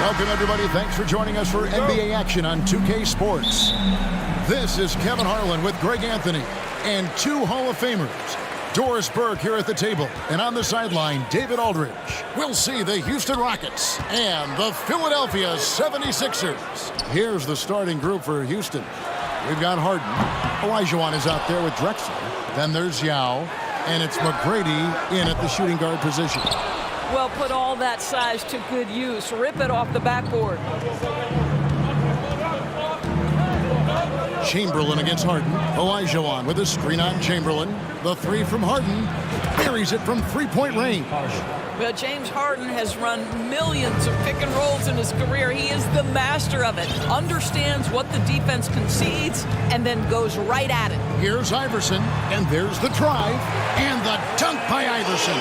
Welcome, everybody. Thanks for joining us for NBA action on 2K Sports. This is Kevin Harlan with Greg Anthony and two Hall of Famers. Doris Burke here at the table, and on the sideline, David Aldridge. We'll see the Houston Rockets and the Philadelphia 76ers. Here's the starting group for Houston. We've got Harden. Olajuwon is out there with Drexler. Then there's Yao, and it's McGrady in at the shooting guard position. Well, put all that size to good use. Rip it off the backboard. Chamberlain against Harden. Olajuwon with a screen on Chamberlain. The three from Harden. Buries it from three-point range. Well, James Harden has run millions of pick and rolls in his career. He is the master of it. Understands what the defense concedes and then goes right at it. Here's Iverson, and there's the drive, and the dunk by Iverson.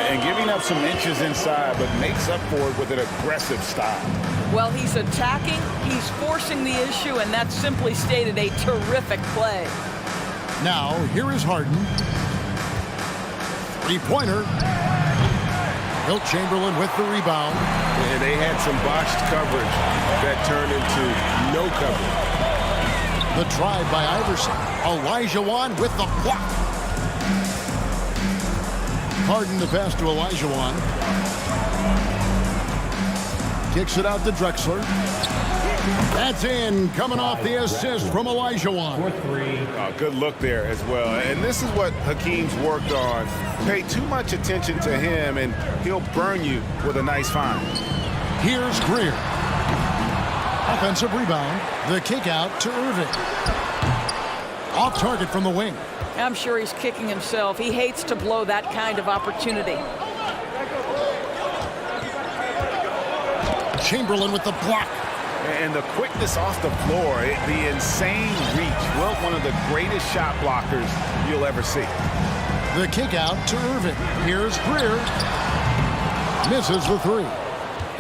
And giving up some inches inside, but makes up for it with an aggressive style. Well, he's attacking, he's forcing the issue, and that's simply stated a terrific play. Now, here is Harden. Three-pointer. Wilt Chamberlain with the rebound. And they had some botched coverage that turned into no coverage. The drive by Iverson. Olajuwon with the block. Harden the pass to Olajuwon. Kicks it out to Drexler. That's in, coming off the assist from Olajuwon. Good look there as well. And this is what Hakeem's worked on. Pay too much attention to him, and he'll burn you with a nice find. Here's Greer. Offensive rebound. The kick out to Irving. Off target from the wing. I'm sure he's kicking himself. He hates to blow that kind of opportunity. Chamberlain with the block. And the quickness off the floor, the insane reach. Well, one of the greatest shot blockers you'll ever see. The kick out to Irving. Here's Greer. Misses the three.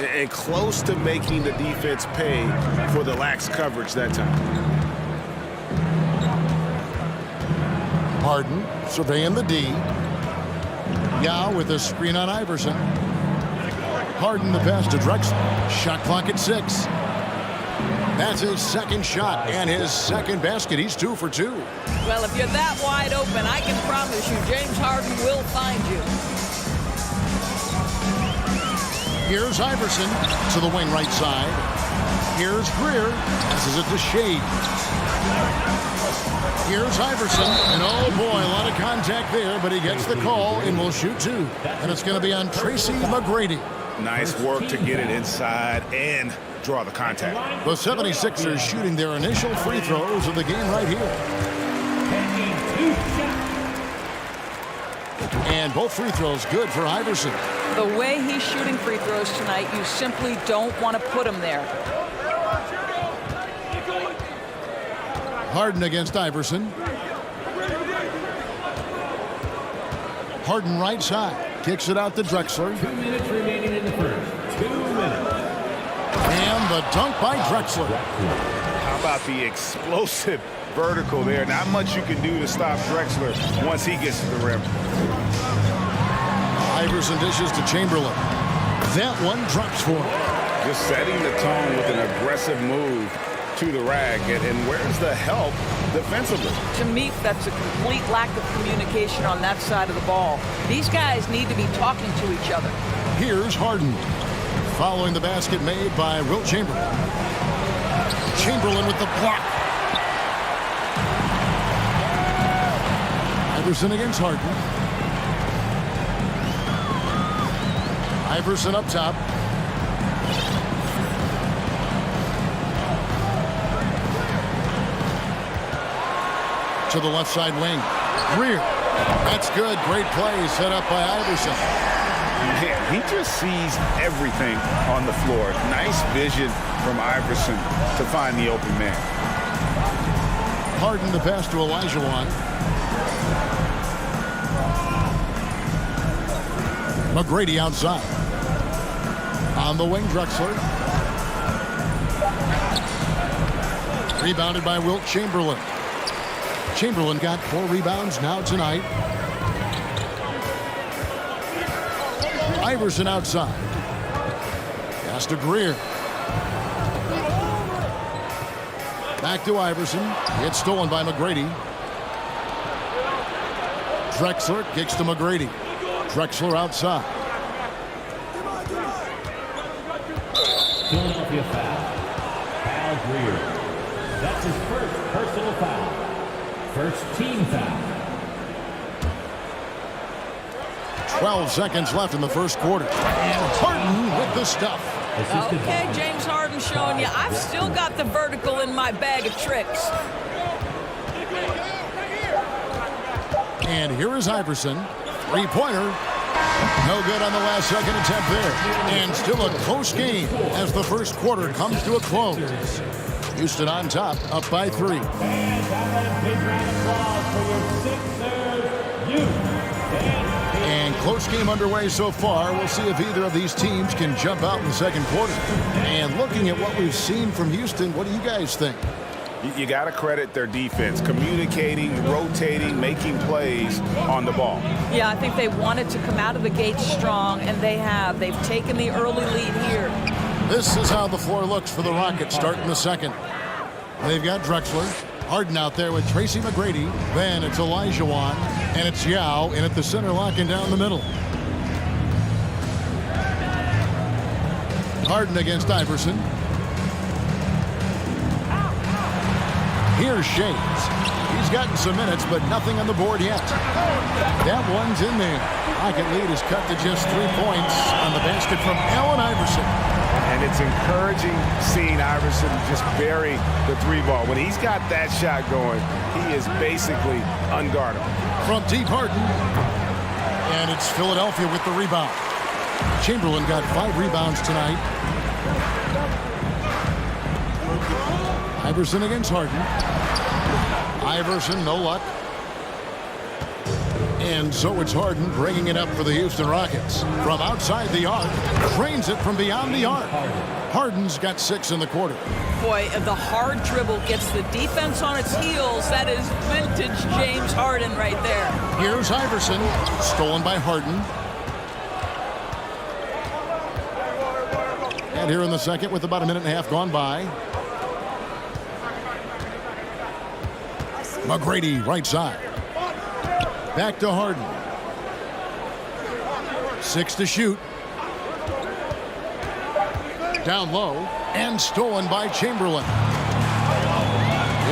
And close to making the defense pay for the lax coverage that time. Harden surveying the D. Yao with a screen on Iverson. Harden the pass to Drexler. Shot clock at 6. That's his second shot and his second basket. He's 2 for 2. Well, if you're that wide open, I can promise you James Harden will find you. Here's Iverson to the wing right side. Here's Greer. Passes it to Shade. Here's Iverson. And oh boy, a lot of contact there, but he gets the call and will shoot 2. And it's going to be on Tracy McGrady. Nice work to get it inside and draw the contact. The 76ers shooting their initial free throws of the game right here. And both free throws good for Iverson. The way he's shooting free throws tonight, you simply don't want to put him there. Harden against Iverson. Harden right side. Kicks it out to Drexler. 2 minutes remaining in the first. 2 minutes. And the dunk by Drexler. How about the explosive vertical there? Not much you can do to stop Drexler once he gets to the rim. Iverson dishes to Chamberlain. That one drops for him. Just setting the tone with an aggressive move to the rack. And where's the help defensively? To me, that's a complete lack of communication on that side of the ball. These guys need to be talking to each other. Here's Harden. Following the basket made by Wilt Chamberlain. Chamberlain with the block. Iverson against Harden. Iverson up top. To the left side wing. Greer. That's good. Great play set up by Iverson. Man, he just sees everything on the floor. Nice vision from Iverson to find the open man. Harden the pass to Olajuwon. McGrady outside. On the wing, Drexler. Rebounded by Wilt Chamberlain. Chamberlain got 4 rebounds now tonight. Iverson outside. Pass to Greer. Back to Iverson. It's stolen by McGrady. Drexler kicks to McGrady. Drexler outside. Philadelphia foul. Al Greer. That's his first personal foul. First team foul. 12 seconds left in the first quarter. And Harden with the stuff. Okay, James Harden showing you I've still got the vertical in my bag of tricks. And here is Iverson. Three-pointer. No good on the last second attempt there. And still a close game as the first quarter comes to a close. Houston on top, up by 3. And a big round of applause for your Sixers, And close game underway so far. We'll see if either of these teams can jump out in the second quarter. And looking at what we've seen from Houston, what do you guys think? You got to credit their defense, communicating, rotating, making plays on the ball. Yeah, I think they wanted to come out of the gate strong, and they have. They've taken the early lead here. This is how the floor looks for the Rockets starting the second. They've got Drexler. Harden out there with Tracy McGrady. Then it's Olajuwon. And it's Yao in at the center, locking down the middle. Harden against Iverson. Here's Shades. He's gotten some minutes, but nothing on the board yet. That one's in there. Rocket lead is cut to just 3 points on the basket from Allen Iverson. And it's encouraging seeing Iverson just bury the 3-ball. When he's got that shot going, he is basically unguardable. From deep, Harden. And it's Philadelphia with the rebound. Chamberlain got 5 rebounds tonight. Iverson against Harden. Iverson, no luck. And so it's Harden bringing it up for the Houston Rockets. From outside the arc, trains it from beyond the arc. Harden's got 6 in the quarter. Boy, the hard dribble gets the defense on its heels. That is vintage James Harden right there. Here's Iverson, stolen by Harden. And here in the second with about a minute and a half gone by. McGrady, right side. Back to Harden. 6 to shoot. Down low. And stolen by Chamberlain.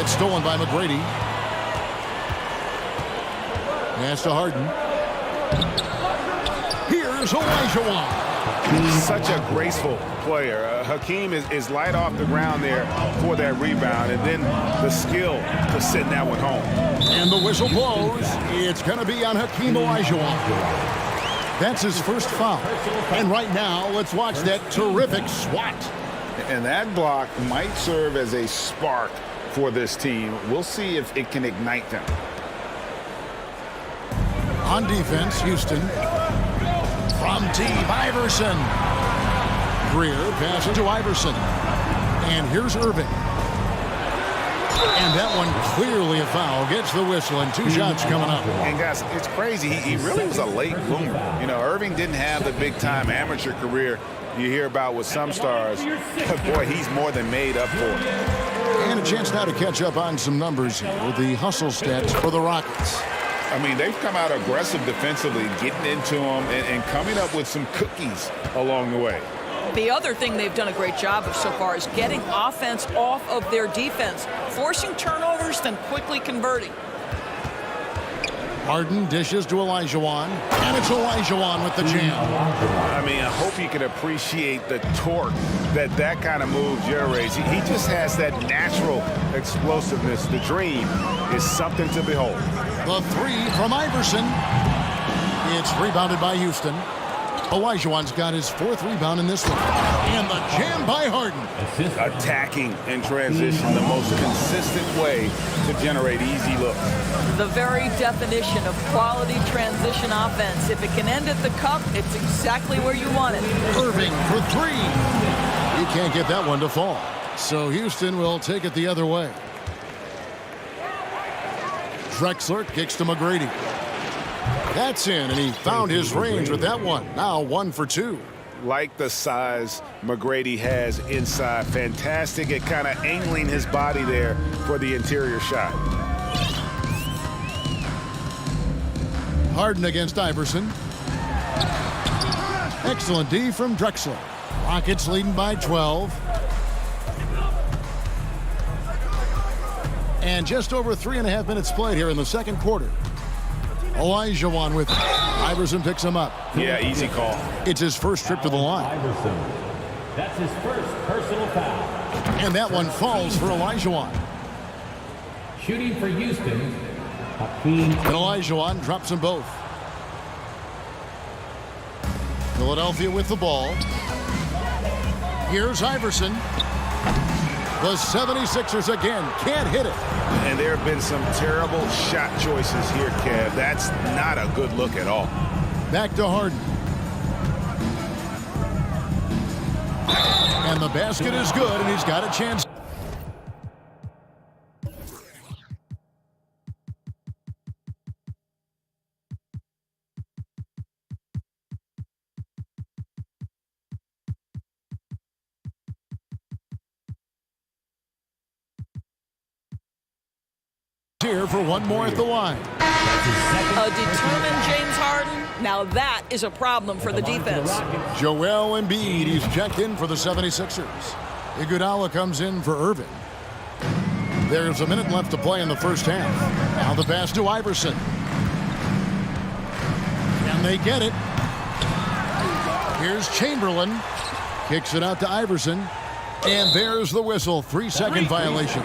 It's stolen by McGrady. Pass to Harden. Here's Olajuwon. Such a graceful player. Hakeem is light off the ground there for that rebound, and then the skill to send that one home. And the whistle blows. It's going to be on Hakeem Olajuwon. That's his first foul. And right now, let's watch that terrific swat. And that block might serve as a spark for this team. We'll see if it can ignite them. On defense, Houston. From deep, Iverson. Greer passes to Iverson. And here's Irving. And that one clearly a foul. Gets the whistle and 2 shots coming up. And guys, it's crazy. He really was a late bloomer. You know, Irving didn't have the big-time amateur career you hear about with some stars. But boy, he's more than made up for it. And a chance now to catch up on some numbers here with the hustle stats for the Rockets. I mean, they've come out aggressive defensively, getting into them and coming up with some cookies along the way. The other thing they've done a great job of so far is getting offense off of their defense, forcing turnovers, then quickly converting. Harden dishes to Olajuwon, and it's Olajuwon with the jam. I mean, I hope you can appreciate the torque that kind of move generates. He just has that natural explosiveness. The dream is something to behold. The 3 from Iverson. It's rebounded by Houston. Olajuwon's got his 4th rebound in this one. And the jam by Harden. Attacking in transition, the most consistent way to generate easy looks. The very definition of quality transition offense. If it can end at the cup, it's exactly where you want it. Irving for 3. He can't get that one to fall. So Houston will take it the other way. Drexler kicks to McGrady. That's in, and he found his range with that one. Now 1 for 2. like the size McGrady has inside. Fantastic at kind of angling his body there for the interior shot. Harden against Iverson. Excellent D from Drexler. Rockets leading by 12. And just over 3.5 minutes played here in the second quarter. Olajuwon with it. Iverson picks him up. Yeah, easy call. It's his first trip to the line. Iverson. That's his first personal foul. And that one falls for Olajuwon. Shooting for Houston, Hakeem. And Olajuwon drops them both. Philadelphia with the ball. Here's Iverson. The 76ers again can't hit it. And there have been some terrible shot choices here, Kev. That's not a good look at all. Back to Harden. And the basket is good, and he's got a chance. Here for one more at the line. A determined James Harden. Now that is a problem for the defense. Joel Embiid, he's checked in for the 76ers. Iguodala comes in for Irving. There's a minute left to play in the first half. Now the pass to Iverson. And they get it. Here's Chamberlain. Kicks it out to Iverson. And there's the whistle. 3-second violation.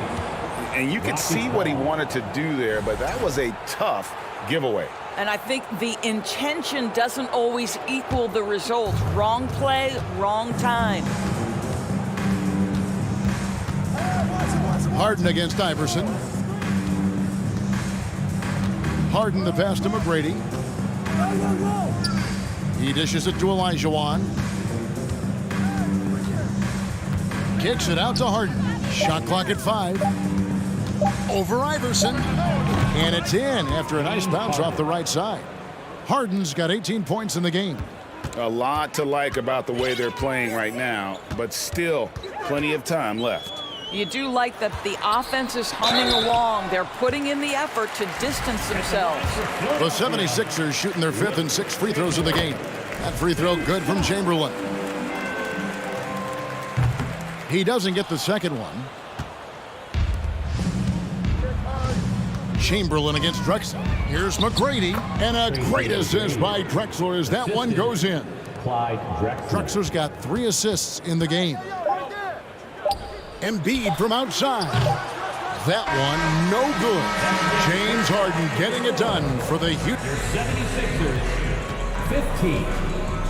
And you could see what he wanted to do there, but that was a tough giveaway. And I think the intention doesn't always equal the result. Wrong play, wrong time. Harden against Iverson. Harden the pass to McGrady. He dishes it to Olajuwon. Kicks it out to Harden. Shot clock at 5. Over Iverson. And it's in after a nice bounce off the right side. Harden's got 18 points in the game. A lot to like about the way they're playing right now, but still plenty of time left. You do like that the offense is humming along. They're putting in the effort to distance themselves. The 76ers shooting their 5th and 6th free throws of the game. That free throw good from Chamberlain. He doesn't get the second one. Chamberlain against Drexler. Here's McGrady. And a great assist by Drexler as that one goes in. Clyde Drexler. Drexler's got 3 assists in the game. Embiid from outside. That one, no good. James Harden getting it done for the Houston 76ers, 15.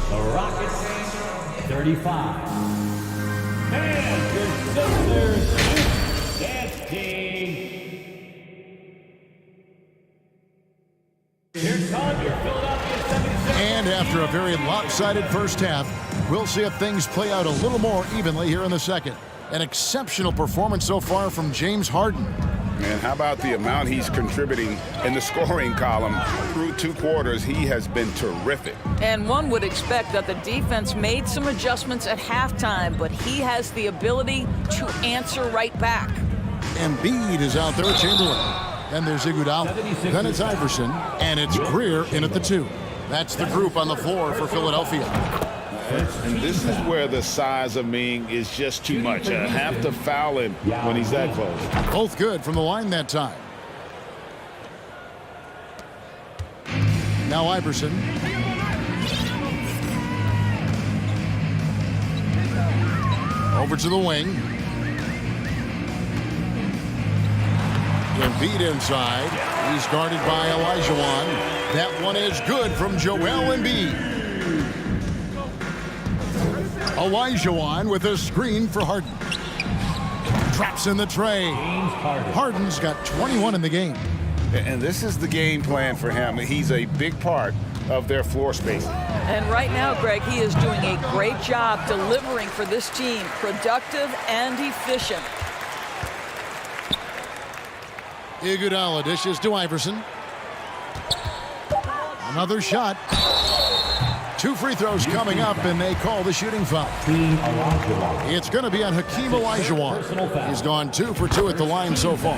The Rockets, 35. And the Sixers dance team. Here come your Philadelphia 76ers. And after a very lopsided first half, we'll see if things play out a little more evenly here in the second. An exceptional performance so far from James Harden. And how about the amount he's contributing in the scoring column? Through 2 quarters, he has been terrific. And one would expect that the defense made some adjustments at halftime, but he has the ability to answer right back. Embiid is out there with Chamberlain. Then there's Iguodala. Then it's Iverson. And it's Greer in at the 2. That's the group on the floor for Philadelphia. And this is where the size of Ming is just too much. I have to foul him when he's that close. Both good from the line that time. Now Iverson. Over to the wing. Embiid inside. He's guarded by Olajuwon. That one is good from Joel Embiid. Olajuwon with a screen for Harden. Drops in the tray. Harden's got 21 in the game. And this is the game plan for him. He's a big part of their floor spacing. And right now, Greg, he is doing a great job delivering for this team. Productive and efficient. Iguodala dishes to Iverson. Another shot. 2 free throws coming up, and they call the shooting foul. It's going to be on Hakeem Olajuwon. He's gone 2 for 2 at the line so far.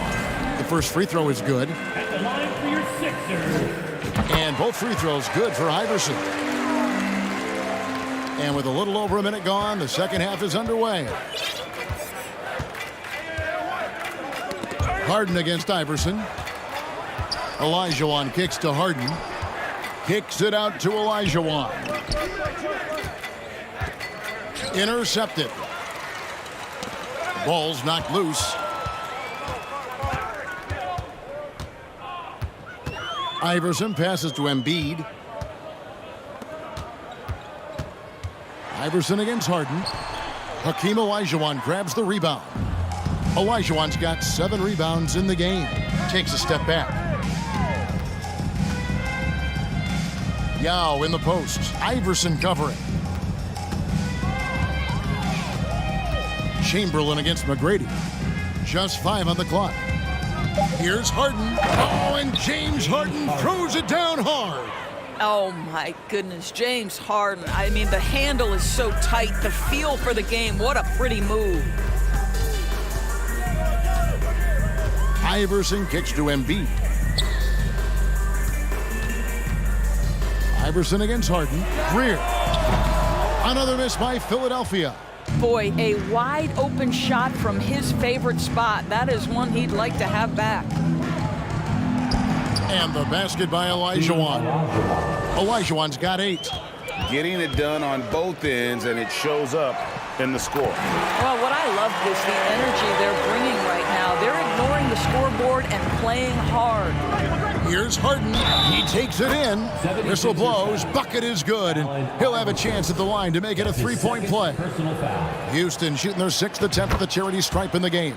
The first free throw is good. At the line for your Sixers. And both free throws good for Iverson. And with a little over a minute gone, the second half is underway. Harden against Iverson. Olajuwon kicks to Harden. Kicks it out to Olajuwon. Intercepted. Ball's knocked loose. Iverson passes to Embiid. Iverson against Harden. Hakeem Olajuwon grabs the rebound. Olajuwon's got 7 rebounds in the game. Takes a step back. Yao in the post. Iverson covering. Chamberlain against McGrady. Just 5 on the clock. Here's Harden. Oh, and James Harden throws it down hard. Oh, my goodness. James Harden. I mean, the handle is so tight. The feel for the game. What a pretty move. Iverson kicks to Embiid. Iverson against Harden. Greer. Another miss by Philadelphia. Boy, a wide open shot from his favorite spot. That is one he'd like to have back. And the basket by Olajuwon. Olajuwon's got 8. Getting it done on both ends, and it shows up in the score. Well, what I love is the energy they're bringing right now. They're ignoring the scoreboard and playing hard. Here's Harden. He takes it in. Whistle blows. Bucket is good. And he'll have a chance at the line to make it a 3-point play. Houston shooting their 6th attempt at the charity stripe in the game.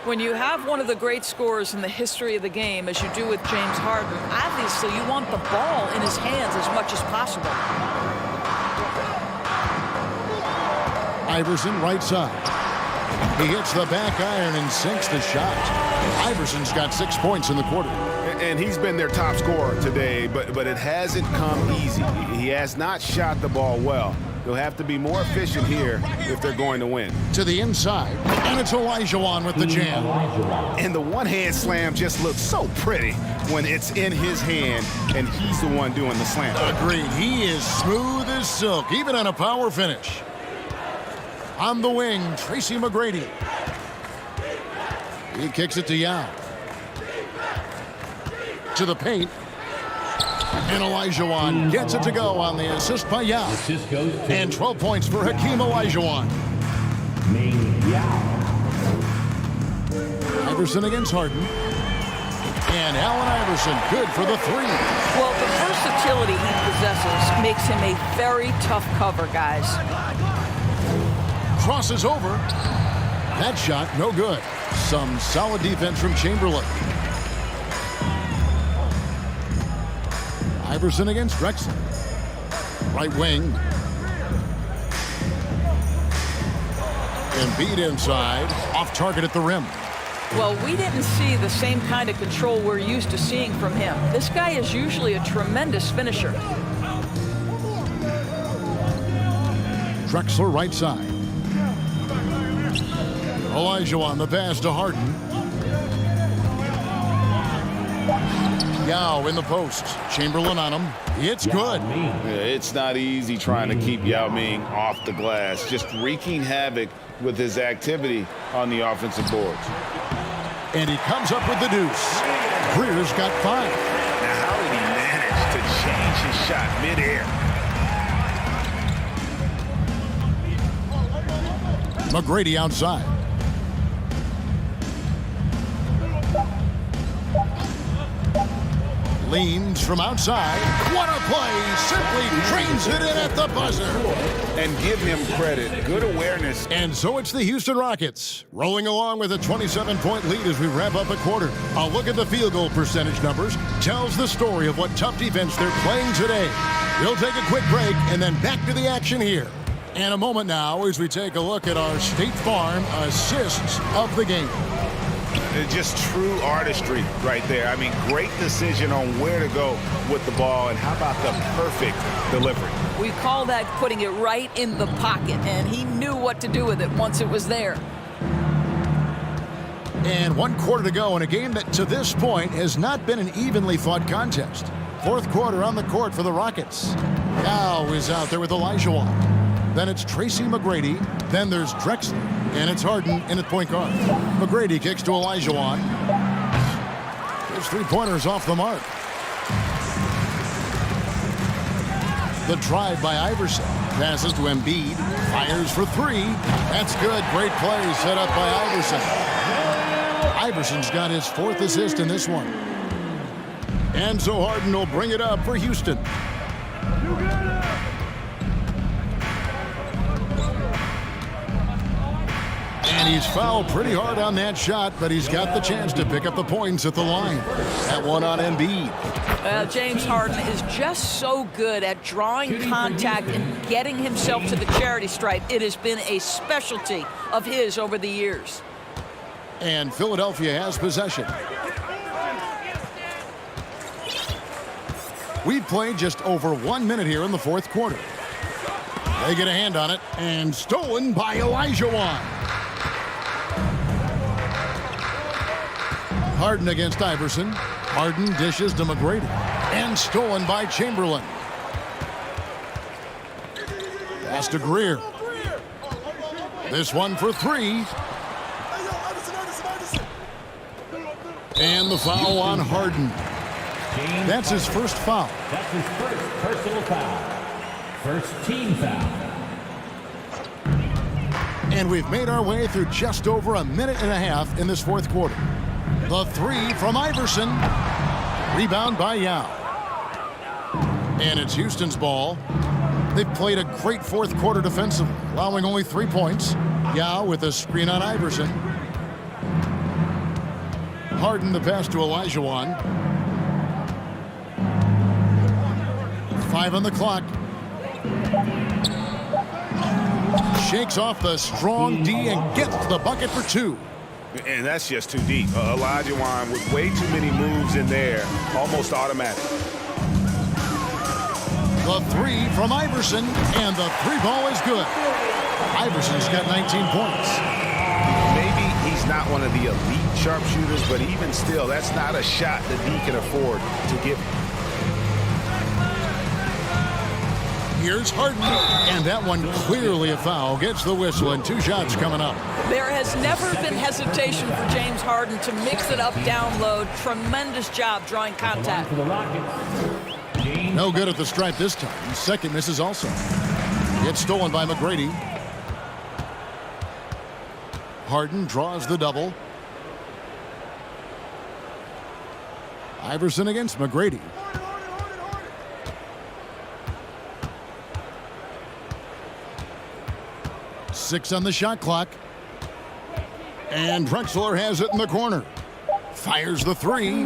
When you have one of the great scorers in the history of the game, as you do with James Harden, obviously you want the ball in his hands as much as possible. Iverson right side. He hits the back iron and sinks the shot. Iverson's got 6 points in the quarter. And he's been their top scorer today, but it hasn't come easy. He has not shot the ball well. They'll have to be more efficient here if they're going to win. To the inside, and it's Olajuwon with the jam. And the one-hand slam just looks so pretty when it's in his hand and he's the one doing the slam. Agreed. He is smooth as silk, even on a power finish. On the wing, Tracy McGrady. He kicks it to Yao. To the paint. And Olajuwon gets it to go on the assist by Yao. And 12 points for Hakeem Olajuwon. Iverson against Harden. And Allen Iverson, good for the 3. Well, the versatility he possesses makes him a very tough cover, guys. Crosses over. That shot, no good. Some solid defense from Chamberlain. Iverson against Drexler. Right wing. Embiid inside. Off target at the rim. Well, we didn't see the same kind of control we're used to seeing from him. This guy is usually a tremendous finisher. Drexler right side. Olajuwon the pass to Harden. Yao in the post. Chamberlain on him. It's good. Yeah, it's not easy trying to keep Yao Ming off the glass. Just wreaking havoc with his activity on the offensive boards. And he comes up with the deuce. Greer's got 5. Now, how did he manage to change his shot midair? McGrady outside. Leans from outside. What a play. Simply trains it in at the buzzer. And give him credit. Good awareness. And so it's the Houston Rockets rolling along with a 27-point lead as we wrap up a quarter. A look at the field goal percentage numbers tells the story of what tough defense they're playing today. We'll take a quick break and then back to the action here. And a moment now as we take a look at our State Farm assists of the game. Just true artistry right there. I mean, great decision on where to go with the ball, and how about the perfect delivery. We call that putting it right in the pocket, and he knew what to do with it once it was there. And 1 quarter to go in a game that to this point has not been an evenly fought contest. 4th quarter on the court for the Rockets. Yao is out there with Olajuwon. Then it's Tracy McGrady. Then there's Drexler. And it's Harden in at point guard. McGrady kicks to Olajuwon. His 3-pointers off the mark. The drive by Iverson. Passes to Embiid. Fires for 3. That's good. Great play set up by Iverson. Iverson's got his 4th assist in this one. And so Harden will bring it up for Houston. And he's fouled pretty hard on that shot, but he's got the chance to pick up the points at the line. That one on Embiid. James Harden is just so good at drawing contact and getting himself to the charity stripe. It has been a specialty of his over the years. And Philadelphia has possession. We've played just over 1 minute here in the 4th quarter. They get a hand on it, and stolen by Olajuwon. Harden against Iverson. Harden dishes to McGrady. And stolen by Chamberlain. Pass to Greer. This one for 3. And the foul on Harden. That's his first foul. That's his first personal foul. First team foul. And we've made our way through just over a minute and a half in this 4th quarter. The 3 from Iverson. Rebound by Yao. And it's Houston's ball. They've played a great 4th quarter defensively, allowing only 3 points. Yao with a screen on Iverson. Harden the pass to Olajuwon. 5 on the clock. Shakes off the strong D and gets the bucket for 2. And that's just too deep. Olajuwon with way too many moves in there, almost automatic. The 3 from Iverson, and the 3 ball is good. Iverson's got 19 points. Maybe he's not one of the elite sharpshooters, but even still, that's not a shot that he can afford to give. Here's Harden, and that one clearly a foul. Gets the whistle, and 2 shots coming up. There has never been hesitation for James Harden to mix it up down low. Tremendous job drawing contact. No good at the stripe this time. Second misses also. It's stolen by McGrady. Harden draws the double. Iverson against McGrady. Six on the shot clock. And Drexler has it in the corner. Fires the 3.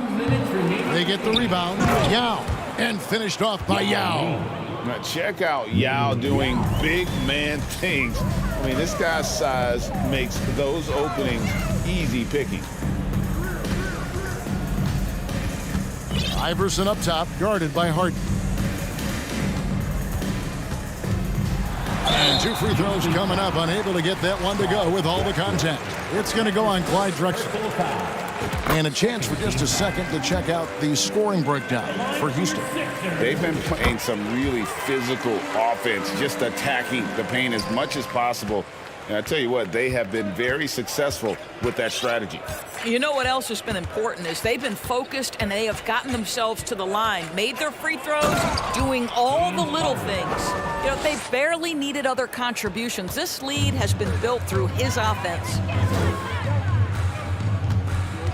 They get the rebound. Yao. And finished off by Yao. Now check out Yao doing big man things. I mean, this guy's size makes those openings easy picking. Iverson up top, guarded by Harden. And 2 free throws coming up, unable to get that one to go with all the contact. It's going to go on Clyde Drexler. And a chance for just a second to check out the scoring breakdown for Houston. They've been playing some really physical offense, just attacking the paint as much as possible. And I tell you what, they have been very successful with that strategy. You know what else has been important is they've been focused and they have gotten themselves to the line, made their free throws, doing all the little things. You know, they've barely needed other contributions. This lead has been built through his offense.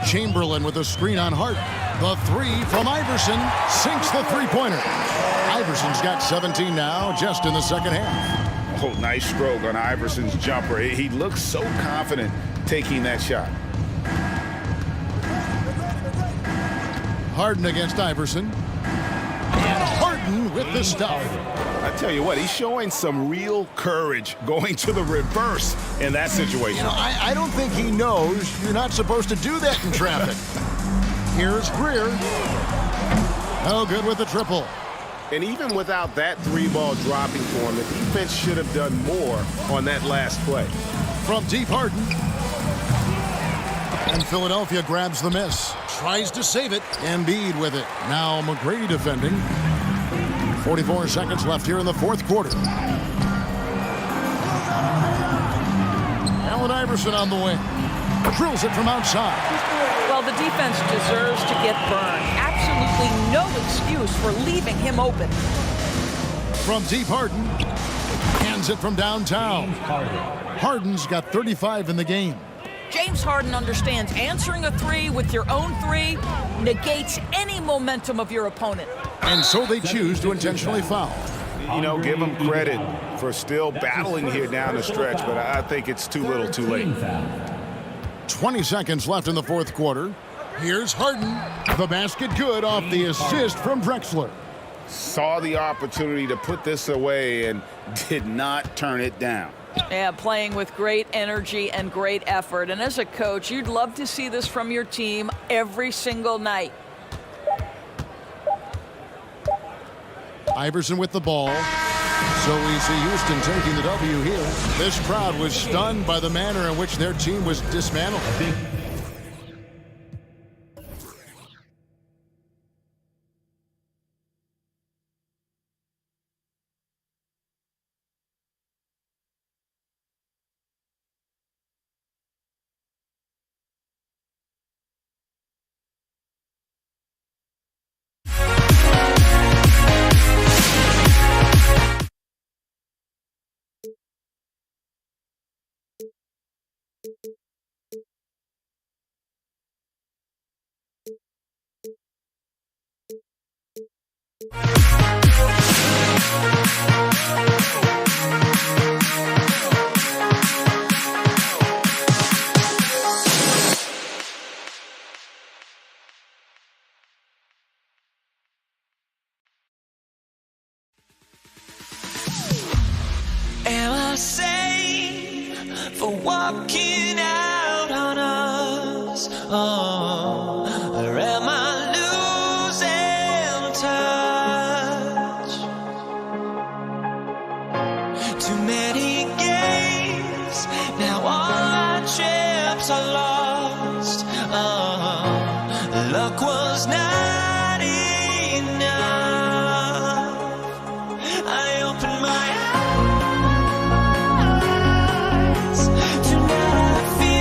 Chamberlain with a screen on Hart. The 3 from Iverson sinks the 3-pointer. Iverson's got 17 now, just in the second half. Oh, nice stroke on Iverson's jumper. He looks so confident taking that shot. Harden against Iverson. And Harden with the stuff. I tell you what, he's showing some real courage going to the reverse in that situation. You know, I don't think he knows you're not supposed to do that in traffic. Here's Greer. No good with the triple. And even without that 3-ball dropping for him, the defense should have done more on that last play. From deep, Harden. And Philadelphia grabs the miss. Tries to save it. Embiid with it. Now McGrady defending. 44 seconds left here in the fourth quarter. Allen Iverson on the wing. Drills it from outside. Well, the defense deserves to get burned. Absolutely no excuse for leaving him open. From deep, Harden. Hands it from downtown. Harden's got 35 in the game. James Harden understands answering a three with your own three negates any momentum of your opponent. And so they choose to intentionally foul. You know, give him credit for still battling here down the stretch, but I think it's too little too late. 20 seconds left in the fourth quarter. Here's Harden. The basket good off the assist from Drexler. Saw the opportunity to put this away and did not turn it down. Yeah, playing with great energy and great effort. And as a coach, you'd love to see this from your team every single night. Iverson with the ball. So we see Houston taking the W here. This crowd was stunned by the manner in which their team was dismantled. Am I safe for walking out on us? Oh, or am I losing touch? Too many games, now all our chips are lost. Oh, luck was not enough. I opened my eyes. Tonight I feel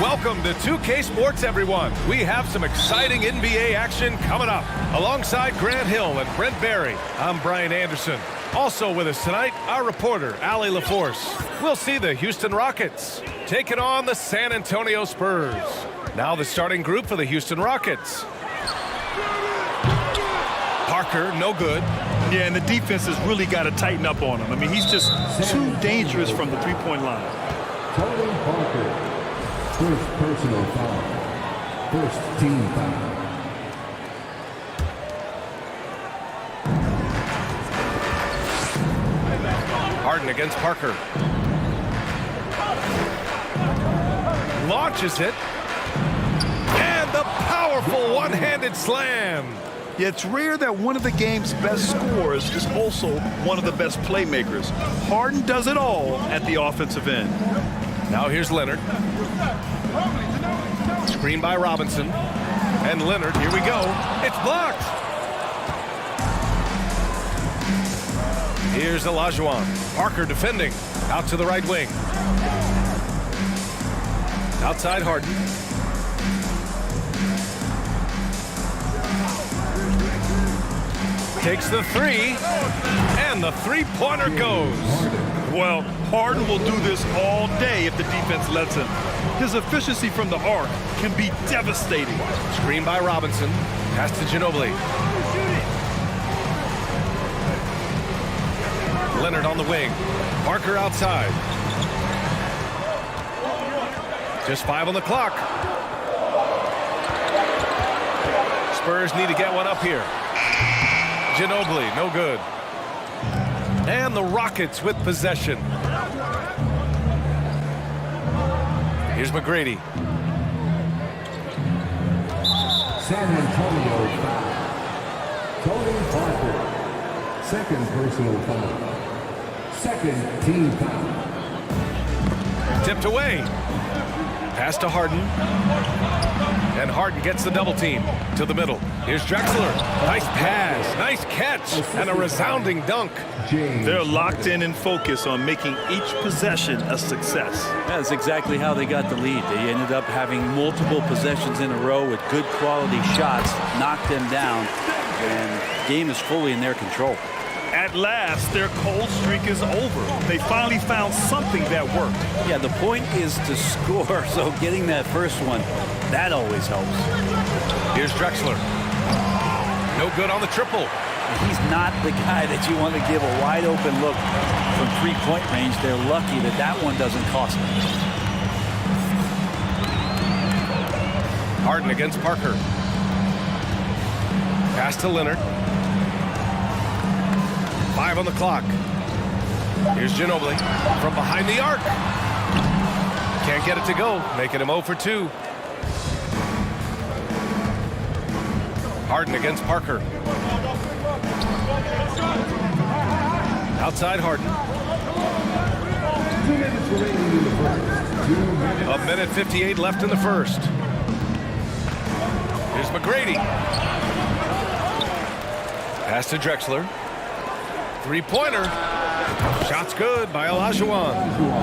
Welcome to 2K Sports, everyone. We have some exciting NBA action coming up. Alongside Grant Hill and Brent Barry, I'm Brian Anderson. Also with us tonight, our reporter, Allie LaForce. We'll see the Houston Rockets taking on the San Antonio Spurs. Now the starting group for the Houston Rockets. Parker, no good. Yeah, and the defense has really got to tighten up on him. I mean, he's just too dangerous from the three-point line. Tony Parker. First personal foul. First team foul. Harden against Parker. Launches it. And the powerful one-handed slam. Yeah, it's rare that one of the game's best scorers is also one of the best playmakers. Harden does it all at the offensive end. Now here's Leonard. Screen by Robinson. And Leonard, here we go. It's blocked. Here's Olajuwon. Parker defending. Out to the right wing. Outside Harden. Takes the three. And the three-pointer goes. Well, Harden will do this all day if the defense lets him. His efficiency from the arc can be devastating. Screen by Robinson. Pass to Ginobili. Leonard on the wing. Parker outside. Just 5 on the clock. Spurs need to get one up here. Ginobili, no good. And the Rockets with possession. Here's McGrady. San Antonio foul. Tony Parker. Second personal foul. Second team foul. Tipped away. Pass to Harden. And Harden gets the double team to the middle. Here's Drexler. Nice pass, nice catch, and a resounding dunk. They're locked in and focused on making each possession a success. That's exactly how they got the lead. They ended up having multiple possessions in a row with good quality shots, knocked them down, and the game is fully in their control. At last, their cold streak is over. They finally found something that worked. Yeah, the point is to score, so getting that first one, that always helps. Here's Drexler. No good on the triple. He's not the guy that you want to give a wide open look from three-point range. They're lucky that that one doesn't cost them. Harden against Parker. Pass to Leonard. 5 on the clock. Here's Ginobili from behind the arc. Can't get it to go, making him 0 for 2. Harden against Parker. Outside Harden. 2 minutes remaining in the first. 2 minutes. 1:58 left in the first. Here's McGrady. Pass to Drexler. Three-pointer. Shot's good by Olajuwon.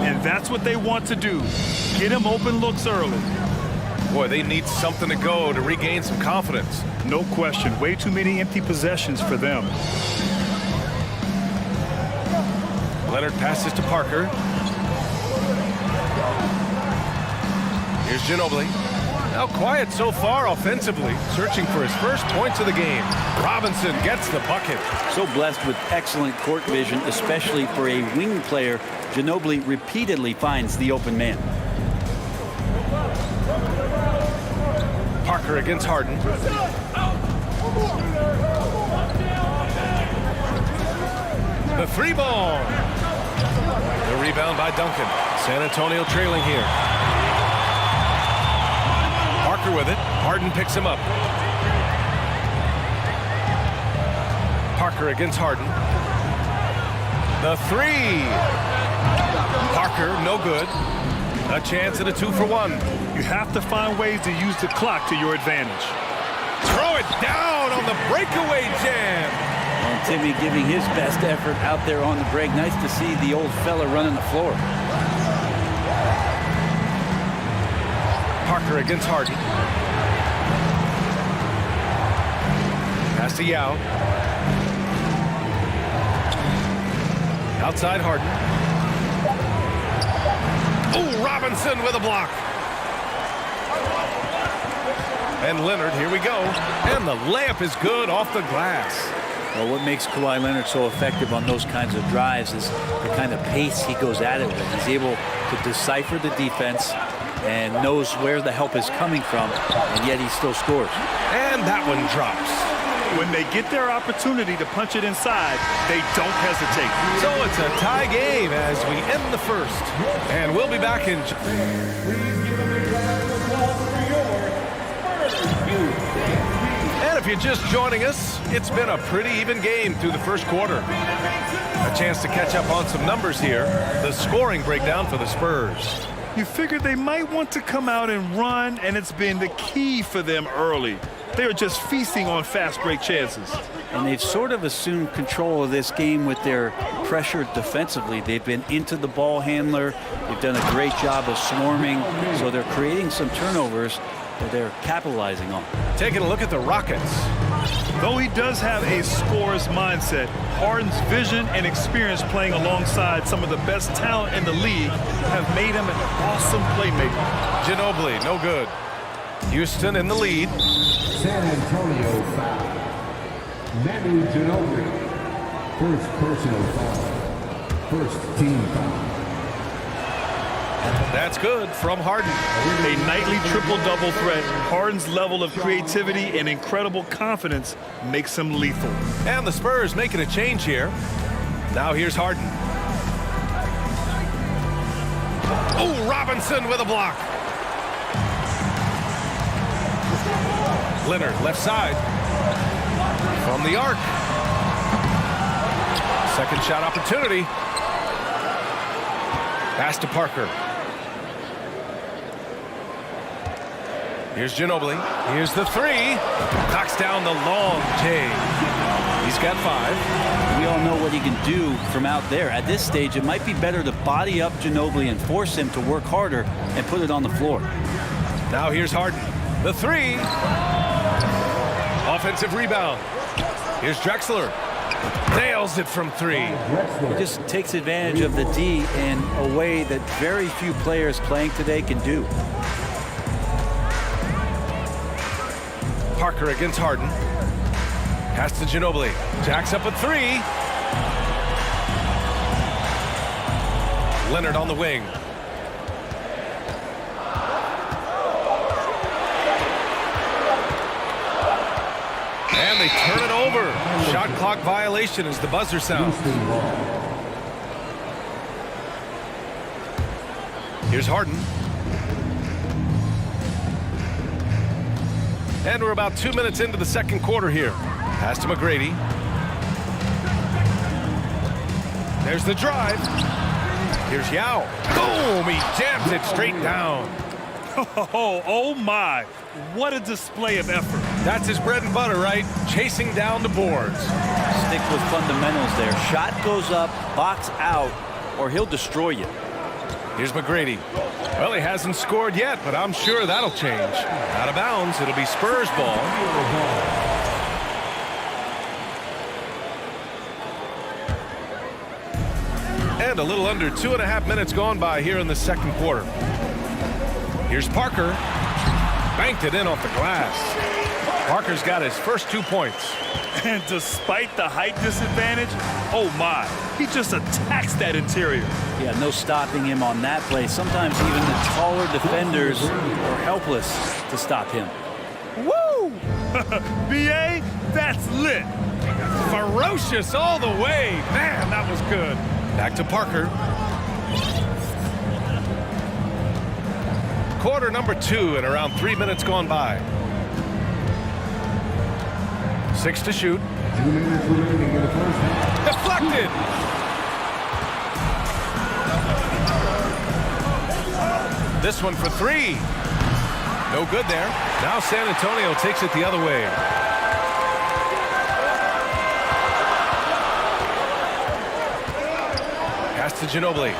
And that's what they want to do. Get him open looks early. Boy, they need something to go to regain some confidence. No question. Way too many empty possessions for them. Leonard passes to Parker. Here's Ginobili. Now quiet so far offensively, searching for his first points of the game. Robinson gets the bucket. So blessed with excellent court vision, especially for a wing player. Ginobili repeatedly finds the open man. Parker against Harden. The three ball. The rebound by Duncan. San Antonio trailing here. Parker with it. Harden picks him up. Parker against Harden. The three. Parker, no good. A chance at a 2-for-1. You have to find ways to use the clock to your advantage. Throw it down on the breakaway jam. And Timmy giving his best effort out there on the break. Nice to see the old fella running the floor. Parker against Harden. Pass to Yao. Outside Harden. Oh, Robinson with a block. And Leonard, here we go. And the layup is good off the glass. Well, what makes Kawhi Leonard so effective on those kinds of drives is the kind of pace he goes at it with. He's able to decipher the defense and knows where the help is coming from, and yet he still scores. And that one drops. When they get their opportunity to punch it inside, they don't hesitate. So it's a tie game as we end the first. And we'll be back in... And if you're just joining us, it's been a pretty even game through the first quarter. A chance to catch up on some numbers here. The scoring breakdown for the Spurs. You figured they might want to come out and run, and it's been the key for them early. They are just feasting on fast break chances. And they've sort of assumed control of this game with their pressure defensively. They've been into the ball handler. They've done a great job of swarming, so they're creating some turnovers that they're capitalizing on. Taking a look at the Rockets. Though he does have a scorer's mindset, Harden's vision and experience playing alongside some of the best talent in the league have made him an awesome playmaker. Ginobili, no good. Houston in the lead. San Antonio foul. Manu Ginobili. First personal foul. First team foul. That's good from Harden. A nightly triple-double threat. Harden's level of creativity and incredible confidence makes him lethal. And the Spurs making a change here. Now here's Harden. Oh, Robinson with a block. Leonard, left side. From the arc. Second shot opportunity. Pass to Parker. Here's Ginobili. Here's the three. Knocks down the long J. He's got 5. We all know what he can do from out there. At this stage, it might be better to body up Ginobili and force him to work harder and put it on the floor. Now here's Harden. The three. Offensive rebound. Here's Drexler. Nails it from 3. He just takes advantage of the D in a way that very few players playing today can do. Parker against Harden. Pass to Ginobili. Jacks up a 3. Leonard on the wing. And they turn it over. Shot clock violation as the buzzer sounds. Here's Harden. And we're about 2 minutes into the second quarter here. Pass to McGrady. There's the drive. Here's Yao. Boom! He jams it straight down. Oh my. What a display of effort. That's his bread and butter, right? Chasing down the boards. Stick with fundamentals there. Shot goes up, box out, or he'll destroy you. Here's McGrady. Well, he hasn't scored yet, but I'm sure that'll change. Out of bounds, it'll be Spurs ball. And a little under 2.5 minutes gone by here in the second quarter. Here's Parker. Banked it in off the glass. Parker's got his first 2 points. And despite the height disadvantage, oh my, he just attacks that interior. Yeah, no stopping him on that play. Sometimes even the taller defenders are helpless to stop him. Woo! BA, that's lit. Ferocious all the way. Man, that was good. Back to Parker. Quarter number 2 and around 3 minutes gone by. 6 to shoot. 2 minutes remaining in the first half. Deflected. This one for three. No good there. Now San Antonio takes it the other way. Pass to Ginobili.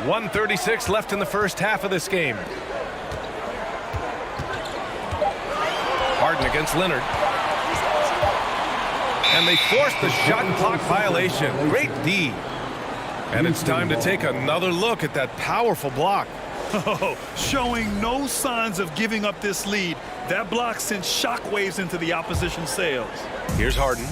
1:36 left in the first half of this game. Harden against Leonard. And they forced the shot clock violation. Great D. And it's time to take another look at that powerful block. Oh, showing no signs of giving up this lead. That block sent shockwaves into the opposition sails. Here's Harden.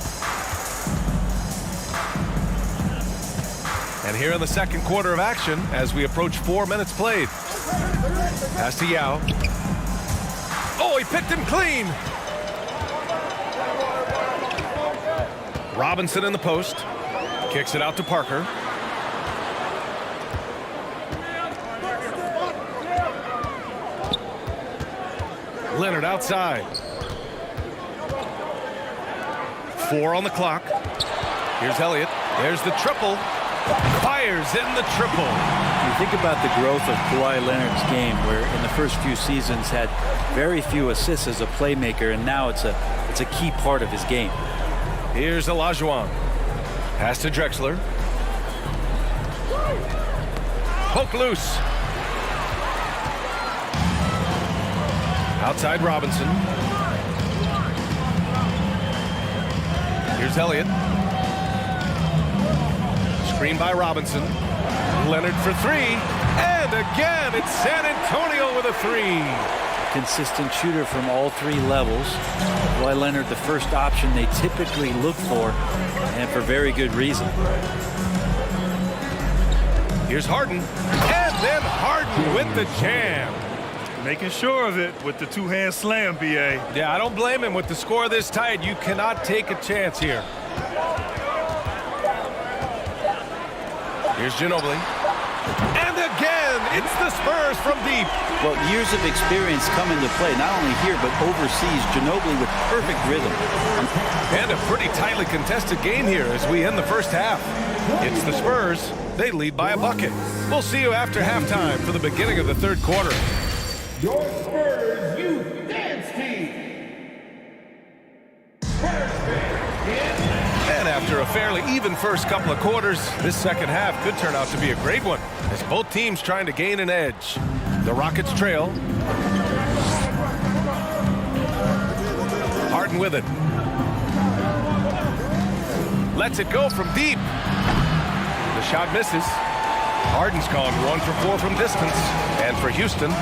And here in the second quarter of action as we approach 4 minutes played. Pass to Yao. Oh, he picked him clean. Robinson in the post. Kicks it out to Parker. Leonard outside. 4 on the clock. Here's Elliott. There's the triple. Fires in the triple. You think about the growth of Kawhi Leonard's game, where in the first few seasons had very few assists as a playmaker, and now it's a key part of his game. Here's Olajuwon. Pass to Drexler. Poke loose. Outside Robinson. Here's Elliott. Screen by Robinson. Leonard for three. And again, it's San Antonio with a three. Consistent shooter from all three levels. Kawhi Leonard, the first option they typically look for, and for very good reason. Here's Harden. And then Harden with the jam. Making sure of it with the two-hand slam, B.A. Yeah, I don't blame him. With the score this tight, you cannot take a chance here. Here's Ginobili. And again, it's the Spurs from deep. Well, years of experience come into play, not only here, but overseas. Ginobili with perfect rhythm. And a pretty tightly contested game here as we end the first half. It's the Spurs. They lead by a bucket. We'll see you after halftime for the beginning of the third quarter. Your Spurs Youth Dance Team. And after a fairly even first couple of quarters, this second half could turn out to be a great one as both teams trying to gain an edge. The Rockets trail. Harden with it. Lets it go from deep. The shot misses. Harden's gone 1 for 4 from distance. And for Houston,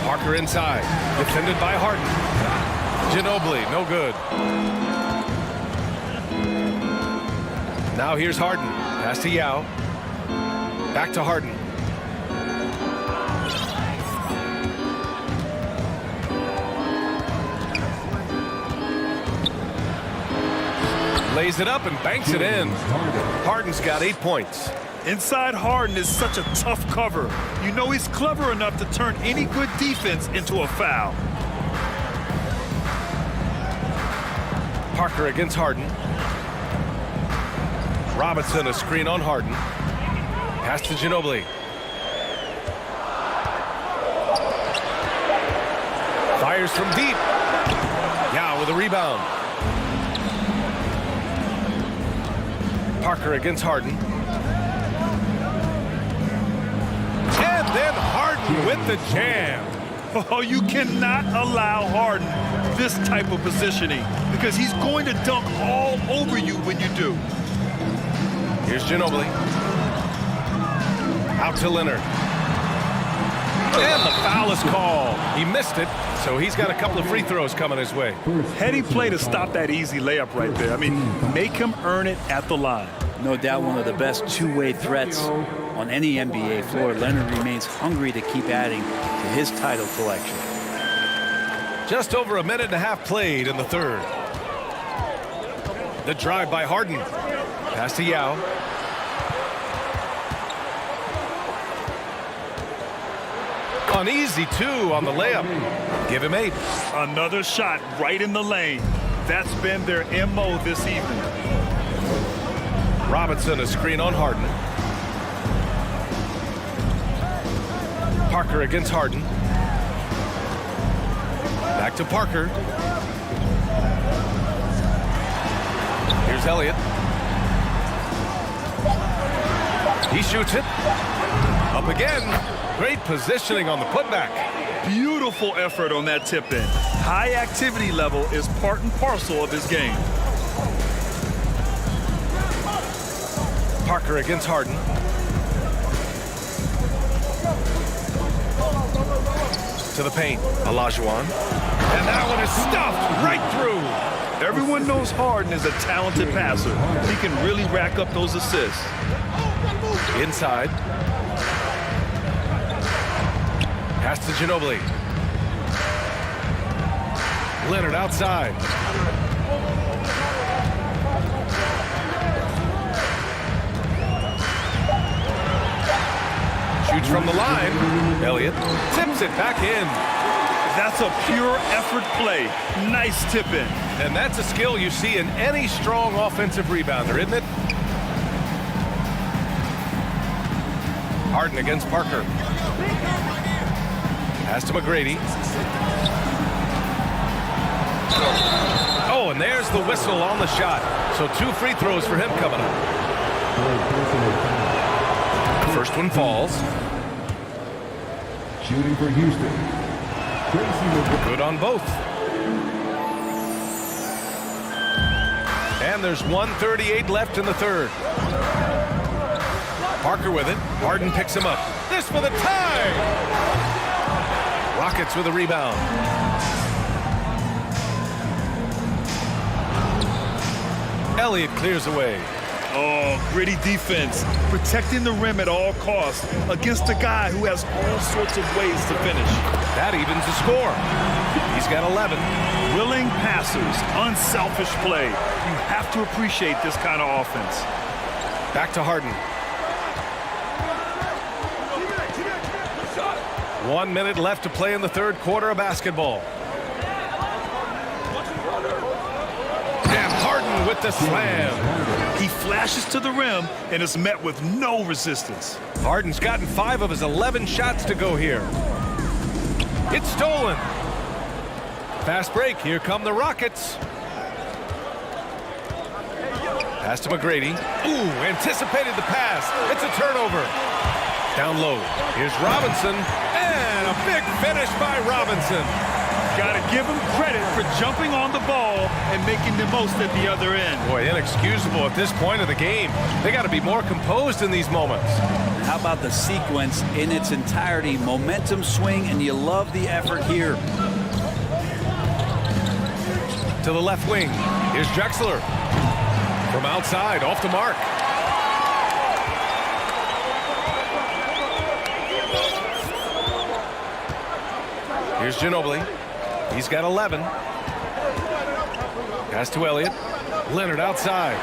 Parker inside, defended by Harden. Ginobili, no good. Now here's Harden. Pass to Yao. Back to Harden. Lays it up and banks it in. Harden's got 8 points. Inside Harden is such a tough cover. You know he's clever enough to turn any good defense into a foul. Parker against Harden. Robinson a screen on Harden. Pass to Ginobili. Fires from deep. Yao with a rebound. Parker against Harden. And then Harden with the jam. Oh, you cannot allow Harden this type of positioning because he's going to dunk all over you when you do. Here's Ginobili. Out to Leonard. And the foul is called. He missed it, so he's got a couple of free throws coming his way. Heady play to stop that easy layup right there. I mean, make him earn it at the line. No doubt one of the best two-way threats on any NBA floor. Leonard remains hungry to keep adding to his title collection. Just over a minute and a half played in the third. The drive by Harden. Pass to Yao. An easy 2 on the layup. Give him 8. Another shot right in the lane. That's been their MO this evening. Robinson, a screen on Harden. Parker against Harden. Back to Parker. Here's Elliott. He shoots it. Up again. Great positioning on the putback. Beautiful effort on that tip in. High activity level is part and parcel of his game. Parker against Harden. To the paint. Olajuwon. And that one is stuffed right through. Everyone knows Harden is a talented passer. He can really rack up those assists. Inside. Pass to Ginobili. Leonard outside. Shoots from the line. Elliott tips it back in. That's a pure effort play. Nice tip in. And that's a skill you see in any strong offensive rebounder, isn't it? Harden against Parker. Pass to McGrady. Oh, and there's the whistle on the shot. So 2 free throws for him coming up. First one falls. Shooting for Houston. Good on both. And there's 1:38 left in the third. Parker with it. Harden picks him up. This for the tie. Rockets with a rebound. Elliott clears away. Oh, gritty defense. Protecting the rim at all costs against a guy who has all sorts of ways to finish. That evens the score. He's got 11. Willing passers, unselfish play. You have to appreciate this kind of offense. Back to Harden. 1 minute left to play in the third quarter of basketball. And Harden with the slam. He flashes to the rim and is met with no resistance. Harden's gotten 5 of his 11 shots to go here. It's stolen. Fast break. Here come the Rockets. Pass to McGrady. Ooh, anticipated the pass. It's a turnover. Down low. Here's Robinson. And a big finish by Robinson. Got to give him credit for jumping on the ball and making the most at the other end. Boy, inexcusable at this point of the game. They got to be more composed in these moments. How about the sequence in its entirety? Momentum swing, and you love the effort here. To the left wing. Here's Drexler. From outside, off the mark. Here's Ginobili. He's got 11. Pass to Elliott. Leonard outside.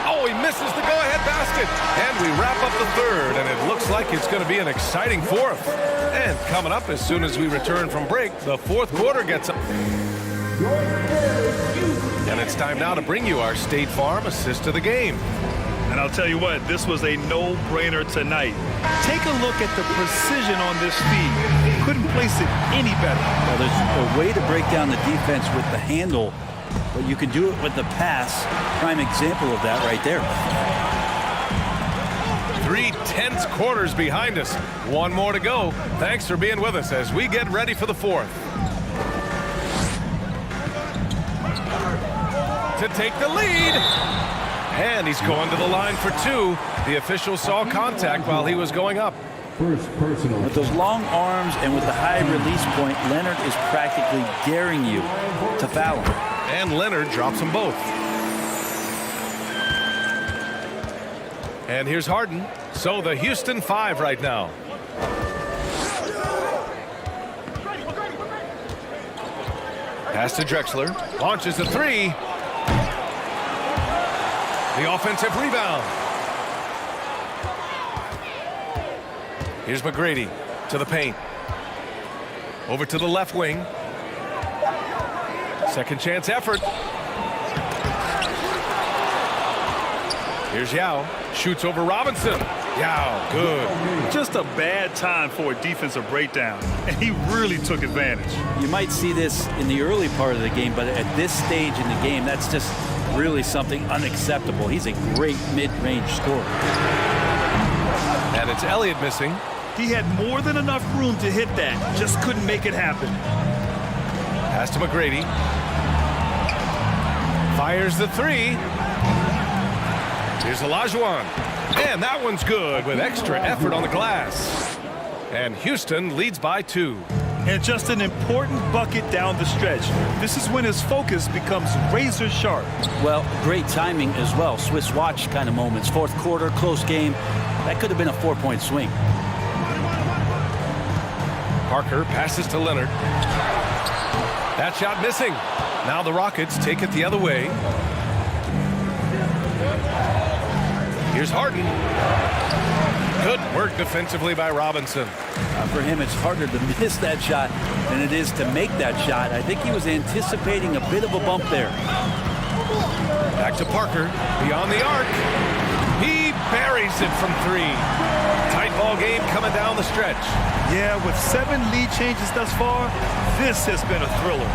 Oh, he misses the go-ahead basket. And we wrap up the third, and it looks like it's going to be an exciting fourth. And coming up as soon as we return from break, the fourth quarter gets up. And it's time now to bring you our State Farm assist of the game. And I'll tell you what, this was a no-brainer tonight. Take a look at the precision on this feed. Couldn't place it any better. Well, there's a way to break down the defense with the handle, but you can do it with the pass. Prime example of that right there. 3 tense quarters behind us. One more to go. Thanks for being with us as we get ready for the fourth. To take the lead. And he's going to the line for 2. The official saw contact while he was going up. First personal. With those long arms and with the high release point, Leonard is practically daring you to foul him. And Leonard drops them both. And here's Harden. So the Houston 5 right now. Pass to Drexler. Launches a 3. The offensive rebound. Here's McGrady to the paint. Over to the left wing. Second chance effort. Here's Yao. Shoots over Robinson. Yao, good. Just a bad time for a defensive breakdown, and he really took advantage. You might see this in the early part of the game, but at this stage in the game, that's just really something unacceptable. He's a great mid-range scorer. And it's Elliott missing. He had more than enough room to hit that, just couldn't make it happen. Pass to McGrady. Fires the three. Here's Olajuwon. And that one's good with extra effort on the glass. And Houston leads by 2. And just an important bucket down the stretch. This is when his focus becomes razor sharp. Well, great timing as well. Swiss watch kind of moments. Fourth quarter, close game. That could have been a 4-point swing. Parker passes to Leonard. That shot missing. Now the Rockets take it the other way. Here's Harden. Good work defensively by Robinson. For him, it's harder to miss that shot than it is to make that shot. I think he was anticipating a bit of a bump there. Back to Parker. Beyond the arc. He buries it from 3. Tight ball game coming down the stretch. Yeah, with 7 lead changes thus far, this has been a thriller.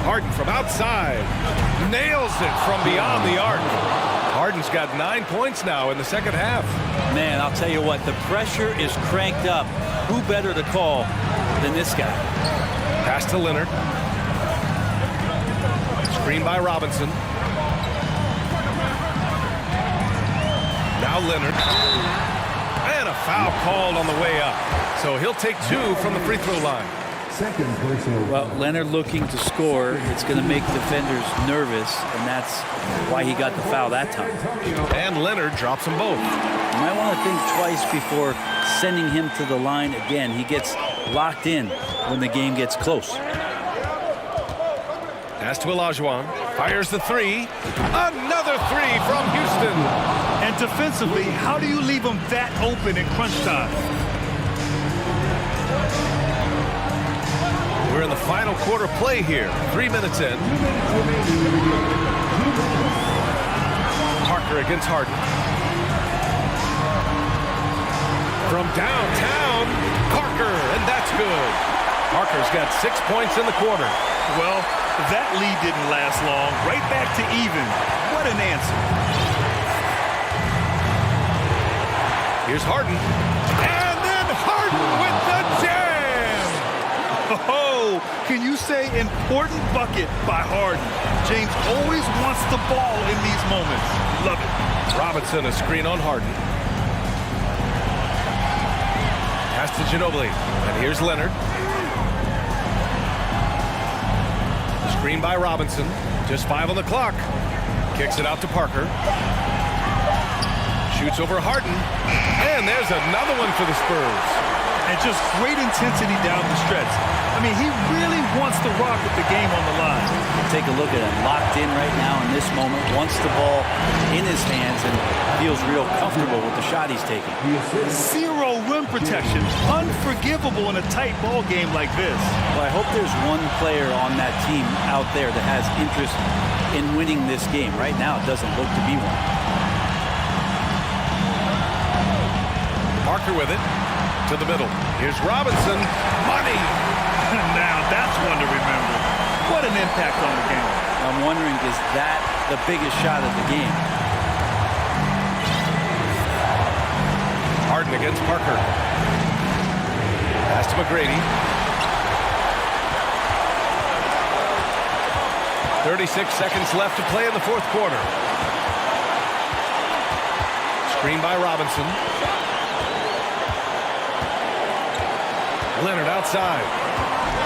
Harden from outside. Nails it from beyond the arc. Harden's got 9 points now in the second half. Man, I'll tell you what, the pressure is cranked up. Who better to call than this guy? Pass to Leonard. Screen by Robinson. Now Leonard. And a foul called on the way up. So he'll take 2 from the free throw line. Well, Leonard looking to score. It's going to make defenders nervous, and that's why he got the foul that time. And Leonard drops them both. You might want to think twice before sending him to the line again. He gets locked in when the game gets close. Pass to Olajuwon. Fires the 3. Another 3 from Houston. And defensively, how do you leave him that open in crunch time? We're in the final quarter play here. 3 minutes in. Parker against Harden. From downtown, Parker, and that's good. Parker's got 6 points in the quarter. Well, that lead didn't last long. Right back to even. What an answer. Here's Harden. And then Harden with the jam! Oh, can you say important bucket by Harden? James always wants the ball in these moments. Love it. Robinson, a screen on Harden. Pass to Ginobili. And here's Leonard. Screen by Robinson. Just 5 on the clock. Kicks it out to Parker. Shoots over Harden. And there's another one for the Spurs. And just great intensity down the stretch. I mean, he really wants the Rock with the game on the line. Take a look at him, locked in right now in this moment, wants the ball in his hands and feels real comfortable with the shot he's taking. 0 rim protection, unforgivable in a tight ball game like this. Well, I hope there's one player on that team out there that has interest in winning this game. Right now, it doesn't look to be one. Parker with it to the middle. Here's Robinson. Money. Now that's one to remember. What an impact on the game. I'm wondering, is that the biggest shot of the game? Harden against Parker. Pass to McGrady. 36 seconds left to play in the fourth quarter. Screen by Robinson. Leonard outside.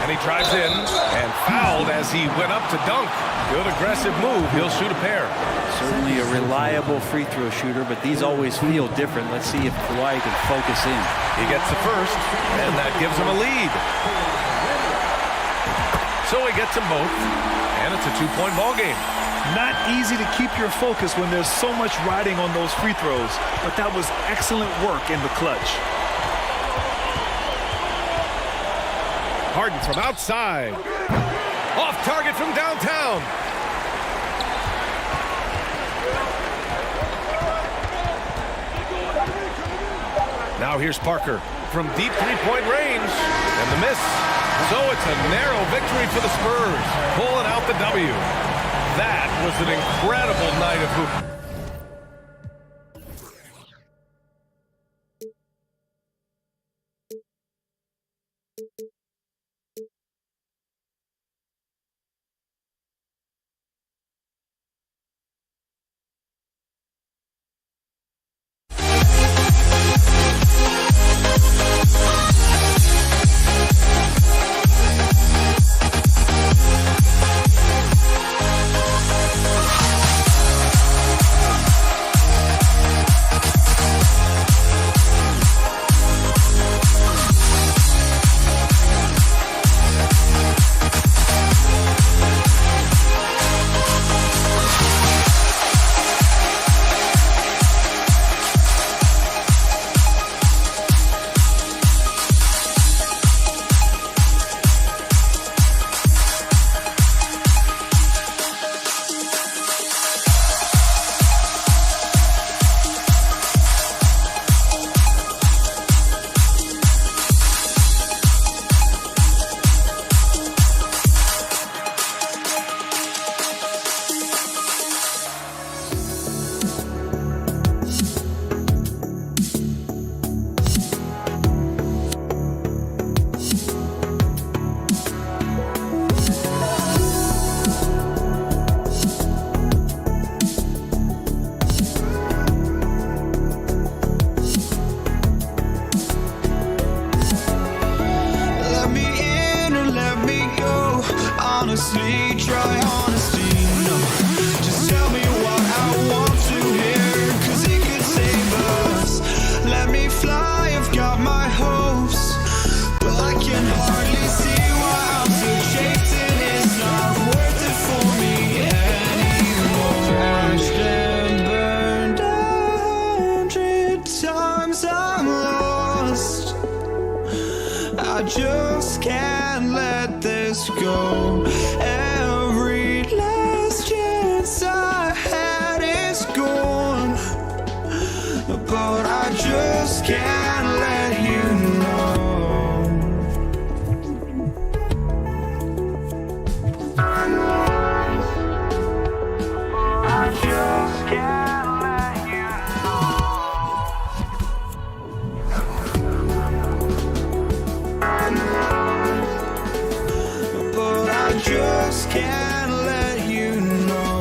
And he drives in and fouled as he went up to dunk. Good aggressive move. He'll shoot a pair. Certainly a reliable free throw shooter, but these always feel different. Let's see if Kawhi can focus in. He gets the first, and that gives him a lead. So he gets them both, and it's a 2-point ball game. Not easy to keep your focus when there's so much riding on those free throws, but that was excellent work in the clutch. Harden from outside. Off target from downtown. Now here's Parker from deep three-point range, and the miss. So it's a narrow victory for the Spurs, pulling out the W. That was an incredible night of hooping. Honestly, try honesty, no. Just tell me what I want to hear, 'cause it could save us. Let me fly, I've got my hopes, but I can hardly see why I'm still chasing. It's not worth it for me anymore. Crashed and burned 100 times, I'm lost. I just can't let this go. Every last chance I had is gone, but I just can't let you know. I just can't let you know. But I just can't let you know.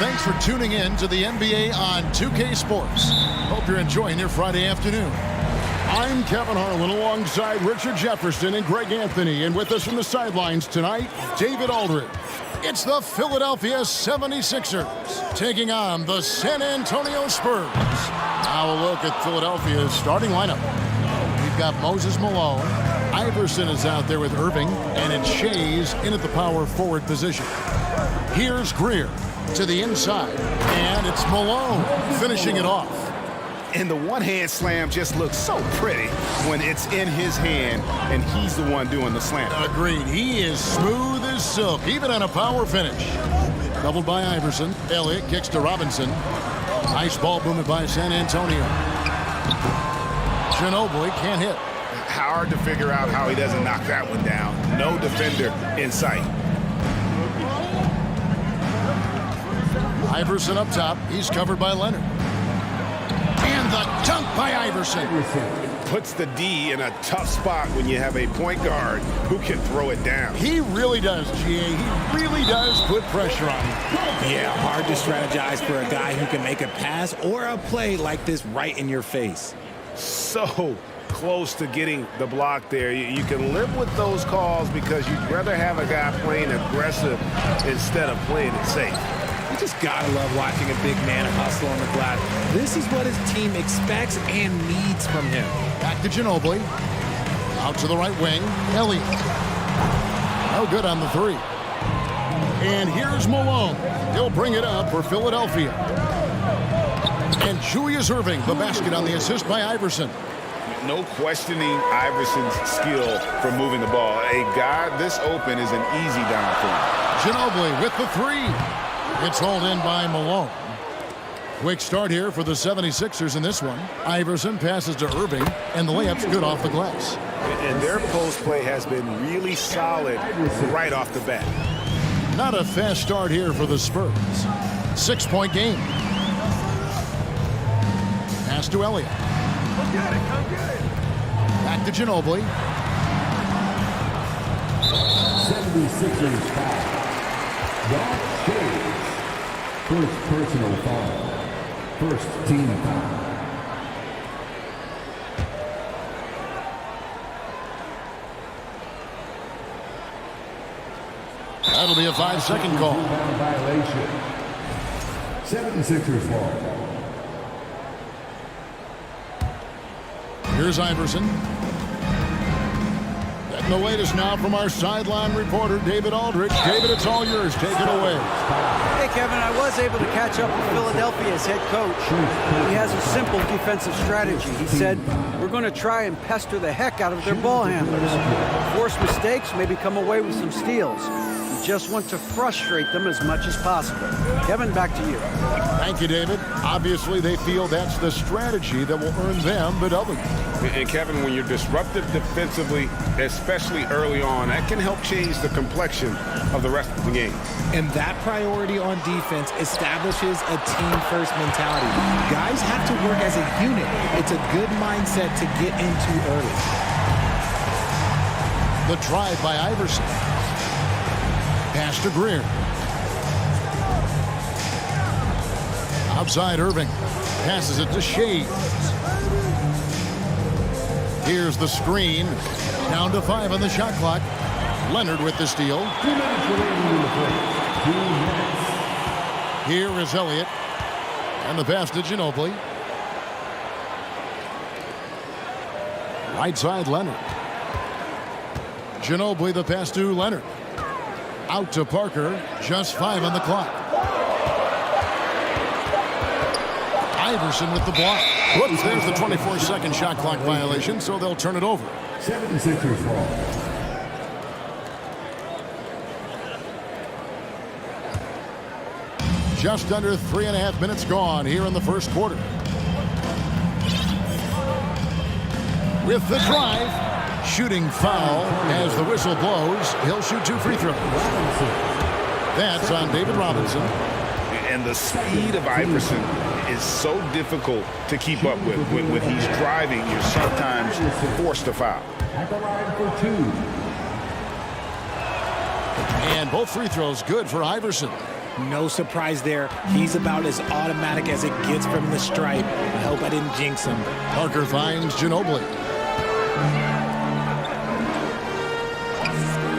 thanks for tuning in to the NBA on 2K Sports. Hope you're enjoying your Friday afternoon. I'm Kevin Harlan alongside Richard Jefferson and Greg Anthony. And with us from the sidelines tonight, David Aldridge. It's the Philadelphia 76ers taking on the San Antonio Spurs. Now a look at Philadelphia's starting lineup. We've got Moses Malone. Iverson is out there with Irving, and it's Shea's in at the power forward position. Here's Greer to the inside, and it's Malone finishing it off. And the one-hand slam just looks so pretty when it's in his hand and he's the one doing the slam. Agreed. He is smooth as silk, even on a power finish. Doubled by Iverson. Elliott kicks to Robinson. Nice ball movement by San Antonio. Ginobili can't hit. Hard to figure out how he doesn't knock that one down. No defender in sight. Iverson up top. He's covered by Leonard. And the dunk by Iverson. Puts the D in a tough spot when you have a point guard who can throw it down. He really does, GA. He really does put pressure on him. Yeah, hard to strategize for a guy who can make a pass or a play like this right in your face. So close to getting the block there. You can live with those calls because you'd rather have a guy playing aggressive instead of playing it safe. You just gotta love watching a big man hustle on the glass. This is what his team expects and needs from him. Back to Ginobili. Out to the right wing. Elliott. No good on the three. And here's Malone. He'll bring it up for Philadelphia. And Julius Irving, the basket on the assist by Iverson. No questioning Iverson's skill for moving the ball. A guy this open is an easy down for him. Ginobili with the three. It's hauled in by Malone. Quick start here for the 76ers in this one. Iverson passes to Irving, and the layup's good off the glass. And their post play has been really solid right off the bat. Not a fast start here for the Spurs. 6-point game. Pass to Elliott. Back to Ginobili. 76ers foul. Josh Shea's first personal foul. First team foul. That'll be a 5-second call. Violation. 76ers ball. Here's Iverson. Getting the latest now from our sideline reporter, David Aldridge. David, it's all yours. Take it away. Hey, Kevin, I was able to catch up with Philadelphia's head coach. He has a simple defensive strategy. He said, we're going to try and pester the heck out of their ball handlers. Force mistakes, maybe come away with some steals. We just want to frustrate them as much as possible. Kevin, back to you. Thank you, David. Obviously, they feel that's the strategy that will earn them the W. And Kevin, when you're disruptive defensively, especially early on, that can help change the complexion of the rest of the game. And that priority on defense establishes a team-first mentality. Guys have to work as a unit. It's a good mindset to get into early. The drive by Iverson. Pass to Greer. Outside Irving. Passes it to Shea. Here's the screen. Down to 5 on the shot clock. Leonard with the steal. 2 minutes remaining. 2 minutes. Here is Elliott. And the pass to Ginobili. Right side Leonard. Ginobili the pass to Leonard. Out to Parker. Just 5 on the clock. Iverson with the block. Whoops, there's the 24-second shot clock violation, so they'll turn it over. 76ers ball. Just under 3.5 minutes gone here in the first quarter. With the drive, shooting foul as the whistle blows. He'll shoot 2 free throws. That's on David Robinson. And the speed of Iverson is so difficult to keep up with. When he's driving, you're sometimes forced to foul. At the line for 2. And both free throws good for Iverson. No surprise there. He's about as automatic as it gets from the stripe. I hope I didn't jinx him. Parker finds Ginobili.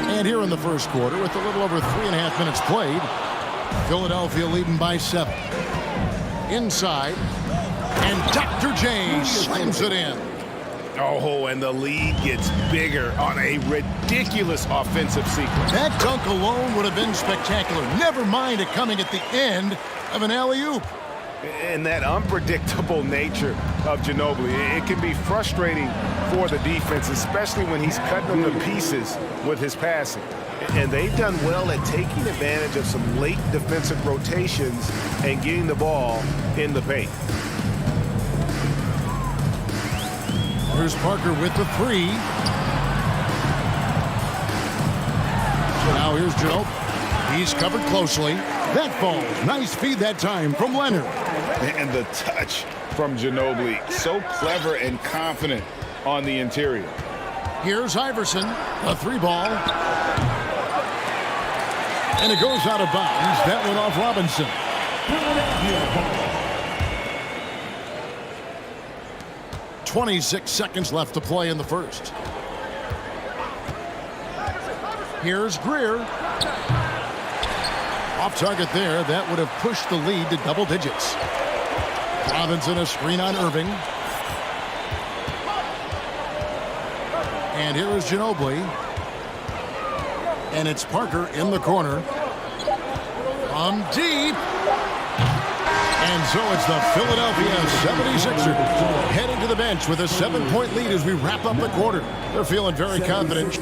And here in the first quarter, with a little over 3.5 minutes played, Philadelphia leading by 7. Inside, and Dr. J slams it in. Oh, and the lead gets bigger on a ridiculous offensive sequence. That dunk alone would have been spectacular. Never mind it coming at the end of an alley-oop. And that unpredictable nature of Ginobili, it can be frustrating for the defense, especially when he's cutting them to pieces with his passing. And they've done well at taking advantage of some late defensive rotations and getting the ball in the paint. Here's Parker with the 3. Now here's Ginobili. He's covered closely. That falls. Nice feed that time from Leonard. And the touch from Ginobili. So clever and confident on the interior. Here's Iverson. A 3-ball. And it goes out of bounds. That went off Robinson. 26 seconds left to play in the first. Here's Greer. Off target there. That would have pushed the lead to double digits. Robinson a screen on Irving. And here is Ginobili. And it's Parker in the corner. From deep. And so it's the Philadelphia 76ers heading to the bench with a 7-point lead as we wrap up the quarter. They're feeling very confident.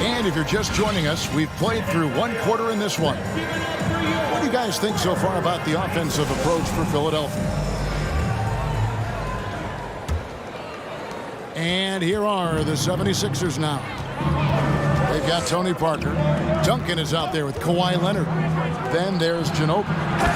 And if you're just joining us, we've played through one quarter in this one. What do you guys think so far about the offensive approach for Philadelphia? And here are the 76ers now. They've got Tony Parker. Duncan is out there with Kawhi Leonard. Then there's Ginobili.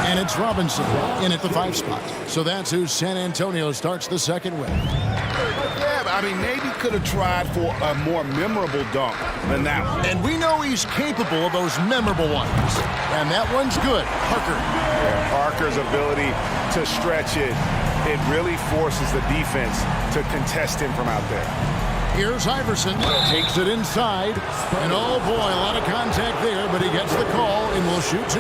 And it's Robinson in at the 5 spot. So that's who San Antonio starts the second with. Yeah, I mean, maybe could have tried for a more memorable dunk than that one. And we know he's capable of those memorable ones. And that one's good. Parker. Yeah, Parker's ability to stretch it, it really forces the defense to contest him from out there. Here's Iverson, takes it inside, and oh boy, a lot of contact there, but he gets the call and will shoot 2.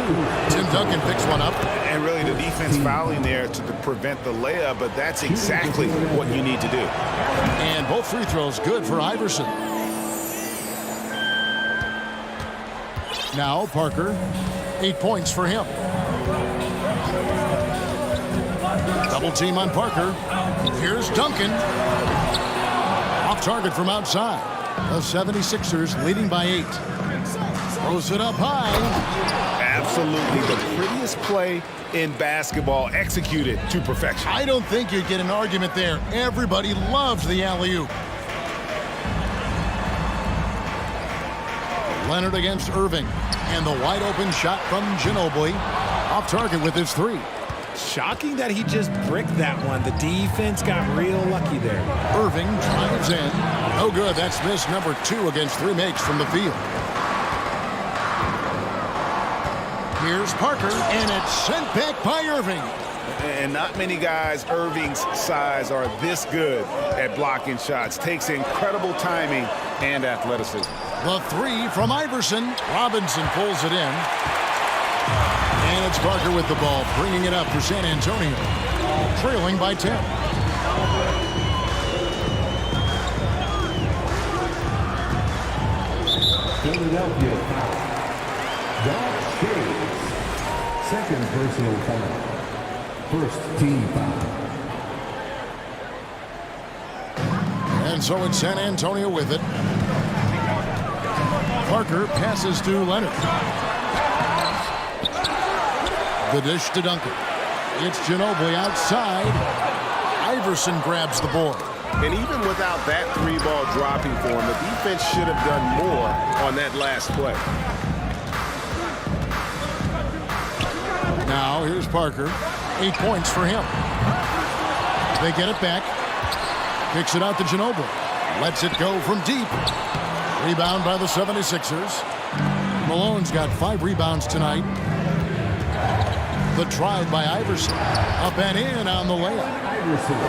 Tim Duncan picks one up. And really the defense fouling there to prevent the layup, but that's exactly what you need to do. And both free throws good for Iverson. Now Parker, 8 points for him. Double team on Parker. Here's Duncan. Off target from outside. The 76ers leading by 8. Throws it up high. Absolutely the prettiest play in basketball, executed to perfection. I don't think you'd get an argument there. Everybody loves the alley-oop. Leonard against Irving. And the wide open shot from Ginobili. Off target with his 3. Shocking that he just bricked that one. The defense got real lucky there. Irving drives in. No good. That's miss number 2 against 3 makes from the field. Here's Parker, and it's sent back by Irving. And not many guys Irving's size are this good at blocking shots. Takes incredible timing and athleticism. The 3 from Iverson. Robinson pulls it in. And it's Parker with the ball, bringing it up for San Antonio, trailing by 10. Philadelphia foul. Josh James. Second personal foul. First team foul. And so it's San Antonio with it. Parker passes to Leonard. The dish to Duncan. It's Ginobili outside. Iverson grabs the board. And even without that 3-ball dropping for him, the defense should have done more on that last play. Now here's Parker. 8 points for him. They get it back. Kicks it out to Ginobili. Lets it go from deep. Rebound by the 76ers. Malone's got 5 rebounds tonight. The drive by Iverson. Up and in on the layup.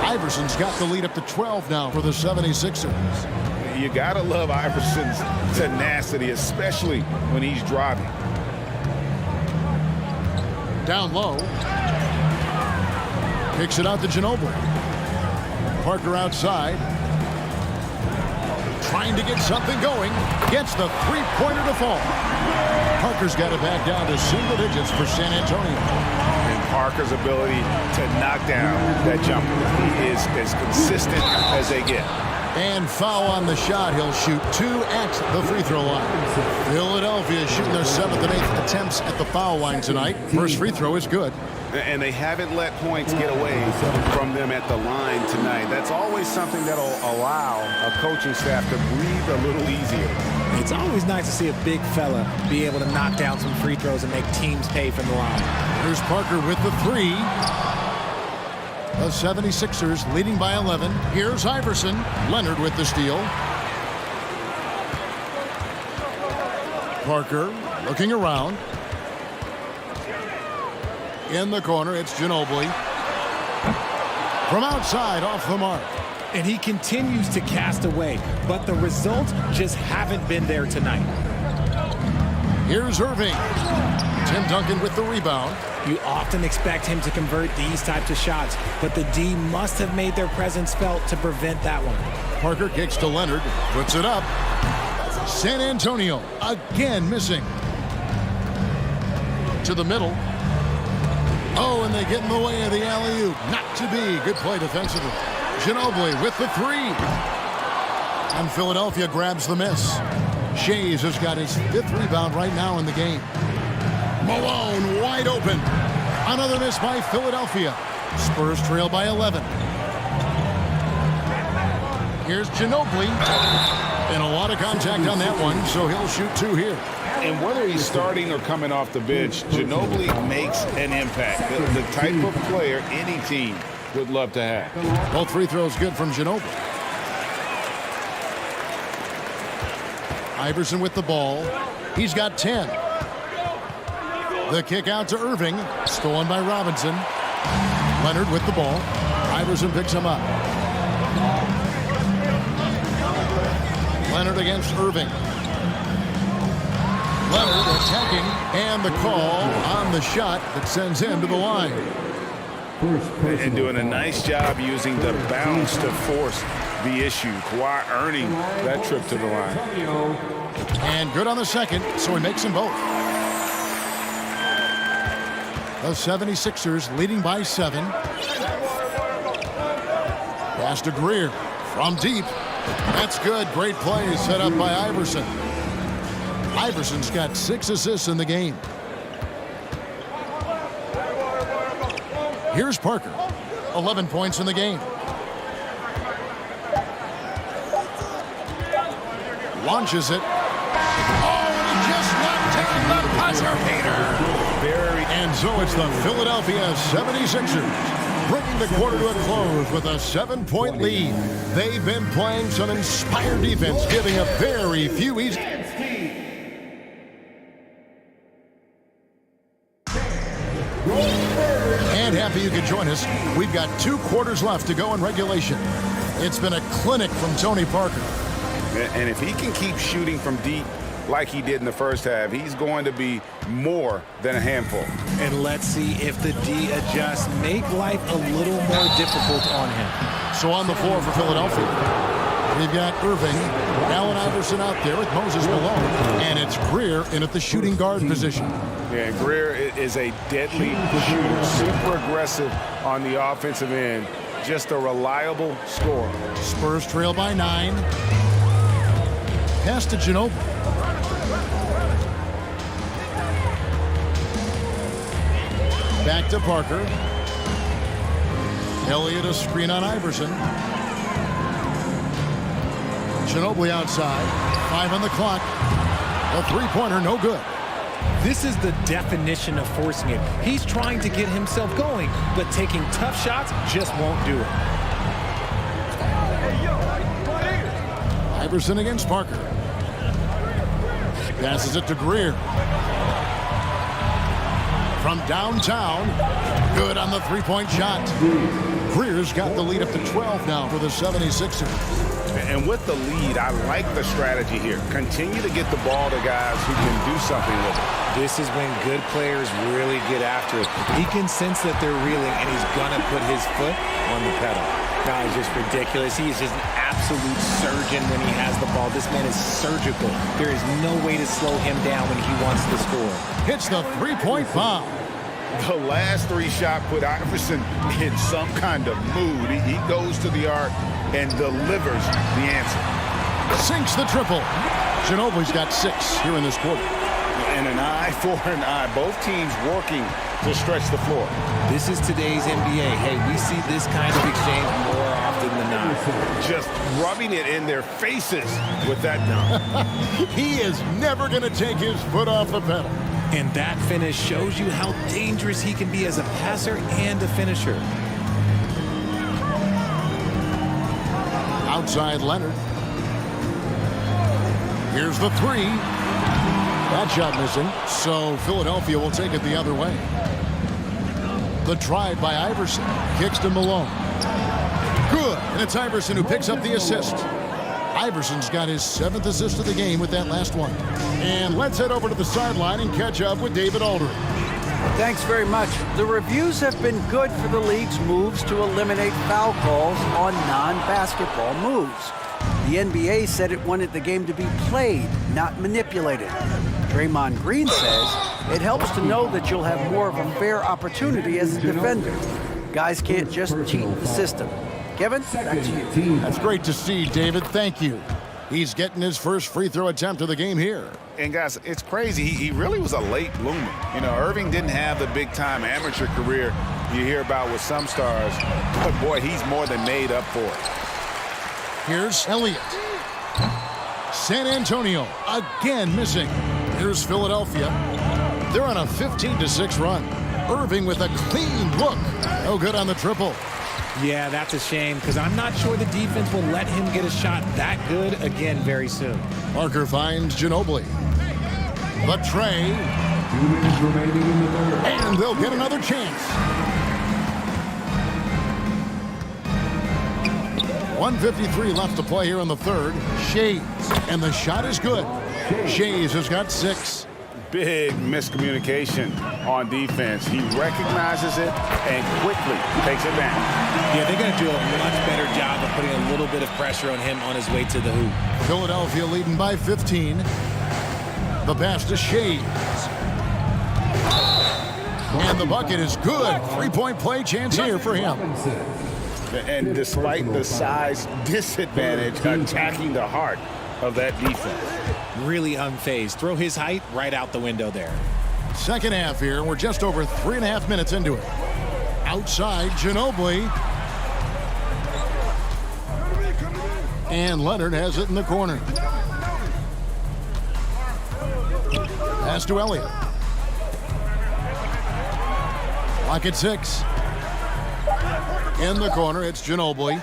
Iverson's got the lead up to 12 now for the 76ers. You got to love Iverson's tenacity, especially when he's driving. Down low. Kicks it out to Ginobili. Parker outside. Trying to get something going. Gets the three-pointer to fall. Parker's got it back down to single digits for San Antonio. And Parker's ability to knock down that jumper is as consistent as they get. And foul on the shot. He'll shoot 2 at the free throw line. Philadelphia shooting their 7th and 8th attempts at the foul line tonight. First free throw is good. And they haven't let points get away from them at the line tonight. That's always something that'll allow a coaching staff to breathe a little easier. It's always nice to see a big fella be able to knock down some free throws and make teams pay from the line. Here's Parker with the 3. The 76ers leading by 11. Here's Iverson. Leonard with the steal. Parker looking around. In the corner, it's Ginobili. From outside, off the mark. And he continues to cast away, but the results just haven't been there tonight. Here's Irving. Tim Duncan with the rebound. You often expect him to convert these types of shots, but the D must have made their presence felt to prevent that one. Parker kicks to Leonard, puts it up. San Antonio again missing. To the middle. Oh, and they get in the way of the alley-oop. Not to be. Good play defensively. Ginobili with the 3. And Philadelphia grabs the miss. Shays has got his 5th rebound right now in the game. Malone wide open. Another miss by Philadelphia. Spurs trail by 11. Here's Ginobili. And a lot of contact on that one, so he'll shoot 2 here. And whether he's starting or coming off the bench, Ginobili makes an impact. The type of player any team would love to have. Both free throws good from Ginobili. Iverson with the ball. He's got 10. The kick out to Irving. Stolen by Robinson. Leonard with the ball. Iverson picks him up. Leonard against Irving. Leonard attacking, and the call on the shot that sends him to the line. And doing a nice job using the bounce to force the issue. Kawhi earning that trip to the line. And good on the second, so he makes them both. The 76ers leading by 7. Pass to Greer from deep. That's good. Great play set up by Iverson. Iverson's got 6 assists in the game. Here's Parker. 11 points in the game. Launches it. Oh, and he just knocked down the buzzer beater. And so it's the Philadelphia 76ers bringing the quarter to a close with a 7-point lead. They've been playing some inspired defense, giving up very few easy. And happy you could join us. We've got 2 quarters left to go in regulation. It's been a clinic from Tony Parker. And if he can keep shooting from deep like he did in the first half, he's going to be more than a handful. And let's see if the D adjusts, make life a little more difficult on him. So on the floor for Philadelphia, we've got Irving, Allen Iverson out there with Moses Malone, and it's Greer in at the shooting guard position. Yeah, Greer is a deadly shooter, super aggressive on the offensive end, just a reliable scorer. Spurs trail by 9. Pass to Ginobili. Back to Parker. Elliott a screen on Iverson. Ginobili outside. 5 on the clock. A 3-pointer, no good. This is the definition of forcing it. He's trying to get himself going, but taking tough shots just won't do it. Iverson against Parker. Passes it to Greer. From downtown, good on the three-point shot. Greer's got the lead up to 12 now for the 76ers. And with the lead, I like the strategy here. Continue to get the ball to guys who can do something with it. This is when good players really get after it. He can sense that they're reeling, and he's going to put his foot on the pedal. Now, he's just ridiculous. He is just an absolute surgeon when he has the ball. This man is surgical. There is no way to slow him down when he wants to score. Hits the three-point bomb. The last three shot put Iverson in some kind of mood. He goes to the arc and delivers the answer. Sinks the triple. Ginobili's got 6 here in this quarter. And an eye for an eye. Both teams working to stretch the floor. This is today's NBA. Hey, we see this kind of exchange more often than not. Just rubbing it in their faces with that dunk. He is never going to take his foot off the pedal. And that finish shows you how dangerous he can be as a passer and a finisher. Outside Leonard. Here's the 3. That shot missing, so Philadelphia will take it the other way. The drive by Iverson. Kicks to Malone. Good, and it's Iverson who picks up the assist. Iverson's got his 7th assist of the game with that last one. And let's head over to the sideline and catch up with David Aldridge. Thanks very much. The reviews have been good for the league's moves to eliminate foul calls on non-basketball moves. The NBA said it wanted the game to be played, not manipulated. Draymond Green says it helps to know that you'll have more of a fair opportunity as a defender. Guys can't just cheat the system. Kevin, back to you. That's great to see, David. Thank you. He's getting his first free throw attempt of the game here. And guys, it's crazy. He really was a late bloomer. You know, Irving didn't have the big-time amateur career you hear about with some stars. But, boy, he's more than made up for it. Here's Elliott. San Antonio again missing. Here's Philadelphia. They're on a 15-6 run. Irving with a clean look. No good on the triple. Yeah, that's a shame because I'm not sure the defense will let him get a shot that good again very soon. Parker finds Ginobili. The tray. 2 minutes remaining in the third. And they'll get another chance. 1:53 left to play here in the third. Shays. And the shot is good. Shays has got 6. Big miscommunication on defense. He recognizes it and quickly takes it down. Yeah, they're going to do a much better job of putting a little bit of pressure on him on his way to the hoop. Philadelphia leading by 15. The pass to Shays. And the bucket is good. 3-point play chance here for him. And despite the size disadvantage, attacking the heart of that defense. Really unfazed. Throw his height right out the window there. Second half here. We're just over 3.5 minutes into it. Outside, Ginobili. And Leonard has it in the corner. Pass to Elliott. Clock at 6. In the corner, it's Ginobili.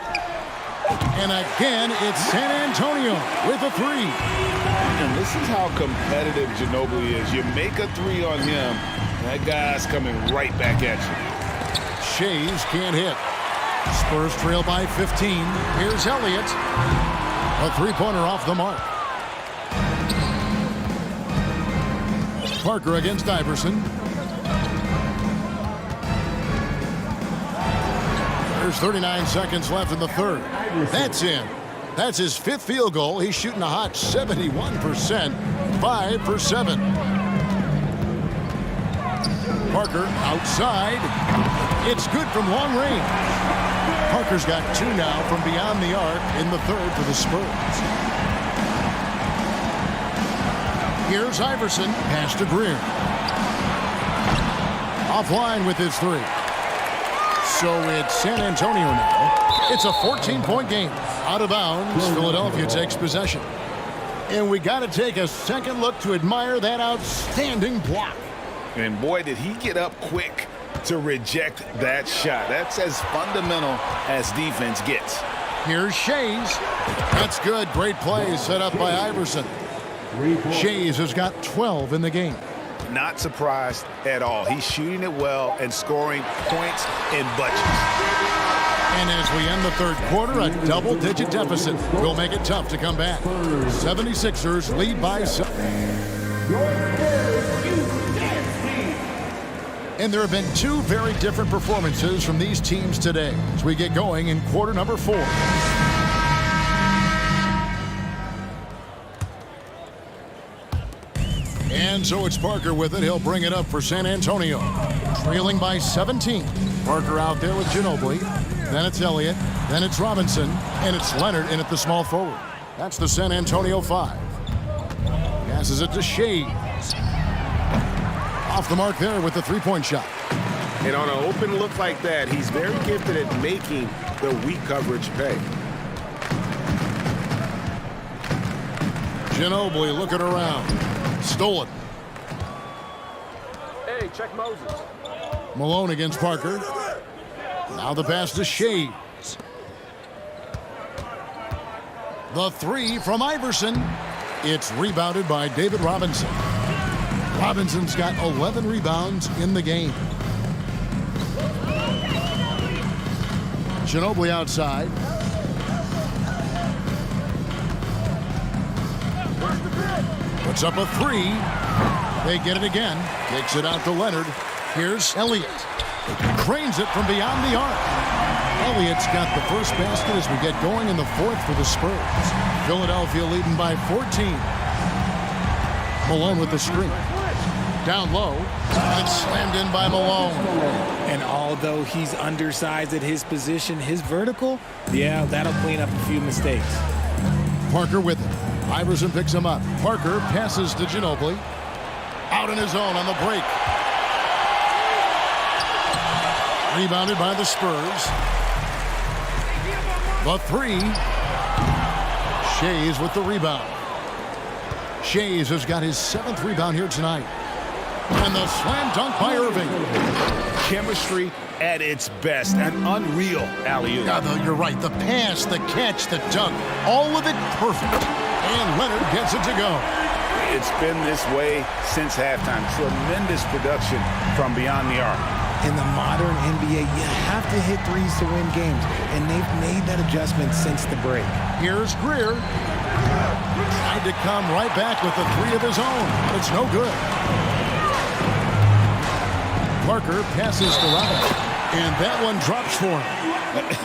And again, it's San Antonio with a 3. And this is how competitive Ginobili is. You make a 3 on him, that guy's coming right back at you. Shays can't hit. Spurs trail by 15. Here's Elliott. A 3-pointer off the mark. Parker against Iverson. There's 39 seconds left in the third. That's in. That's his 5th field goal. He's shooting a hot 71%. 5 for 7. Parker outside. It's good from long range. Parker's got 2 now from beyond the arc in the third for the Spurs. Here's Iverson. Pass to Greer. Offline with his 3. So it's San Antonio now. It's a 14-point game. Out of bounds, Philadelphia takes possession. And we got to take a second look to admire that outstanding block. And boy, did he get up quick to reject that shot. That's as fundamental as defense gets. Here's Shays. That's good. Great play set up by Iverson. Shays has got 12 in the game. Not surprised at all. He's shooting it well and scoring points in bunches. And as we end the third quarter, a double-digit deficit will make it tough to come back. 76ers lead by 7. And there have been two very different performances from these teams today as we get going in quarter number 4. And so it's Parker with it. He'll bring it up for San Antonio. Trailing by 17. Parker out there with Ginobili. Then it's Elliott. Then it's Robinson. And it's Leonard in at the small forward. That's the San Antonio 5. Passes it to Shea. Off the mark there with the three-point shot. And on an open look like that, he's very gifted at making the weak coverage pay. Ginobili looking around. Stolen. Hey, check Moses. Malone against Parker. Now the pass to Shea. The three from Iverson. It's rebounded by David Robinson. Robinson's got 11 rebounds in the game. Ginobili outside. Puts up a three. They get it again. Takes it out to Leonard. Here's Elliott. Cranes it from beyond the arc. Elliott's got the first basket as we get going in the fourth for the Spurs. Philadelphia leading by 14. Malone with the screen. Down low. And it's slammed in by Malone. And although he's undersized at his position, his vertical, yeah, that'll clean up a few mistakes. Parker with it. Iverson picks him up. Parker passes to Ginobili. Out in his own on the break. Rebounded by the Spurs. The three. Shays with the rebound. Shays has got his 7th rebound here tonight. And the slam dunk by Irving. Chemistry at its best. An unreal alley-oop. You're right. The pass, the catch, the dunk. All of it perfect. And Leonard gets it to go. It's been this way since halftime. Tremendous production from beyond the arc. In the modern NBA, you have to hit threes to win games, and they've made that adjustment since the break. Here's Greer. Tried to come right back with the three of his own, but it's no good. Parker passes to Robinson, and that one drops for him.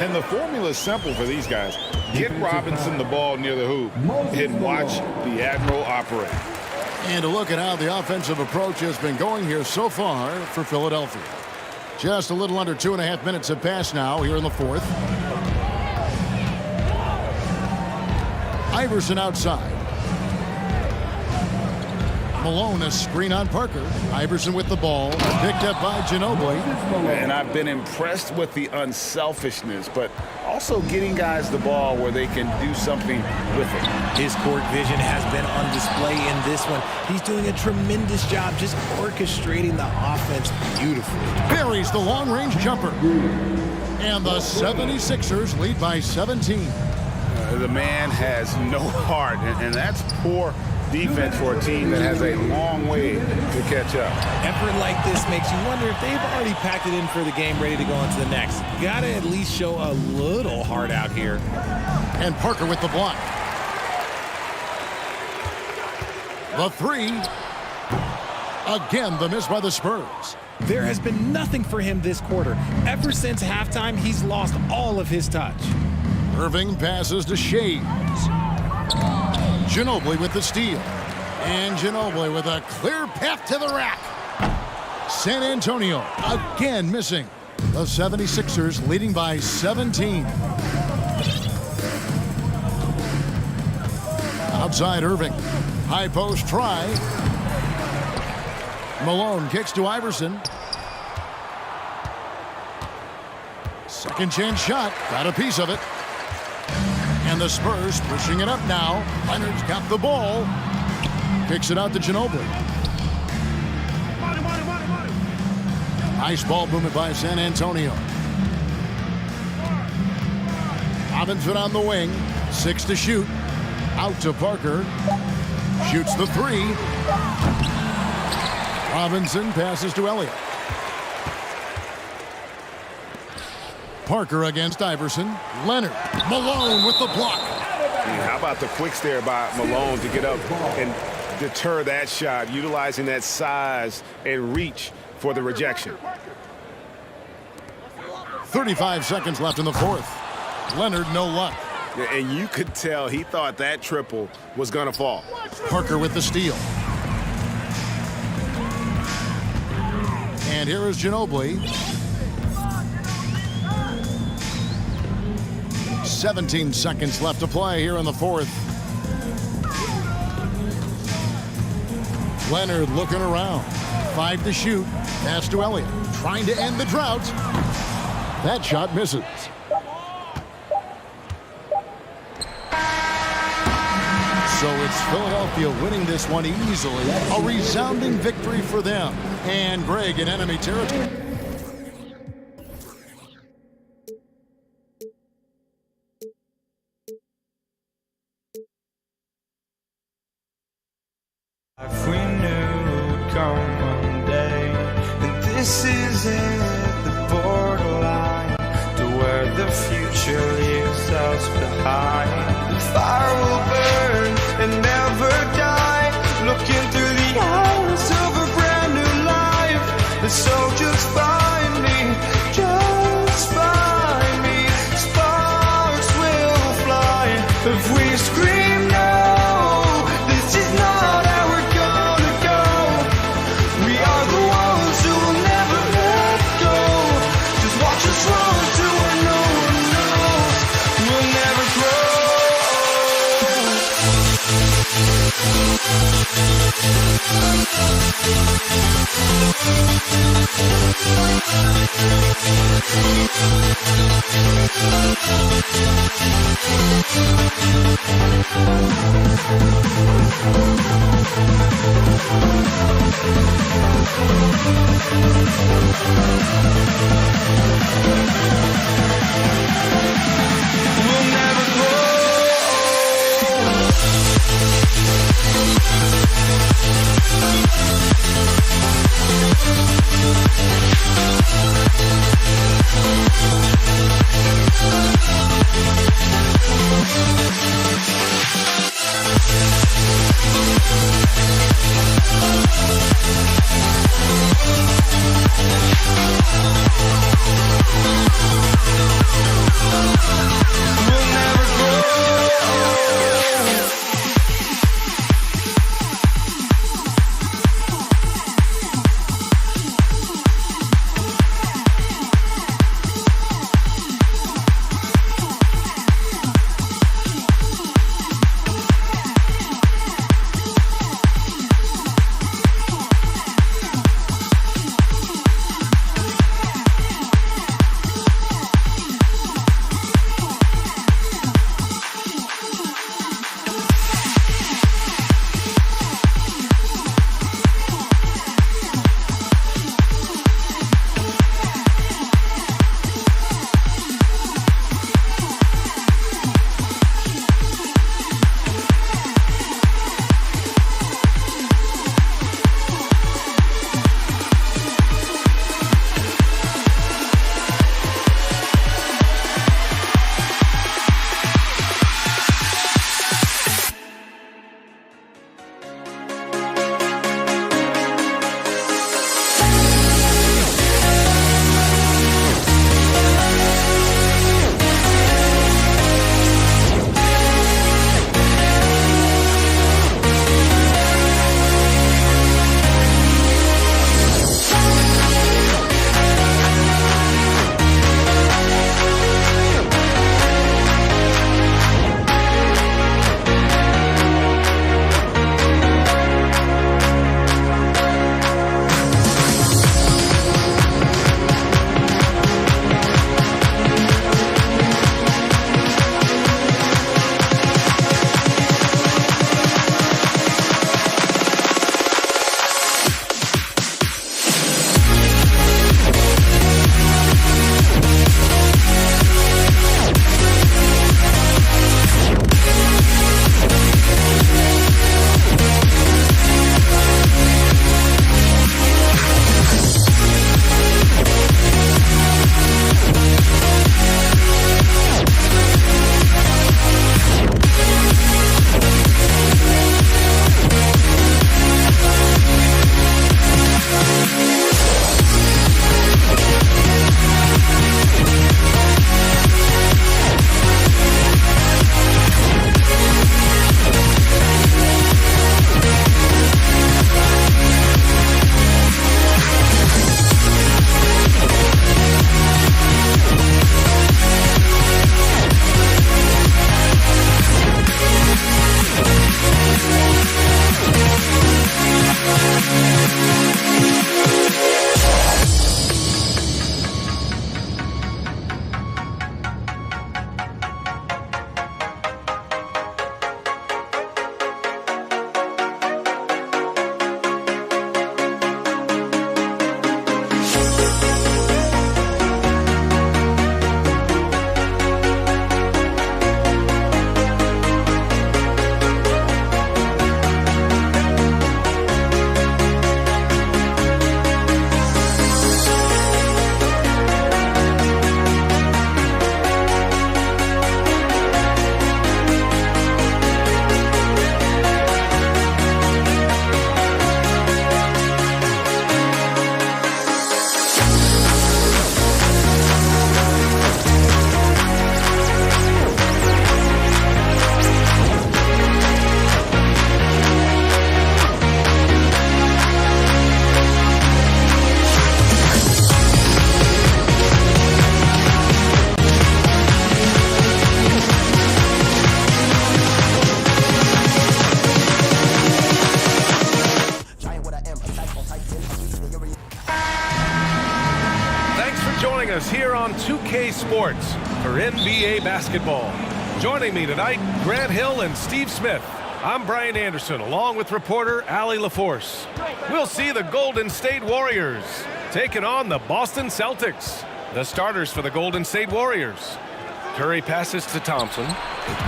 And the formula is simple for these guys. Get Robinson the ball near the hoop and watch the Admiral operate. And a look at how the offensive approach has been going here so far for Philadelphia. Just a little under 2.5 minutes have passed now here in the fourth. Iverson outside. Malone, a screen on Parker. Iverson with the ball. Picked up by Ginobili. And I've been impressed with the unselfishness, but also getting guys the ball where they can do something with it. His court vision has been on display in this one. He's doing a tremendous job just orchestrating the offense beautifully. Buries the long-range jumper. And the 76ers lead by 17. The man has no heart, and that's poor defense for a team that has a long way to catch up. Effort like this makes you wonder if they've already packed it in for the game, ready to go on to the next. You gotta at least show a little heart out here. And Parker with the block. The three. Again, the miss by the Spurs. There has been nothing for him this quarter. Ever since halftime, he's lost all of his touch. Irving passes to Shays. Ginobili with the steal. And Ginobili with a clear path to the rack. San Antonio again missing. The 76ers leading by 17. Outside Irving. High post try. Malone kicks to Iverson. Second chance shot. Got a piece of it. And the Spurs pushing it up now. Leonard's got the ball. Kicks it out to Ginobili. Nice ball movement by San Antonio. Robinson on the wing. 6 to shoot. Out to Parker. Shoots the three. Robinson passes to Elliott. Parker against Iverson. Leonard. Malone with the block. How about the quick stare by Malone to get up and deter that shot, utilizing that size and reach for the rejection. 35 seconds left in the fourth. Leonard, no luck. And you could tell he thought that triple was going to fall. Parker with the steal. And here is Ginobili. 17 seconds left to play here in the fourth. Leonard looking around. 5 to shoot. Pass to Elliott. Trying to end the drought. That shot misses. So it's Philadelphia winning this one easily. A resounding victory for them. And Greg in enemy territory. If we knew it'd come one day, and this is it, the borderline to where the future leaves us behind. The fire will burn and never die, looking through the eyes of a brand new life. And so just find me, just find me. Sparks will fly if we scream no. This is not how we're gonna go. We are the ones who will never let go. Just watch us run to where no one knows. We'll never Sports here on 2K Sports for NBA basketball. Joining me tonight, Grant Hill and Steve Smith. I'm Brian Anderson, along with reporter Allie LaForce. We'll see the Golden State Warriors taking on the Boston Celtics. The starters for the Golden State Warriors. Curry passes to Thompson.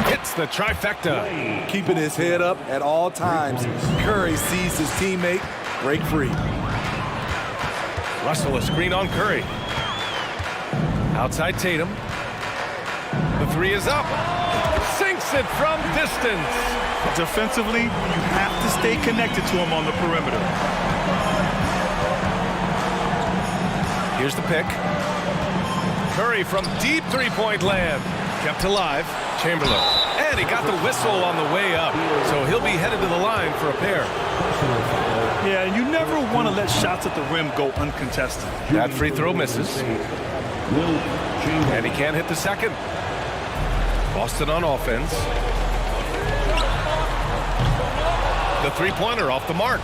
Hits the trifecta. Keeping his head up at all times. Curry sees his teammate break free. Russell a screen on Curry. Outside Tatum. The three is up. Sinks it from distance. Defensively, you have to stay connected to him on the perimeter. Here's the pick. Curry from deep three-point land. Kept alive. Chamberlain. And he got the whistle on the way up. So he'll be headed to the line for a pair. Yeah, you never want to let shots at the rim go uncontested. That free throw misses. And he can't hit the second. Boston on offense. The three-pointer off the mark.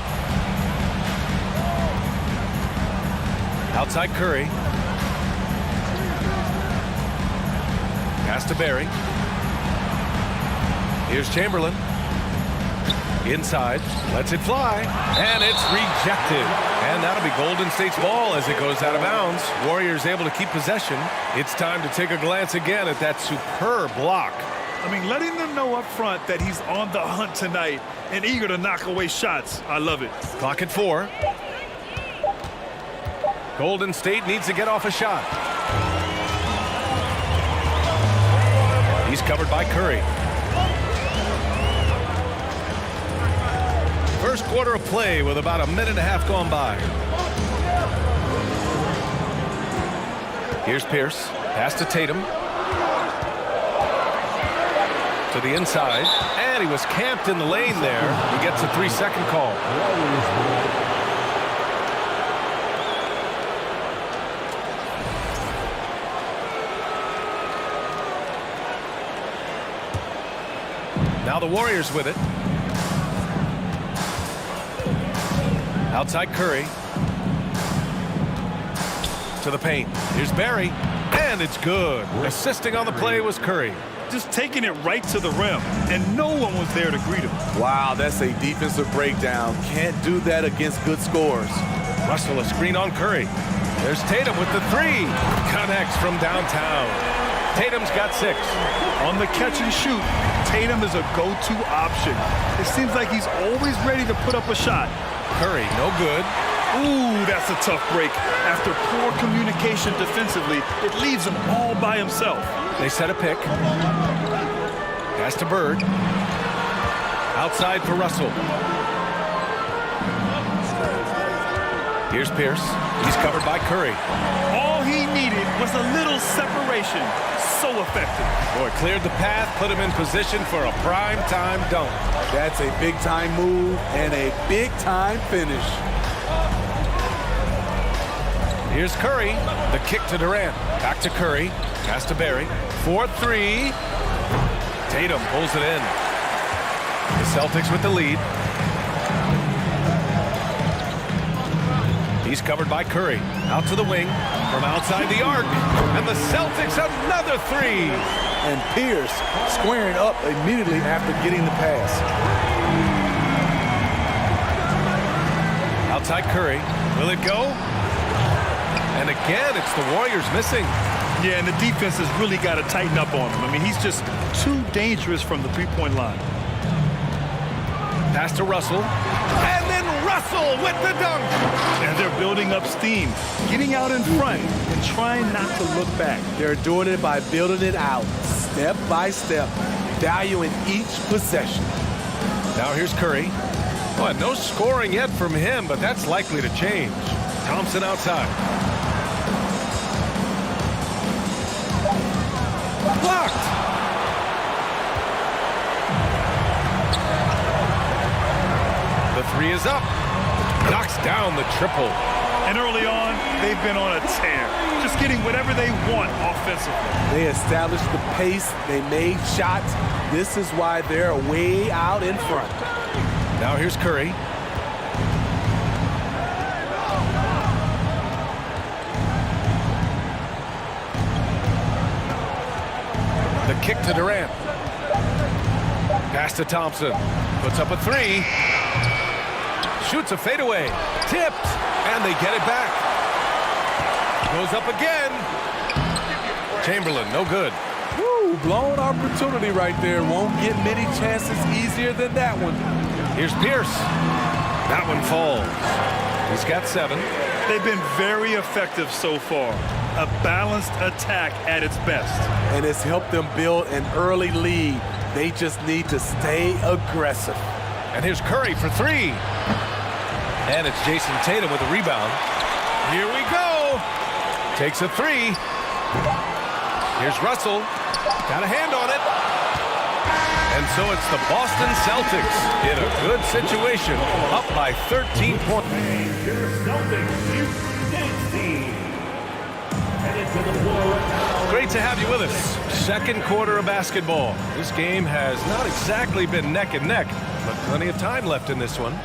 Outside Curry. Pass to Barry. Here's Chamberlain. Inside. Lets it fly. And it's rejected. And that'll be Golden State's ball as it goes out of bounds. Warriors able to keep possession. It's time to take a glance again at that superb block. I mean, letting them know up front that he's on the hunt tonight and eager to knock away shots. I love it. Clock at 4. Golden State needs to get off a shot. He's covered by Curry. First quarter of play with about a minute and a half gone by. Here's Pierce. Pass to Tatum. To the inside. And he was camped in the lane there. He gets a 3-second call. Now the Warriors with it. Outside Curry. To the paint. Here's Barry. And it's good. Assisting on the play was Curry. Just taking it right to the rim, and no one was there to greet him. Wow, that's a defensive breakdown. Can't do that against good scores. Russell a screen on Curry. There's Tatum with the three. Connects from downtown. Tatum's got 6. On the catch and shoot, Tatum is a go-to option. It seems like he's always ready to put up a shot. Curry, no good. Ooh, that's a tough break. After poor communication defensively, it leaves him all by himself. They set a pick. Pass to Bird. Outside for Russell. Here's Pierce. He's covered by Curry. All he needed was a little separation. So effective. Boy, cleared the path, put him in position for a prime-time dunk. That's a big-time move and a big-time finish. Here's Curry. The kick to Durant. Back to Curry. Pass to Barry. 4-3. Tatum pulls it in. The Celtics with the lead. He's covered by Curry. Out to the wing. From outside the arc. And the Celtics another 3. And Pierce squaring up immediately after getting the pass. Outside Curry. Will it go? And again, it's the Warriors missing. Yeah, and the defense has really got to tighten up on him. I mean, he's just too dangerous from the three-point line. Pass to Russell. And then Russell with the dunk. And they're building up steam, getting out in front and trying not to look back. They're doing it by building it out, step by step, valuing each possession. Now here's Curry. Well, no scoring yet from him, but that's likely to change. Thompson outside. Blocked. The 3 is up. Knocks down the triple. And early on, they've been on a tear. Just getting whatever they want offensively. They established the pace. They made shots. This is why they're way out in front. Now here's Curry. kick to Durant. Pass to Thompson. Puts up a three. Shoots a fadeaway. Tipped. And they get it back. Goes up again. Chamberlain, no good. Woo, blown opportunity right there. Won't get many chances easier than that one. Here's Pierce. That one falls. He's got 7. They've been very effective so far. A balanced attack at its best. And it's helped them build an early lead. They just need to stay aggressive. And here's Curry for 3. And it's Jason Tatum with a rebound. Here we go. Takes a 3. Here's Russell. Got a hand on it. And so it's the Boston Celtics in a good situation, up by 13 points. Your Celtics, Houston team. Headed to the floor right now. Great to have you with us. Second quarter of basketball. This game has not exactly been neck and neck, but plenty of time left in this one.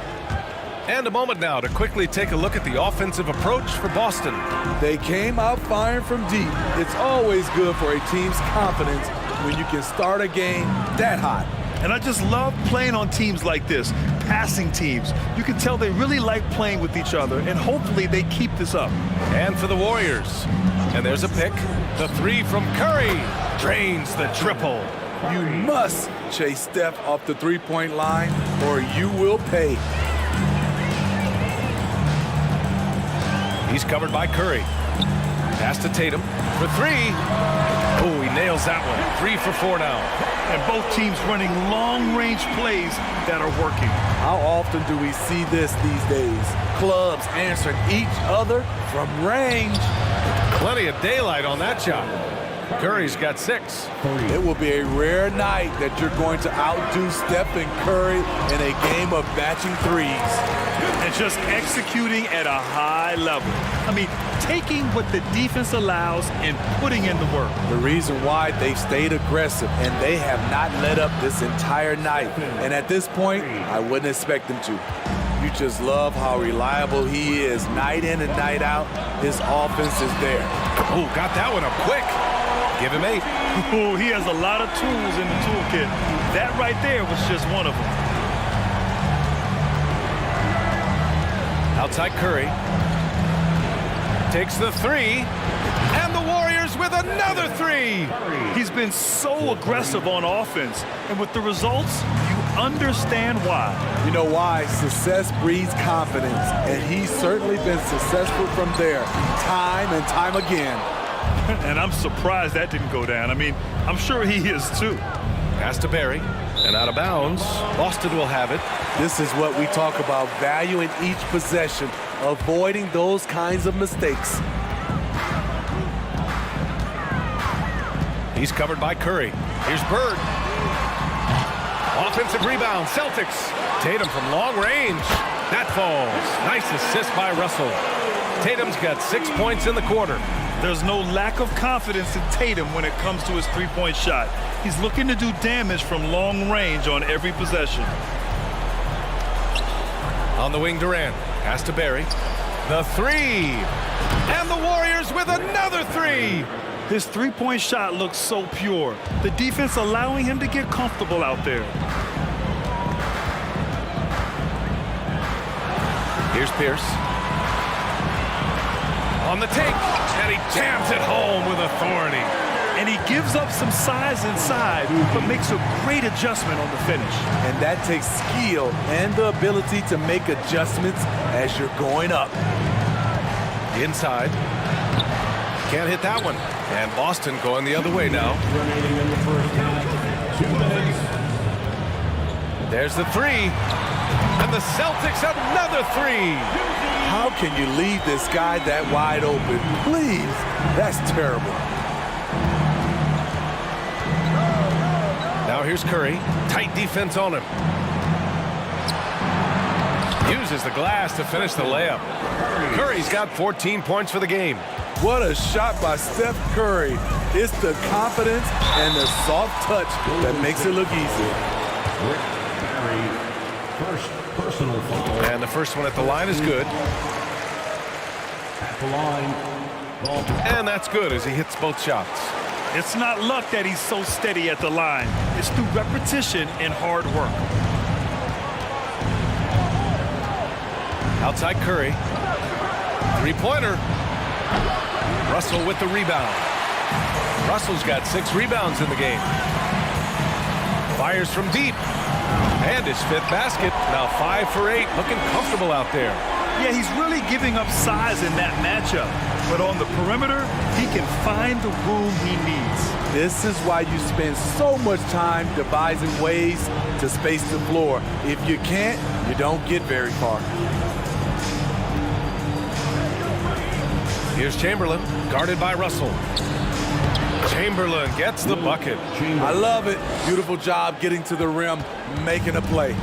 And a moment now to quickly take a look at the offensive approach for Boston. They came out firing from deep. It's always good for a team's confidence when you can start a game that hot. And I just love playing on teams like this, passing teams. You can tell they really like playing with each other, and hopefully they keep this up. And for the Warriors. And there's a pick. The 3 from Curry drains the triple. You must chase Steph off the three-point line or you will pay. He's covered by Curry. Pass to Tatum for 3. Oh, he nails that one. 3 for 4 now. And both teams running long-range plays that are working. How often do we see this these days? Clubs answering each other from range. Plenty of daylight on that shot. Curry's got 6. It will be a rare night that you're going to outdo Steph and Curry in a game of matching threes. And just executing at a high level. I mean, taking what the defense allows and putting in the work. The reason why they've stayed aggressive and they have not let up this entire night. And at this point, I wouldn't expect them to. You just love how reliable he is night in and night out. His offense is there. Oh, got that one up quick. Give him 8. Oh, he has a lot of tools in the toolkit. That right there was just one of them. Outside Curry. Takes the 3. And the Warriors with another 3. He's been so aggressive on offense. And with the results, you understand why. You know why? Success breeds confidence. And he's certainly been successful from there, time and time again. And I'm surprised that didn't go down. I mean, I'm sure he is too. Pass to Barry. And out of bounds. Boston will have it. This is what we talk about, valuing each possession, avoiding those kinds of mistakes. He's covered by Curry. Here's Bird. Offensive rebound, Celtics. Tatum from long range. That falls. Nice assist by Russell. Tatum's got 6 points in the quarter. There's no lack of confidence in Tatum when it comes to his three-point shot. He's looking to do damage from long range on every possession. On the wing, Durant. Pass to Barry. The 3. And the Warriors with another 3. His three-point shot looks so pure. The defense allowing him to get comfortable out there. Here's Pierce. On the take, and he jams it home with authority. And he gives up some size inside, but makes a great adjustment on the finish. And that takes skill and the ability to make adjustments as you're going up. Inside. Can't hit that one. And Boston going the other way now. There's the 3. And the Celtics another 3. How can you leave this guy that wide open? Please, that's terrible. Now here's Curry. Tight defense on him. Uses the glass to finish the layup. Curry's got 14 points for the game. What a shot by Steph Curry. It's the confidence and the soft touch that makes it look easy. First personal foul. And the first one at the line is good. At the line, ball. And that's good as he hits both shots. It's not luck that he's so steady at the line. It's through repetition and hard work. Outside Curry. Three-pointer. Russell with the rebound. Russell's got 6 rebounds in the game. Fires from deep. And his 5th basket. Now 5 for 8. Looking comfortable out there. Yeah, he's really giving up size in that matchup. But on the perimeter, he can find the room he needs. This is why you spend so much time devising ways to space the floor. If you can't, you don't get very far. Here's Chamberlain, guarded by Russell. Chamberlain gets the bucket. I love it. Beautiful job getting to the rim, making a play.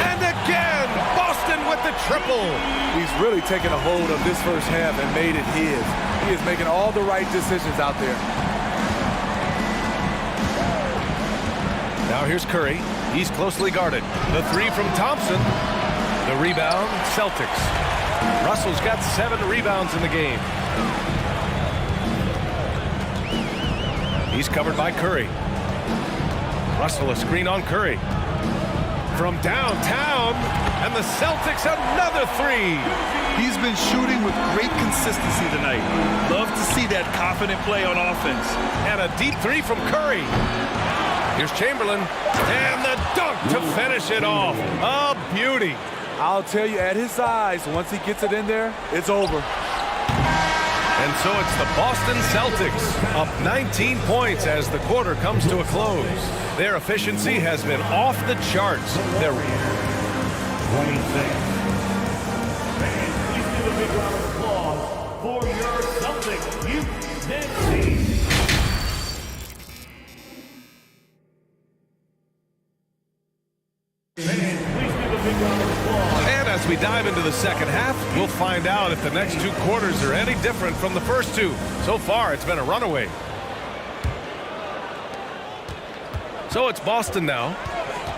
And again, Boston with the triple. He's really taken a hold of this first half and made it his. He is making all the right decisions out there. Now here's Curry. He's closely guarded. The 3 from Thompson. The rebound, Celtics. Russell's got 7 rebounds in the game. He's covered by Curry. Russell a screen on Curry. From downtown, and the Celtics another 3. He's been shooting with great consistency tonight. Love to see that confident play on offense. And a deep 3 from Curry. Here's Chamberlain, and the dunk to finish it off. A beauty. I'll tell you, at his size, once he gets it in there, it's over. And so it's the Boston Celtics up 19 points as the quarter comes to a close. Their efficiency has been off the charts. They're 26. Fans, please give a big round of applause for your Celtics youth dance team. And as we dive into the second half, we'll find out if the next 2 quarters are any different from the first 2. So far, it's been a runaway. So it's Boston now.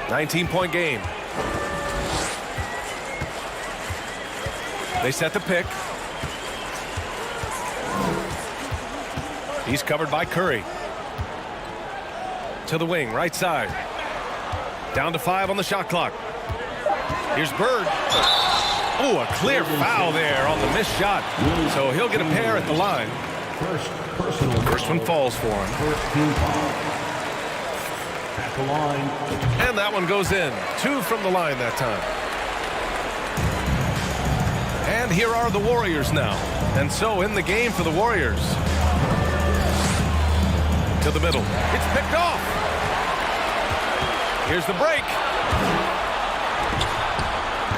19-point game. They set the pick. He's covered by Curry. To the wing, right side. Down to 5 on the shot clock. Here's Bird. Oh, a clear foul there on the missed shot. So he'll get a pair at the line. First one falls for him. At the line. And that one goes in. 2 from the line that time. And here are the Warriors now. And so in the game for the Warriors. To the middle. It's picked off. Here's the break.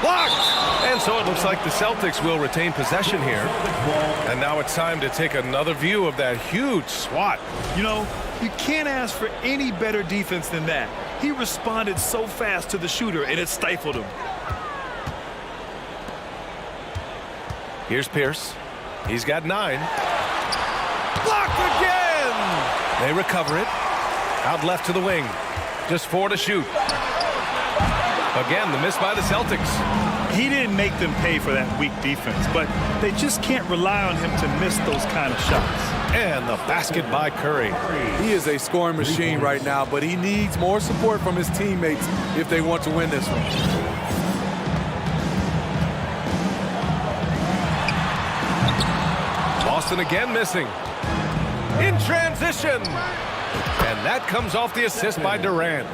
Blocked! And so it looks like the Celtics will retain possession here. And now it's time to take another view of that huge swat. You know, you can't ask for any better defense than that. He responded so fast to the shooter, and it stifled him. Here's Pierce. He's got 9. Blocked again! They recover it. Out left to the wing. Just 4 to shoot. Again, the miss by the Celtics. He didn't make them pay for that weak defense, but they just can't rely on him to miss those kind of shots. And the basket by Curry. He is a scoring machine right now, but he needs more support from his teammates if they want to win this one. Boston again missing. In transition. And that comes off the assist by Durant.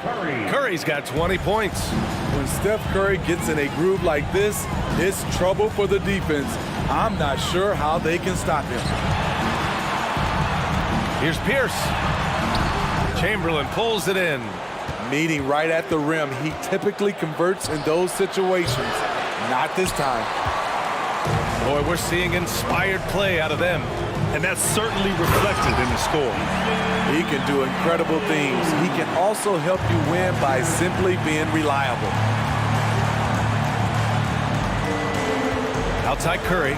Curry's got 20 points. When Steph Curry gets in a groove like this, it's trouble for the defense. I'm not sure how they can stop him. Here's Pierce. Chamberlain pulls it in. Meeting right at the rim. He typically converts in those situations. Not this time. Boy, we're seeing inspired play out of them. And that's certainly reflected in the score. He can do incredible things. He can also help you win by simply being reliable. Outside Curry.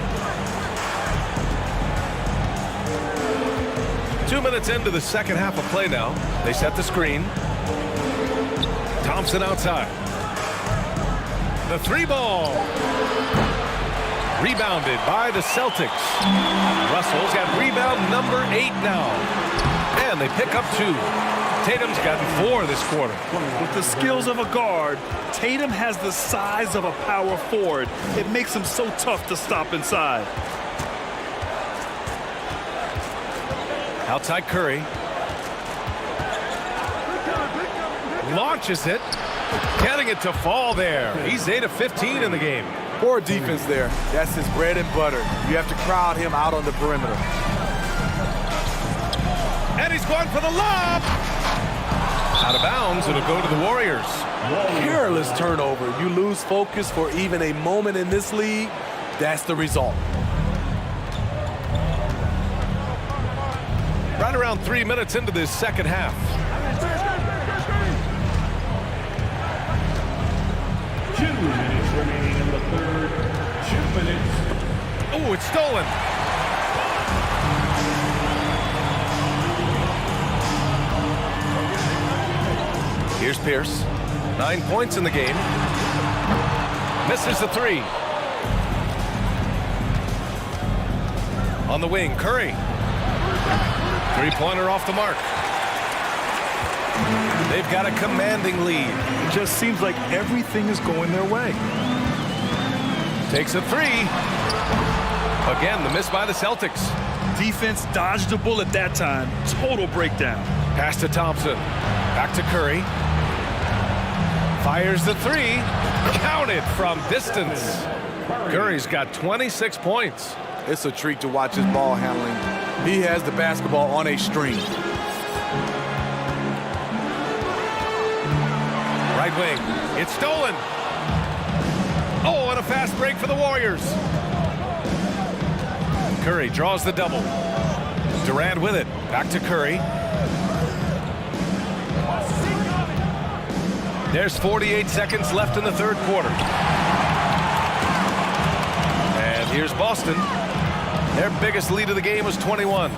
2 minutes into the second half of play now. They set the screen. Thompson outside. The 3 ball. Rebounded by the Celtics. Russell's got rebound number 8 now. And they pick up 2. Tatum's gotten 4 this quarter. With the skills of a guard, Tatum has the size of a power forward. It makes him so tough to stop inside. Outside Curry. Launches it. Getting it to fall there. He's 8 of 15 in the game. Poor defense there. That's his bread and butter. You have to crowd him out on the perimeter. And he's going for the lob. Out of bounds. It'll go to the Warriors. Careless turnover. You lose focus for even a moment in this league. That's the result. Right around 3 minutes into this second half. 2 minutes remaining in the third. 2 minutes. Oh, it's stolen. Here's Pierce. 9 points in the game. Misses the 3. On the wing, Curry. Three-pointer off the mark. They've got a commanding lead. It just seems like everything is going their way. Takes a 3. Again, the miss by the Celtics. Defense dodged a bullet that time. Total breakdown. Pass to Thompson. Back to Curry. Fires the 3. Counted from distance. Curry's got 26 points. It's a treat to watch his ball handling. He has the basketball on a string. Right wing. It's stolen. Oh, and a fast break for the Warriors. Curry draws the double. Durant with it. Back to Curry. There's 48 seconds left in the third quarter. And here's Boston. Their biggest lead of the game was 21.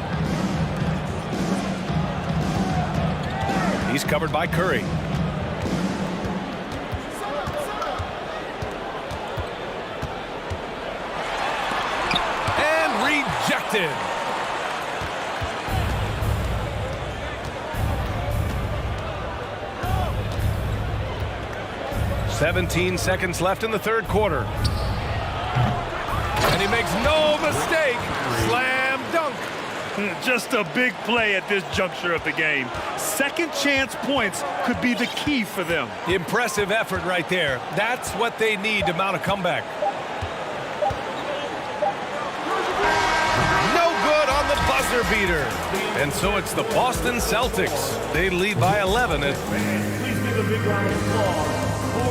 He's covered by Curry. And rejected. "17 seconds left in the third quarter. And he makes no mistake. Slam dunk. Just a big play at this juncture of the game. Second chance points could be the key for them. Impressive effort right there. That's what they need to mount a comeback. No good on the buzzer beater. And so it's the Boston Celtics. They lead by 11.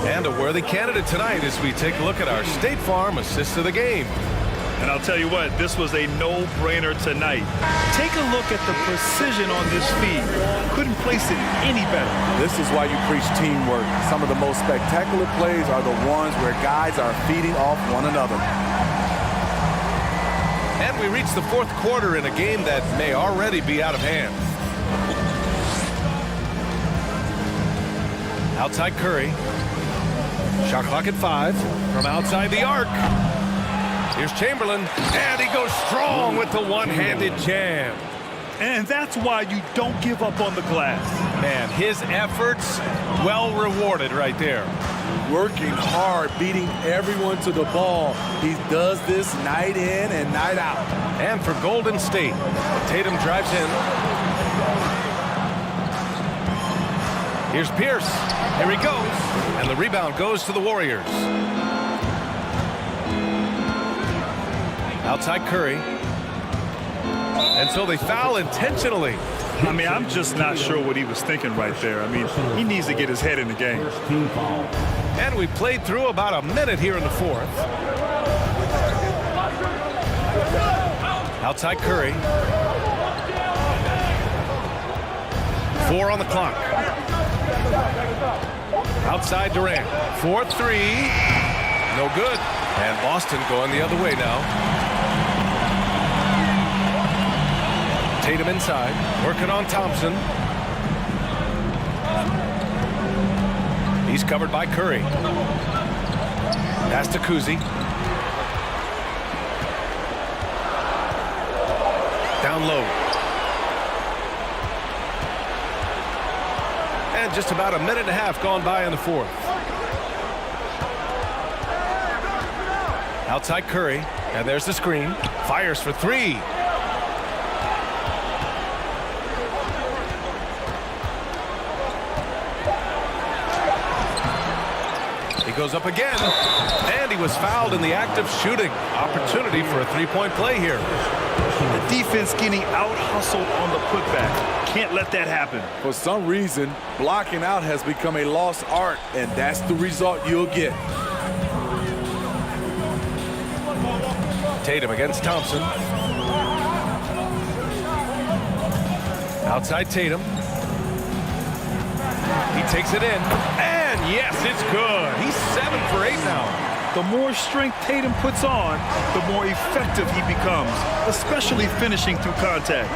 And a worthy candidate tonight as we take a look at our State Farm assist of the game. And I'll tell you what, this was a no-brainer tonight. Take a look at the precision on this feed. Couldn't place it any better. This is why you preach teamwork. Some of the most spectacular plays are the ones where guys are feeding off one another. And we reach the fourth quarter in a game that may already be out of hand. Outside Curry. Shot clock at 5 from outside the arc. Here's Chamberlain, and he goes strong with the one-handed jam. And that's why you don't give up on the glass. Man, his efforts well rewarded right there. Working hard, beating everyone to the ball. He does this night in and night out. And for Golden State, Tatum drives in. Here's Pierce. Here he goes. And the rebound goes to the Warriors. Outside Curry. And so they foul intentionally. I mean, I'm just not sure what he was thinking right there. I mean, he needs to get his head in the game. And we played through about a minute here in the fourth. Outside Curry. 4 on the clock. Outside Durant. 4-3. No good. And Boston going the other way now. Tatum inside. Working on Thompson. He's covered by Curry. Pass to Kuzi. Down low. And just about a minute and a half gone by in the fourth. Outside Curry. And there's the screen. Fires for three. He goes up again. And he was fouled in the act of shooting. Opportunity for a three-point play here. The defense getting out-hustled on the putback. Can't let that happen. For some reason, blocking out has become a lost art, and that's the result you'll get. Tatum against Thompson. Outside Tatum. He takes it in. And yes, it's good. He's 7 for 8 now. The more strength Tatum puts on, the more effective he becomes, especially finishing through contact.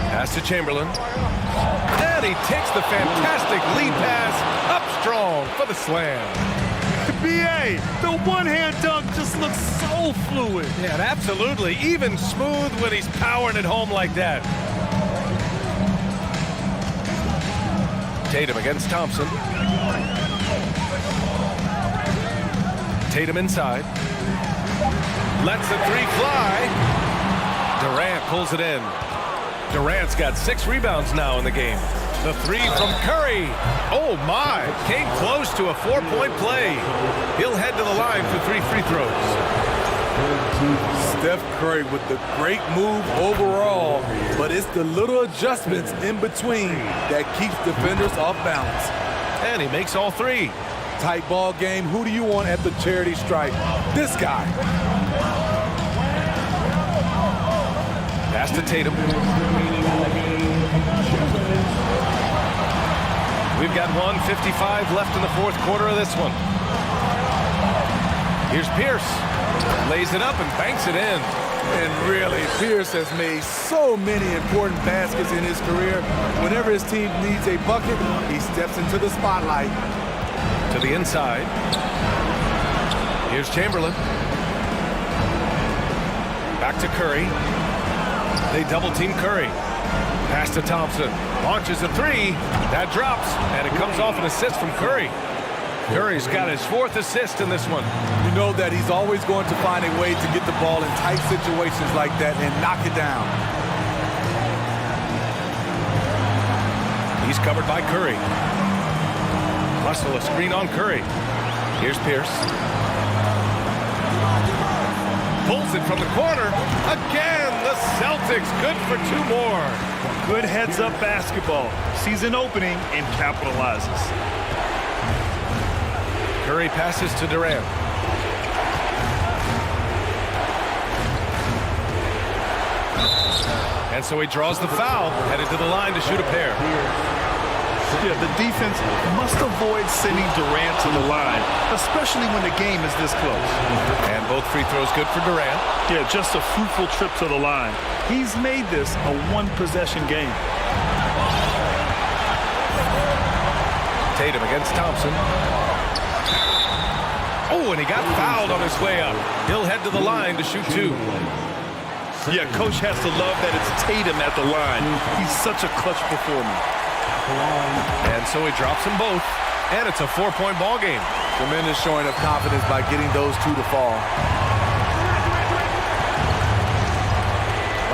Pass to Chamberlain. And he takes the fantastic lead pass up strong for the slam. B.A., the one-hand dunk just looks so fluid. Yeah, absolutely. Even smooth when he's powering it home like that. Tatum against Thompson. Tatum inside. Lets the three fly. Durant pulls it in. Durant's got 6 rebounds now in the game. The three from Curry. Oh, my. Came close to a 4-point play. He'll head to the line for 3 free throws. Steph Curry with the great move overall, but it's the little adjustments in between that keeps defenders off balance. And he makes all 3. Tight ball game. Who do you want at the charity stripe? This guy. Pass to Tatum. We've got 1:55 left in the fourth quarter of this one. Here's Pierce. Lays it up and banks it in. And really, Pierce has made so many important baskets in his career. Whenever his team needs a bucket, he steps into the spotlight. To the inside. Here's Chamberlain. Back to Curry. They double-team Curry. Pass to Thompson. Launches a three. That drops, and it comes off an assist from Curry. Curry's got his 4th assist in this one. You know that he's always going to find a way to get the ball in tight situations like that and knock it down. He's covered by Curry. Russell, a screen on Curry. Here's Pierce. Pulls it from the corner. Again, the Celtics good for 2 more. Good heads-up basketball. Sees an opening and capitalizes. Curry passes to Durant. And so he draws the foul, headed to the line to shoot a pair. Yeah, the defense must avoid sending Durant to the line, especially when the game is this close. And both free throws good for Durant. Yeah, just a fruitful trip to the line. He's made this a one-possession game. Tatum against Thompson. Oh, and he got fouled on his way up. He'll head to the line to shoot 2. Yeah, coach has to love that it's Tatum at the line. He's such a clutch performer. And so he drops them both, and it's a 4-point ball game. Tremendous showing of confidence by getting those 2 to fall.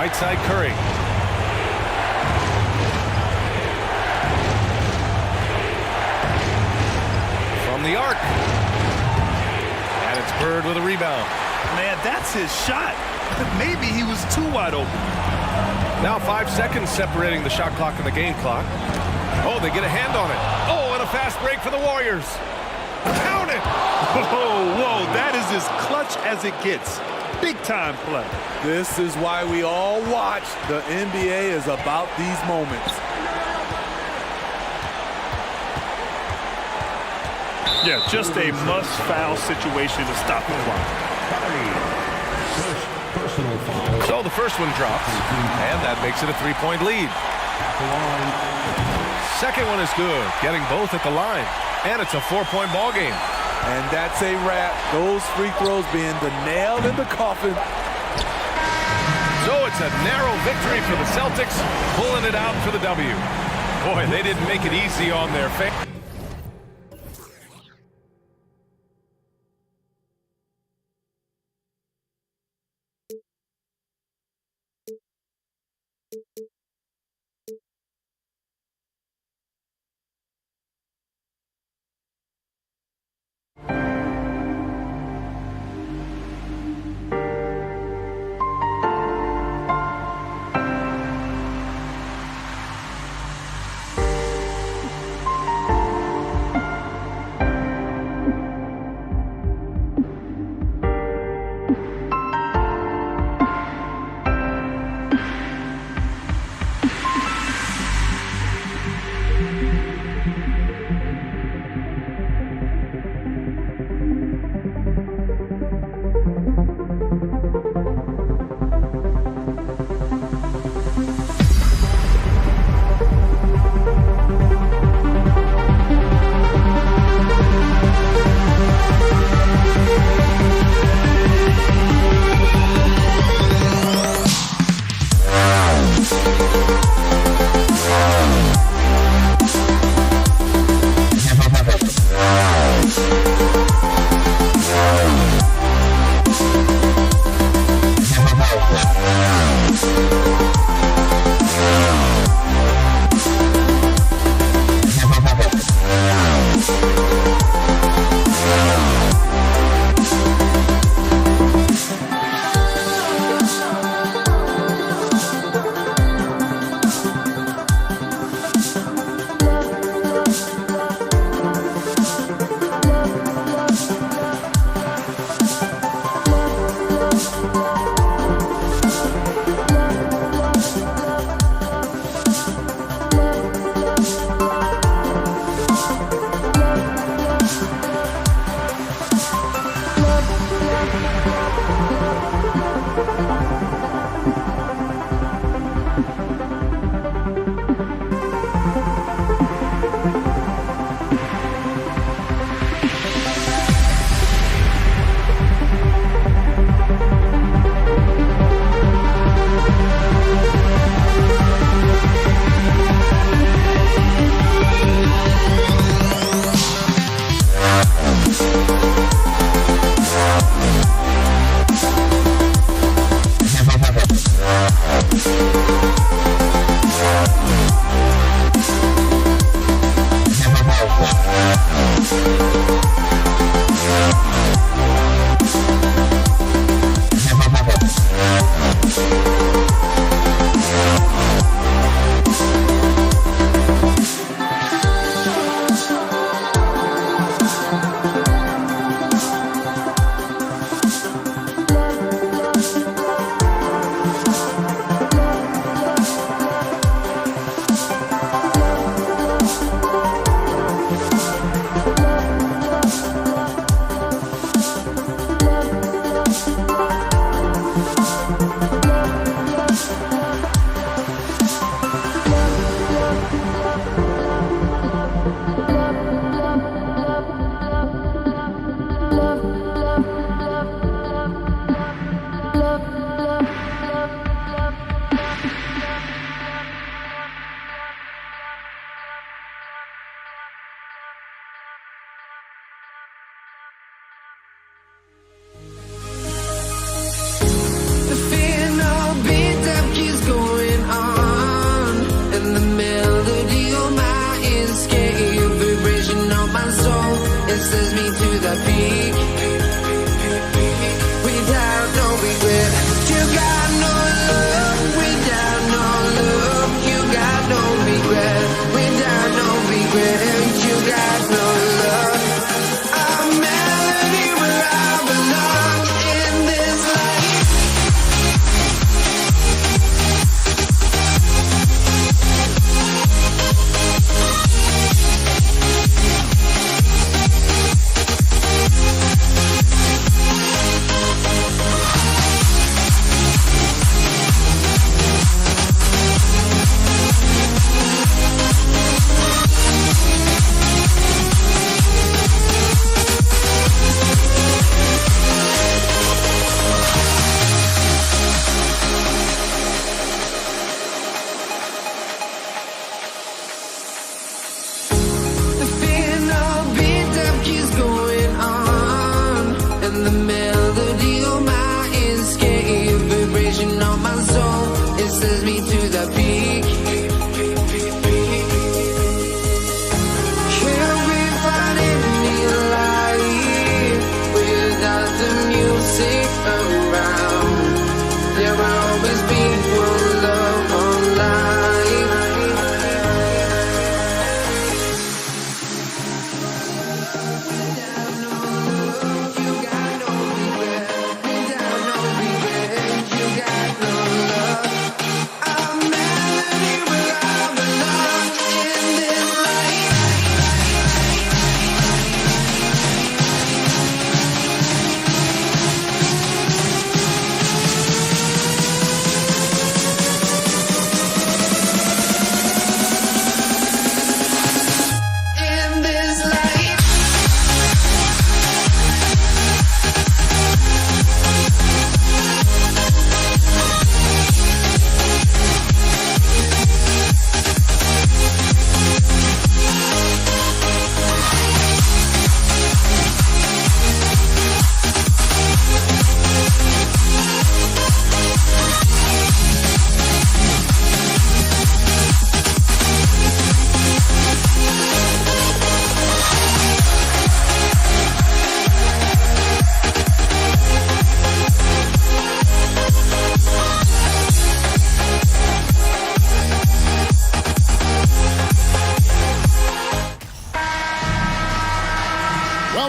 Right side Curry. From the arc. And it's Bird with a rebound. Man, that's his shot. Maybe he was too wide open. Now 5 seconds separating the shot clock and the game clock. Oh, they get a hand on it. Oh, and a fast break for the Warriors. Count it! Whoa, that is as clutch as it gets. Big-time play. This is why we all watch. The NBA is about these moments. Yeah, just a must-foul situation to stop the clock. So the first one drops, and that makes it a 3-point lead. Second one is good, getting both at the line, and it's a 4-point ball game. And that's a wrap. Those free throws being the nail in the coffin. So So it's a narrow victory for the Celtics, pulling it out for the W. Boy, they didn't make it easy on their fans.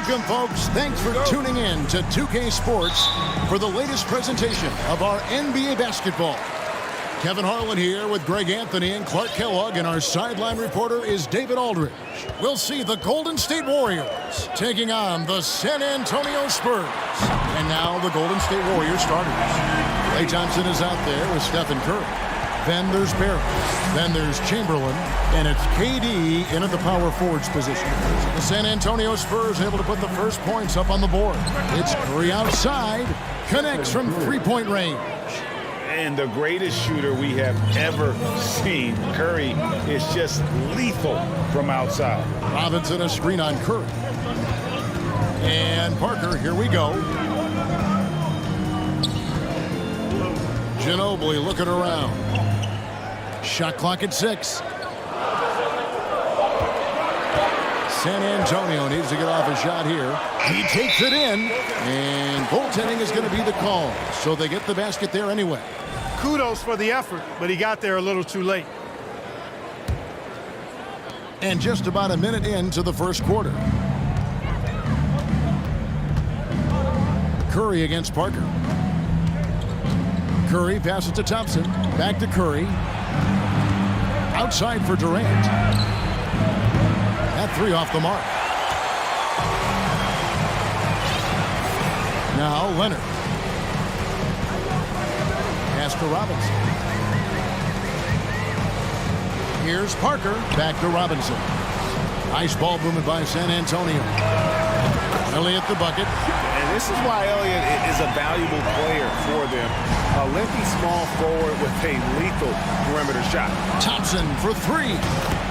Welcome, folks. Thanks for tuning in to 2K Sports for the latest presentation of our NBA basketball. Kevin Harlan here with Greg Anthony and Clark Kellogg, and our sideline reporter is David Aldridge. We'll see the Golden State Warriors taking on the San Antonio Spurs. And now the Golden State Warriors starters. Klay Thompson is out there with Stephen Curry. Then there's Barry. Then there's Chamberlain. And it's KD in at the power forwards position. The San Antonio Spurs able to put the first points up on the board. It's Curry outside. Connects from three-point range. And the greatest shooter we have ever seen. Curry is just lethal from outside. Robinson a screen on Curry. And Parker, here we go. Ginobili looking around. Shot clock at 6. San Antonio needs to get off a shot here. He takes it in, and goaltending is going to be the call. So they get the basket there anyway. Kudos for the effort, but he got there a little too late. And just about a minute into the first quarter. Curry against Parker. Curry passes to Thompson. Back to Curry. Outside for Durant. That three off the mark. Now Leonard. Pass to Robinson. Here's Parker. Back to Robinson. Nice ball movement by San Antonio. Elliott the bucket. And this is why Elliott is a valuable player for them. A lengthy small forward with a lethal perimeter shot. Thompson for three.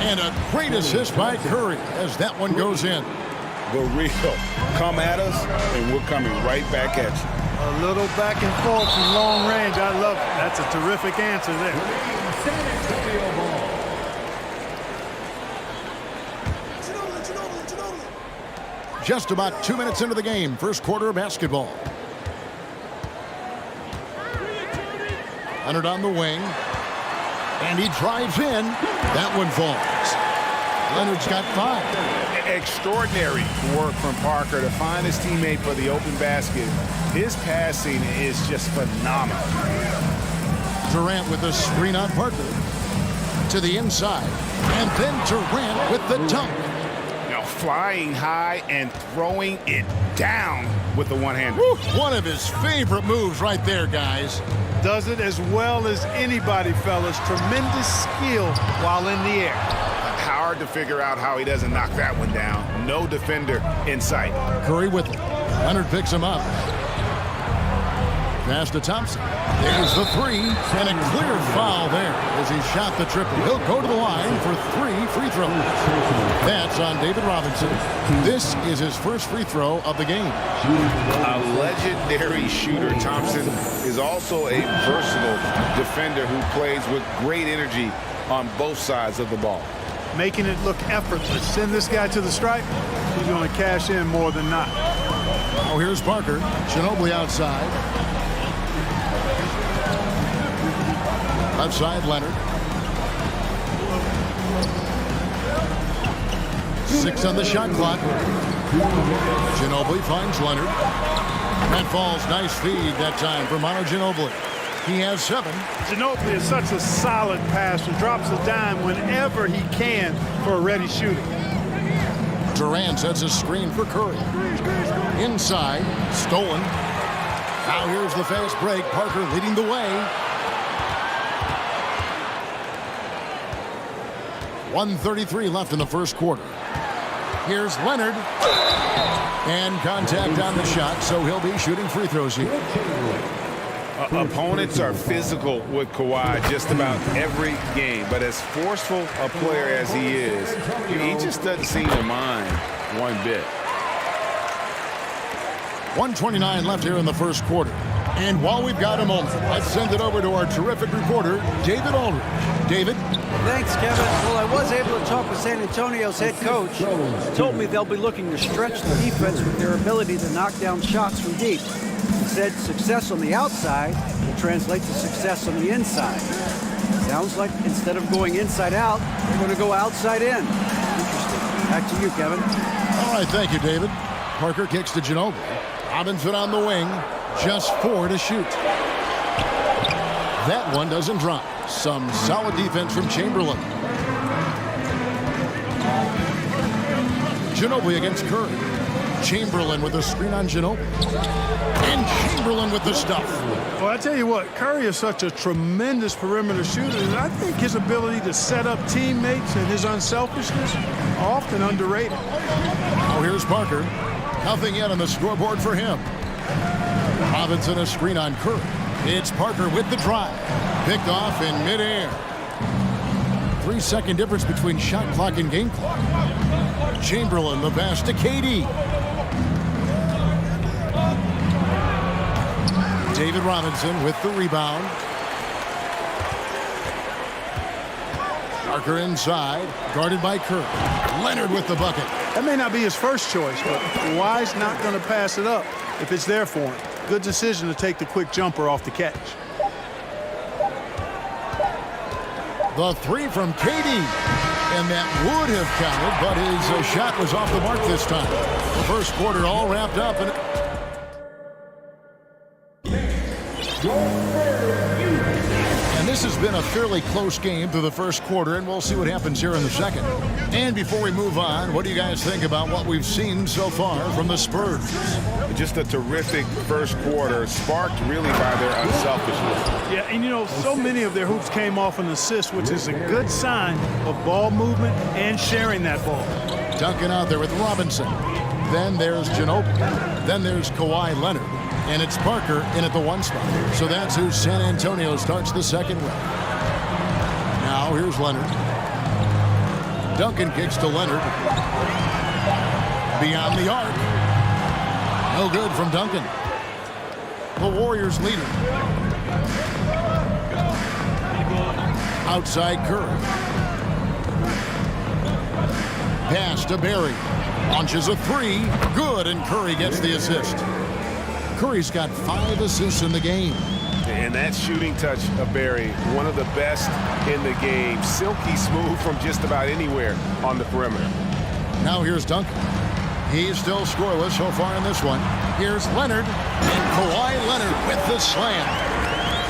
And a great assist by Curry as that one goes in. The real. Come at us, and we're coming right back at you. A little back and forth from long range. I love it. That's a terrific answer there. Just about 2 minutes into the game, first quarter of basketball. Leonard on the wing. And he drives in. That one falls. Leonard's got 5. Extraordinary work from Parker to find his teammate for the open basket. His passing is just phenomenal. Durant with a screen on Parker. To the inside. And then Durant with the dunk. Flying high and throwing it down with the one-hander. One of his favorite moves right there, guys. Does it as well as anybody, fellas. Tremendous skill while in the air. Hard to figure out how he doesn't knock that one down. No defender in sight. Curry with it. Leonard picks him up. Pass to Thompson. There's the three, and a clear foul there as he shot the triple. He'll go to the line for 3 free throws. That's on David Robinson. This is his first free throw of the game. A legendary shooter, Thompson is also a versatile defender who plays with great energy on both sides of the ball. Making it look effortless. Send this guy to the stripe. He's going to cash in more than not. Oh, here's Parker. Ginobili outside. Left side, Leonard. 6 on the shot clock. Ginobili finds Leonard. That falls. Nice feed that time for Manu Ginobili. He has 7. Ginobili is such a solid passer. Drops a dime whenever he can for a ready shooter. Durant sets a screen for Curry. Inside. Stolen. Now here's the fast break. Parker leading the way. 1:33 left in the first quarter. Here's Leonard. And contact on the shot, so he'll be shooting free throws here. Opponents are physical with Kawhi just about every game, but as forceful a player as he is, he just doesn't seem to mind one bit. 1:29 left here in the first quarter. And while we've got a moment, let's send it over to our terrific reporter, David Aldridge. David? Thanks, Kevin. Well, I was able to talk with San Antonio's head coach. He told me they'll be looking to stretch the defense with their ability to knock down shots from deep. He said success on the outside will translate to success on the inside. Sounds like instead of going inside out, they're going to go outside in. Interesting. Back to you, Kevin. All right, thank you, David. Parker kicks to Ginobili. Robinson on the wing. Just 4 to shoot. That one doesn't drop. Some solid defense from Chamberlain. Ginobili against Curry. Chamberlain with a screen on Ginobili. And Chamberlain with the stuff. Well, I tell you what, Curry is such a tremendous perimeter shooter, and I think his ability to set up teammates and his unselfishness are often underrated. Oh, here's Parker. Nothing yet on the scoreboard for him. Robinson a screen on Curry. It's Parker with the drive. Picked off in midair. 3-second difference between shot clock and game clock. Chamberlain the pass to KD. David Robinson with the rebound. Parker inside, guarded by Curry. Leonard with the bucket. That may not be his first choice, but Kawhi's not going to pass it up if it's there for him. Good decision to take the quick jumper off the catch. The 3 from KD. And that would have counted, but his shot was off the mark this time. The first quarter all wrapped up. And this has been a fairly close game through the first quarter, and we'll see what happens here in the second. And before we move on, what do you guys think about what we've seen so far from the Spurs? Just a terrific first quarter, sparked really by their unselfishness. Yeah, and you know, so many of their hoops came off an assist, which is a good sign of ball movement and sharing that ball. Duncan out there with Robinson. Then there's Ginobili. Then there's Kawhi Leonard. And it's Parker in at the 1 spot. So that's who San Antonio starts the second with. Now here's Leonard. Duncan kicks to Leonard. Beyond the arc. No good from Duncan. The Warriors leader. Outside Curry. Pass to Barry. Launches a 3. Good, and Curry gets the assist. Curry's got 5 assists in the game. And that shooting touch of Barry, one of the best in the game. Silky smooth from just about anywhere on the perimeter. Now here's Duncan. He's still scoreless so far in this one. Here's Leonard, and Kawhi Leonard with the slam.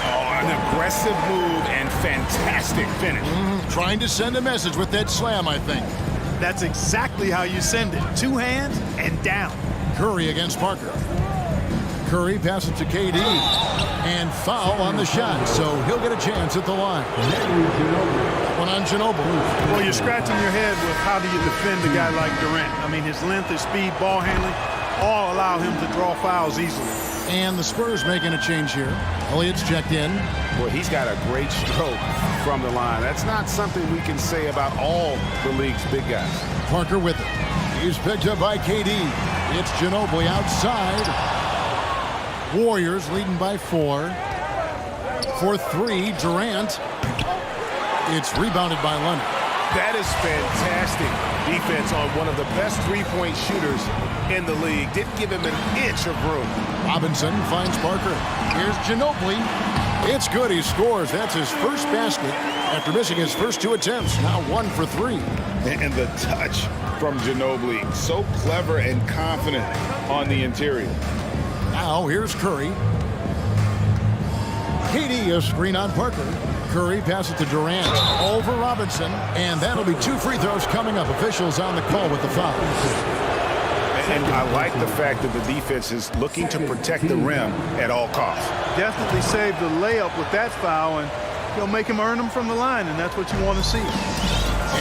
Oh, an aggressive move and fantastic finish. Trying to send a message with that slam, I think. That's exactly how you send it. 2 hands and down. Curry against Parker. Curry passes to KD. And foul on the shot, so he'll get a chance at the line. One on Ginobili. Well, you're scratching your head with how do you defend a guy like Durant. I mean, his length, his speed, ball handling, all allow him to draw fouls easily. And the Spurs making a change here. Elliott's checked in. Well, he's got a great stroke from the line. That's not something we can say about all the league's big guys. Parker with it. He's picked up by KD. It's Ginobili outside. Warriors leading by 4. For 3, Durant. It's rebounded by Leonard. That is fantastic defense on one of the best three-point shooters in the league. Didn't give him an inch of room. Robinson finds Parker. Here's Ginobili. It's good. He scores. That's his first basket after missing his first 2 attempts. Now 1 for 3. And the touch from Ginobili. So clever and confident on the interior. Now here's Curry. KD a screen on Parker. Curry passes to Durant over Robinson, and that'll be 2 free throws coming up. Officials on the call with the foul. And I like the fact that the defense is looking to protect the rim at all costs. Definitely saved the layup with that foul, and he'll make him earn them from the line, and that's what you want to see.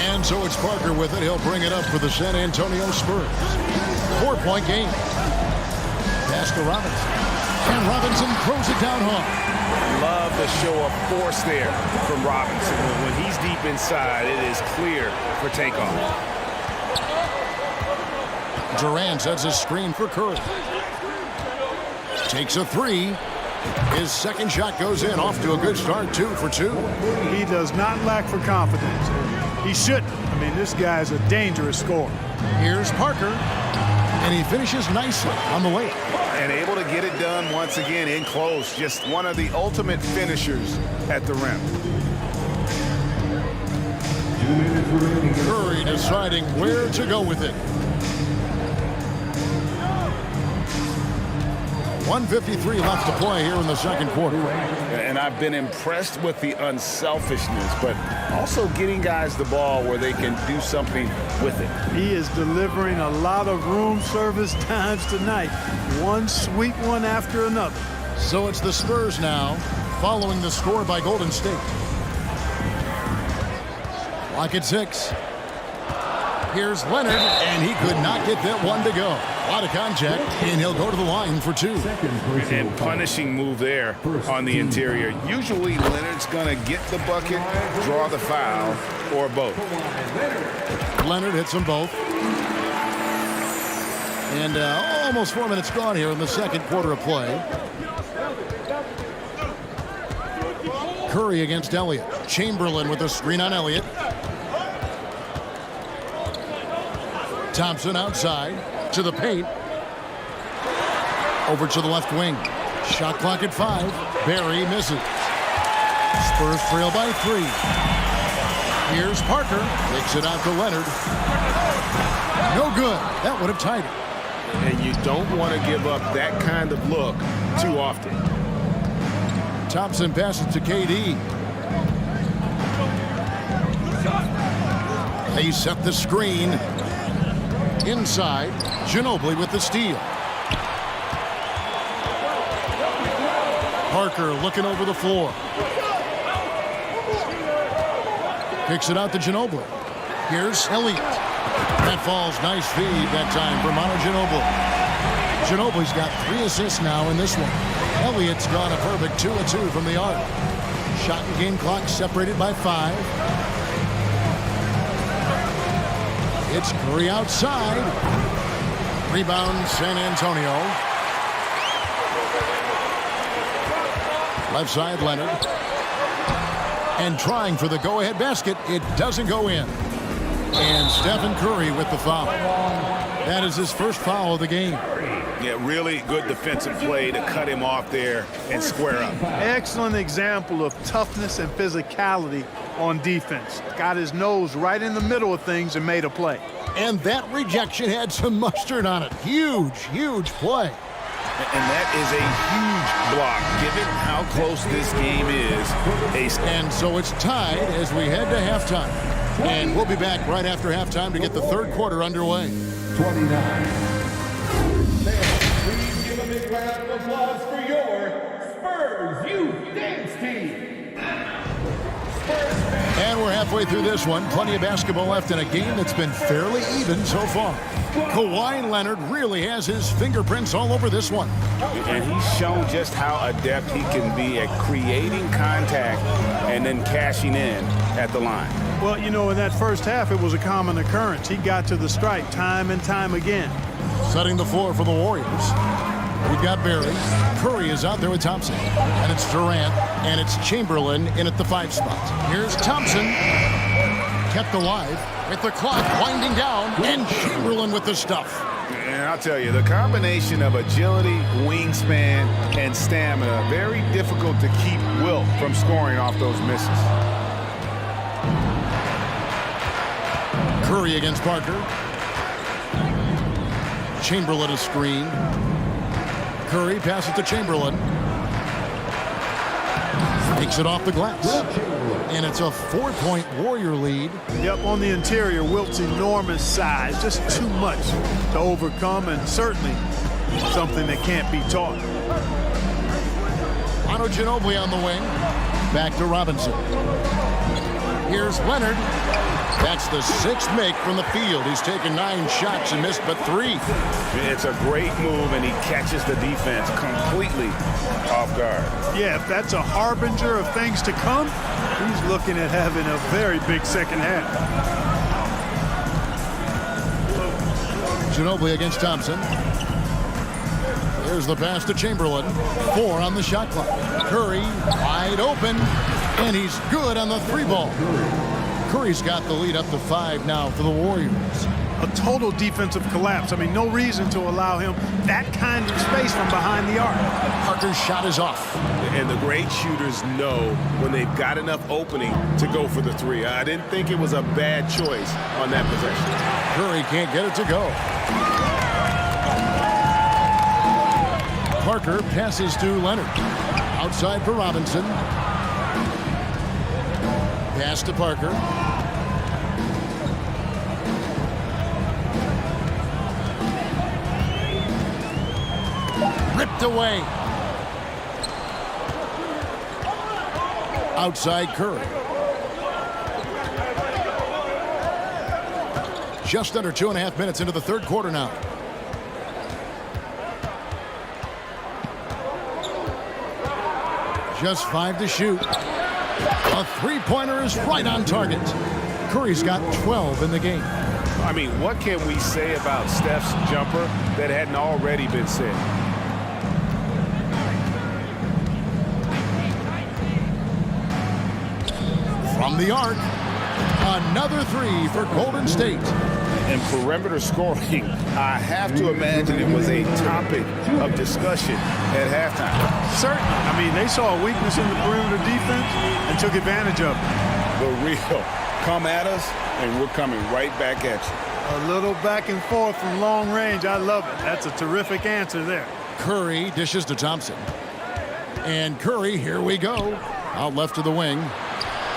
And so it's Parker with it. He'll bring it up for the San Antonio Spurs. 4-point game. Pass to Robinson. And Robinson throws it down hard. Love the show of force there from Robinson. When he's deep inside, it is clear for takeoff. Durant sets a screen for Curry. Takes a 3. His second shot goes in. Off to a good start, 2 for 2. He does not lack for confidence. He shouldn't. I mean, this guy's a dangerous scorer. Here's Parker. And he finishes nicely on the layup. And able to get it done once again in close. Just one of the ultimate finishers at the rim. Curry deciding where to go with it. 1:53 left to play here in the second quarter. And I've been impressed with the unselfishness, but also getting guys the ball where they can do something with it. He is delivering a lot of room service times tonight. One sweet one after another. So it's the Spurs now, following the score by Golden State. Clock at 6. Here's Leonard, and he could not get that one to go. A lot of contact, and he'll go to the line for 2. And punishing move there on the interior. Usually Leonard's going to get the bucket, draw the foul, or both. Leonard hits them both. And almost 4 minutes gone here in the second quarter of play. Curry against Elliott. Chamberlain with a screen on Elliott. Thompson outside to the paint. Over to the left wing. Shot clock at 5. Barry misses. Spurs trail by 3. Here's Parker. Kicks it out to Leonard. No good. That would have tied it. And you don't want to give up that kind of look too often. Thompson passes to KD. They set the screen. Inside, Ginobili with the steal. Parker looking over the floor. Kicks it out to Ginobili. Here's Elliott. That falls. Nice feed that time for Manu Ginobili. Ginobili's got 3 assists now in this one. Elliott's gone a perfect 2 of 2 from the arc. Shot and game clock separated by 5. It's Curry outside. Rebound San Antonio. Left side Leonard. And trying for the go-ahead basket. It doesn't go in. And Stephen Curry with the foul. That is his first foul of the game. Yeah, really good defensive play to cut him off there and square up. Excellent example of toughness and physicality on defense. Got his nose right in the middle of things and made a play. And that rejection had some mustard on it. Huge, huge play. And that is a huge block, given how close this game is. And so it's tied as we head to halftime. And we'll be back right after halftime to get the third quarter underway. 29. Please give a big round of applause for your Spurs Youth Dance Team. And we're halfway through this one. Plenty of basketball left in a game that's been fairly even so far. Kawhi Leonard really has his fingerprints all over this one. And he's shown just how adept he can be at creating contact and then cashing in at the line. Well, you know, in that first half, it was a common occurrence. He got to the stripe time and time again. Setting the floor for the Warriors. We've got Barry. Curry is out there with Thompson. And it's Durant. And it's Chamberlain in at the 5 spot. Here's Thompson. Kept alive with the clock winding down. And Chamberlain with the stuff. And I'll tell you, the combination of agility, wingspan, and stamina, very difficult to keep Wilt from scoring off those misses. Curry against Parker. Chamberlain a screen. Curry passes to Chamberlain. Takes it off the glass. And it's a 4-point Warrior lead. Yep, on the interior, Wilt's enormous size. Just too much to overcome, and certainly something that can't be taught. Manu Ginobili on the wing. Back to Robinson. Here's Leonard. That's the 6th make from the field. He's taken 9 shots and missed but 3. It's a great move, and he catches the defense completely off guard. Yeah, if that's a harbinger of things to come, he's looking at having a very big second half. Ginobili against Thompson. Here's the pass to Chamberlain. 4 on the shot clock. Curry wide open, and he's good on the 3-ball. Curry's got the lead up to 5 now for the Warriors. A total defensive collapse. I mean, no reason to allow him that kind of space from behind the arc. Parker's shot is off. And the great shooters know when they've got enough opening to go for the 3. I didn't think it was a bad choice on that possession. Curry can't get it to go. Parker passes to Leonard. Outside for Robinson. Pass to Parker. Ripped away. Outside Curry. Just under 2.5 minutes into the third quarter now. Just 5 to shoot. A three-pointer is right on target. Curry's got 12 in the game. I mean, what can we say about Steph's jumper that hadn't already been said? From the arc, another three for Golden State. And perimeter scoring, I have to imagine it was a topic of discussion at halftime. Certainly. I mean, they saw a weakness in the perimeter defense and took advantage of it. The real come at us, and we're coming right back at you. A little back and forth from long range. I love it. That's a terrific answer there. Curry dishes to Thompson. And Curry, here we go. Out left to the wing.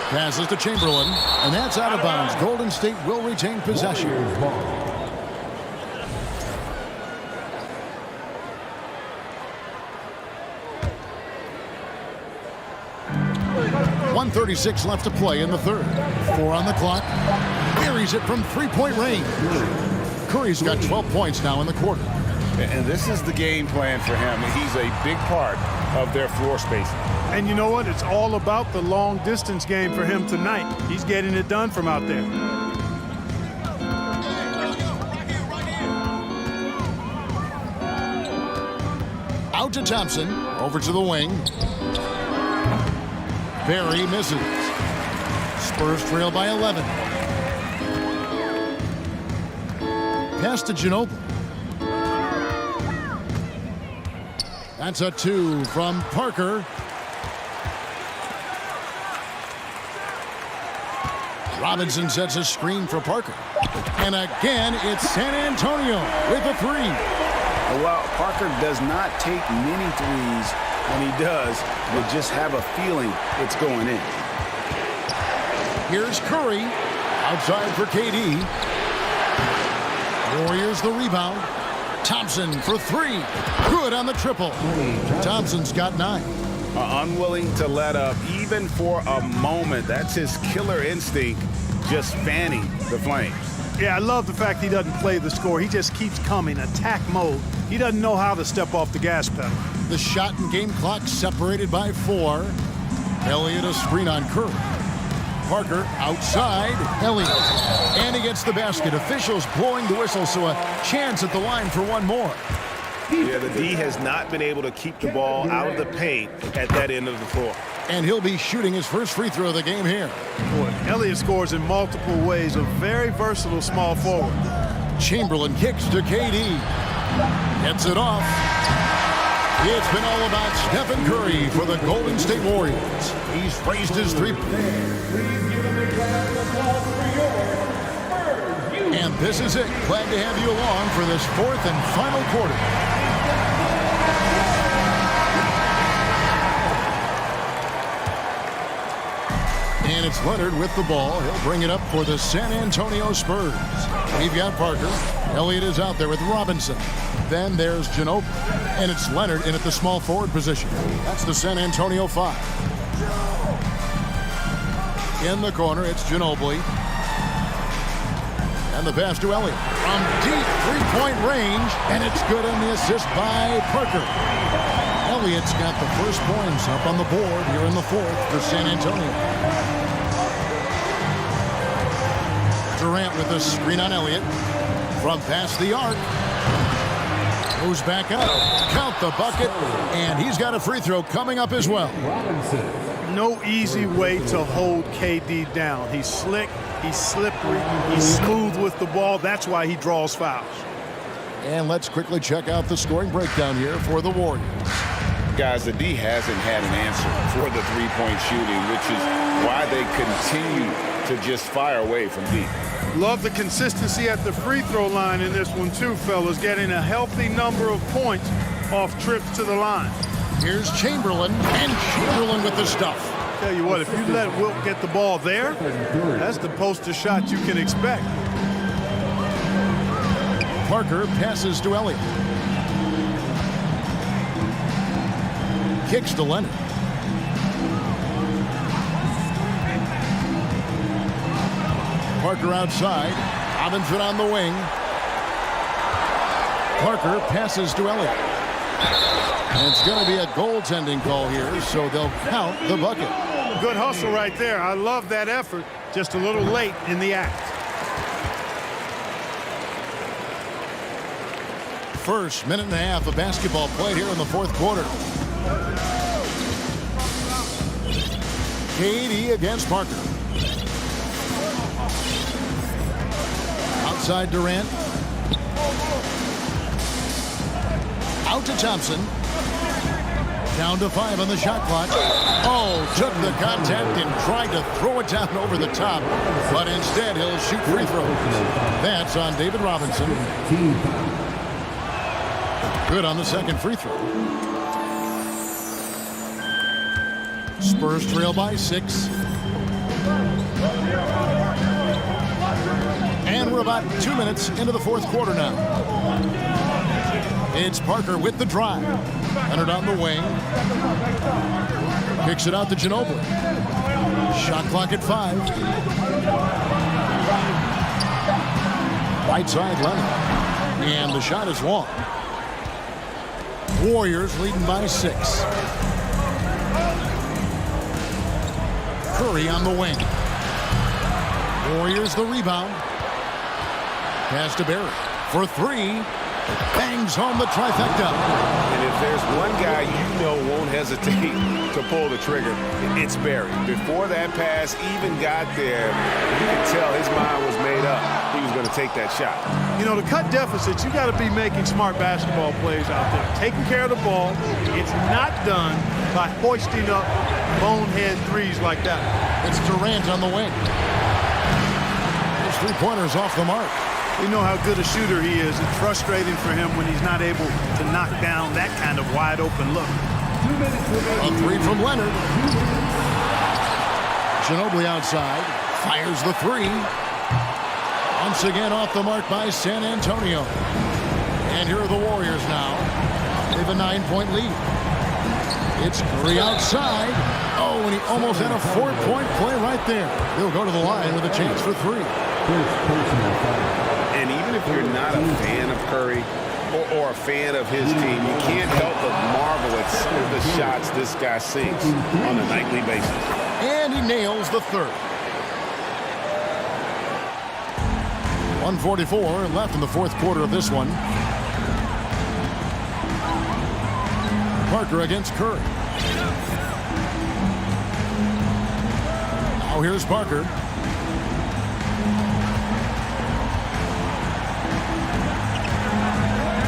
Passes to Chamberlain, and that's out of bounds. Golden State will retain possession. 1:36 left to play in the third. 4 on the clock. Buries it from three-point range. Curry's got 12 points now in the quarter. And this is the game plan for him. He's a big part of their floor spacing. And you know what? It's all about the long distance game for him tonight. He's getting it done from out there. Out to Thompson. Over to the wing. Barry misses. Spurs trail by 11. Pass to Ginobili. That's a 2 from Parker. Robinson sets a screen for Parker. And again, it's San Antonio with a 3. Well, Parker does not take many threes. When he does, you just have a feeling it's going in. Here's Curry. Outside for KD. Warriors the rebound. Thompson for 3. Good on the triple. Thompson's got 9. Unwilling to let up even for a moment. That's his killer instinct, just fanning the flames. Yeah, I love the fact he doesn't play the score. He just keeps coming, attack mode. He doesn't know how to step off the gas pedal. The shot and game clock separated by 4. Elliott a screen on Curry. Parker outside. Elliott. And he gets the basket. Officials blowing the whistle, so a chance at the line for one more. Yeah, the D has not been able to keep the ball out of the paint at that end of the floor. And he'll be shooting his first free throw of the game here. Boy, Elliott scores in multiple ways. A very versatile small forward. Chamberlain kicks to KD. Gets it off. It's been all about Stephen Curry for the Golden State Warriors. He's raised his 3. And this is it. Glad to have you along for this 4th and final quarter. And it's Leonard with the ball. He'll bring it up for the San Antonio Spurs. We've got Parker. Elliott is out there with Robinson. Then there's Ginobili. And it's Leonard in at the small forward position. That's the San Antonio 5. In the corner, it's Ginobili. And the pass to Elliott. From deep three-point range. And it's good on the assist by Parker. Elliott's got the first points up on the board here in the 4th for San Antonio. Durant with a screen on Elliott. From past the arc. Moves back up. Count the bucket. And he's got a free throw coming up as well. No easy way to hold KD down. He's slick. He's slippery. He's smooth with the ball. That's why he draws fouls. And let's quickly check out the scoring breakdown here for the Warriors. Guys, the D hasn't had an answer for the three-point shooting, which is why they continue to just fire away from deep. Love the consistency at the free throw line in this one too, fellas. Getting a healthy number of points off trips to the line. Here's Chamberlain, and Chamberlain with the stuff. Tell you what, if you let Wilt get the ball there, that's the poster shot you can expect. Parker passes to Elliott. Kicks to Leonard. Parker outside. Robinson on the wing. Parker passes to Elliott. And it's going to be a goaltending call here, so they'll count the bucket. Good hustle right there. I love that effort. Just a little late in the act. First minute and a half of basketball played here in the fourth quarter. KD against Parker. Outside Durant. Out to Thompson. Down to 5 on the shot clock. Oh, took the contact and tried to throw it down over the top. But instead, he'll shoot free throws. That's on David Robinson. Good on the second free throw. Spurs trail by 6. And we're about 2 minutes into the fourth quarter now. It's Parker with the drive. Leonard on the wing. Kicks it out to Ginobili. Shot clock at 5. Right side Leonard. And the shot is long. Warriors leading by 6. Curry on the wing. Warriors the rebound. Pass to Barry for 3. Bangs home the trifecta. And if there's one guy you know won't hesitate to pull the trigger, it's Barry. Before that pass even got there, you could tell his mind was made up. He was going to take that shot. You know, to cut deficits, you got to be making smart basketball plays out there. Taking care of the ball. It's not done by hoisting up bonehead threes like that. It's Durant on the wing. His three-pointers off the mark. We know how good a shooter he is. It's frustrating for him when he's not able to knock down that kind of wide-open look. A 3 from Leonard. Ginobili outside. Fires the 3. Once again off the mark by San Antonio. And here are the Warriors now. They have a 9-point lead. It's Curry outside. Oh, and he almost had a 4-point play right there. He'll go to the line with a chance for 3. And even if you're not a fan of Curry or a fan of his team, you can't help but marvel at some of the shots this guy sinks on a nightly basis. And he nails the third. 1:44 left in the fourth quarter of this one. Parker against Curry. Now here's Parker.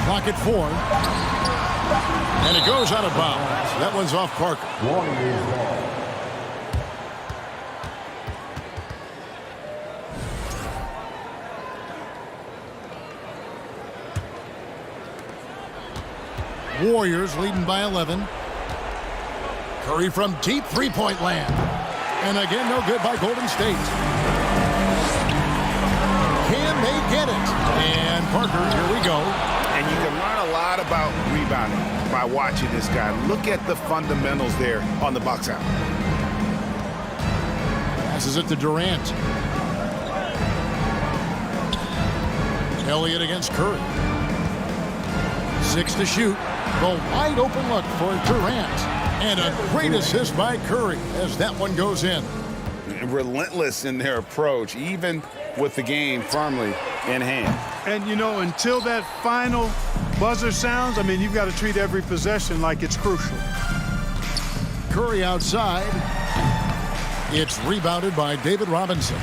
Clock at 4. And it goes out of bounds. That one's off Parker. Warriors leading by 11. Curry from deep three-point land. And again, no good by Golden State. Can they get it? And Parker, here we go. And you can learn a lot about rebounding by watching this guy. Look at the fundamentals there on the box out. Passes it to Durant. Elliott against Curry. 6 to shoot. The wide open look for Durant. And a great assist by Curry as that one goes in. Relentless in their approach, even with the game firmly in hand. And, you know, until that final buzzer sounds, I mean, you've got to treat every possession like it's crucial. Curry outside. It's rebounded by David Robinson.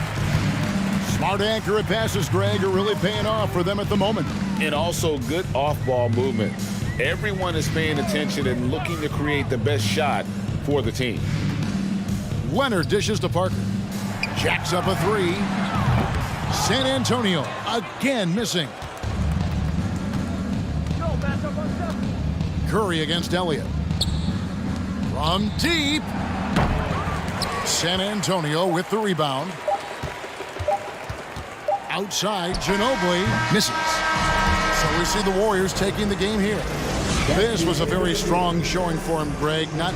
Smart, accurate passes, Greg, are really paying off for them at the moment. And also good off-ball movement. Everyone is paying attention and looking to create the best shot for the team. Leonard dishes to Parker. Jacks up a 3. San Antonio again missing. Curry against Elliott. From deep. San Antonio with the rebound. Outside, Ginobili misses. So we see the Warriors taking the game here. This was a very strong showing for him, Greg. Not